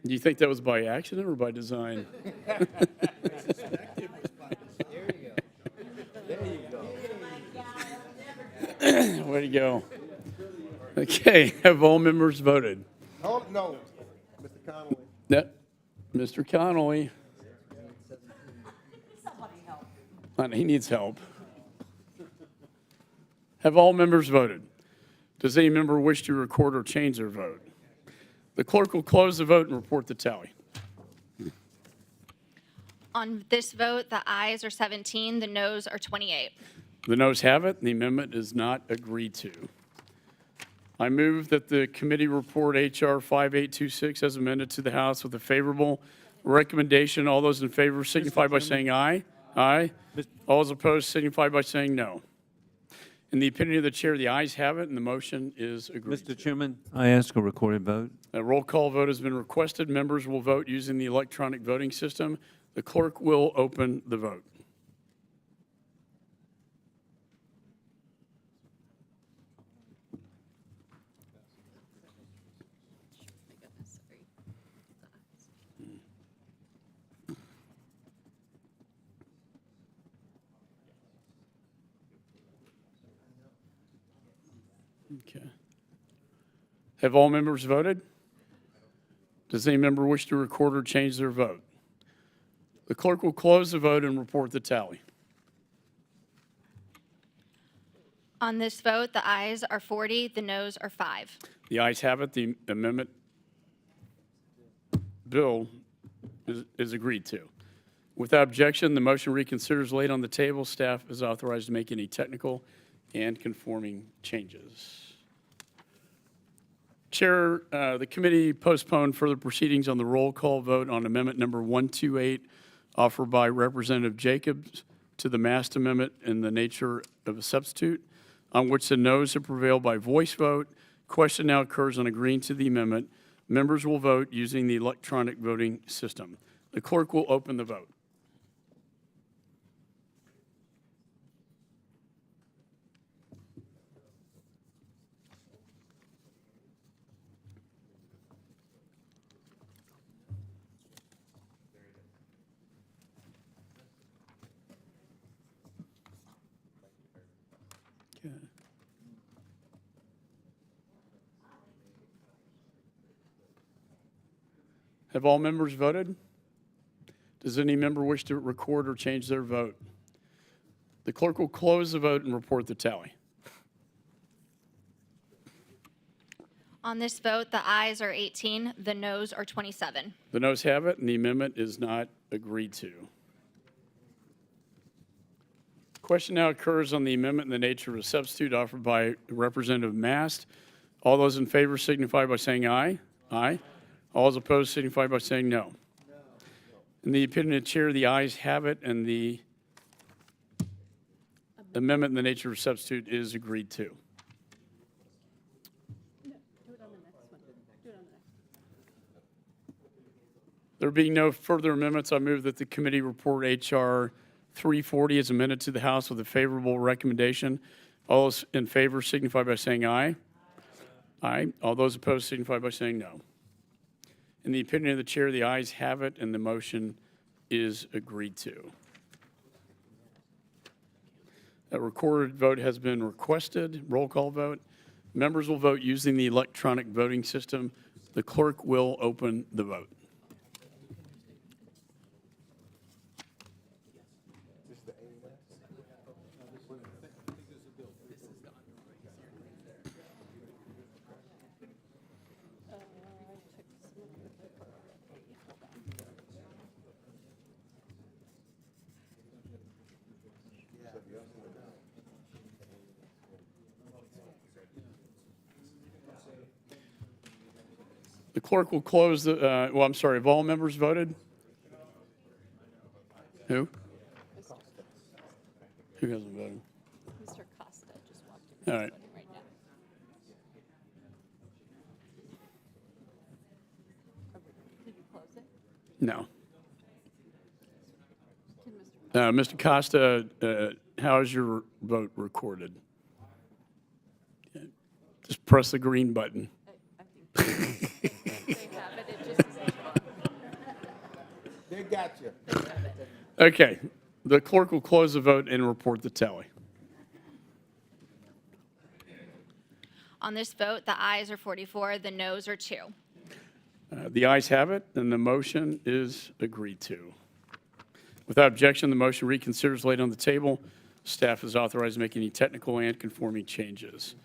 Speaker 1: Do you think that was by accident or by design?
Speaker 12: There you go. There you go.
Speaker 1: Way to go. Okay, have all members voted?
Speaker 3: Oh, no, Mr. Connolly.
Speaker 1: Yep. Mr. Connolly. He needs help. Have all members voted? Does any member wish to record or change their vote? The clerk will close the vote and report the tally.
Speaker 2: On this vote, the ayes are 17, the noes are 28.
Speaker 1: The noes have it, and the amendment is not agreed to. I move that the committee report H.R. 5826 as amended to the House with a favorable recommendation. All those in favor signify by saying aye. Aye. All those opposed signify by saying no. In the opinion of the chair, the ayes have it, and the motion is agreed to.
Speaker 10: Mr. Chairman, I ask a recorded vote.
Speaker 1: A roll call vote has been requested. Members will vote using the electronic voting system. The clerk will open the vote. Okay. Have all members voted? Does any member wish to record or change their vote? The clerk will close the vote and report the tally.
Speaker 2: On this vote, the ayes are 40, the noes are 5.
Speaker 1: The ayes have it. The amendment bill is agreed to. Without objection, the motion reconsider is laid on the table. Staff is authorized to make any technical and conforming changes. Chair, the committee postponed further proceedings on the roll call vote on amendment number 128 offered by Representative Jacobs to the Mast Amendment in the nature of a substitute, on which the noes have prevailed by voice vote. Question now occurs on agreeing to the amendment. Members will vote using the electronic voting system. The clerk will open the vote. Okay. Have all members voted? Does any member wish to record or change their vote? The clerk will close the vote and report the tally.
Speaker 2: On this vote, the ayes are 18, the noes are 27.
Speaker 1: The noes have it, and the amendment is not agreed to. Question now occurs on the amendment in the nature of a substitute offered by Representative Mast. All those in favor signify by saying aye. Aye. All those opposed signify by saying no. In the opinion of the chair, the ayes have it, and the amendment in the nature of a substitute is agreed to. There being no further amendments, I move that the committee report H.R. 340 is amended to the House with a favorable recommendation. All those in favor signify by saying aye. Aye. All those opposed signify by saying no. In the opinion of the chair, the ayes have it, and the motion is agreed to. A recorded vote has been requested. Roll call vote. Members will vote using the electronic voting system. The clerk will open the vote. The clerk will close the, well, I'm sorry, have all members voted? Who? Who hasn't voted?
Speaker 19: Mr. Costa just walked in.
Speaker 1: All right.
Speaker 19: He's voting right now. Did you close it?
Speaker 1: No.
Speaker 19: Can
Speaker 1: Mr. Costa, how is your vote recorded? Just press the green button.
Speaker 19: they have it. It just
Speaker 3: They got you.
Speaker 1: Okay. The clerk will close the vote and report the tally.
Speaker 2: On this vote, the ayes are 44, the noes are 2.
Speaker 1: The ayes have it, and the motion is agreed to. Without objection, the motion reconsiders laid on the table. Staff is authorized to make any technical and conforming changes.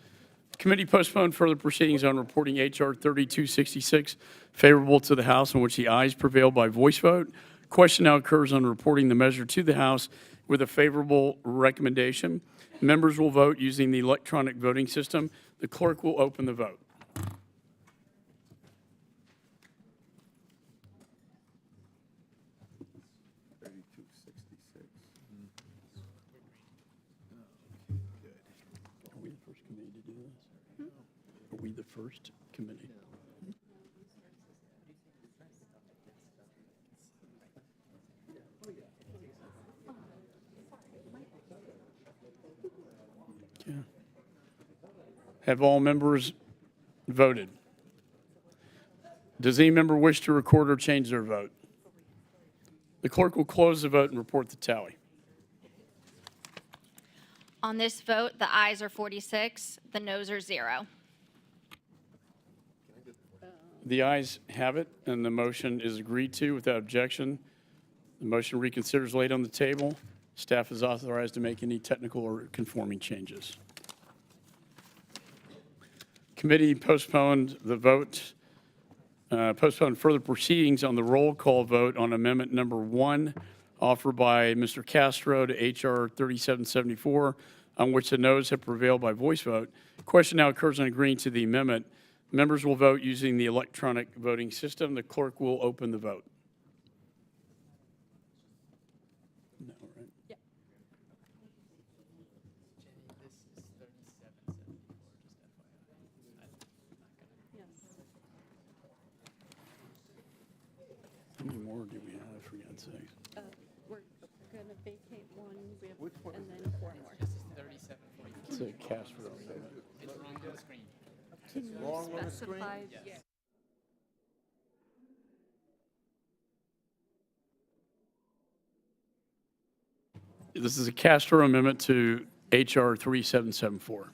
Speaker 1: Committee postponed further proceedings on reporting H.R. 3266 favorable to the House, in which the ayes prevail by voice vote. Question now occurs on reporting the measure to the House with a favorable recommendation. Members will vote using the electronic voting system. The clerk will open the vote. Are we the first committee to do this? Are we the first committee? Okay. Have all members voted? Does any member wish to record or change their vote? The clerk will close the vote and report the tally.
Speaker 2: On this vote, the ayes are 46, the noes are 0.
Speaker 1: The ayes have it, and the motion is agreed to without objection. The motion reconsiders laid on the table. Staff is authorized to make any technical or conforming changes. Committee postponed the vote, postponed further proceedings on the roll call vote on amendment number 1 offered by Mr. Castro to H.R. 3774, on which the noes have prevailed by voice vote. Question now occurs on agreeing to the amendment. Members will vote using the electronic voting system. The clerk will open the vote. No, right?
Speaker 19: Yeah. Yes.
Speaker 1: How many more do we have, for God's sakes?
Speaker 19: We're going to vacate one, we have, and then 4 more.
Speaker 1: It's a Castro amendment.
Speaker 19: Can you specify?
Speaker 1: This is a Castro amendment to H.R. 3774.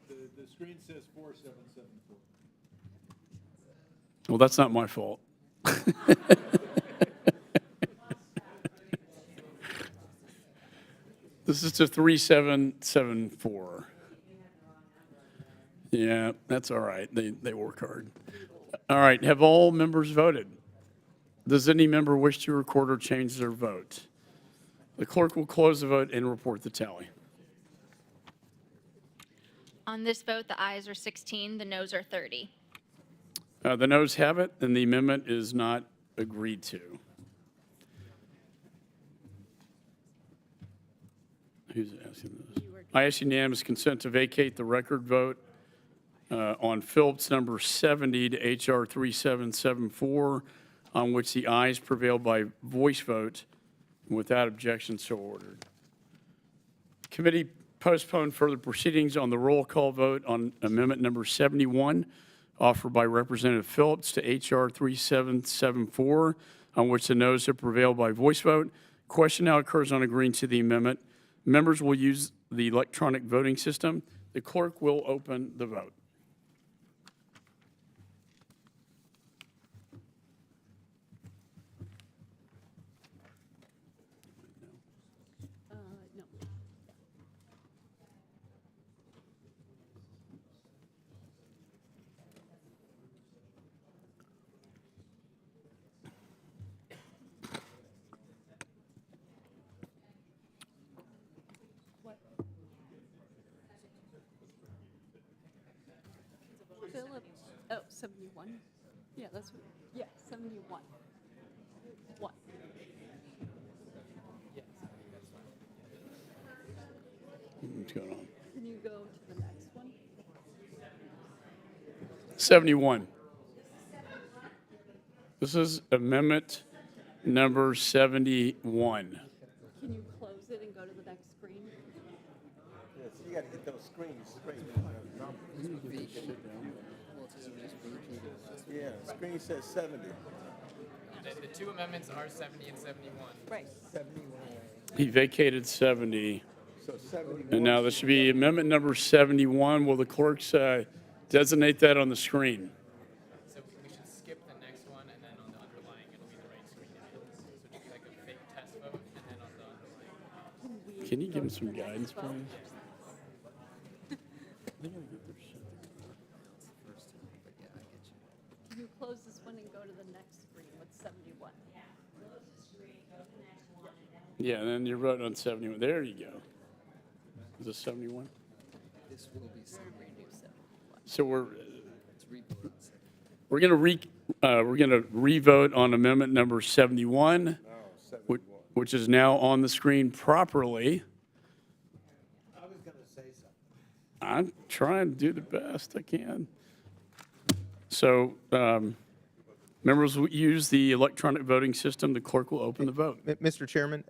Speaker 15: The screen says 4774.
Speaker 1: Well, that's not my fault. This is to 3774. Yeah, that's all right. They work hard. All right, have all members voted? Does any member wish to record or change their vote? The clerk will close the vote and report the tally.
Speaker 2: On this vote, the ayes are 16, the noes are 30.
Speaker 1: The noes have it, and the amendment is not agreed to. Who's asking this? I ask unanimous consent to vacate the record vote on Phillips number 70 to H.R. 3774, on which the ayes prevailed by voice vote. Without objection, so ordered. Committee postponed further proceedings on the roll call vote on amendment number 71, offered by Representative Phillips to H.R. 3774, on which the noes have prevailed by voice vote. Question now occurs on agreeing to the amendment. Members will use the electronic voting system. The clerk will open the vote.
Speaker 19: No. What? Philip, oh, 71? Yeah, that's, yeah, 71. What?
Speaker 1: What's going on?
Speaker 19: Can you go to the next one?
Speaker 1: 71. This is amendment number 71.
Speaker 19: Can you close it and go to the next screen?
Speaker 3: Yes, you got to get those screens straight. Yeah, the screen says 70.
Speaker 16: The two amendments are 70 and 71.
Speaker 19: Right.
Speaker 3: 71.
Speaker 1: He vacated 70.
Speaker 3: So 71.
Speaker 1: And now this should be amendment number 71. Will the clerks designate that on the screen?
Speaker 16: So we should skip the next one, and then on the underlying, it'll be the right screen. So it should be like a fake test vote, and then on the underlying.
Speaker 1: Can you give him some guidance, please?
Speaker 19: Can you close this one and go to the next screen with 71?
Speaker 1: Yeah, and then you're voting on 71. There you go. Is this 71?
Speaker 16: This will be
Speaker 1: So we're going to re-vote on amendment number 71, which is now on the screen properly.
Speaker 3: I was going to say something.
Speaker 1: I'm trying to do the best I can. So members will use the electronic voting system. The clerk will open the vote.
Speaker 20: Mr. Chairman,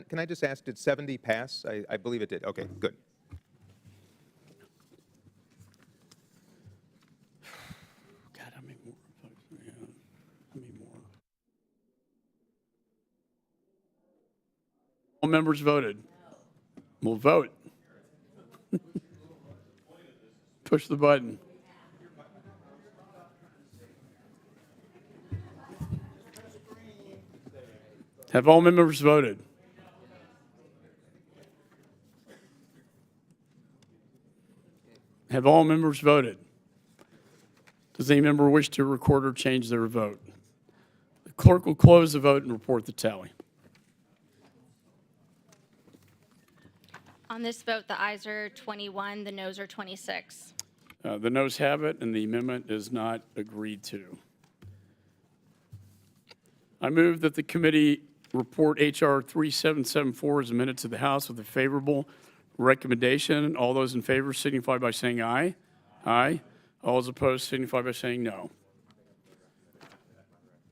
Speaker 20: can I just ask, did 70 pass? I believe it did. Okay, good.
Speaker 1: God, how many more votes? Yeah, how many more? All members voted. We'll vote. Push the button. Have all members voted? Have all members voted? Does any member wish to record or change their vote? The clerk will close the vote and report the tally.
Speaker 2: On this vote, the ayes are 21, the noes are 26.
Speaker 1: The noes have it, and the amendment is not agreed to. I move that the committee report H.R. 3774 as amended to the House with a favorable recommendation. All those in favor signify by saying aye. Aye. All those opposed signify by saying no.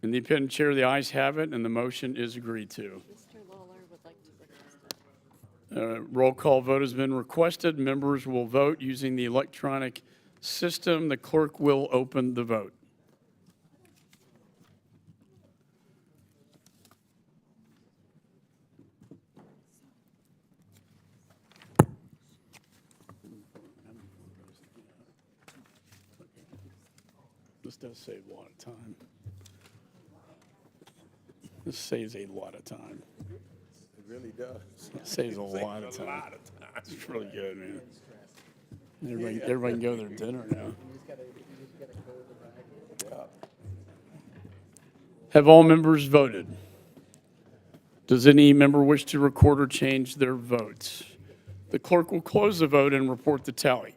Speaker 1: In the independent chair, the ayes have it, and the motion is agreed to.
Speaker 19: Mr. Lawler would like to request that.
Speaker 1: Roll call vote has been requested. Members will vote using the electronic system. The clerk will open the vote. This does save a lot of time. This saves a lot of time.
Speaker 3: It really does.
Speaker 1: It saves a lot of time. It's really good, man. Everybody can go to their dinner now. Have all members voted? Does any member wish to record or change their votes? The clerk will close the vote and report the tally.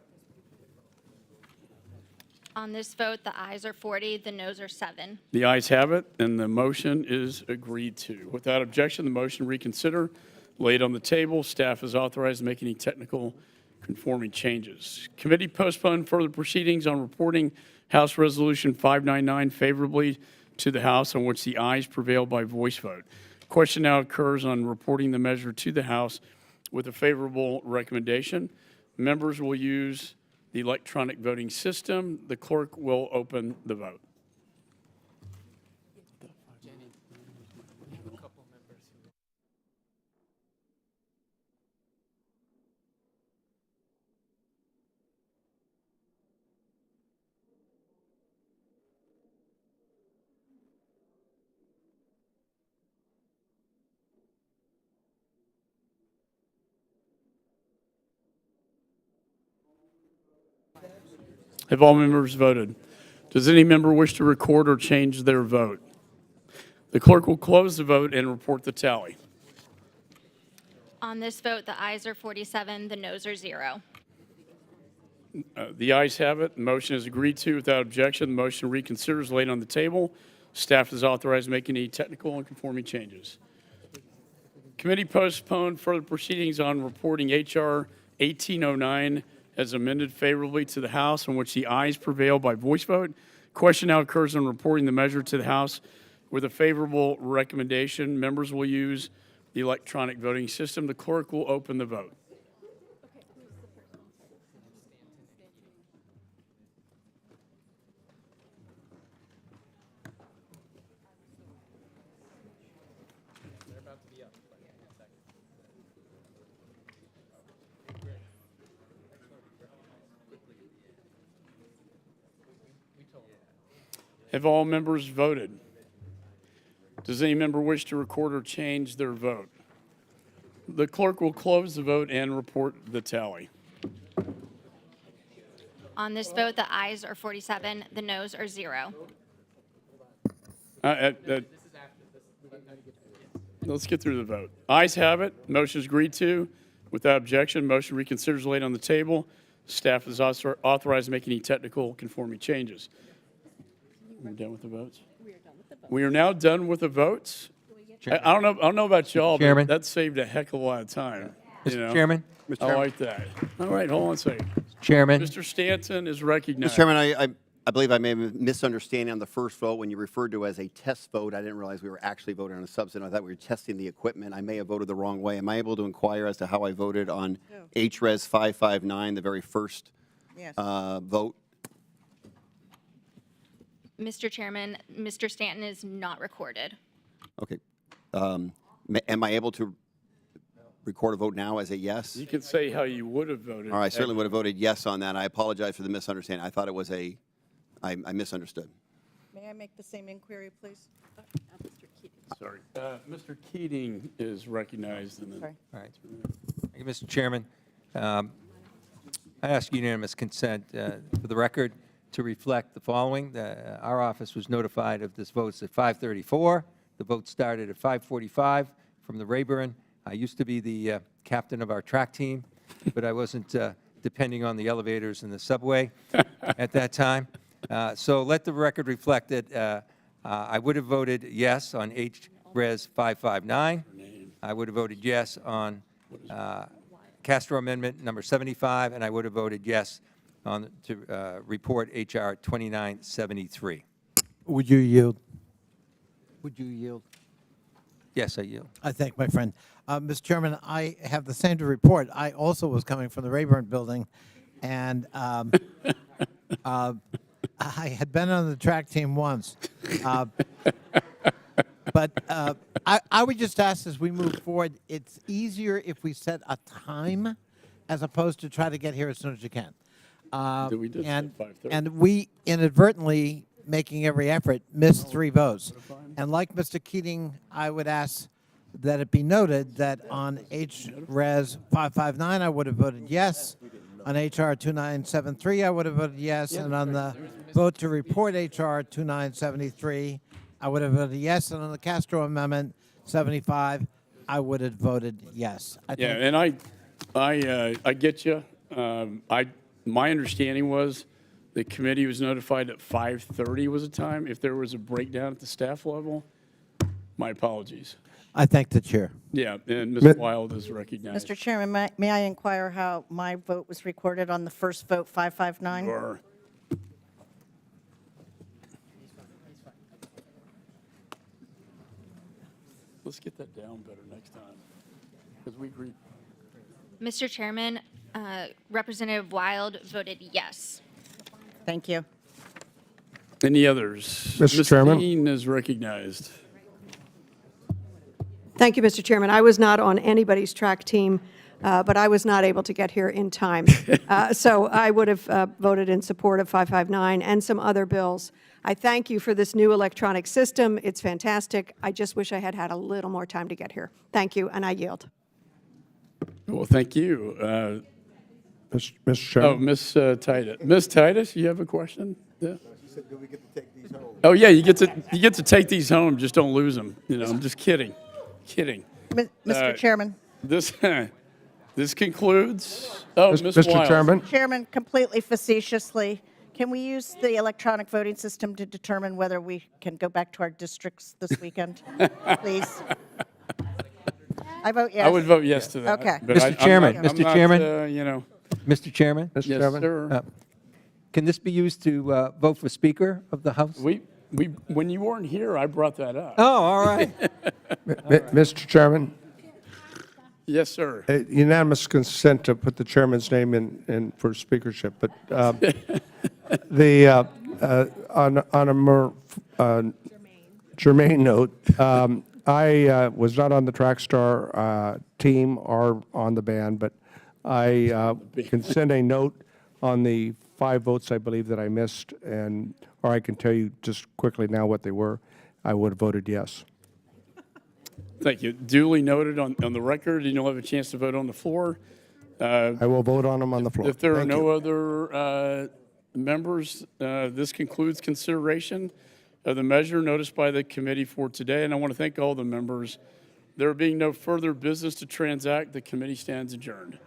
Speaker 2: On this vote, the ayes are 40, the noes are 7.
Speaker 1: The ayes have it, and the motion is agreed to. Without objection, the motion reconsider laid on the table. Staff is authorized to make any technical conforming changes. Committee postponed further proceedings on reporting House Resolution 599 favorably to the House, on which the ayes prevailed by voice vote. Question now occurs on reporting the measure to the House with a favorable recommendation. Members will use the electronic voting system. The clerk will open the vote. Have all members voted? Does any member wish to record or change their vote? The clerk will close the vote and report the tally.
Speaker 2: On this vote, the ayes are 47, the noes are 0.
Speaker 1: The ayes have it. The motion is agreed to without objection. The motion to reconsider is laid on the table. Staff is authorized to make any technical and conforming changes. Committee postponed further proceedings on reporting H.R. 1809 as amended favorably to the House, on which the ayes prevail by voice vote. Question now occurs on reporting the measure to the House with a favorable recommendation. Members will use the electronic voting system. The clerk will open the vote. Have all members voted? Does any member wish to record or change their vote? The clerk will close the vote and report the tally.
Speaker 2: On this vote, the ayes are 47, the noes are 0.
Speaker 1: Let's get through the vote. Ayes have it. Motion is agreed to. Without objection, motion reconsiders laid on the table. Staff is also authorized to make any technical conforming changes. We're done with the votes? We are now done with the votes. I don't know about y'all, but
Speaker 21: Chairman.
Speaker 1: that saved a heck of a lot of time.
Speaker 21: Mr. Chairman.
Speaker 1: I like that. All right, hold on a second.
Speaker 21: Chairman.
Speaker 1: Mr. Stanton is recognized.
Speaker 11: Mr. Chairman, I believe I may have been misunderstanding on the first vote when you referred to it as a test vote. I didn't realize we were actually voting on a substantive. I thought we were testing the equipment. I may have voted the wrong way. Am I able to inquire as to how I voted on H.Res. 559, the very first vote?
Speaker 2: Mr. Chairman, Mr. Stanton is not recorded.
Speaker 11: Okay. Am I able to record a vote now as a yes?
Speaker 1: You can say how you would have voted.
Speaker 11: All right, I certainly would have voted yes on that. I apologize for the misunderstanding. I thought it was I misunderstood.
Speaker 9: May I make the same inquiry, please? Mr. Keating.
Speaker 1: Sorry. Mr. Keating is recognized. And then
Speaker 9: Sorry.
Speaker 21: All right. Thank you, Mr. Chairman. I ask unanimous consent for the record to reflect the following. Our office was notified of this vote at 5:34. The vote started at 5:45 from the Rayburn. I used to be the captain of our track team, but I wasn't depending on the elevators in the subway at that time. So let the record reflect that I would have voted yes on H.Res. 559. I would have voted yes on Castro Amendment number 75, and I would have voted yes on to report H.R. 2973.
Speaker 18: Would you yield?
Speaker 21: Would you yield? Yes, I yield.
Speaker 18: I thank my friend. Mr. Chairman, I have the same to report. I also was coming from the Rayburn building, and I had been on the track team once. But I would just ask as we move forward, it's easier if we set a time as opposed to try to get here as soon as you can.
Speaker 1: We did
Speaker 18: and,
Speaker 1: say 5:30.
Speaker 18: and we inadvertently, making every effort, missed 3 votes. And like Mr. Keating, I would ask that it be noted that on H.Res. 559, I would have voted yes. On H.R. 2973, I would have voted yes. And on the vote to report H.R. 2973, I would have voted yes. And on the Castro Amendment 75, I would have voted yes.
Speaker 1: Yeah, and I get you. My understanding was the committee was notified at 5:30 was the time. If there was a breakdown at the staff level, my apologies.
Speaker 18: I thank the chair.
Speaker 1: Yeah, and Ms. Wild is recognized.
Speaker 9: Mr. Chairman, may I inquire how my vote was recorded on the first vote, 559?
Speaker 1: Sure. Let's get that down better next time, because we agreed.
Speaker 2: Mr. Chairman, Representative Wild voted yes.
Speaker 9: Thank you.
Speaker 1: Any others?
Speaker 13: Mr.
Speaker 1: Ms.
Speaker 13: Chairman.
Speaker 1: Dean is recognized.
Speaker 23: Thank you, Mr. Chairman. I was not on anybody's track team, but I was not able to get here in time. So I would have voted in support of 559 and some other bills. I thank you for this new electronic system. It's fantastic. I just wish I had had a little more time to get here. Thank you, and I yield.
Speaker 1: Well, thank you.
Speaker 12: Mr.
Speaker 1: Oh,
Speaker 12: Chairman.
Speaker 1: Ms. Titus. Ms. Titus, you have a question? Yeah. Oh, yeah, you get to take these home, just don't lose them. You know, I'm just kidding. Kidding.
Speaker 9: Mr. Chairman.
Speaker 1: This concludes. Oh, Ms.
Speaker 12: Mr.
Speaker 1: Wiles.
Speaker 12: Chairman.
Speaker 9: Chairman, completely facetiously, can we use the electronic voting system to determine whether we can go back to our districts this weekend, please? I vote yes.
Speaker 1: I would vote yes to that.
Speaker 9: Okay.
Speaker 1: but
Speaker 21: Mr.
Speaker 1: I'm
Speaker 21: Chairman,
Speaker 1: not- I'm
Speaker 21: Mr.
Speaker 1: not,
Speaker 21: Chairman.
Speaker 1: You know,
Speaker 21: Mr. Chairman?
Speaker 12: Mr.
Speaker 1: yes,
Speaker 12: Chairman.
Speaker 1: sir.
Speaker 21: Can this be used to vote for Speaker of the House?
Speaker 1: When you weren't here, I brought that up.
Speaker 21: Oh, all right.
Speaker 12: Mr. Chairman,
Speaker 1: Yes, sir.
Speaker 12: unanimous consent to put the chairman's name in for speakership, but on a more germane note, I was not on the Trackstar team or on the band, but I can send a note on the 5 votes I believe that I missed, or I can tell you just quickly now what they were. I would have voted yes.
Speaker 1: Thank you. Duly noted on the record, and you'll have a chance to vote on the floor.
Speaker 12: I will vote on them on the floor.
Speaker 1: If there are
Speaker 12: Thank
Speaker 1: no
Speaker 12: you.
Speaker 1: other members, this concludes consideration of the measure noticed by the committee for today, and I want to thank all the members. There being no further business to transact, the committee stands adjourned.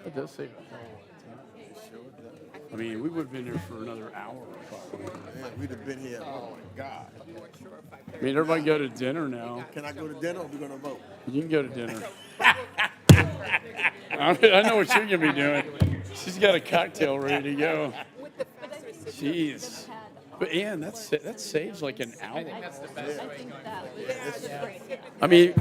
Speaker 1: It does say I mean, we would have been here for another hour.
Speaker 3: Man, we'd have been here. Oh, my God.
Speaker 1: I mean, everybody go to dinner now.
Speaker 3: Can I go to dinner or are we going to vote?
Speaker 1: You can go to dinner. I know what you're going to be doing. She's got a cocktail ready to go. Jeez. But Ann, that saves like an hour. I mean,